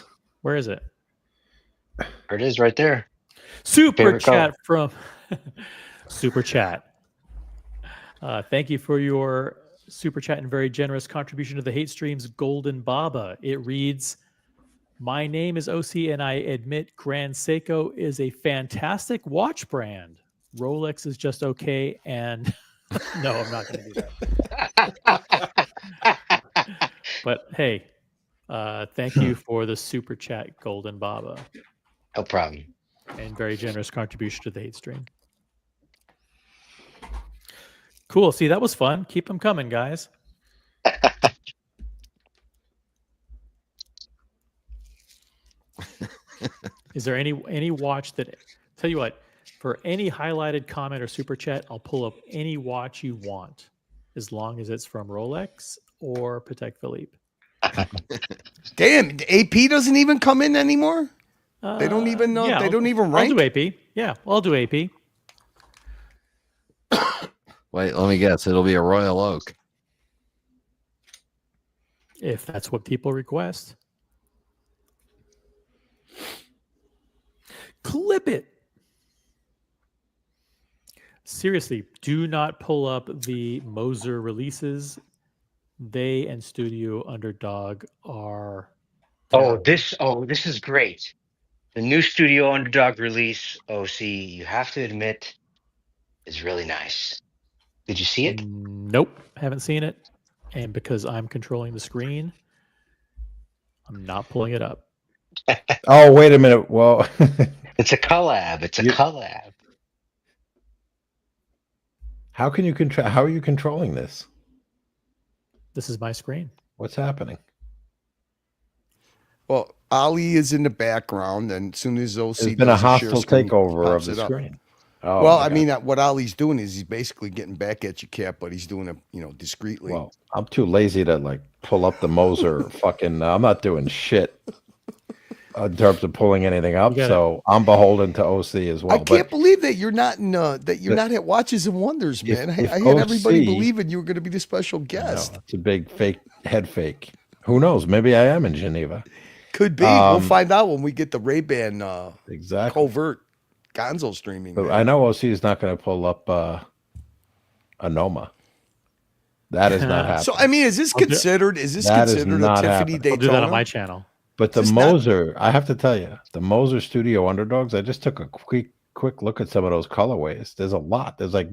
Where is it? There it is, right there. Super Favorite chat color. from Super Chat. Thank you for your super chat and very generous contribution to the hate streams, Golden Baba. It reads, "My name is OC and I admit Grand Seiko is a fantastic watch brand. Rolex is just okay and..." No, I'm not going to do that. But hey, thank you for the super chat, Golden Baba. No problem. And very generous contribution to the hate stream. Cool. See, that was fun. Keep them coming, guys. Is there any watch that... Tell you what, for any highlighted comment or super chat, I'll pull up any watch you want, as long as it's from Rolex or Patek Philippe. Damn, AP doesn't even come in anymore? They don't even know. Yeah, They don't even rank? I'll do AP. Yeah, I'll do AP. Wait, let me guess. It'll be a Royal Oak. If that's what people request. Clip it. Seriously, do not pull up the Moser releases. They and Studio Underdog are... This is great. The new Studio Underdog release, OC, you have to admit, is really nice. Did you see it? Nope, haven't seen it. And because I'm controlling the screen, I'm not pulling it up. Oh, wait a minute. Well, it's a collab. It's a collab. How can you control? How are you controlling this? This is my screen. What's happening? Well, Ali is in the background, and as soon as OC There's been a does share hostile screen, takeover of pops the it up. screen. Oh, Well, my I God. mean, what Ali's doing is he's basically getting back at you, Cap, but he's doing it, discreetly. Well, I'm too lazy to like pull up the Moser fucking. I'm not doing shit in terms of pulling anything up. So I'm beholden to OC as well. I can't believe that you're not in, that you're not at Watches and Wonders, man. I had everybody believing you were going to be the special guest. No, it's a big fake head fake. Who knows? Maybe I am in Geneva. Could be. We'll find out when we get the Ray-Ban exactly covert Gonzo streaming. But man. I know OC is not going to pull up a Noma. That is not happening. So I mean, is this considered? Is this considered a Tiffany Daytona? I'll do that on my channel. But the Moser, I have to tell you, the Moser Studio Underdogs. I just took a quick look at some of those colorways. There's a lot. There's like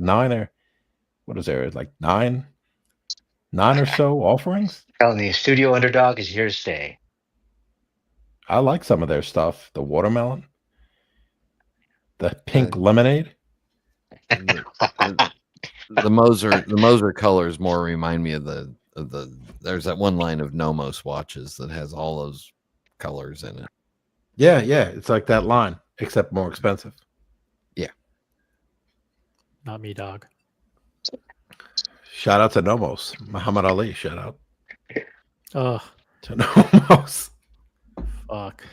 what is there? Like nine or so offerings. Telling you, Studio Underdog is here to stay. I like some of their stuff. The watermelon, the pink lemonade. The Moser colors more remind me of the. There's that one line of Nomos watches that has all those colors in it. Yeah, it's like that line, except more expensive. Yeah. Not me, dog. Shout out to Nomos. Muhammad Ali, shout out. To Nomos. Fuck.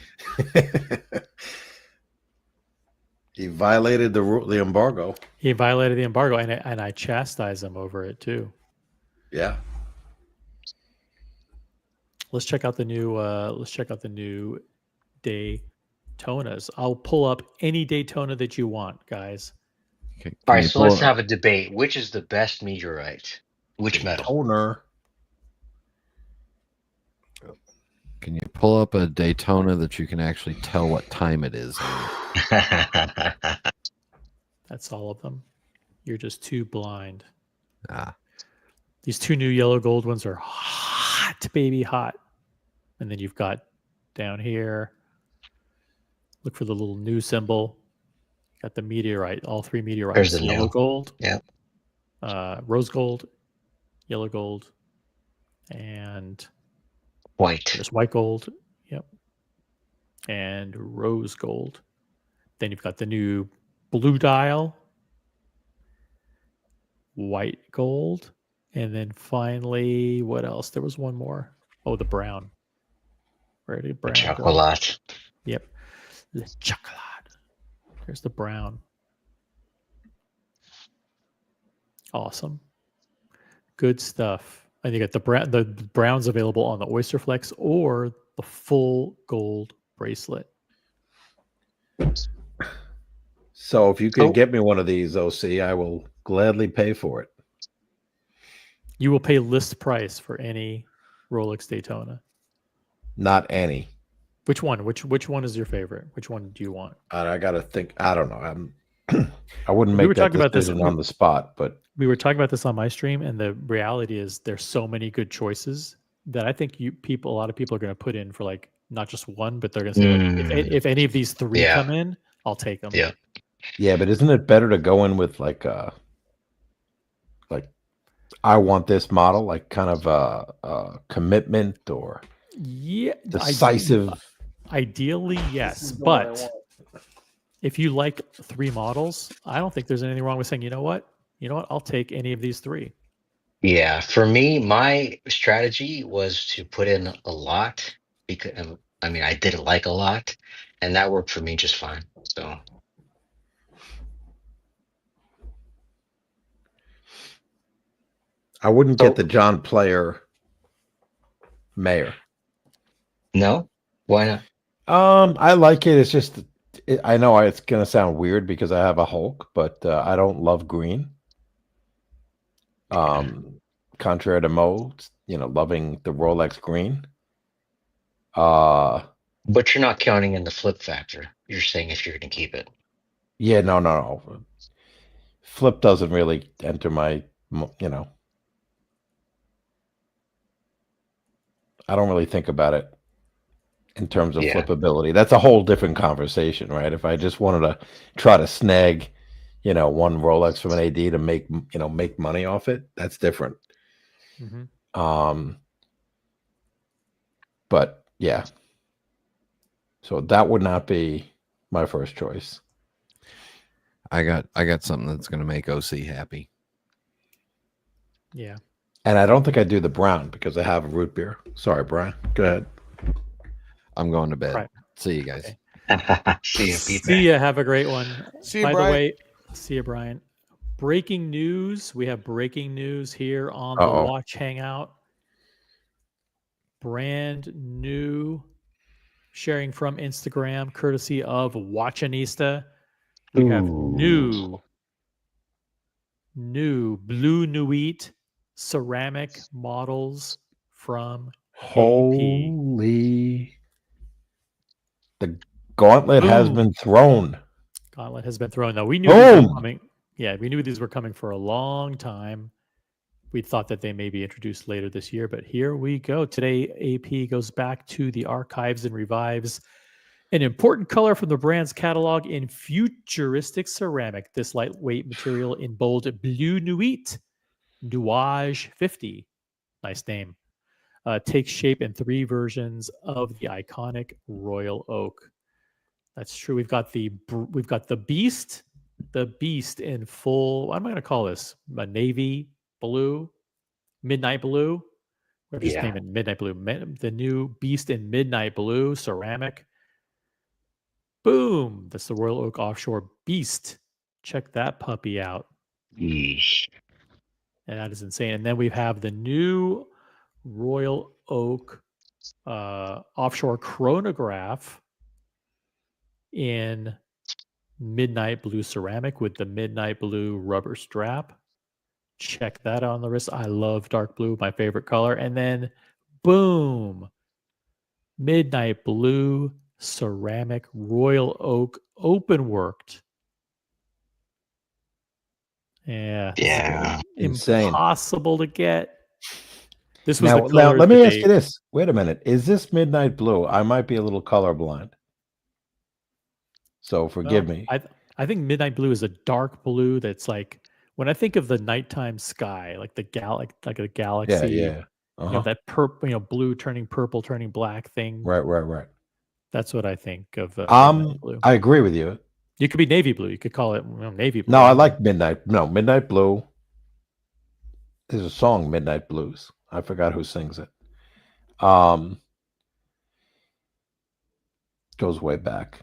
He violated the embargo. He violated the embargo, and I chastised him over it too. Yeah. Let's check out the new. Daytonas. I'll pull up any Daytona that you want, guys. Okay. All right, so let's have a debate. Which is the best meteorite? Which metal? Toner. Can you pull up a Daytona that you can actually tell what time it is? That's all of them. You're just too blind. These two new yellow gold ones are hot, baby, hot. And then you've got down here, look for the little new symbol. Got the meteorite, all three meteorites. There's the yellow new. gold, Yeah. Rose gold, yellow gold, and white. There's white gold. Yep. And rose gold. Then you've got the new blue dial, white gold, and then finally, what else? There was one more. Oh, the brown. Where did brown go? Chocolate. Yep. The chocolate. There's the brown. Awesome. Good stuff. And you got the browns available on the Oyster Flex or the full gold bracelet. So if you can get me one of these, OC, I will gladly pay for it. You will pay list price for any Rolex Daytona. Not any. Which one? Which one is your favorite? Which one do you want? I got to think. I don't know. I wouldn't We make were that talking about this- decision on the spot, but We were talking about this on my stream, and the reality is there's so many good choices that I think a lot of people are going to put in for like not just one, but they're going to say like, if any of these three Yeah. come in, I'll take them. Yeah. yeah, but isn't it better to go in with like I want this model, like kind of a commitment or Yeah, decisive? Ideally, yes, This is the one I but want. if you like 3 models, I don't think there's anything wrong with saying, you know what, I'll take any of these 3. Yeah, for me, my strategy was to put in a lot because I mean I didn't like a lot, and that worked for me just fine. So I wouldn't get the John Player Mayer. no, why not? I like it. It's just I know it's gonna sound weird because I have a Hulk, but I don't love green. Contrary to Mo, loving the Rolex green. But you're not counting in the flip factor. You're saying if you're going to keep it. Yeah, no. Flip doesn't really enter my, I don't really think about it in terms of Yeah. flippability. That's a whole different conversation, right? If I just wanted to try to snag, one Rolex from an AD to make money off it, that's different. But yeah. So that would not be my first choice. I got something that's going to make OC happy. Yeah. And I don't think I do the brown because I have a root beer. Sorry, Brian. Go ahead. I'm going to bed. Right. See you guys. See you, See ya. Have a great one. See you, By Brian. the way, see you, Brian. Breaking news. We have breaking news here on the Uh-oh. Watch Hangout. Brand new sharing from Instagram, courtesy of Watchanista. We have new Blue Nuit ceramic models from AP. Holy. The gauntlet has been thrown. Gauntlet has been thrown. Now we knew these were Boom. coming. Yeah, we knew these were coming for a long time. We thought that they may be introduced later this year, but here we go. Today, AP goes back to the archives and revives an important color from the brand's catalog in futuristic ceramic. This lightweight material in bold Blue Nuit Nuage 50. Nice name. Takes shape in 3 versions of the iconic royal oak. That's true. We've got the beast in full. What am I going to call this? A navy blue, midnight blue. We're just Yeah. naming midnight blue. The new beast in midnight blue ceramic. Boom! That's the Royal Oak Offshore Beast. Check that puppy out. Yeesh. And that is insane. And then we have the new Royal Oak Offshore Chronograph in midnight blue ceramic with the midnight blue rubber strap. Check that on the wrist. I love dark blue, my favorite color. And then, boom, midnight blue ceramic Royal Oak open worked. Yeah. Yeah. Insane. Impossible to get. This was Now, the color let me that ask you this. Wait a minute. Is this midnight blue? I might be a little colorblind. So forgive me. I think midnight blue is a dark blue that's like, when I think of the nighttime sky, like like a galaxy, Yeah. that purple, blue turning purple, turning black thing. Right. That's what I think of. Midnight blue. I agree with you. You could be navy blue. You could call it navy blue. No, I like midnight. No, midnight blue. There's a song, Midnight Blues. I forgot who sings it. Goes way back.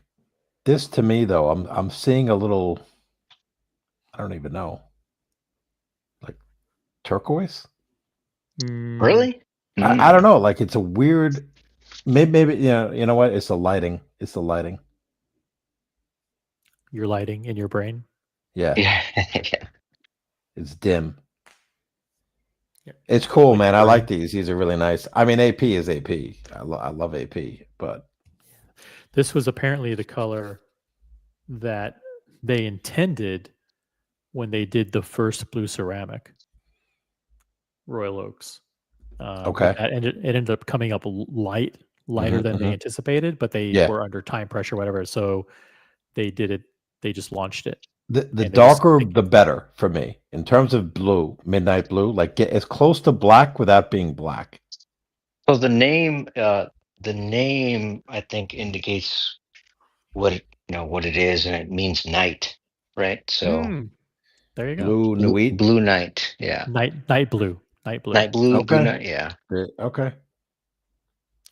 This to me though, I'm seeing a little, I don't even know, like turquoise. Really? I don't know. Like it's a weird. Maybe you know what? It's the lighting. It's the lighting. Your lighting in your brain. Yeah. Yeah. It's dim. It's cool, man. I like these. These are really nice. I mean, AP is AP. I love AP, but this was apparently the color that they intended when they did the first blue ceramic Royal Oaks. Okay. It ended up coming up lighter than they anticipated, but they were under time pressure, whatever. So they did it. They just launched it. The darker, the better for me in terms of blue, midnight blue. Like get as close to black without being black. So the name I think indicates what it is, and it means night, right? So there you go. Blue nuit, blue night, yeah. Night blue, night blue, okay. blue night, yeah. Okay.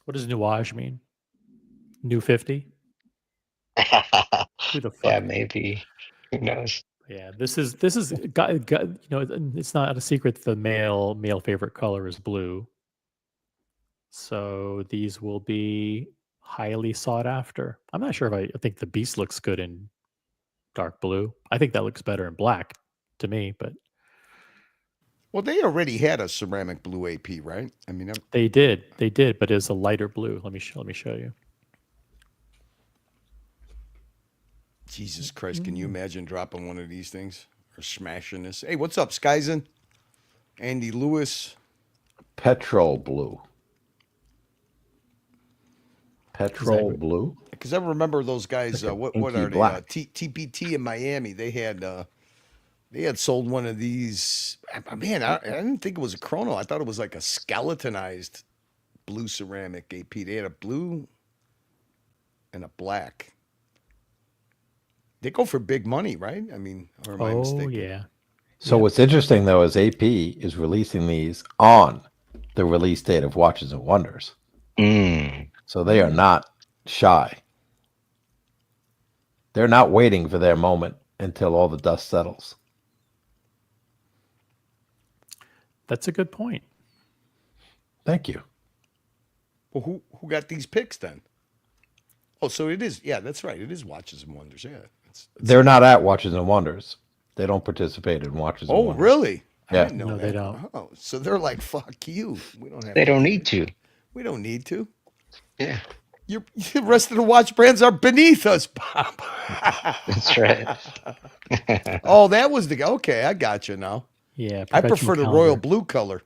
What does nuage mean? New 50? Who the fuck? Yeah, maybe. Who knows? Yeah, this is got it's not a secret the male favorite color is blue. So these will be highly sought after. I'm not sure if I think the Beast looks good in dark blue. I think that looks better in black to me, but well, they already had a ceramic blue AP, right? I mean, they did, but it's a lighter blue. Let me show you. Jesus Christ, can you imagine dropping one of these things or smashing this? Hey, what's up, Skyzen? Andy Lewis. Petrol blue. Petrol blue? Because I remember those guys, like what are they? black. TPT in Miami. They had sold one of these. Man, I didn't think it was a chrono. I thought it was like a skeletonized blue ceramic AP. They had a blue and a black. They go for big money, right? I mean, or am I mistaken? Yeah. So what's interesting though is AP is releasing these on the release date of Watches and Wonders. So they are not shy. They're not waiting for their moment until all the dust settles. That's a good point. Thank you. Well, who got these picks then? Oh, so it is. Yeah, that's right. It is Watches and Wonders. Yeah. They're not at Watches and Wonders. They don't participate in Watches and Wonders. Oh, really? Yeah. I didn't know No, that. they don't. Oh, so they're like, fuck you. We don't have. They don't need to. We don't need to. Yeah. The rest of the watch brands are beneath us, Bob. That's right. Oh, that was the okay. I got you now. Yeah, I prefer the royal blue color.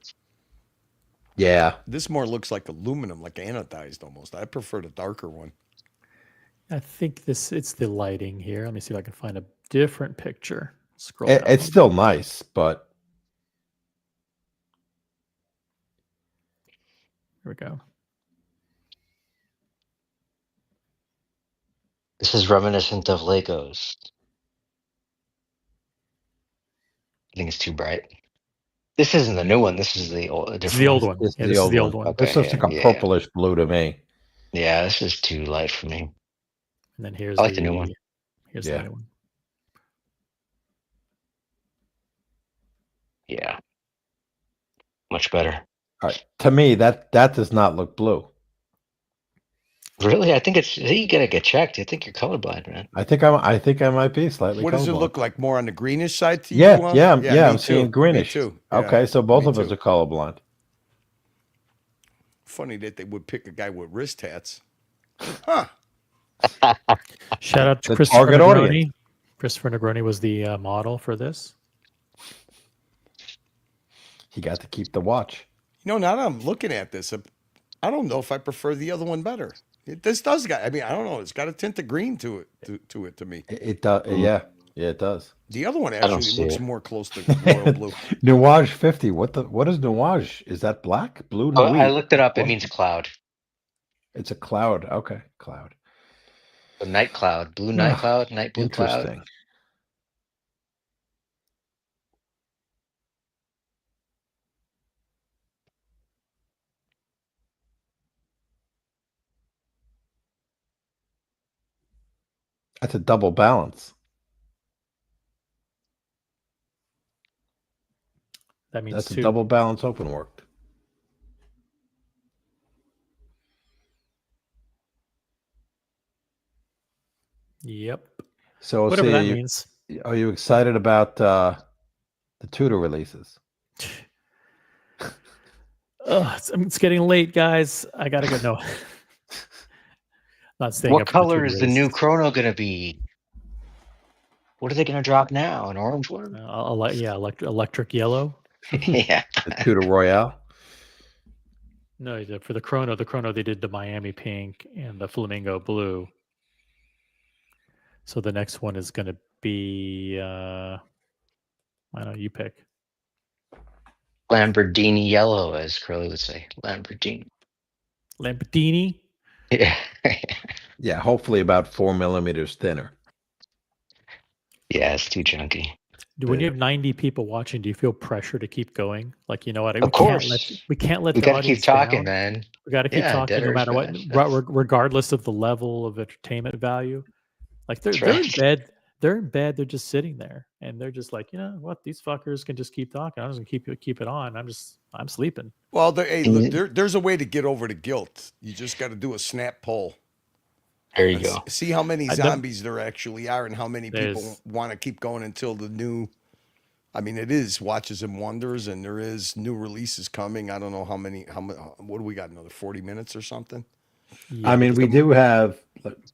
Yeah. This more looks like aluminum, like anodized almost. I prefer the darker one. I think it's the lighting here. Let me see if I can find a different picture. Scroll down. It's still nice, but here we go. This is reminiscent of Legos. I think it's too bright. This isn't the new one. This is the old. It's the old one. this Yeah, is this is the old old one. Okay, this looks like a purplish blue to me. Yeah, this is too light for me. And then here's I like the new one. Here's the new one. Yeah. Much better. All right. To me, that does not look blue. Really? I think you gotta get checked. I think you're colorblind, man. I think I might be slightly. What does it colorblind. look like? More on the greenish side to Yeah, you? yeah. I'm me seeing too. greenish. Me too. Yeah, Okay, so both me of us too. are colorblind. Funny that they would pick a guy with wrist tats. Huh. Shout out to The Christopher target Negroni. audience. Christopher Negroni was the model for this. He got to keep the watch. Now that I'm looking at this, I don't know if I prefer the other one better. This does got. I mean, I don't know. It's got a tint of green to it. To me. It does. Yeah, it does. The other one don't actually see looks it. more close to royal blue. Nuage 50. What is nuage? Is that black, blue? Oh, nuit? I looked it up. It What? means cloud. It's a cloud. Okay, cloud. A night cloud. Blue night cloud, night blue cloud. Interesting. That's a double balance. That means That's two. a double balance open worked. Yep. So Whatever see, that means. Are you excited about the Tudor releases? It's getting late, guys. I gotta go. No, not staying What up for the color Tudor is the new race. chrono going to be? What are they going to drop now? An orange one? Electric yellow. Yeah. The Tudor Royale. No, for the chrono they did the Miami pink and the flamingo blue. So the next one is going to be, I don't know, you pick. Lamborghini yellow, as Curly would say. Lamborghini. Yeah. Yeah, hopefully about 4 millimeters thinner. Yeah, it's too chunky. When you have 90 people watching, do you feel pressure to keep going? Like, you know what? Of course. We can't let We the gotta audience keep talking, down. man. We got to keep Yeah, talking dead no air matter what, smash. regardless of the level of entertainment value. Like they're right. in bed. They're in bed. They're just sitting there, and they're just like, you know what? These fuckers can just keep talking. I'm just gonna keep it on. I'm sleeping. Well, there's a way to get over the guilt. You just got to do a snap poll. There you go. See how many zombies there actually are, and how many people want to keep going until the new. I mean, it is Watches and Wonders, and there is new releases coming. I don't know how many. What do we got? Another 40 minutes or something? Yeah, I mean, we do have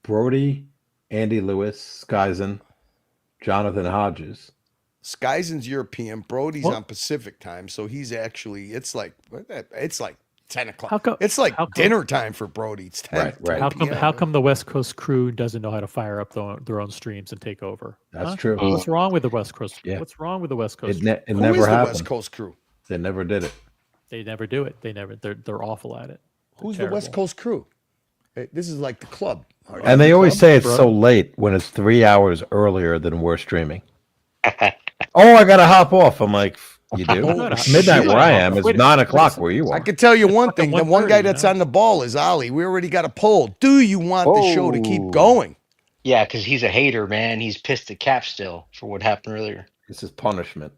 Brody, Andy Lewis, Skyzen, Jonathan Hodges. Skyzen's European. Brody's on Pacific time, so he's actually. It's like 10 o'clock. It's like dinner time for Brody. It's 10. Right. How come the West Coast crew doesn't know how to fire up their own streams and take over? That's true. What's wrong with the West Coast? Yeah. What's wrong with the West Coast? It Who never is the happened. West Coast crew? They never did it. They never do it. They're awful at it. Who's the West Coast crew? This is like the club. And they always say it's so late when it's 3 hours earlier than we're streaming. Oh, I gotta hop off. I'm like, you do? Midnight where I am is 9 o'clock where you are. I can tell you one thing. The one guy that's on the ball is Ollie. We already got a poll. Do you want the show to keep going? Yeah, because he's a hater, man. He's pissed at Cap still for what happened earlier. This is punishment.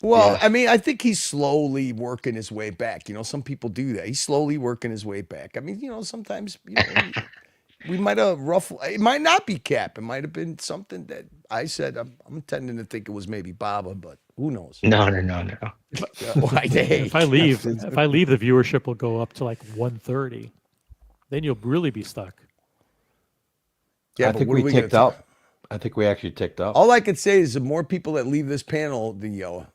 Well, I mean, I think he's slowly working his way back. You know, some people do that. He's slowly working his way back. I mean, you know, sometimes we might have ruffled. It might not be Cap. It might have been something that I said. I'm tending to think it was maybe Baba, but who knows? No. If I leave, the viewership will go up to like 130. Then you'll really be stuck. Yeah, I think we ticked up. I think we actually ticked up. All I could say is the more people that leave this panel, the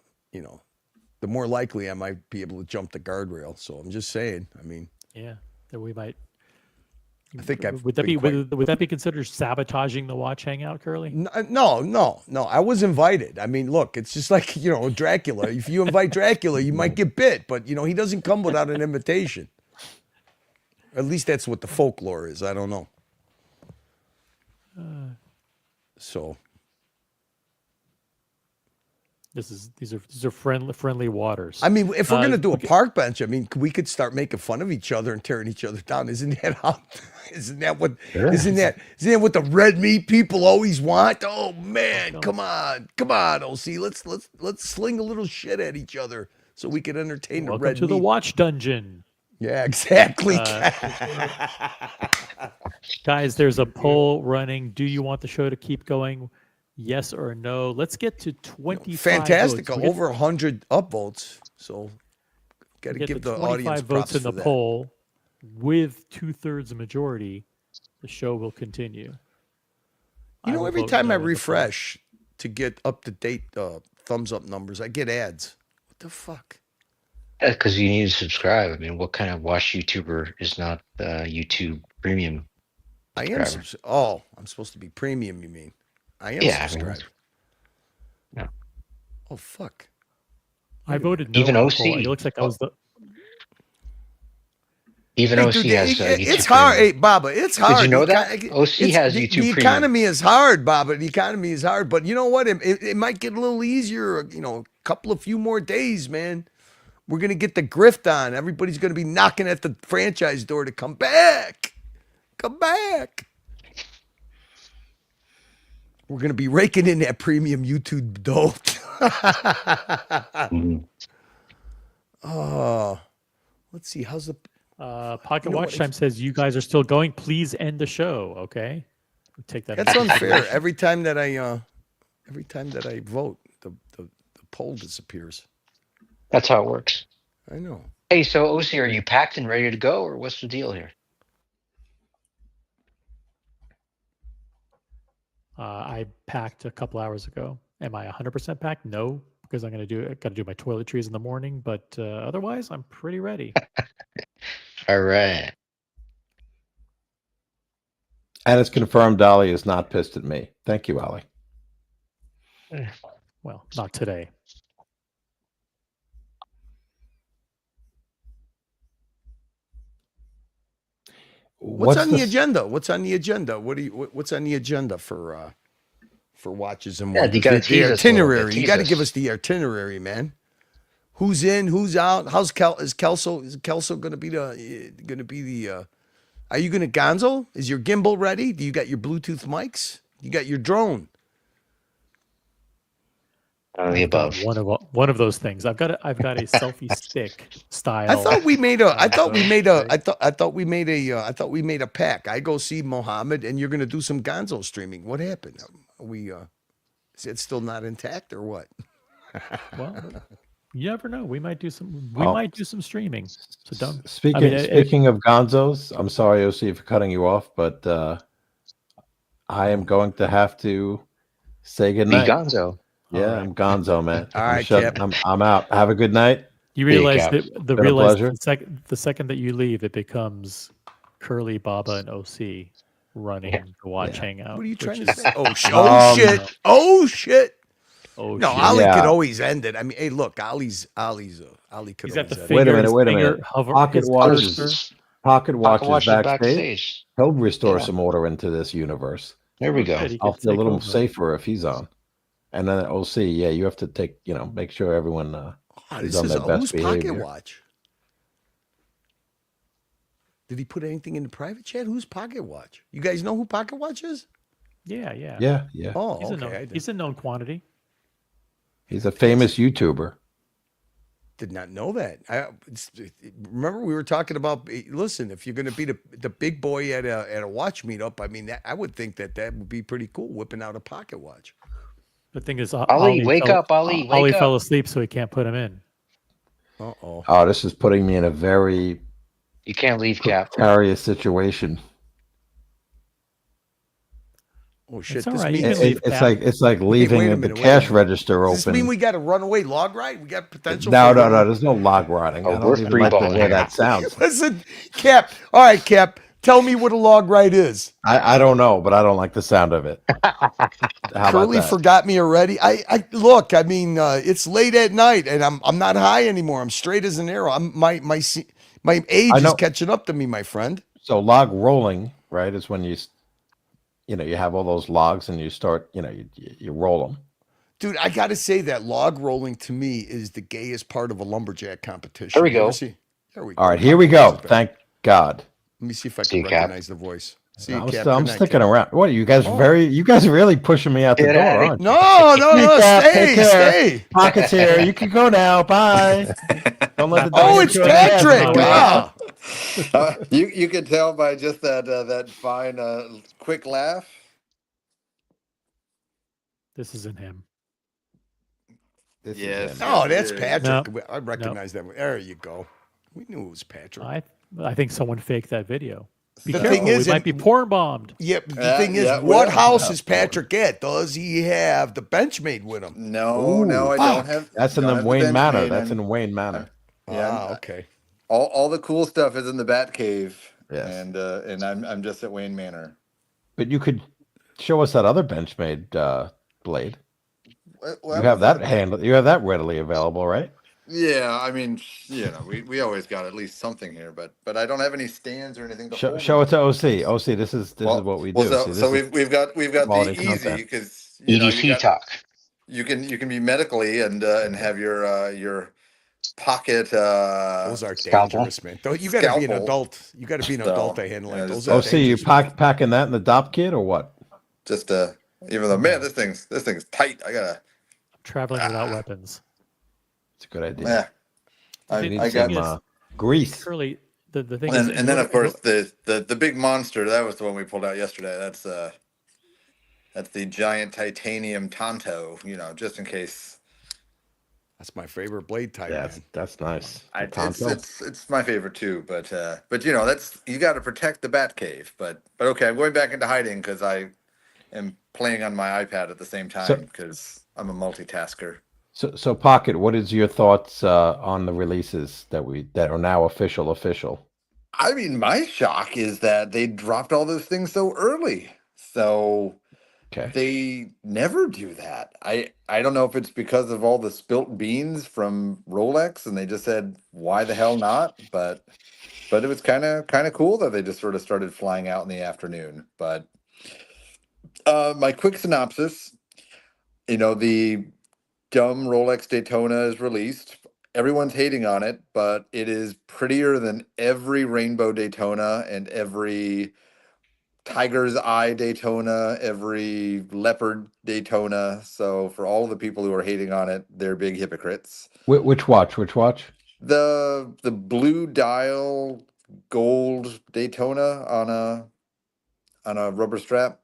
more likely I might be able to jump the guardrail. So I'm just saying. I mean, yeah, that we might. I think would that be considered sabotaging the Watch Hangout, Curly? No. I was invited. I mean, look, it's just like Dracula. If you invite Dracula, you might get bit, but he doesn't come without an invitation. At least that's what the folklore is. I don't know. So these are friendly waters. I mean, if we're gonna do a park bench, I mean, we could start making fun of each other and tearing each other down. Isn't that what the red meat people always want? Oh man, come on, OC. Let's sling a little shit at each other so we can entertain the red meat. Welcome to the Watch Dungeon. Yeah, exactly. Guys, there's a poll running. Do you want the show to keep going? Yes or no? Let's get to 25 Fantastic. votes. Over 100 upvotes. So got to give the audience votes props in the for that. poll with 2/3 majority. The show will continue. Every time I refresh to get up to date thumbs up numbers, I get ads. What the fuck? Yeah, because you need to subscribe. I mean, what kind of watch YouTuber is not YouTube premium? I am. I'm supposed to be premium. You mean? I am subscribed. Yeah. Oh fuck! I voted no. Even on the OC. poll. It looks like I was the. Even OC has YouTube it's hard. Premium. Hey, Baba, it's hard. Did you know that? OC has YouTube The economy is hard, Baba. The economy is hard. But you know what? It might get a little easier. A few more days, man. We're going to get the grift on. Everybody's going to be knocking at the franchise door to come back. Come back. We're going to be raking in that premium YouTube dough. Oh, let's see. How's the Pocket Watch Time says you guys are still going. Please end the show. Okay. We'll take that. That's unfair. Every time that I vote, the poll disappears. That's how it works. I know. Hey, so OC, are you packed and ready to go, or what's the deal here? I packed a couple hours ago. Am I 100% packed? No, because got to do my toiletries in the morning. But otherwise, I'm pretty ready. All right. And it's confirmed Ollie is not pissed at me. Thank you, Ollie. Well, not today. What's on the agenda? What's on the agenda? What's on the agenda for watches and wonders? You gotta The tease us a little bit. itinerary. You got to give us the itinerary, man. Who's in? Who's out? Is Kelso going to be the? Are you going to gonzo? Is your gimbal ready? Do you got your Bluetooth mics? You got your drone? The above. One of those things. I've got a selfie stick style. I thought we made a pack. I go see Mohammed, and you're going to do some gonzo streaming. What happened? Is it still not intact or what? Well, you never know. We might do some streaming. So don't. Speaking of gonzos, I'm sorry, OC, for cutting you off, but I am going to have to say goodnight. Be gonzo. Yeah, right. I'm gonzo, man. All right, Cap. I'm out. Have a good night. You realize Cap. that the second that you leave, it becomes Curly, Baba, and OC running the Watch Hangout. What are you trying which to is- say? Oh shit! Oh shit! Oh, No, shit. Ali Yeah. could always end it. I mean, hey, look, Ali could He's got always the end Wait a finger. minute, his wait a finger minute. hover- Pocket his watches. cursor. Pocket watches watch it backstage. He'll restore Yeah. some order into this universe. There we Oh, go. good. He I'll could feel a take little over. safer if he's on. And then OC, yeah, you have to make sure everyone is on their best whose behavior. pocket watch? Did he put anything in the private chat? Who's pocket watch? You guys know who pocket watch is? Yeah. Yeah. Oh, He's, okay. he's a known quantity. He's a famous YouTuber. Did not know that. Remember we were talking about. Listen, if you're going to be the big boy at a watch meetup, I mean, I would think that would be pretty cool, whipping out a pocket watch. The thing is, Ali, wake up, Ali, wake Ollie up. fell asleep, so he can't put him in. Uh-oh. Oh, this is putting me in a very You can't leave, Cap. precarious situation. Oh shit! It's all This right, you means can leave, It's Cap. like leaving wait a the minute, cash register Does this mean open. we got a runaway log ride? We got potential. No, for there's no log rotting. Oh, I we're don't even like the freeballing way here. that sounds. Listen, Cap. All right, Cap. Tell me what a log ride is. I don't know, but I don't like the sound of it. How about Curly that? forgot me already. I look. I mean, it's late at night, and I'm not high anymore. I'm straight as an arrow. My age I is know. catching up to me, my friend. So log rolling, right, is when you have all those logs and you start, you roll them. Dude, I got to say that log rolling to me is the gayest part of a lumberjack competition. There we You ever go. see- There we go. All right, here we go. Thank God. Let me see if I See can you, Cap. recognize the voice. See you, I'm Cap. still, I'm Good night, sticking Cap. around. What are you guys Oh. you guys are really pushing me out the Get door, outta aren't you? No, Cap, stay, take care. stay. Pockets here. You can go now. Bye. Don't let the door Oh, get it's you in the head. Patrick. No, Ah. You can tell by just that fine quick laugh. This isn't him. This is Yes. him. Oh, that's Yeah. Patrick. No. I recognize that one. There you go. We knew it was Patrick. I think someone faked that video. Be The careful, thing is, we might be porn bombed. Yep. The Yeah, thing is, yeah, what well, house is Patrick at? Does he have the Benchmade with him? No, I fuck. don't have. That's in don't the have Wayne Manor. Benchmade. That's in Wayne Manor. Yeah, okay. All the cool stuff is in the Bat Cave. Yes. And I'm just at Wayne Manor. But you could show us that other Benchmade blade. Well, You have that You have that readily available, right? Yeah, I mean, we always got at least something here, but I don't have any stands or anything to hold Show them. it to OC. OC, this is what we do. Well, See, so this is we've got quality the easy content. because EDC talk. You can be medically and have your pocket. Those are Scalpel. dangerous, man. You got to be an Scalpel. adult. You got to be an So, adult to handle yeah, it. Those just, are OC, you dangerous. packing that in the DOP kit or what? just even though man, this thing's tight. I gotta. Traveling without weapons. It's a good idea. Yeah. You need I some got grease. Curly, the thing is, and then of course the big monster, that was the one we pulled out yesterday. That's the giant titanium Tonto, just in case That's my favorite blade type, Yeah, man. that's nice. It's my favorite too, but you know, that's, you got to protect the bat cave. But okay, I'm going back into hiding because I am playing on my iPad at the same time because I'm a multitasker. So Pocket, what is your thoughts on the releases that are now official? I mean, my shock is that they dropped all those things so early. So they never do that. I don't know if it's because of all the spilt beans from Rolex and they just said, why the hell not? But it was kind of cool that they just sort of started flying out in the afternoon. But my quick synopsis, you know, the dumb Rolex Daytona is released. Everyone's hating on it, but it is prettier than every rainbow Daytona and every tiger's eye Daytona, every leopard Daytona. So for all the people who are hating on it, they're big hypocrites. Which watch? The blue dial gold Daytona on a rubber strap.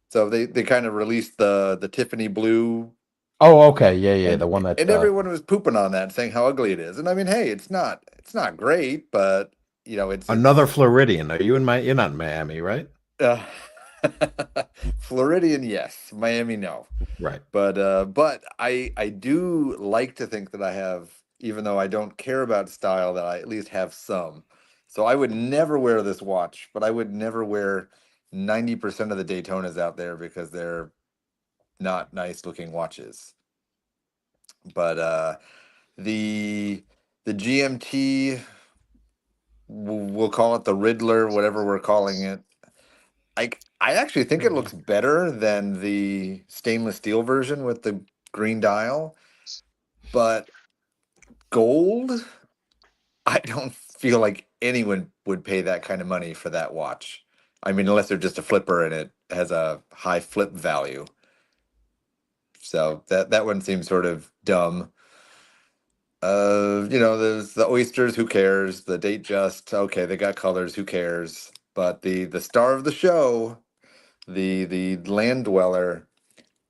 So they kind of released the Tiffany blue. Oh, okay, yeah, the one that. And everyone was pooping on that, saying how ugly it is. And I mean, hey, it's not great, but you know, it's another Floridian. You're not in Miami, right? Floridian, yes. Miami, no. Right. But I do like to think that I have, even though I don't care about style, that I at least have some. So I would never wear this watch, but I would never wear 90% of the Daytonas out there because they're not nice looking watches. But the GMT, we'll call it the Riddler, whatever we're calling it. I actually think it looks better than the stainless steel version with the green dial, but gold, I don't feel like anyone would pay that kind of money for that watch. I mean, unless they're just a flipper and it has a high flip value. So that one seems sort of dumb. You know, there's the oysters, who cares? The date just, okay, they got colors, who cares? But the star of the show, the land dweller,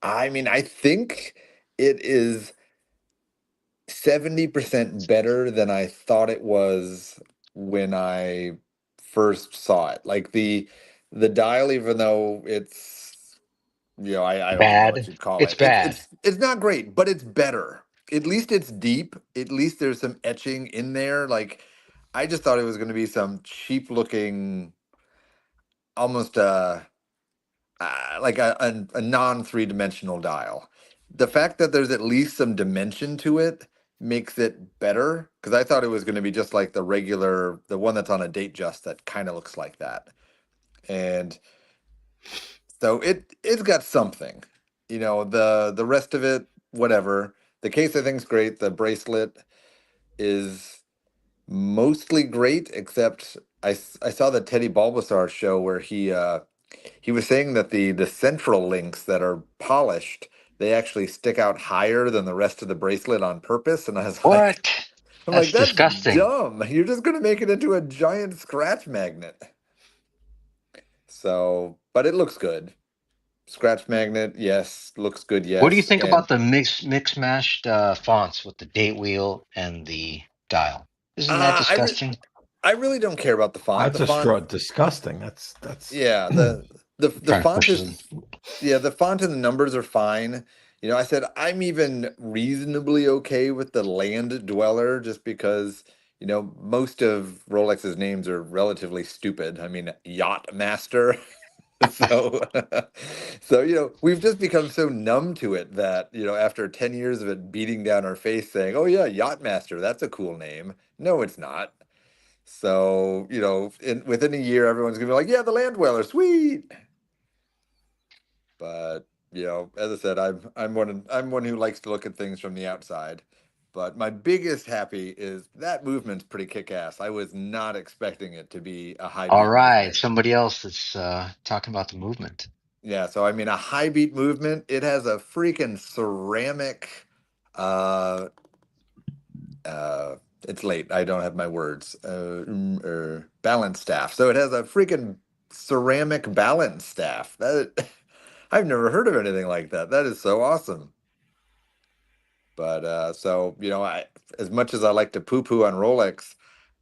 I mean, I think it is 70% better than I thought it was when I first saw it. Like the dial, even though it's, you know, I don't even know what you'd call It's it. bad. It's not great, but it's better. At least it's deep. At least there's some etching in there. Like I just thought it was going to be some cheap looking, almost like a non three-dimensional dial. The fact that there's at least some dimension to it makes it better, because I thought it was going to be just like the regular, the one that's on a date just that kind of looks like that. And so it's got something, you know, the rest of it, whatever. The case I think is great. The bracelet is mostly great, except I saw the Teddy Bulbasaur show where he was saying that the central links that are polished, they actually stick out higher than the rest of the bracelet on purpose. And I was like, That's that's disgusting. dumb. You're just going to make it into a giant scratch magnet. So, but it looks good. Scratch magnet, yes. Looks good, yes. What do you think And about the mix-mashed fonts with the date wheel and the dial? Isn't that disgusting? I really don't care about the font. That's The font, disgusting. That's yeah. The font is, yeah. The font and the numbers are fine. You know, I said I'm even reasonably okay with the land dweller, just because, you know, most of Rolex's names are relatively stupid. I mean, Yacht Master. So, so, you know, we've just become so numb to it that, you know, after 10 years of it beating down our face saying, oh yeah, Yacht Master, that's a cool name. No, it's not. So, you know, within a year, everyone's gonna be like, yeah, the land dweller, sweet. But, you know, as I said, I'm one who likes to look at things from the outside. But my biggest happy is that movement's pretty kick-ass. I was not expecting it to be a high All beat right, movement. somebody else that's talking about the movement. Yeah, so I mean a high beat movement, it has a freaking ceramic it's late. I don't have my words. Balance staff. So it has a freaking ceramic balance staff. That I've never heard of anything like that. That is so awesome. But so as much as I like to poo-poo on Rolex,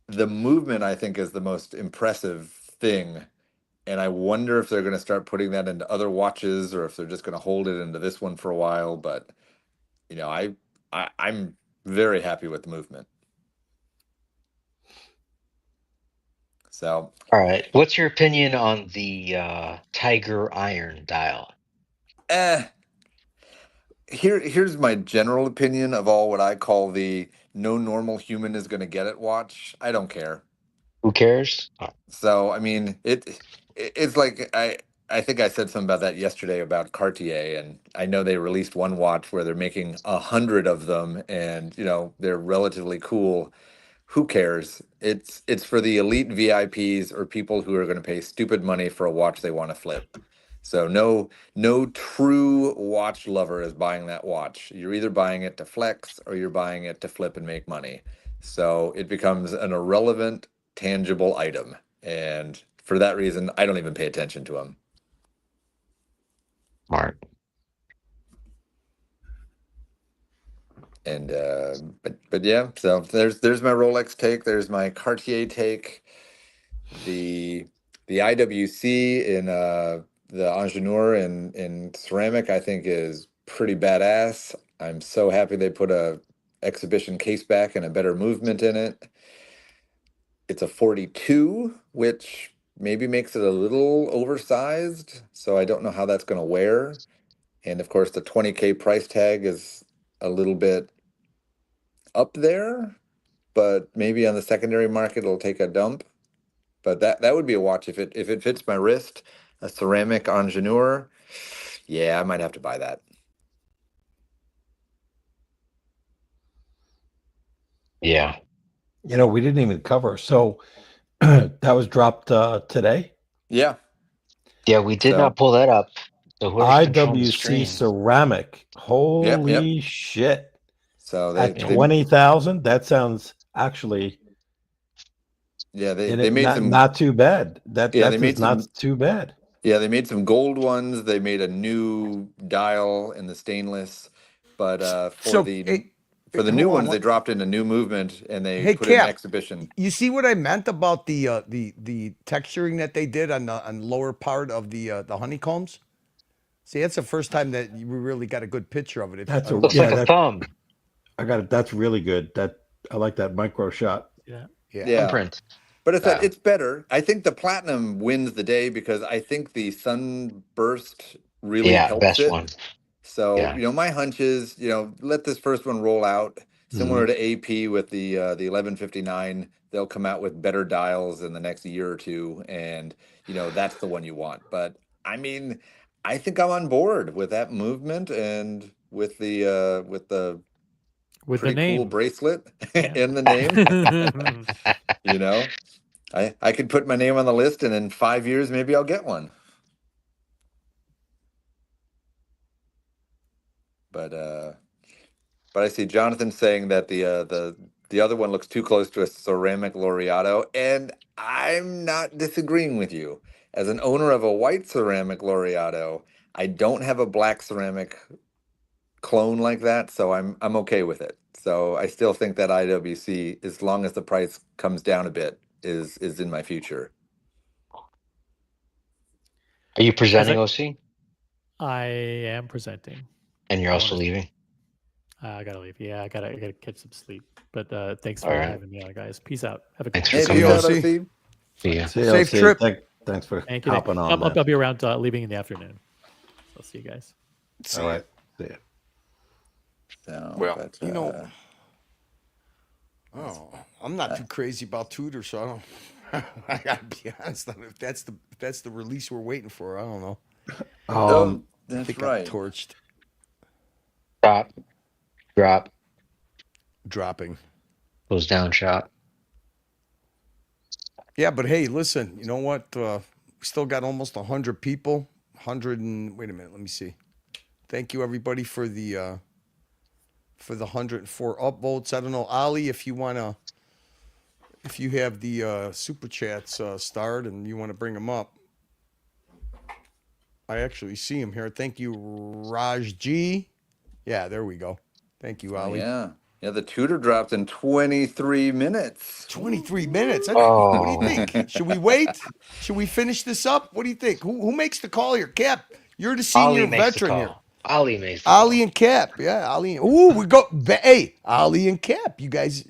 the movement I think is the most impressive thing. And I wonder if they're going to start putting that into other watches, or if they're just going to hold it into this one for a while. But I'm very happy with the movement. So, All right. What's your opinion on the Tiger Iron dial? here's my general opinion of all what I call the no normal human is going to get it watch. I don't care. Who cares? So I mean, it's like I think I said something about that yesterday about Cartier, and I know they released one watch where they're making 100 of them, and they're relatively cool. Who cares? It's for the elite VIPs or people who are going to pay stupid money for a watch they want to flip. So no true watch lover is buying that watch. You're either buying it to flex or you're buying it to flip and make money. So it becomes an irrelevant, tangible item. And for that reason, I don't even pay attention to them. Smart. And but yeah, so there's my Rolex take. There's my Cartier take. The IWC in the Ingenieur in ceramic, I think, is pretty badass. I'm so happy they put a exhibition case back and a better movement in it. It's a 42, which maybe makes it a little oversized, so I don't know how that's going to wear. And of course, the 20K price tag is a little bit up there, but maybe on the secondary market it'll take a dump. But that would be a watch if it fits my wrist, a ceramic Ingenieur. Yeah, I might have to buy that. Yeah. We didn't even cover. So that was dropped today. Yeah. Yeah, we did not pull that up. So whoever's controlling the IWC screen. ceramic. Holy shit. So at 20,000, that sounds actually they made not, some not too bad. they made not some, too bad. Yeah, they made some gold ones. They made a new dial in the stainless, but for the new ones, they dropped in a new movement and they put in an exhibition. You see what I meant about the texturing that they did on the lower part of the honeycombs? See, that's the first time that you really got a good picture of it. Looks like a thumb. I got it. That's really good. I like that micro shot. Yeah. Thumbprint. But it's better. I think the platinum wins the day because I think the sunburst really helps best it. one. So my hunch is let this first one roll out. Similar to AP with the 1159, they'll come out with better dials in the next year or two, and that's the one you want. But I mean, I think I'm on board with that movement and with the pretty name. cool bracelet in the name. I could put my name on the list, and in 5 years, maybe I'll get one. But I see Jonathan saying that the other one looks too close to a ceramic Laureato, and I'm not disagreeing with you. As an owner of a white ceramic Laureato, I don't have a black ceramic clone like that, so I'm okay with it. So I still think that IWC, as long as the price comes down a bit, is in my future. Are you presenting, OC? I am presenting. And you're also leaving? I gotta leave. Yeah, I gotta catch some sleep. But thanks All for right. having me on, guys. Peace out. Have a Thanks good for day. coming. See ya. Safe trip. Thanks for Thank you. hopping on. I'll be around leaving in the afternoon. I'll see you guys. All right. See ya. So, I'm not too crazy about Tudor, so I don't. I gotta be honest. If that's the release we're waiting for, I don't know. That's I think right. I'm torched. Drop. Dropping. Goes down, shot. Yeah, but hey, listen. You know what? We still got almost 100 people. 100 and wait a minute. Let me see. Thank you everybody for the 104 upvotes. I don't know, Ali, if you have the super chats starred and you want to bring them up. I actually see him here. Thank you, Raj G. Yeah, there we go. Thank you, Oh, Ollie. yeah. Yeah, the Tudor dropped in 23 minutes. 23 minutes. What do you Oh, think? Should we wait? Should we finish this up? What do you think? Who makes the call here? Cap, you're the senior Ollie makes the veteran here. call. Ollie makes the Ollie call. and Cap. Yeah, Ollie. Ooh, we go. Hey, Ollie and Cap. You guys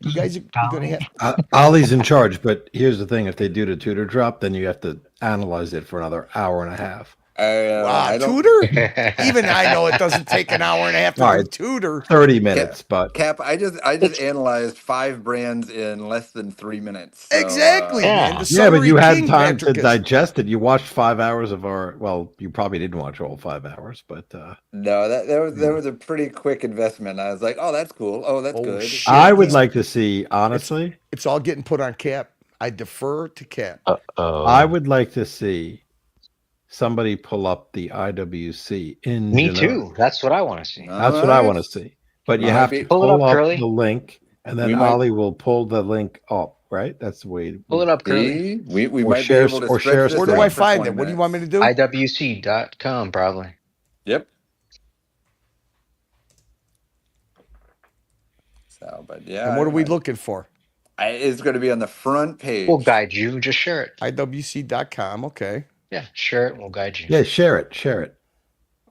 are going to have. Ollie's in charge, but here's the thing: if they do the Tudor drop, then you have to analyze it for another hour and a half. I don't- Tudor? Even I know it doesn't take an hour and a half to All do right. Tudor. 30 minutes, but Cap, I just analyzed 5 brands in less than 3 minutes. So, Exactly, Yeah. man. The yeah, but Summery you had King, time to Patrick is- digest it. You watched 5 hours of our. Well, you probably didn't watch all 5 hours, but no, that was a pretty quick investment. I was like, oh, that's cool. Oh, that's good. shit. I would like to see, honestly, It's all getting put on Cap. I defer to Cap. Uh-oh. I would like to see somebody pull up the IWC in. Me too. That's what I want to see. That's what I want to see. But you Might have be- to Pull it pull up, up Curly. the link, and then We might- Ollie will pull the link up. Right? That's the way. Pull it up, Curly. See? We Or might share- be able to or stretch share this us Where do out I for find 20 it? What do you minutes. want me to do? IWC.com, probably. Yep. So, but yeah. And what are we looking for? It's going to be on the front page. We'll guide you. Just share it. IWC.com. Okay. Yeah, share it. And we'll guide you. Yeah, share it. Share it.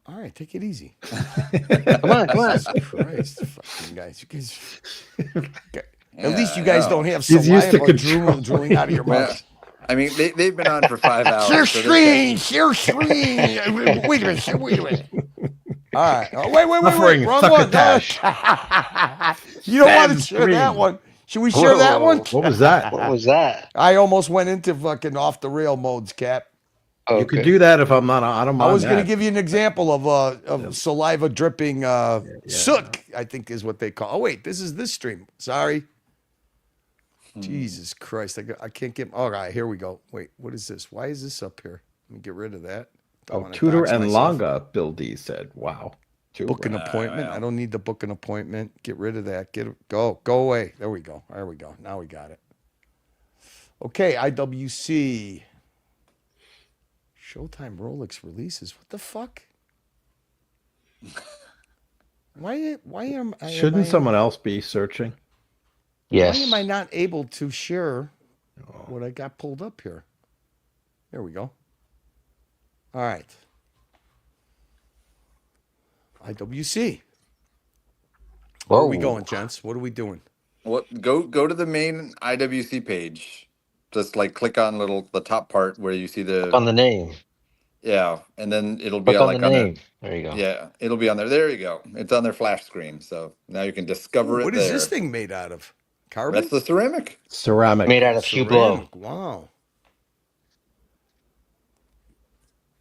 All right, take it easy. Come on, come on. Jesus Christ, fucking guys. You guys. Yeah, At least you I guys know. don't have He's used to saliva drooling out of your Well, mouth. I mean, they've been on for 5 hours. Share so screen. Share screen. Wait a minute. Wait a minute. All right. Oh, wait. Suffering, Wrong one. succotash. You don't want to Sad share that screen. one. Should we share that one? What was that? What was that? I almost went into fucking off the rail modes, Cap. Okay. You could do that if I'm not. I don't mind. I was going to that. give you an example of saliva dripping soot, I think is what they call. Oh wait, this is this stream. Sorry. Jesus Christ, I can't get. All right, here we go. Wait, what is this? Why is this up here? Let me get rid of that. Don't Oh, wanna Tudor dox and myself. Longa, Bill D said. Wow. Book an appointment. I don't need to book an appointment. Get rid of that. Go away. There we go. Now we got it. Okay, IWC. Showtime Rolex releases. What the fuck? Why am I? Shouldn't someone else be searching? Yes. Why am I not able to share what I got pulled up here? There we go. All right. IWC. Where are we Whoa. going, gents? What are we doing? What? Go to the main IWC page. Just like click on the top part where you see the On the name. yeah, and then it'll be Click on on like the on name. There you go. yeah, it'll be on there. There you go. It's on their flash screen, so now you can discover it. What is there. this thing made out of? Carbon? That's the ceramic. Ceramic. Made out of Hublot. Ceramic. Wow.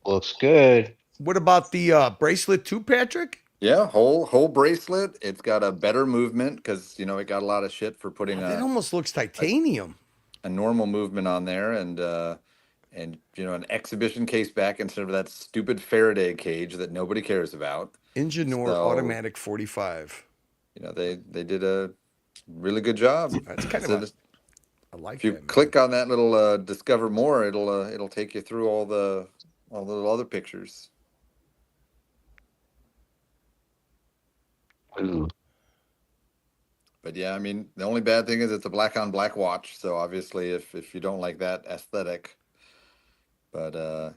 Looks good. What about the bracelet too, Patrick? Yeah, whole bracelet. It's got a better movement because it got a lot of shit for putting It almost looks titanium. a normal movement on there and an exhibition case back instead of that stupid Faraday cage that nobody cares about. Ingenor So, Automatic 45. They did a really good job. It's kind So of just- I like if you that. man. click on that little discover more, it'll take you through all the other pictures. Ooh. But yeah, I mean, the only bad thing is it's a black on black watch. So obviously, if you don't like that aesthetic, but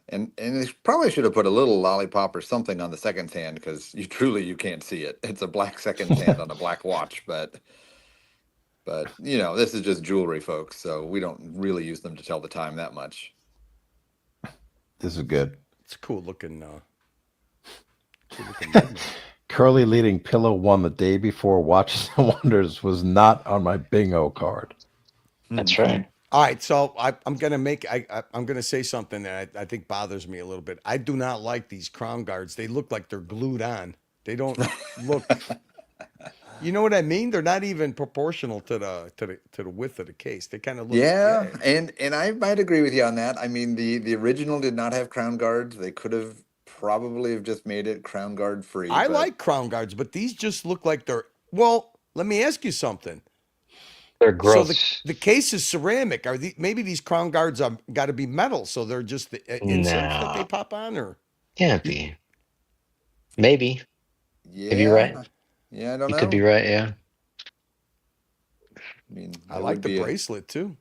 and they probably should have put a little lollipop or something on the second hand because you can't see it. It's a black second hand on a black watch, but this is just jewelry, folks. So we don't really use them to tell the time that much. This is good. It's a cool looking. Movement. Curly leading pillow won the day before Watches and Wonders was not on my bingo card. That's right. All right, so I'm gonna say something that I think bothers me a little bit. I do not like these crown guards. They look like they're glued on. They don't look. You know what I mean? They're not even proportional to the width of the case. They kind of look. Yeah, and I might agree with you on that. I mean, the original did not have crown guards. They could have probably have just made it crown guard free. I but- like crown guards, but these just look like they're. Well, let me ask you something. They're gross. So the case is ceramic. Maybe these crown guards are got to be metal? So they're just the inserts that they pop on, or Can't be. Maybe. Yeah, Maybe you're right. Yeah, I don't You know. could be right. Yeah. I mean, I there like would the be bracelet too.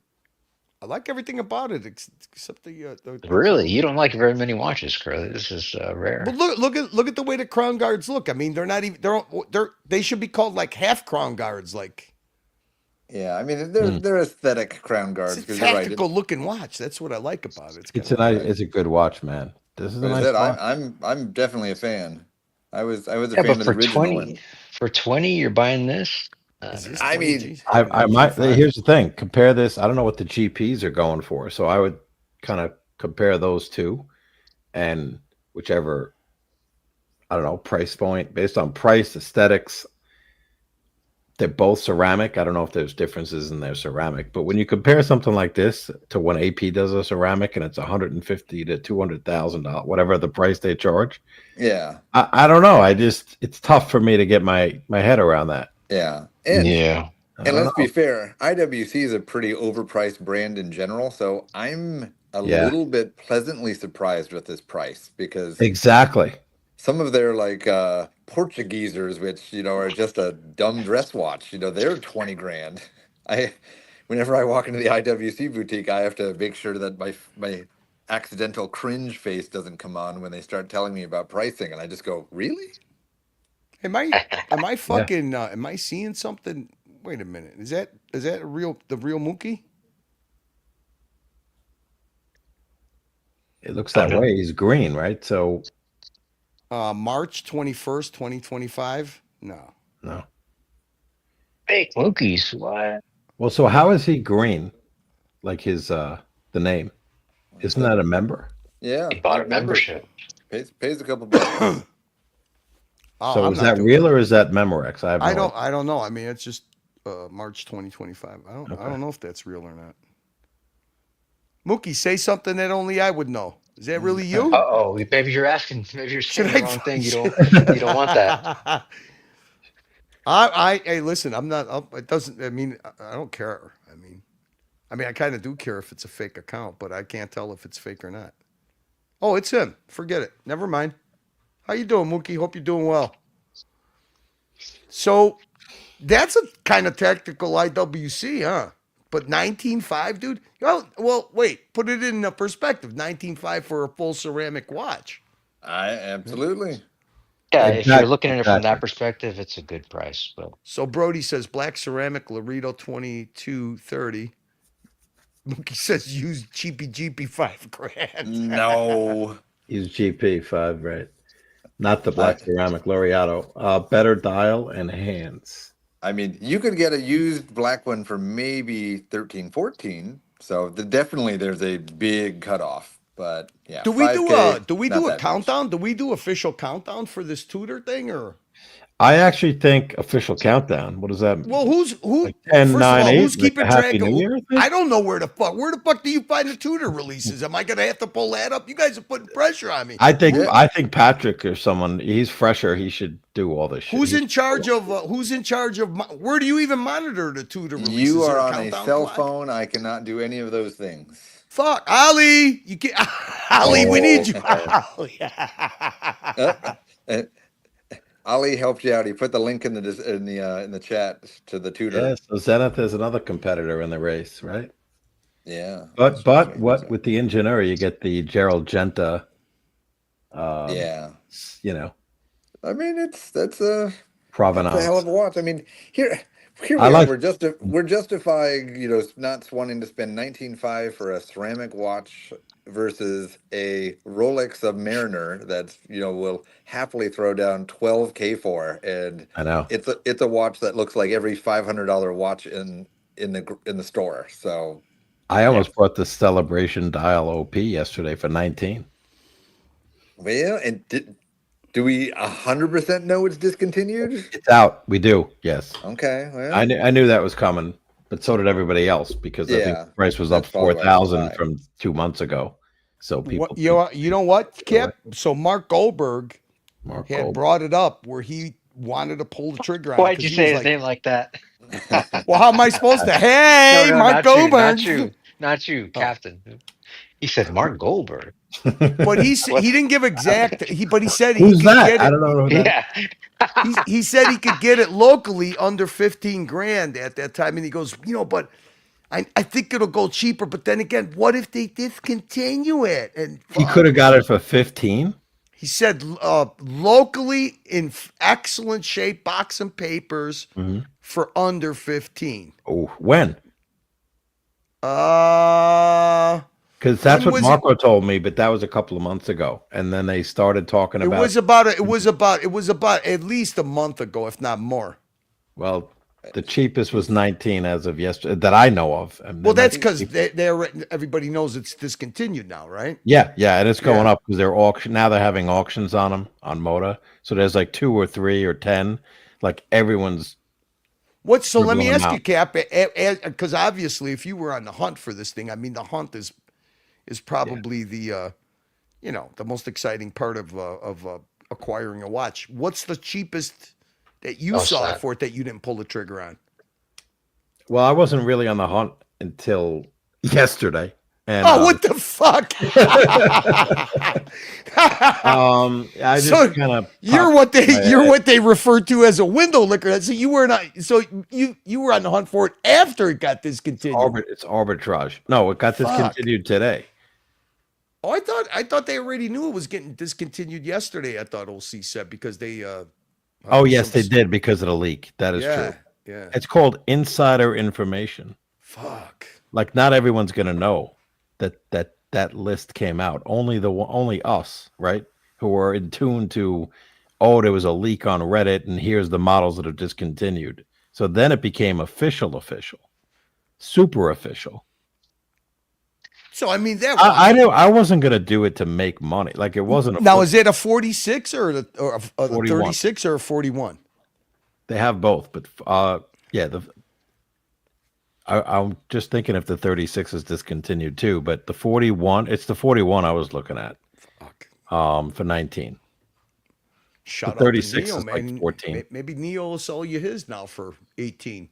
I like everything about it except the Really, you don't like very many watches, Curly. This is rare. But look at the way the crown guards look. I mean, they're not even they should be called like half crown guards. Like Yeah, I mean, they're aesthetic crown guards it's a because you're right. tactical looking watch. That's what I like about it. It's a nice, it's a good watch, man. This is a Like I nice said, watch. I'm definitely a fan. I was a Yeah, fan but of the for original. 20, for 20, you're buying this. I mean, I might. Here's the thing. Compare this. I don't know what the GPs are going for, so I would kind of compare those two, and whichever, I don't know, price point based on price, aesthetics. They're both ceramic. I don't know if there's differences in their ceramic, but when you compare something like this to when AP does a ceramic and it's $150,000 to $200,000, whatever the price they charge. Yeah. I don't know. It's tough for me to get my head around that. Yeah. And I don't let's be know. fair, IWC is a pretty overpriced brand in general, so I'm a Yeah. little bit pleasantly surprised with this price because Exactly. some of their like Portuguesers, which are just a dumb dress watch, they're 20 grand. Whenever I walk into the IWC boutique, I have to make sure that my accidental cringe face doesn't come on when they start telling me about pricing, and I just go, really? Am I fucking am I seeing something? Wait a minute. Is that the real Mookie? It looks that way. He's green, right? So March 21st, 2025? No. Fake Mookie's. What? Well, so how is he green? Like his the name. Isn't that a member? Yeah. He bought a membership. Pays a couple bucks. So I'm is not that doing real or is that Memorex? I don't know. I mean, it's just March 2025. I don't know if that's real or not. Mookie, say something that only I would know. Is that really you? Oh, maybe you're asking. Maybe you're saying the wrong thing. You don't want that. Hey, listen. I'm not. It doesn't. I mean, I don't care. I mean, I kind of do care if it's a fake account, but I can't tell if it's fake or not. Oh, it's him. Forget it. Never mind. How you doing, Mookie? Hope you're doing well. So that's a kind of tactical IWC, huh? But 19.5, dude. Well, wait. Put it in perspective. 19.5 for a full ceramic watch. Absolutely. Yeah, if you're looking at it from that perspective, it's a good price. But so Brody says black ceramic Laredo 2230. Mookie says use cheapy $5 grand. No. Use GP5, right? Not the black ceramic Laureato. Better dial and hands. I mean, you could get a used black one for maybe 13, 14. So definitely there's a big cutoff. But yeah. Do we do 5K, a countdown? Do we do official countdown for this Tudor thing or? I actually think official countdown. What does that mean? Well, who? Like 10, first 9, of all, 8, who's keeping like a Happy track of? New Year thing? I don't know where the fuck do you find the Tudor releases? Am I gonna have to pull that up? You guys are putting pressure on me. I think Patrick or someone. He's fresher. He should do all this shit. Who's in charge of? Where do you even monitor the Tudor releases? You Is there are on a countdown cell clock? phone. I cannot do any of those things. Fuck, Ali, you can't. Ali, we need you. Ali helped you out. He put the link in the chat to the Tudor. Yeah, so Zenith is another competitor in the race, right? Yeah. But what with the Ingenuity, you get the Gerald Genta. Yeah. I mean, that's a provenance. hell of a watch. I mean, here we I are. like- We're justifying not wanting to spend 19.5 for a ceramic watch versus a Rolex Submariner that's will happily throw down 12K for, and I know it's a watch that looks like every $500 watch in the store. So I almost bought the Celebration Dial OP yesterday for 19. Well, and do we 100% know it's discontinued? It's out. We do. Yes. Okay. Well, I knew that was coming, but so did everybody else because I think the price was up 4,000 from 2 months ago. So people, you know what, Kip? So Mark Goldberg had brought it up where he wanted to pull the trigger on it. Why'd you say his name like that? Well, how am I supposed to? Hey, no, Mark Goldberg. Not you, Captain. He said Mark Goldberg. But he didn't give exact. But he said Who's he could that? get it. I don't know who that. Yeah. He said he could get it locally under 15 grand at that time, and he goes, but I think it'll go cheaper. But then again, what if they discontinue it? And He could have got it for 15. he said locally in excellent shape, box and papers for under 15. Oh, when? Because that's what Marco told me, but that was a couple of months ago, and then they started talking about. It was about at least a month ago, if not more. Well, the cheapest was 19 as of yesterday that I know of. And well, that's because everybody knows it's discontinued now, right? Yeah, and it's going up because they're having auctions on them on Moda. So there's like 2 or 3 or 10, like everyone's. So let me ask you, Cap, because obviously, if you were on the hunt for this thing, I mean, the hunt is probably the most exciting part of acquiring a watch. What's the cheapest that you saw for it that you didn't pull the trigger on? Well, I wasn't really on the hunt until yesterday. And, what the fuck? I just kind of you're what they refer to as a window licker. So you were not. So you were on the hunt for it after it got discontinued. It's arbitrage. No, it got discontinued today. Oh, I thought they already knew it was getting discontinued yesterday. I thought OC said because they. Yes, they did because of the leak. That is true. Yeah. It's called insider information. Fuck. Like not everyone's gonna know that list came out. Only us, right? Who are in tune to, there was a leak on Reddit, and here's the models that are discontinued. So then it became official, super official. So I mean that I wasn't gonna do it to make money. Like it wasn't. Now is it a 46 or a 36 or a 41? They have both, but I'm just thinking if the 36 is discontinued too, but the 41, it's the 41 I was looking at. Fuck. For 19. Shut up. 36 Neo, is like 14. Maybe Neo will sell you his now for 18.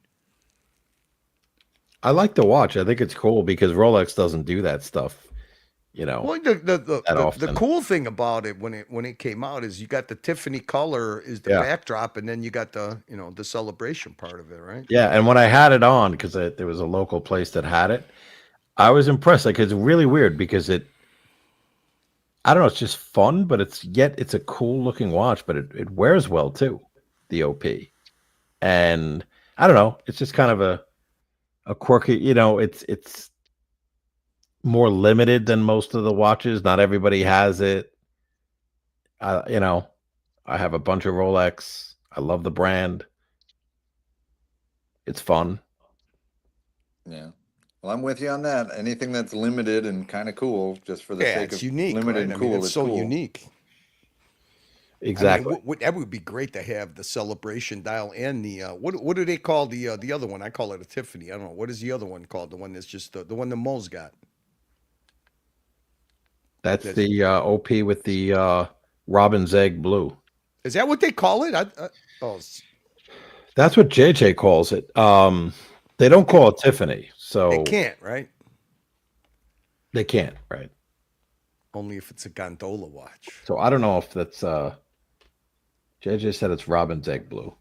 I like the watch. I think it's cool because Rolex doesn't do that stuff. Well, the cool thing about it when it came out is you got the Tiffany color is the backdrop, and then you got the the celebration part of it, right? Yeah, and when I had it on, because there was a local place that had it, I was impressed. Like it's really weird because I don't know, it's just fun, but it's a cool looking watch, but it wears well too, the OP, and I don't know, it's just kind of a quirky, it's more limited than most of the watches. Not everybody has it. I have a bunch of Rolex. I love the brand. It's fun. Yeah. Well, I'm with you on that. Anything that's limited and kind of cool, just for the sake of unique, limited right? and cool, it's so cool. unique. Exactly. That would be great to have the celebration dial and the what do they call the other one? I call it a Tiffany. I don't know. What is the other one called? The one that's just the one that Mo's got. That's the OP with the robin's egg blue. Is that what they call it? That's what JJ calls it. They don't call it Tiffany, so they can't, right? They can't, right? Only if it's a gondola watch. So I don't know if that's JJ said it's robin's egg blue.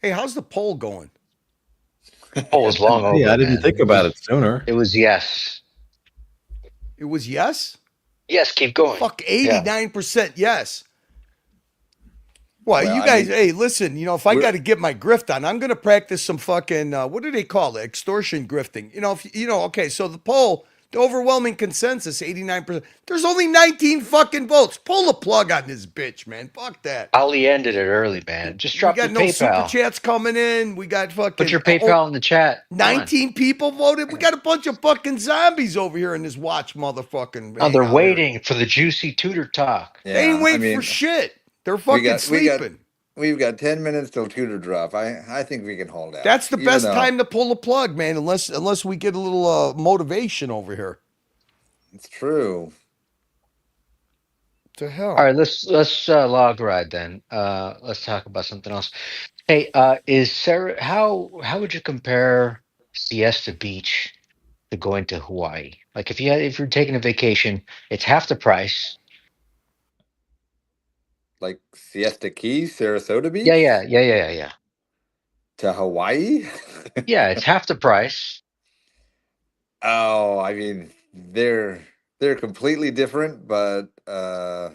Hey, how's the poll going? Poll was long over. Yeah, I didn't think about it sooner. It was yes. It was yes? Yes, keep going. Fuck, 89% yes. Well, you guys, hey, listen, if I got to get my grift on, I'm going to practice some fucking, what do they call it? Extortion grifting. Okay, so the poll, the overwhelming consensus, 89%. There's only 19 fucking votes. Pull the plug on this bitch, man. Fuck that. Ali ended it early, man. Just drop the PayPal. We got no super chats coming in. We got fucking. Put your PayPal in the chat. 19 people voted. We got a bunch of fucking zombies over here in this watch, motherfucking. Oh, they're waiting for the juicy Tudor talk. Yeah, they ain't waiting for shit. They're fucking sleeping. We've got 10 minutes till Tudor drop. I think we can hold out. That's the best time to pull the plug, man. Unless we get a little motivation over here. It's true. To hell. All right, let's log ride then. Let's talk about something else. Hey, is Sarah? How would you compare Siesta Beach to going to Hawaii. Like if you're taking a vacation, it's half the price. Like Siesta Key, Sarasota Beach? Yeah. To Hawaii? Yeah, it's half the price. Oh, I mean, they're completely different, but I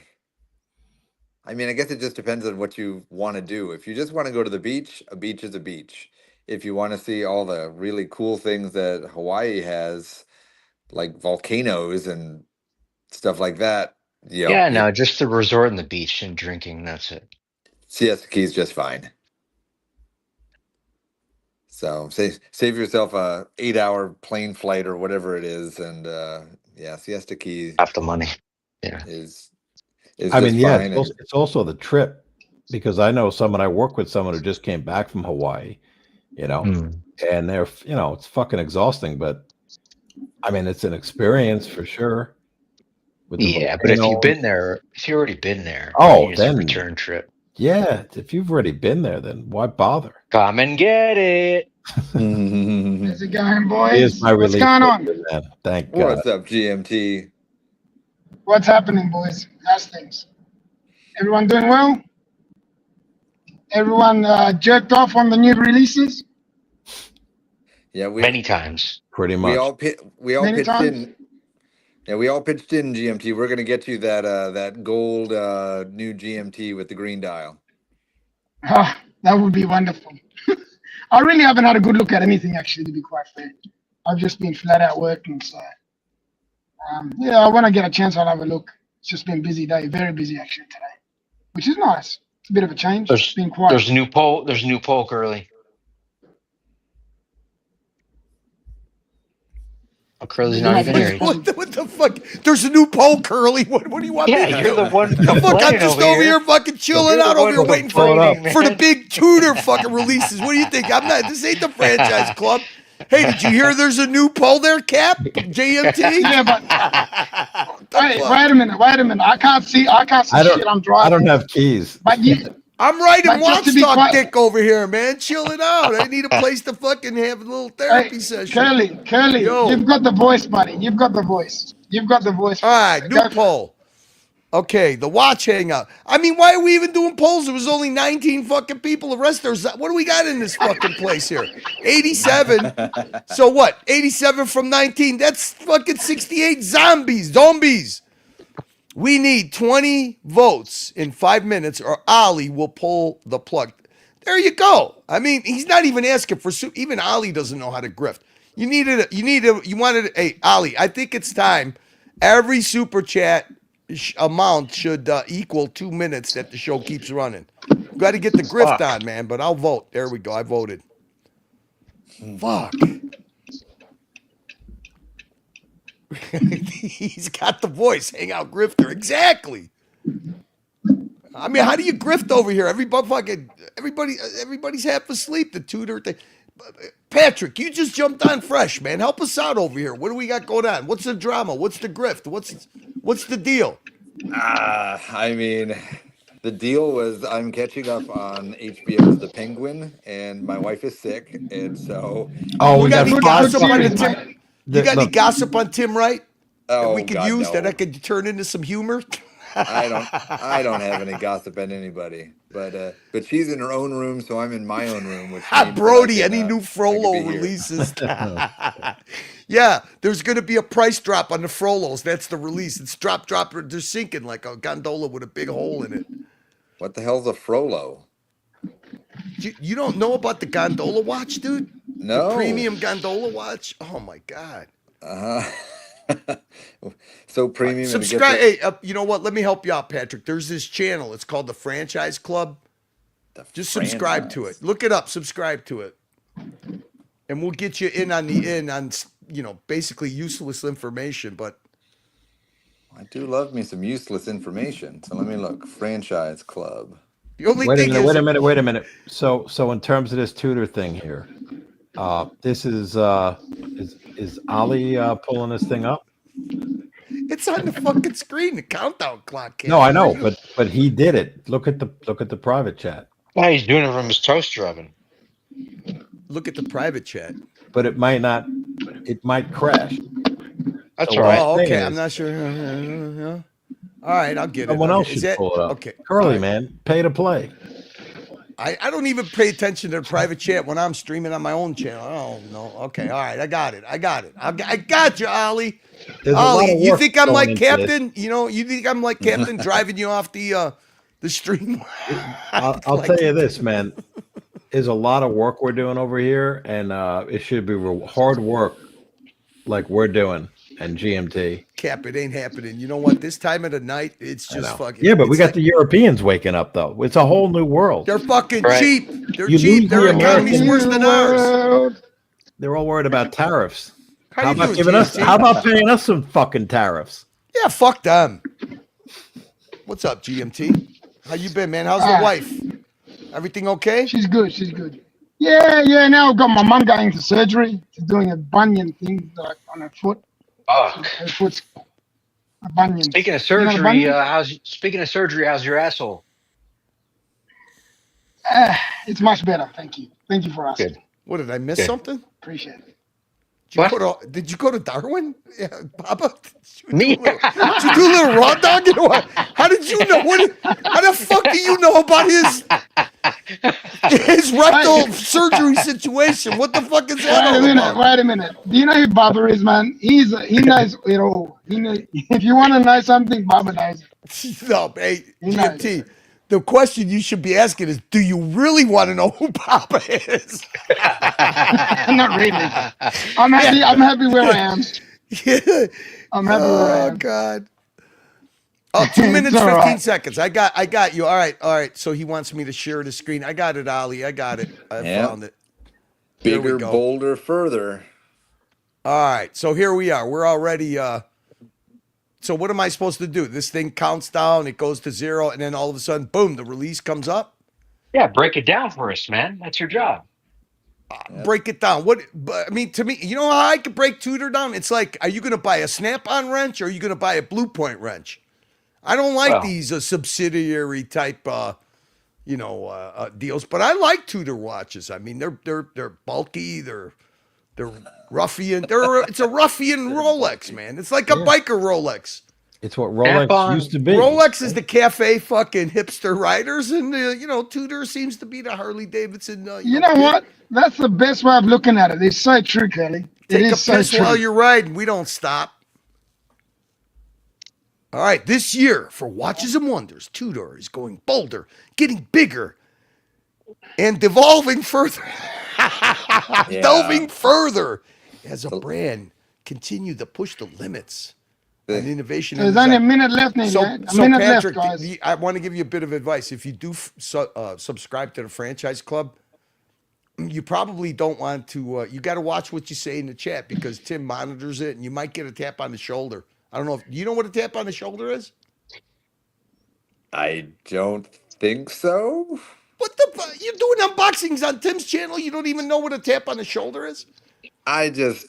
mean, I guess it just depends on what you want to do. If you just want to go to the beach, a beach is a beach. If you want to see all the really cool things that Hawaii has, like volcanoes and stuff like that, Yeah, no, just the resort and the beach and drinking. That's it. Siesta Key is just fine. So save yourself a 8-hour plane flight or whatever it is, and yeah, Siesta Key half the money. Yeah, is I mean, just yeah, fine. it's also the trip, because I know I work with someone who just came back from Hawaii, and they're, it's fucking exhausting, but I mean, it's an experience for sure. Yeah, but if you've been there, if you've already been there, it's then a return trip. Yeah, if you've already been there, then why bother? Come and get it. How's it going, boys? Here's my What's relief going on? man. Thank God. What's up, GMT? What's happening, boys? How's things? Everyone doing well? Everyone jerked off on the new releases? Yeah, many times. Pretty much. We all Many pitched times? in. Yeah, we all pitched in GMT. We're gonna get you that gold new GMT with the green dial. Ah, that would be wonderful. I really haven't had a good look at anything, actually, to be quite fair. I've just been flat out working, so yeah, when I get a chance, I'll have a look. It's just been a busy day, very busy actually today, which is nice. It's a bit of a change. It's been quiet. There's a new poll. There's a new poll, Curly. Oh, Curly's not even here. What the fuck? There's a new poll, Curly. What do you want me to do? You're the one. The fuck, I'm just over here fucking chilling out over here waiting for the big Tudor fucking releases. What do you think? This ain't the franchise club. Hey, did you hear there's a new poll there, Cap? JMT? Yeah, but hey, wait a minute. I can't see shit. I'm driving. I don't have keys. But I'm writing But just to be Watchdog quiet- dick over here, man. Chilling out. I need a place to fucking have a little therapy session. Curly, Yo. you've got the voice, buddy. You've got the voice. All right, new poll. Okay, the Watch Hangout. I mean, why are we even doing polls? There was only 19 fucking people. The rest, what do we got in this fucking place here? 87. So what? 87 from 19. That's fucking 68 zombies. We need 20 votes in 5 minutes, or Ali will pull the plug. There you go. I mean, he's not even asking for even Ali doesn't know how to grift. Hey, Ali, I think it's time. Every super chat amount should equal 2 minutes that the show keeps running. Got to get the grift on, man, but I'll vote. There we go. I voted. Fuck. He's got the voice. Hangout grifter. Exactly. I mean, how do you grift over here? Everybody's half asleep. The Tudor thing. Patrick, you just jumped on fresh, man. Help us out over here. What do we got going on? What's the drama? What's the grift? What's the deal? I mean, the deal was I'm catching up on HBO's The Penguin, and my wife is sick, and so. Oh, you got any gossip on Tim? You got any gossip on Tim Wright that we could use that I could turn into some humor? I don't have any gossip on anybody, but she's in her own room, so I'm in my own room. Which means Brody, any new Frollo releases? Yeah, there's going to be a price drop on the Frollos. That's the release. It's drop. They're sinking like a gondola with a big hole in it. What the hell's a Frollo? You don't know about the gondola watch, dude? No. The premium gondola watch? Oh, my God. So premium. Subscribe. Hey, you know what? Let me help you out, Patrick. There's this channel. It's called the Franchise Club. Just subscribe to it. Look it up. Subscribe to it. And we'll get you in on basically useless information. But I do love me some useless information. So let me look. Franchise Club. The only Wait thing a minute. So in terms of this Tudor thing here, this is Ali pulling this thing up? It's on the fucking screen. The countdown clock. No, I know, but he did it. Look at the private chat. Yeah, he's doing it from his toaster oven. Look at the private chat. but it might not. It might crash. That's So all what right. I'm Oh, saying okay. is I'm not sure. All right, I'll get it. Someone I'll else get- should is that- pull it up. Okay. Curly, All right. man, pay to play. I don't even pay attention to the private chat when I'm streaming on my own channel. Oh no. Okay. All right. I got it. I got you, Ollie. There's a lot Ollie, of you work think I'm going like into this. Captain? You know, you think I'm like Captain driving you off the stream? I'll Like- tell you this, man. There's a lot of work we're doing over here, and it should be hard work like we're doing and GMT. Cap, it ain't happening. You know what? This time of the night, it's I just know. fucking. Yeah, but we it's got like- the Europeans waking up, though. It's a whole new world. They're fucking Right. cheap. They're You cheap. lose Their the economy's American- worse than ours. They're all worried about tariffs. How How you about doing, giving us? GMT? How about paying us some fucking tariffs? Yeah, fuck them. What's up, GMT? How you been, man? How's the wife? Everything okay? She's good. She's good. Yeah. Now I've got my mum going to surgery. She's doing a bunion thing like on her foot. Oh, Her foot's a bunion. speaking of You know the surgery, bunion? how's your asshole? It's much better. Thank you. Thank you for asking. Good. What did I miss Good. something? Appreciate it. Did you go to Darwin? Yeah, Papa? Me? Did you do a little raw dog? You know what? How did you know? How the fuck do you know about his rectal surgery situation? What the fuck is that all about? Wait a minute. Do you know who Baba is, man? He knows it all. If you want to know something, Baba knows it. No, hey, He knows. GMT. The question you should be asking is, do you really want to know who Papa is? Not really. I'm happy. I'm happy where I am. Yeah. I'm happy where I Oh am. God. Oh, 2 minutes, It's all 15 right. seconds. I got you. All right. So he wants me to share the screen. I got it, Ollie. I got it. I Yep. found it. There we Bigger, go. bolder, further. All right. So here we are. We're already so what am I supposed to do? This thing counts down, it goes to 0, and then all of a sudden, boom, the release comes up. Yeah, break it down for us, man. That's your job. Break it down. But I mean, to me, you know how I could break Tudor down? It's like, are you going to buy a snap-on wrench or are you going to buy a Blue Point wrench? I don't like these subsidiary type, deals. But I like Tudor watches. I mean, they're bulky. They're ruffian. It's a ruffian Rolex, man. It's like a biker Rolex. It's what Rolex used to be. Rolex is the cafe fucking hipster riders, and Tudor seems to be the Harley Davidson. You know what? That's the best way of looking at it. It's so true, Kelly. It Take a is so piss true. while you're riding. We don't stop. All right, this year for Watches and Wonders, Tudor is going bolder, getting bigger, and devolving further. Delving further as a brand, continue to push the limits. And innovation. There's only a minute left, Nico. A minute Patrick, left, guys. I want to give you a bit of advice. If you do subscribe to the franchise club, you probably don't want to. You got to watch what you say in the chat because Tim monitors it, and you might get a tap on the shoulder. I don't know if you know what a tap on the shoulder is. I don't think so. What the fuck? You're doing unboxings on Tim's channel. You don't even know what a tap on the shoulder is. I just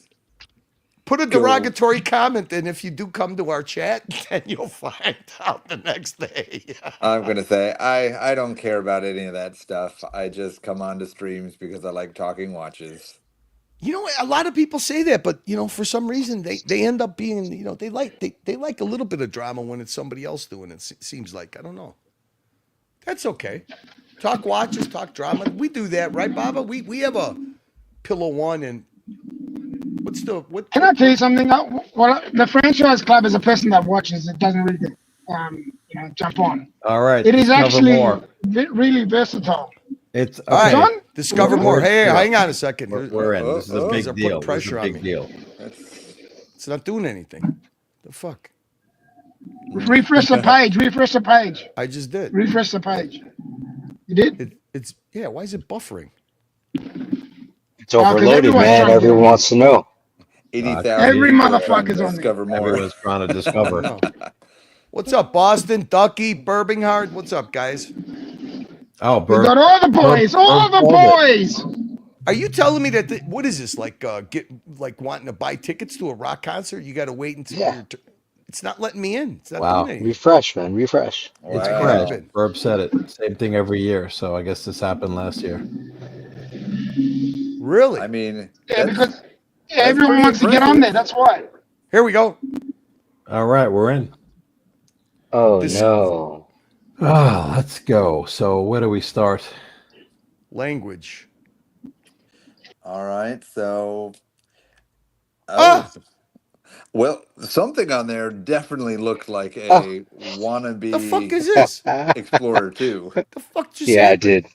put a derogatory comment, and if you do come to our chat, then you'll find out the next day. I'm gonna say I don't care about any of that stuff. I just come on to streams because I like talking watches. You know, a lot of people say that, but for some reason they end up being, they like a little bit of drama when it's somebody else doing it. Seems like, I don't know. That's okay. Talk watches, talk drama. We do that, right, Baba? We have a Pillow One, and what? Can I tell you something? Well, the franchise club is a person that watches. It doesn't really, jump on. All right. It is discover actually more. Really versatile. It's all right. on? Discover more. Hey, hang on a second. We're in. This is a big They're deal. putting pressure This is a on big me. deal. It's not doing anything. The fuck? Refresh the page. Refresh the page. I just did. Refresh the page. You did? It's why is it buffering? It's overloaded, man. Everyone wants to know. 80,000. Every motherfucker's on discover more. Everyone's trying to discover. What's up, Boston, Ducky, Birmingham? What's up, guys? Oh, We got all the boys. All the boys. Are you telling me that? What is this like? Wanting to buy tickets to a rock concert? You got to wait until your it's not letting me in. It's not doing anything. Refresh, man. Refresh. It's crashed. Verb said it. Same thing every year. So I guess this happened last year. Really? I mean, Yeah, because everyone wants to get on there. That's why. Here we go. All right, we're in. Oh This- no. Oh, let's go. So where do we start? Language. all right. So, Ah! well, something on there definitely looked like a wannabe The fuck is this? Explorer 2. The fuck just Yeah, I happened?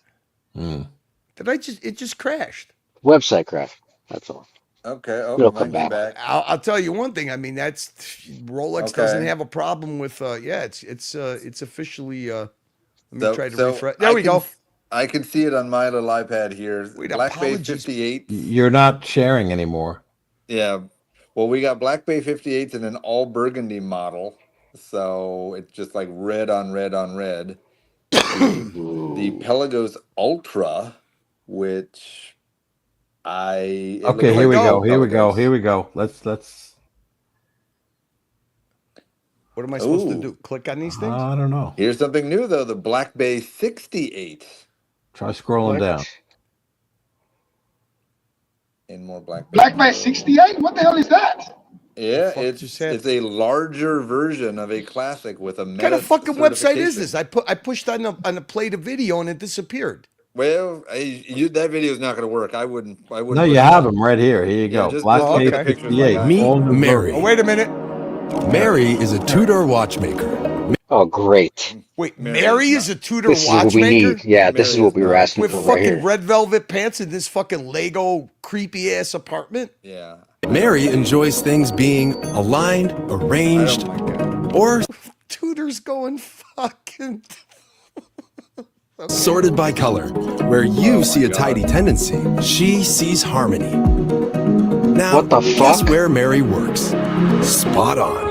did. It just crashed. Website crash. That's all. Okay. It'll Oh, come might be back. back. I'll tell you one thing. I mean, that's Rolex doesn't have a problem with. It's officially. Let me try to refresh. There we go. I can see it on my little iPad here. Wait, Black Bay apologies. 58. You're not sharing anymore. Yeah. Well, we got Black Bay 58s in an all burgundy model. So it's just like red on red on red. The Pelagos Ultra, which Okay, here we go. Here we go. Let's. What am I supposed to do? Click on these things? I don't know. Here's something new though, the Black Bay 68. Try scrolling down. In more Black Bay. Black Bay 68? What the hell is that? Yeah, it's a larger version of a classic with a What kind of fucking website is this? I pushed on a play the video and it disappeared. Well, that video is not going to work. I wouldn't. No, you have them right here. Here you go. just Black look Bay at the pictures 58. like Meet All new Mary. Oh, wait a minute. Mary is a Tudor watchmaker. Oh, great. Wait, Mary is a Tudor This is what we watchmaker? need. Yeah, this is what we were asking With for right fucking here. red velvet pants in this fucking Lego creepy ass apartment? Yeah. Mary enjoys things being aligned, arranged, or Tudor's going fucking. sorted by color. Where you see a tidy tendency, she sees harmony. Now, What the guess fuck? where Mary works? Spot on.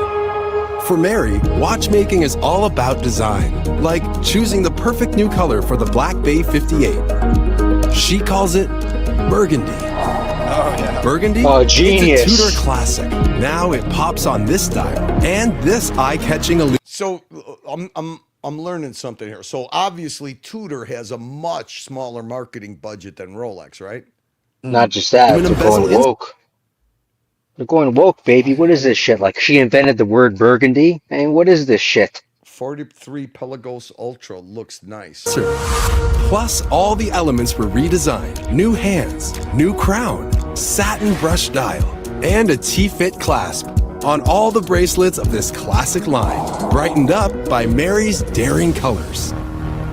For Mary, watchmaking is all about design, like choosing the perfect new color for the Black Bay 58. She calls it burgundy. Oh, yeah. Burgundy? Oh, genius. It's a Tudor classic. Now it pops on this style and this eye-catching illusion. So I'm learning something here. So obviously Tudor has a much smaller marketing budget than Rolex, right? Not just that, Even they're embezzle going woke. They're going woke, baby. What is this shit? Like she invented the word burgundy? And what is this shit? 43 Pelagos Ultra looks nice. Plus, all the elements were redesigned. New hands, new crown, satin brush dial, and a T-fit clasp on all the bracelets of this classic line, brightened up by Mary's daring colors.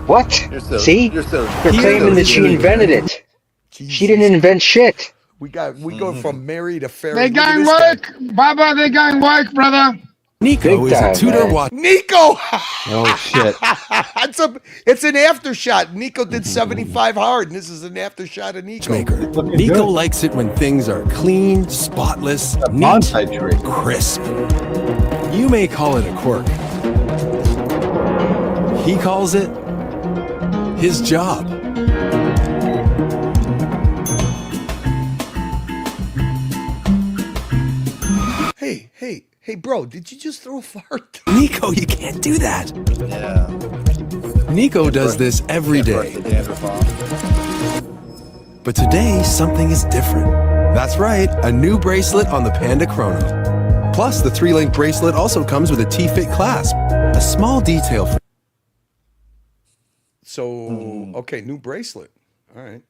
What? See? They're claiming that she invented it. She didn't invent shit. We go from Mary to Fairy. They Look at going this guy. work. Baba, they going work, brother. Nico is a Tudor watch. Nico! Oh shit. It's an after shot. Nico did 75 hard, and this is an after shot of Nico. Maker. Nico likes it when things are clean, spotless, neat, crisp. You may call it a quirk. He calls it his job. Hey, bro, did you just throw a fart? Nico, you can't do that. Yeah. Nico does this every day. But today, something is different. That's right, a new bracelet on the Panda Chrono. Plus, the 3-link bracelet also comes with a T-fit clasp. A small detail for... So, okay, new bracelet. All right.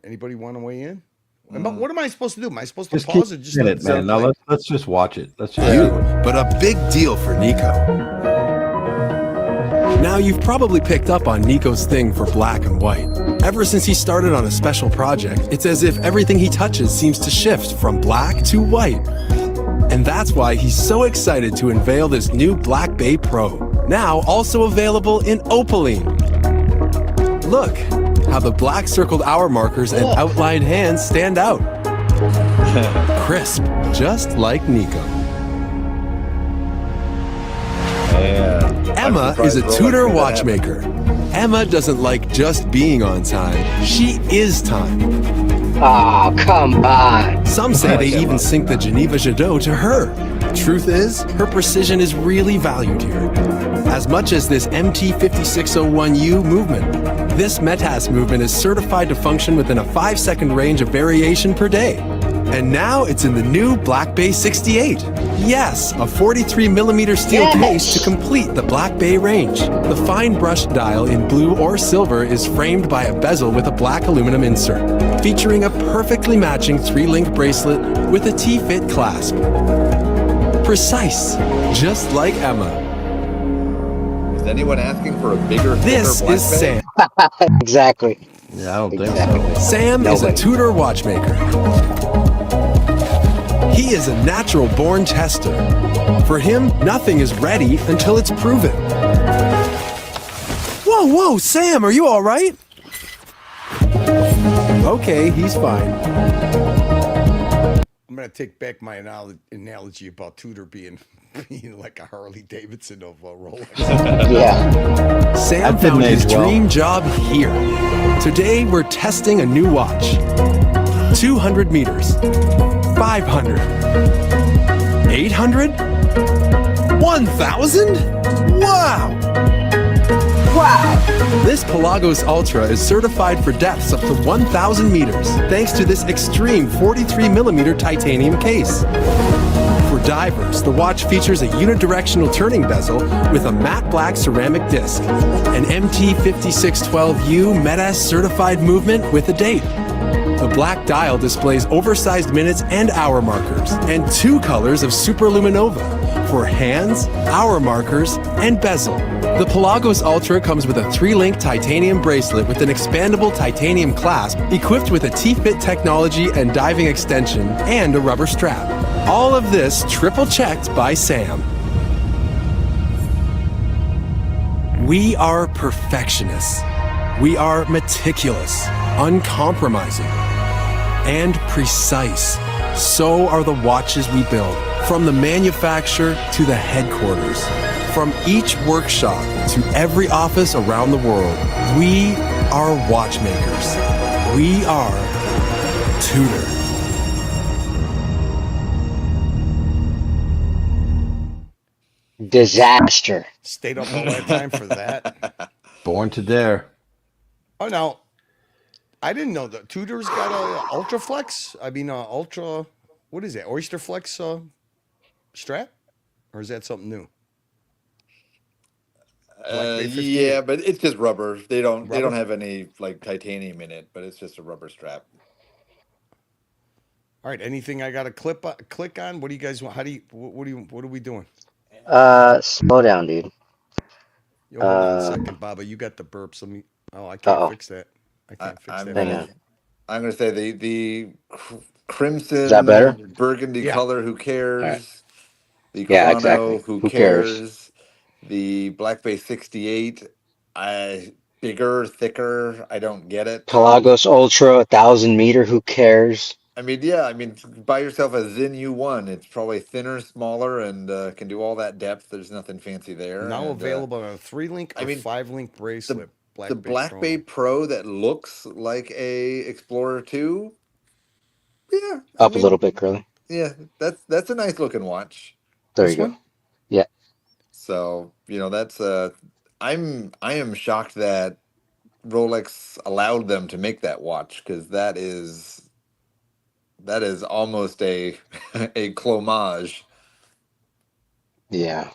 Anybody want to weigh in? What am I supposed to do? Am I supposed to Just pause keep it? Just in let it, man. Now play? let's just watch it. Let's just you, but a big deal for Nico. Now, you've probably picked up on Nico's thing for black and white. Ever since he started on a special project, it's as if everything he touches seems to shift from black to white. And that's why he's so excited to unveil this new Black Bay Pro, now also available in opaline. Look how the black circled hour markers and outlined hands stand out. Crisp, just like Nico. Emma is a Tudor watchmaker. Emma doesn't like just being on time. She is time. Ah, come on. Some say they even sync the Geneva Jadot to her. Truth is, her precision is really valued here, as much as this MT5601U movement. This METAS movement is certified to function within a 5-second range of variation per day. And now it's in the new Black Bay 68. Yes, a 43mm steel case to complete the Black Bay range. The fine brushed dial in blue or silver is framed by a bezel with a black aluminum insert, featuring a perfectly matching 3-link bracelet with a T-fit clasp. Precise, just like Emma. Is anyone asking for a bigger? This thicker is Black Bay? Sam. Exactly. Yeah, I don't think so. Sam is a Tudor watchmaker. He is a natural-born tester. For him, nothing is ready until it's proven. Whoa, Sam, are you all right? Okay, he's fine. I'm going to take back my analogy about Tudor being like a Harley Davidson of Rolex. Yeah. Sam found his dream job here. Today, we're testing a new watch. 200 meters. 500. 800? 1,000? Wow! Wow! This Pelagos Ultra is certified for depths up to 1,000 meters, thanks to this extreme 43mm titanium case. For divers, the watch features a unidirectional turning bezel with a matte black ceramic disc, an MT5612U METAS certified movement with a date. The black dial displays oversized minutes and hour markers, and 2 colors of superluminova for hands, hour markers, and bezel. The Pelagos Ultra comes with a 3-link titanium bracelet with an expandable titanium clasp equipped with a T-fit technology and diving extension, and a rubber strap. All of this triple-checked by Sam. We are perfectionists. We are meticulous, uncompromising, and precise. So are the watches we build, from the manufacturer to the headquarters, from each workshop to every office around the world. We are watchmakers. We are Tudor. Disaster. Stayed up all that time for that. Born to dare. Oh, no. I didn't know that Tudor's got a Ultra Flex. I mean, Ultra, what is that? Oyster Flex strap? Or is that something new? Yeah, but it's just rubber. They don't have any like titanium in it, but it's just a rubber strap. All right. Anything I got to click on? What do you guys want? What are we doing? Slow down, dude. Yo, hold on a second, Baba. You got the burps. I can't fix that. I can't fix that. I'm gonna say the crimson, is that better? burgundy color. Who cares? Right. The chrono. Exactly. Who cares? The Black Bay 68. Bigger, thicker. I don't get it. Pelagos Ultra 1,000 meter. Who cares? I mean, buy yourself a Zen U1. It's probably thinner, smaller, and can do all that depth. There's nothing fancy there. Now available on a 3-link or 5-link bracelet. The Black Bay Pro that looks like a Explorer 2. Yeah. A little bit, Curly. Yeah, that's a nice looking watch. There you go. Yeah. So, that's I am shocked that Rolex allowed them to make that watch, because that is almost a clomage. Yeah.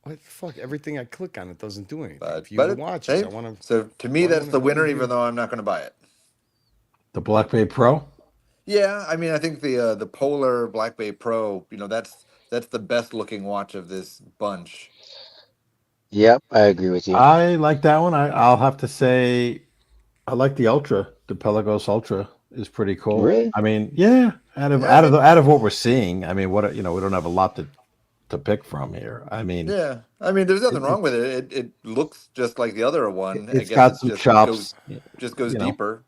What the fuck? Everything I click on, it doesn't do anything. If you But watch hey, it, I want to. So to me, that's the winner, even though I'm not going to buy it. The Black Bay Pro? Yeah, I mean, I think the Polar Black Bay Pro, that's the best looking watch of this bunch. Yep, I agree with you. I like that one. I'll have to say, I like the Ultra. The Pelagos Ultra is pretty cool. Really? I mean, yeah. Out of what we're seeing, I mean, we don't have a lot to pick from here. I mean, yeah. I mean, there's nothing wrong with it. It looks just like the other one. It's got some chops. Just goes deeper.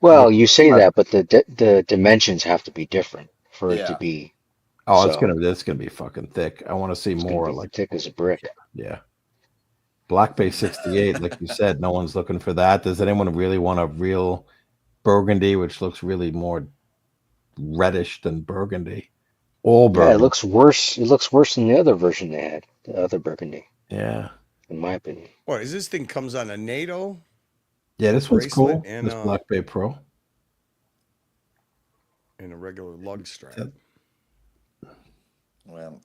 Well, you say that, but the dimensions have to be different for it to be. Oh, it's gonna be fucking thick. I want to see more like thick as a brick. Yeah. Black Bay 68, like you said, no one's looking for that. Does anyone really want a real burgundy, which looks really more reddish than burgundy? All Yeah, burgundy. it looks worse. It looks worse than the other version they had, the other burgundy, Yeah. in my opinion. What is this thing? Comes on a NATO Yeah, this one's bracelet cool. and This Black Bay Pro. and a regular lug strap. Well,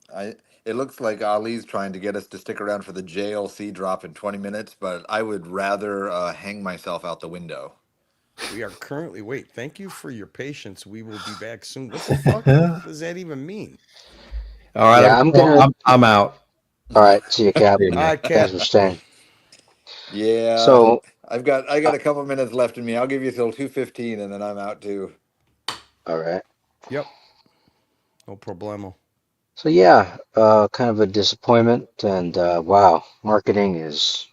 it looks like Ali's trying to get us to stick around for the JLC drop in 20 minutes, but I would rather hang myself out the window. We are currently thank you for your patience. We will be back soon. What the fuck does that even mean? All right, Yeah, I'm out. All right, see you, Cap. See you, man. All right, Thanks Cap. for staying. Yeah. So I got a couple minutes left in me. I'll give you till 2:15 and then I'm out too. all right. Yep. No problemo. So yeah, kind of a disappointment, and wow, marketing is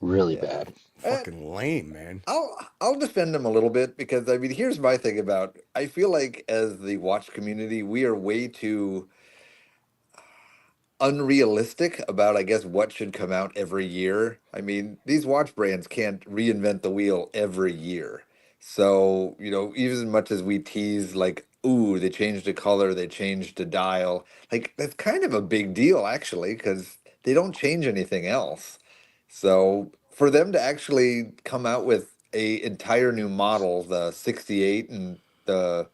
really bad. Fucking lame, man. I'll defend him a little bit because I mean here's my thing about I feel like as the watch community we are way too unrealistic about I guess what should come out every year. I mean these watch brands can't reinvent the wheel every year. So, you know, even as much as we tease like, ooh, they changed the color, they changed the dial, like that's kind of a big deal actually because they don't change anything else. So for them to actually come out with a entire new model, the 68 and the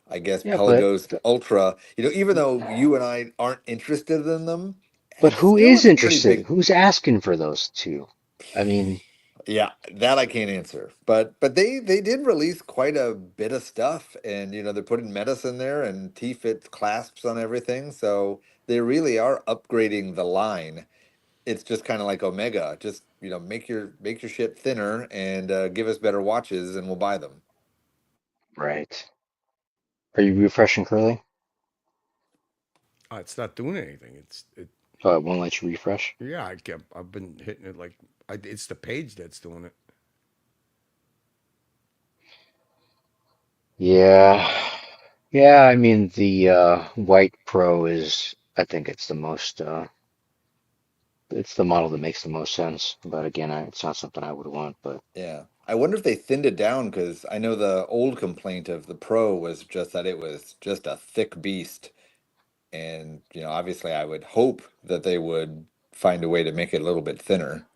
I guess Yeah, but Pelagos Ultra, you know, even though you and I aren't interested in them, but it's who still is a pretty interested? big. Who's asking for those two? I mean, Yeah, that I can't answer. But they did release quite a bit of stuff, and you know they're putting medicine there and T-fit clasps on everything, so they really are upgrading the line. It's just kind of like Omega, just you know make your shit thinner and give us better watches, and we'll buy them. right? Are you refreshing Curly? It's not doing anything. Oh, it won't let you refresh. Yeah, I've been hitting it like it's the page that's doing it. Yeah, yeah. I mean, the White Pro is. I think it's the most. It's the model that makes the most sense. But again, it's not something I would want. But Yeah. I wonder if they thinned it down because I know the old complaint of the Pro was just that it was just a thick beast. And, you know, obviously I would hope that they would find a way to make it a little bit thinner.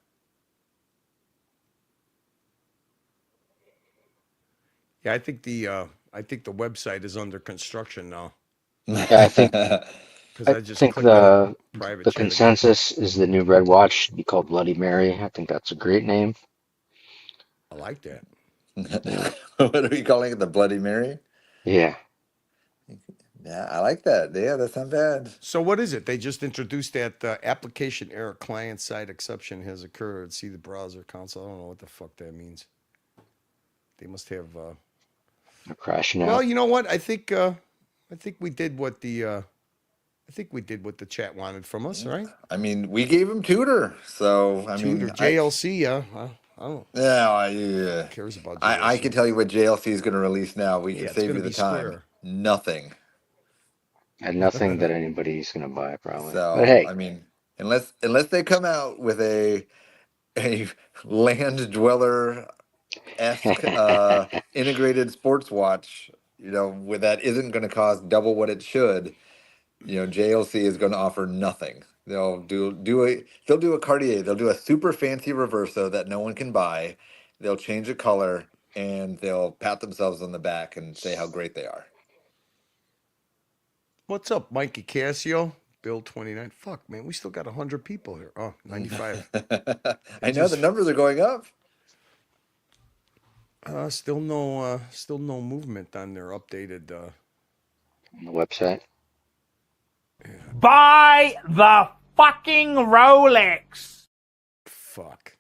Yeah, I think the website is under construction now. yeah, I think. Because I just think clicked on the private the chat again. consensus is the new red watch should be called Bloody Mary. I think that's a great name. I like that. What are we calling it? The Bloody Mary? Yeah. Yeah, I like that. Yeah, that's not bad. So what is it? They just introduced that application error client side exception has occurred. See the browser console. I don't know what the fuck that means. They must have. They're crashing out. Well, you know what? I think we did what the chat wanted from us, right? I mean, we gave him Tudor, so I mean, Tudor JLC. Yeah, I don't. Yeah, Who cares about JLC? I can tell you what JLC is going to release now. We Yeah, can it's save gonna you the be time. square. Nothing. And nothing that anybody's gonna buy probably. So But hey, I mean, unless they come out with a land dweller esque integrated sports watch, you know, with that isn't going to cost double what it should. You know, JLC is going to offer nothing. They'll do a Cartier. They'll do a super fancy reverso that no one can buy. They'll change the color and they'll pat themselves on the back and say how great they are. What's up, Mikey Casio? Bill 29. Fuck, man, we still got 100 people here. Oh, 95. I know the numbers are going up. Still no movement on their updated on the website. Buy the fucking Rolex. Fuck.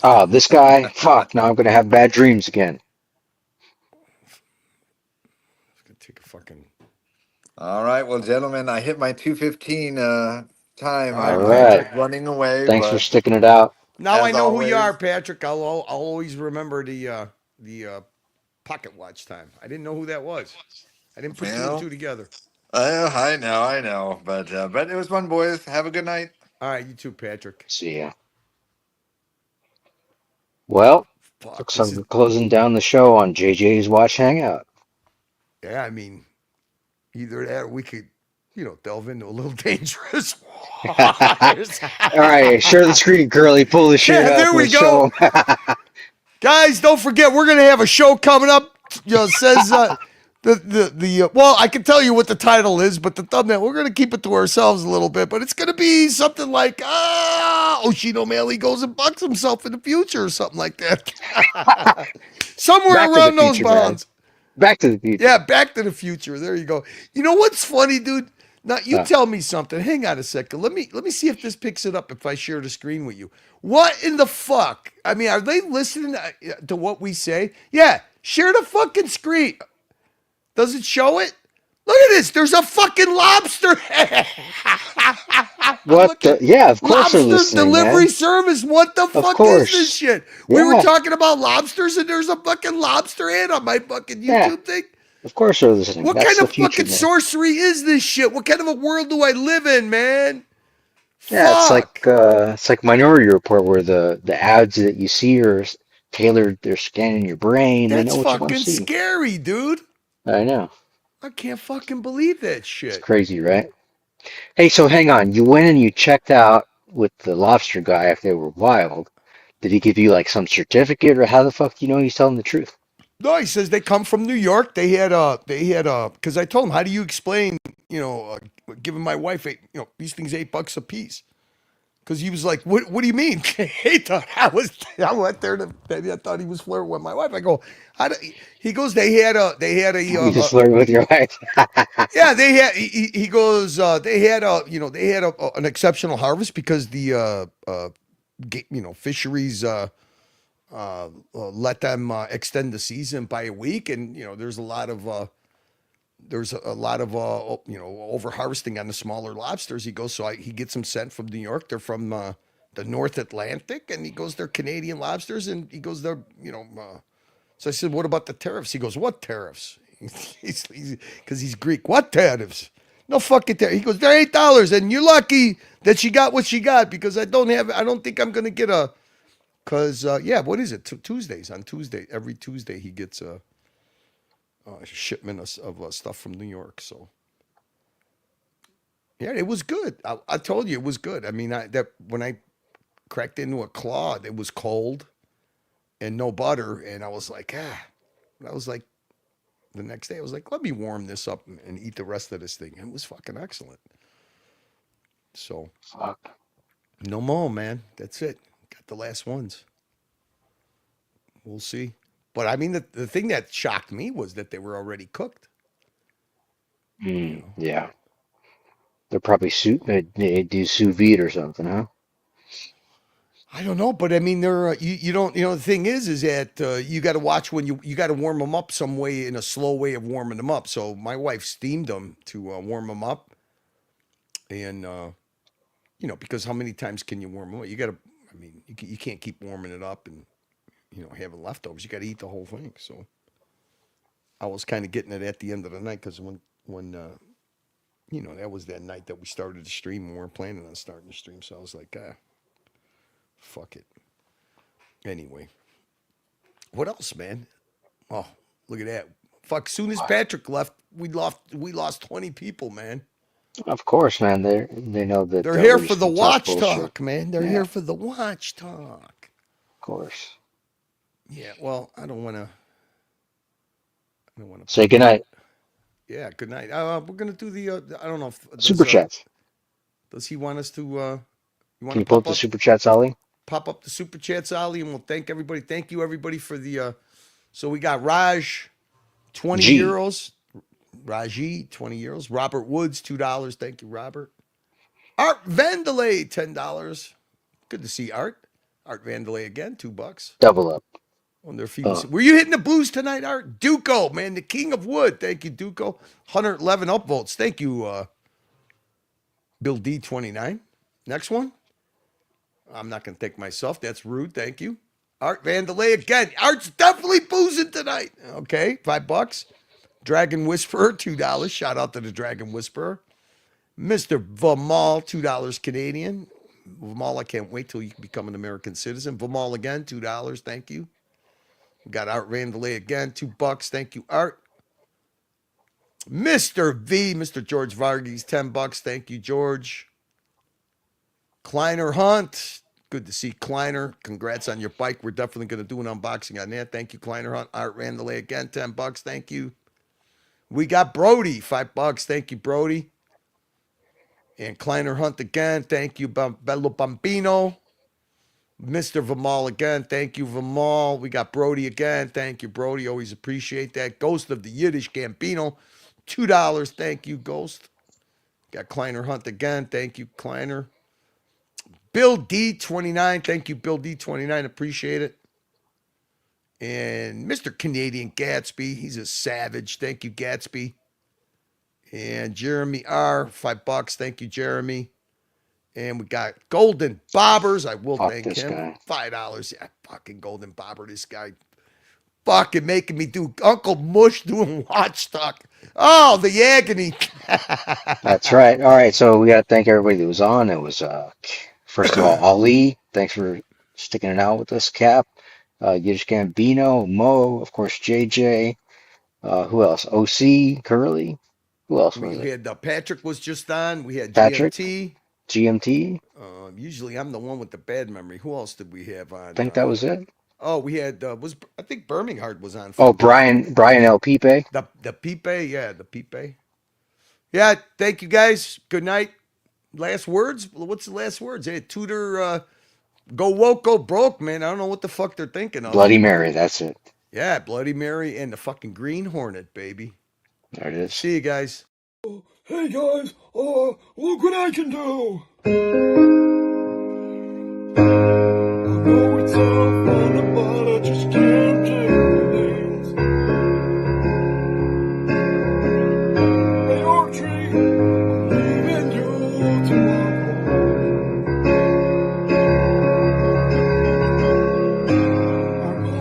Oh, this guy. Fuck. Now I'm gonna have bad dreams again. It's gonna take a fucking. All right, well, gentlemen, I hit my 2:15 time. All I'm right. running away. Thanks for but sticking it out. Now I as know who you are, always- Patrick. I'll always remember the pocket watch time. I didn't know who that was. I didn't put two Well, and two together. I know, but it was fun, boys. Have a good night. All right, you too, Patrick. See ya. Well, Fuck, looks this like is- we're closing down the show on JJ's Watch Hangout. Yeah, I mean, either that or we could delve into a little dangerous All waters. right, share the screen, Curly. Pull the shirt Yeah, up. there we Let's show go. 'em. Guys, don't forget we're gonna have a show coming up. Says well, I can tell you what the title is, but the thumbnail we're gonna keep it to ourselves a little bit. But it's gonna be something like Oshino O'Malley goes and bucks himself in the future or something like that. Somewhere Back to the around those future, man. bounds. Back to the future. Yeah, Back to the Future. There you go. You know what's funny, dude? Now you tell me something. Hang on a second. Let me see if this picks it up if I share the screen with you. What in the fuck? I mean, are they listening to what we say? Yeah, share the fucking screen. Does it show it? Look at this. There's a fucking lobster. What the? Yeah, of course they're Lobster listening, delivery man. service. What the fuck course. is this shit? We were Yeah. talking about lobsters and there's a fucking lobster ad on my fucking Yeah. YouTube thing. Of course they're listening. What That's kind the of future, fucking man. sorcery is this shit? What kind of a world do I live in, man? Yeah, Fuck. it's like Minority Report, where the ads that you see are tailored. They're scanning your brain. That's they know what you want fucking to see. scary, dude. I know. I can't fucking believe that It's shit. crazy, right? Hey, so hang on. You went and you checked out with the lobster guy if they were wild. Did he give you like some certificate, or how the fuck do you know he's telling the truth? No, he says they come from New York. They had because I told him, how do you explain, giving my wife these things $8 a piece? Because he was like, what do you mean? He thought I went there to, maybe I thought he was flirting with my wife. I go, he goes, they had a You just flirted with your wife. yeah, they had. He goes. They had an exceptional harvest because the fisheries let them extend the season by a week, and there's a lot of over harvesting on the smaller lobsters. He goes, so he gets them sent from New York. They're from the North Atlantic, and he goes, they're Canadian lobsters, and he goes, they're So I said, what about the tariffs? He goes, what tariffs? Because he's Greek. What tariffs? No fucking tariffs. He goes, they're $8, and you're lucky that she got what she got because I don't think I'm gonna get a. Because what is it? Tuesdays. On Tuesday, every Tuesday he gets a shipment of stuff from New York. So yeah, it was good. I told you it was good. I mean, when I cracked into a claw, it was cold and no butter, and I was like, the next day I was like, let me warm this up and eat the rest of this thing. And it was fucking excellent. So Fuck. no more, man. That's it. Got the last ones. We'll see. But I mean, the thing that shocked me was that they were already cooked. Yeah. They're probably they do sous vide or something, huh? I don't know, but I mean, they're you don't the thing is that you got to watch when you got to warm them up some way, in a slow way of warming them up. So my wife steamed them to warm them up, and because how many times can you warm them up? You got to, I mean, you can't keep warming it up and having leftovers. You got to eat the whole thing. So I was kind of getting it at the end of the night because when that was that night that we started the stream and we weren't planning on starting the stream. So I was like, fuck it. Anyway, what else, man? Oh, look at that! Fuck! Soon as Patrick left, we lost 20 people, man. Of course, man. They know that They're here we're for the some tough watch bullshit. talk, man. They're here for the watch talk. Of course. Yeah. Well, I don't want to. Say goodnight. Yeah. Good night. We're gonna do the. I don't know if Super chats. Does he want us to? You want Can you to pull up the super chats, Ollie? Pop up the super chats, Ollie, and we'll thank everybody. Thank you, everybody, for the. So we got Raj, 20 euros. Raji, 20 euros. Robert Woods, $2. Thank you, Robert. Art Vandelay, $10. Good to see Art. Art Vandelay again, $2. Double up. Wonder if he was. Were you hitting the booze tonight, Art? Duco, man, the king of wood. Thank you, Duco. 111 upvotes. Thank you, Bill D29. Next one. I'm not going to take myself. That's rude. Thank you. Art Vandelay again. Art's definitely boozing tonight. Okay, $5. Dragon Whisperer, $2. Shout out to the Dragon Whisperer. Mr. Vamal, $2 Canadian. Vamal, I can't wait till you can become an American citizen. Vamal again, $2. Thank you. We got Art Vandelay again, $2. Thank you, Art. Mr. V, Mr. George Varghese, $10. Thank you, George. Kleiner Hunt. Good to see Kleiner. Congrats on your bike. We're definitely going to do an unboxing on that. Thank you, Kleiner Hunt. Art Randallay again, $10. Thank you. We got Brody, $5. Thank you, Brody. And Kleiner Hunt again. Thank you, Bello Bambino. Mr. Vimal again. Thank you, Vimal. We got Brody again. Thank you, Brody. Always appreciate that. Ghost of the Yiddish Gambino, $2. Thank you, Ghost. Got Kleiner Hunt again. Thank you, Kleiner. Bill D29. Thank you, Bill D29. Appreciate it. And Mr. Canadian Gatsby. He's a savage. Thank you, Gatsby. And Jeremy R. $5. Thank you, Jeremy. And we got Golden Bobbers. I will Fuck thank this him. guy. $5. Yeah, fucking Golden Bobber. This guy fucking making me do Uncle Mush doing watch talk. Oh, the agony. That's right. All right, so we got to thank everybody that was on. It was, first of all, Ali. Thanks for sticking it out with us, Cap. Yiddish Gambino, Mo, of course, JJ. Who else? OC, Curly. Who else was We it? had Patrick was just on. We had Patrick? GMT. GMT? Usually I'm the one with the bad memory. Who else did we have on? I think that was it. Oh, we had I think Birmingham was on. Oh, Brian L. Pipe. The Pipe, yeah, the Pipe. Yeah, thank you guys. Good night. Last words? What's the last words? Hey, Tudor, go woke, go broke, man. I don't know what the fuck they're thinking of. Bloody Mary, that's it. Yeah, Bloody Mary and the fucking Green Hornet, baby. There it is. See you guys. Hey guys, look what I can do. I know it's all fun, but I just can't do things. Hey Archie, I'm leaving you tomorrow.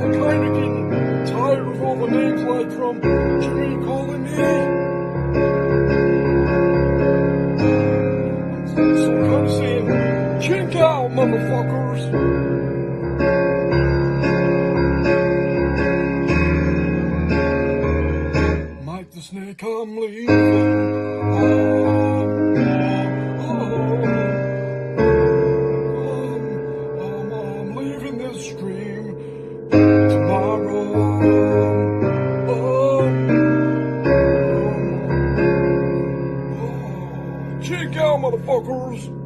I'm kinda getting tired of all the names like from Jimmy calling me. So I'm kind of saying, chink out, motherfuckers. Mike the Snake, I'm leaving. I'm leaving this stream tomorrow. Chink out, motherfuckers.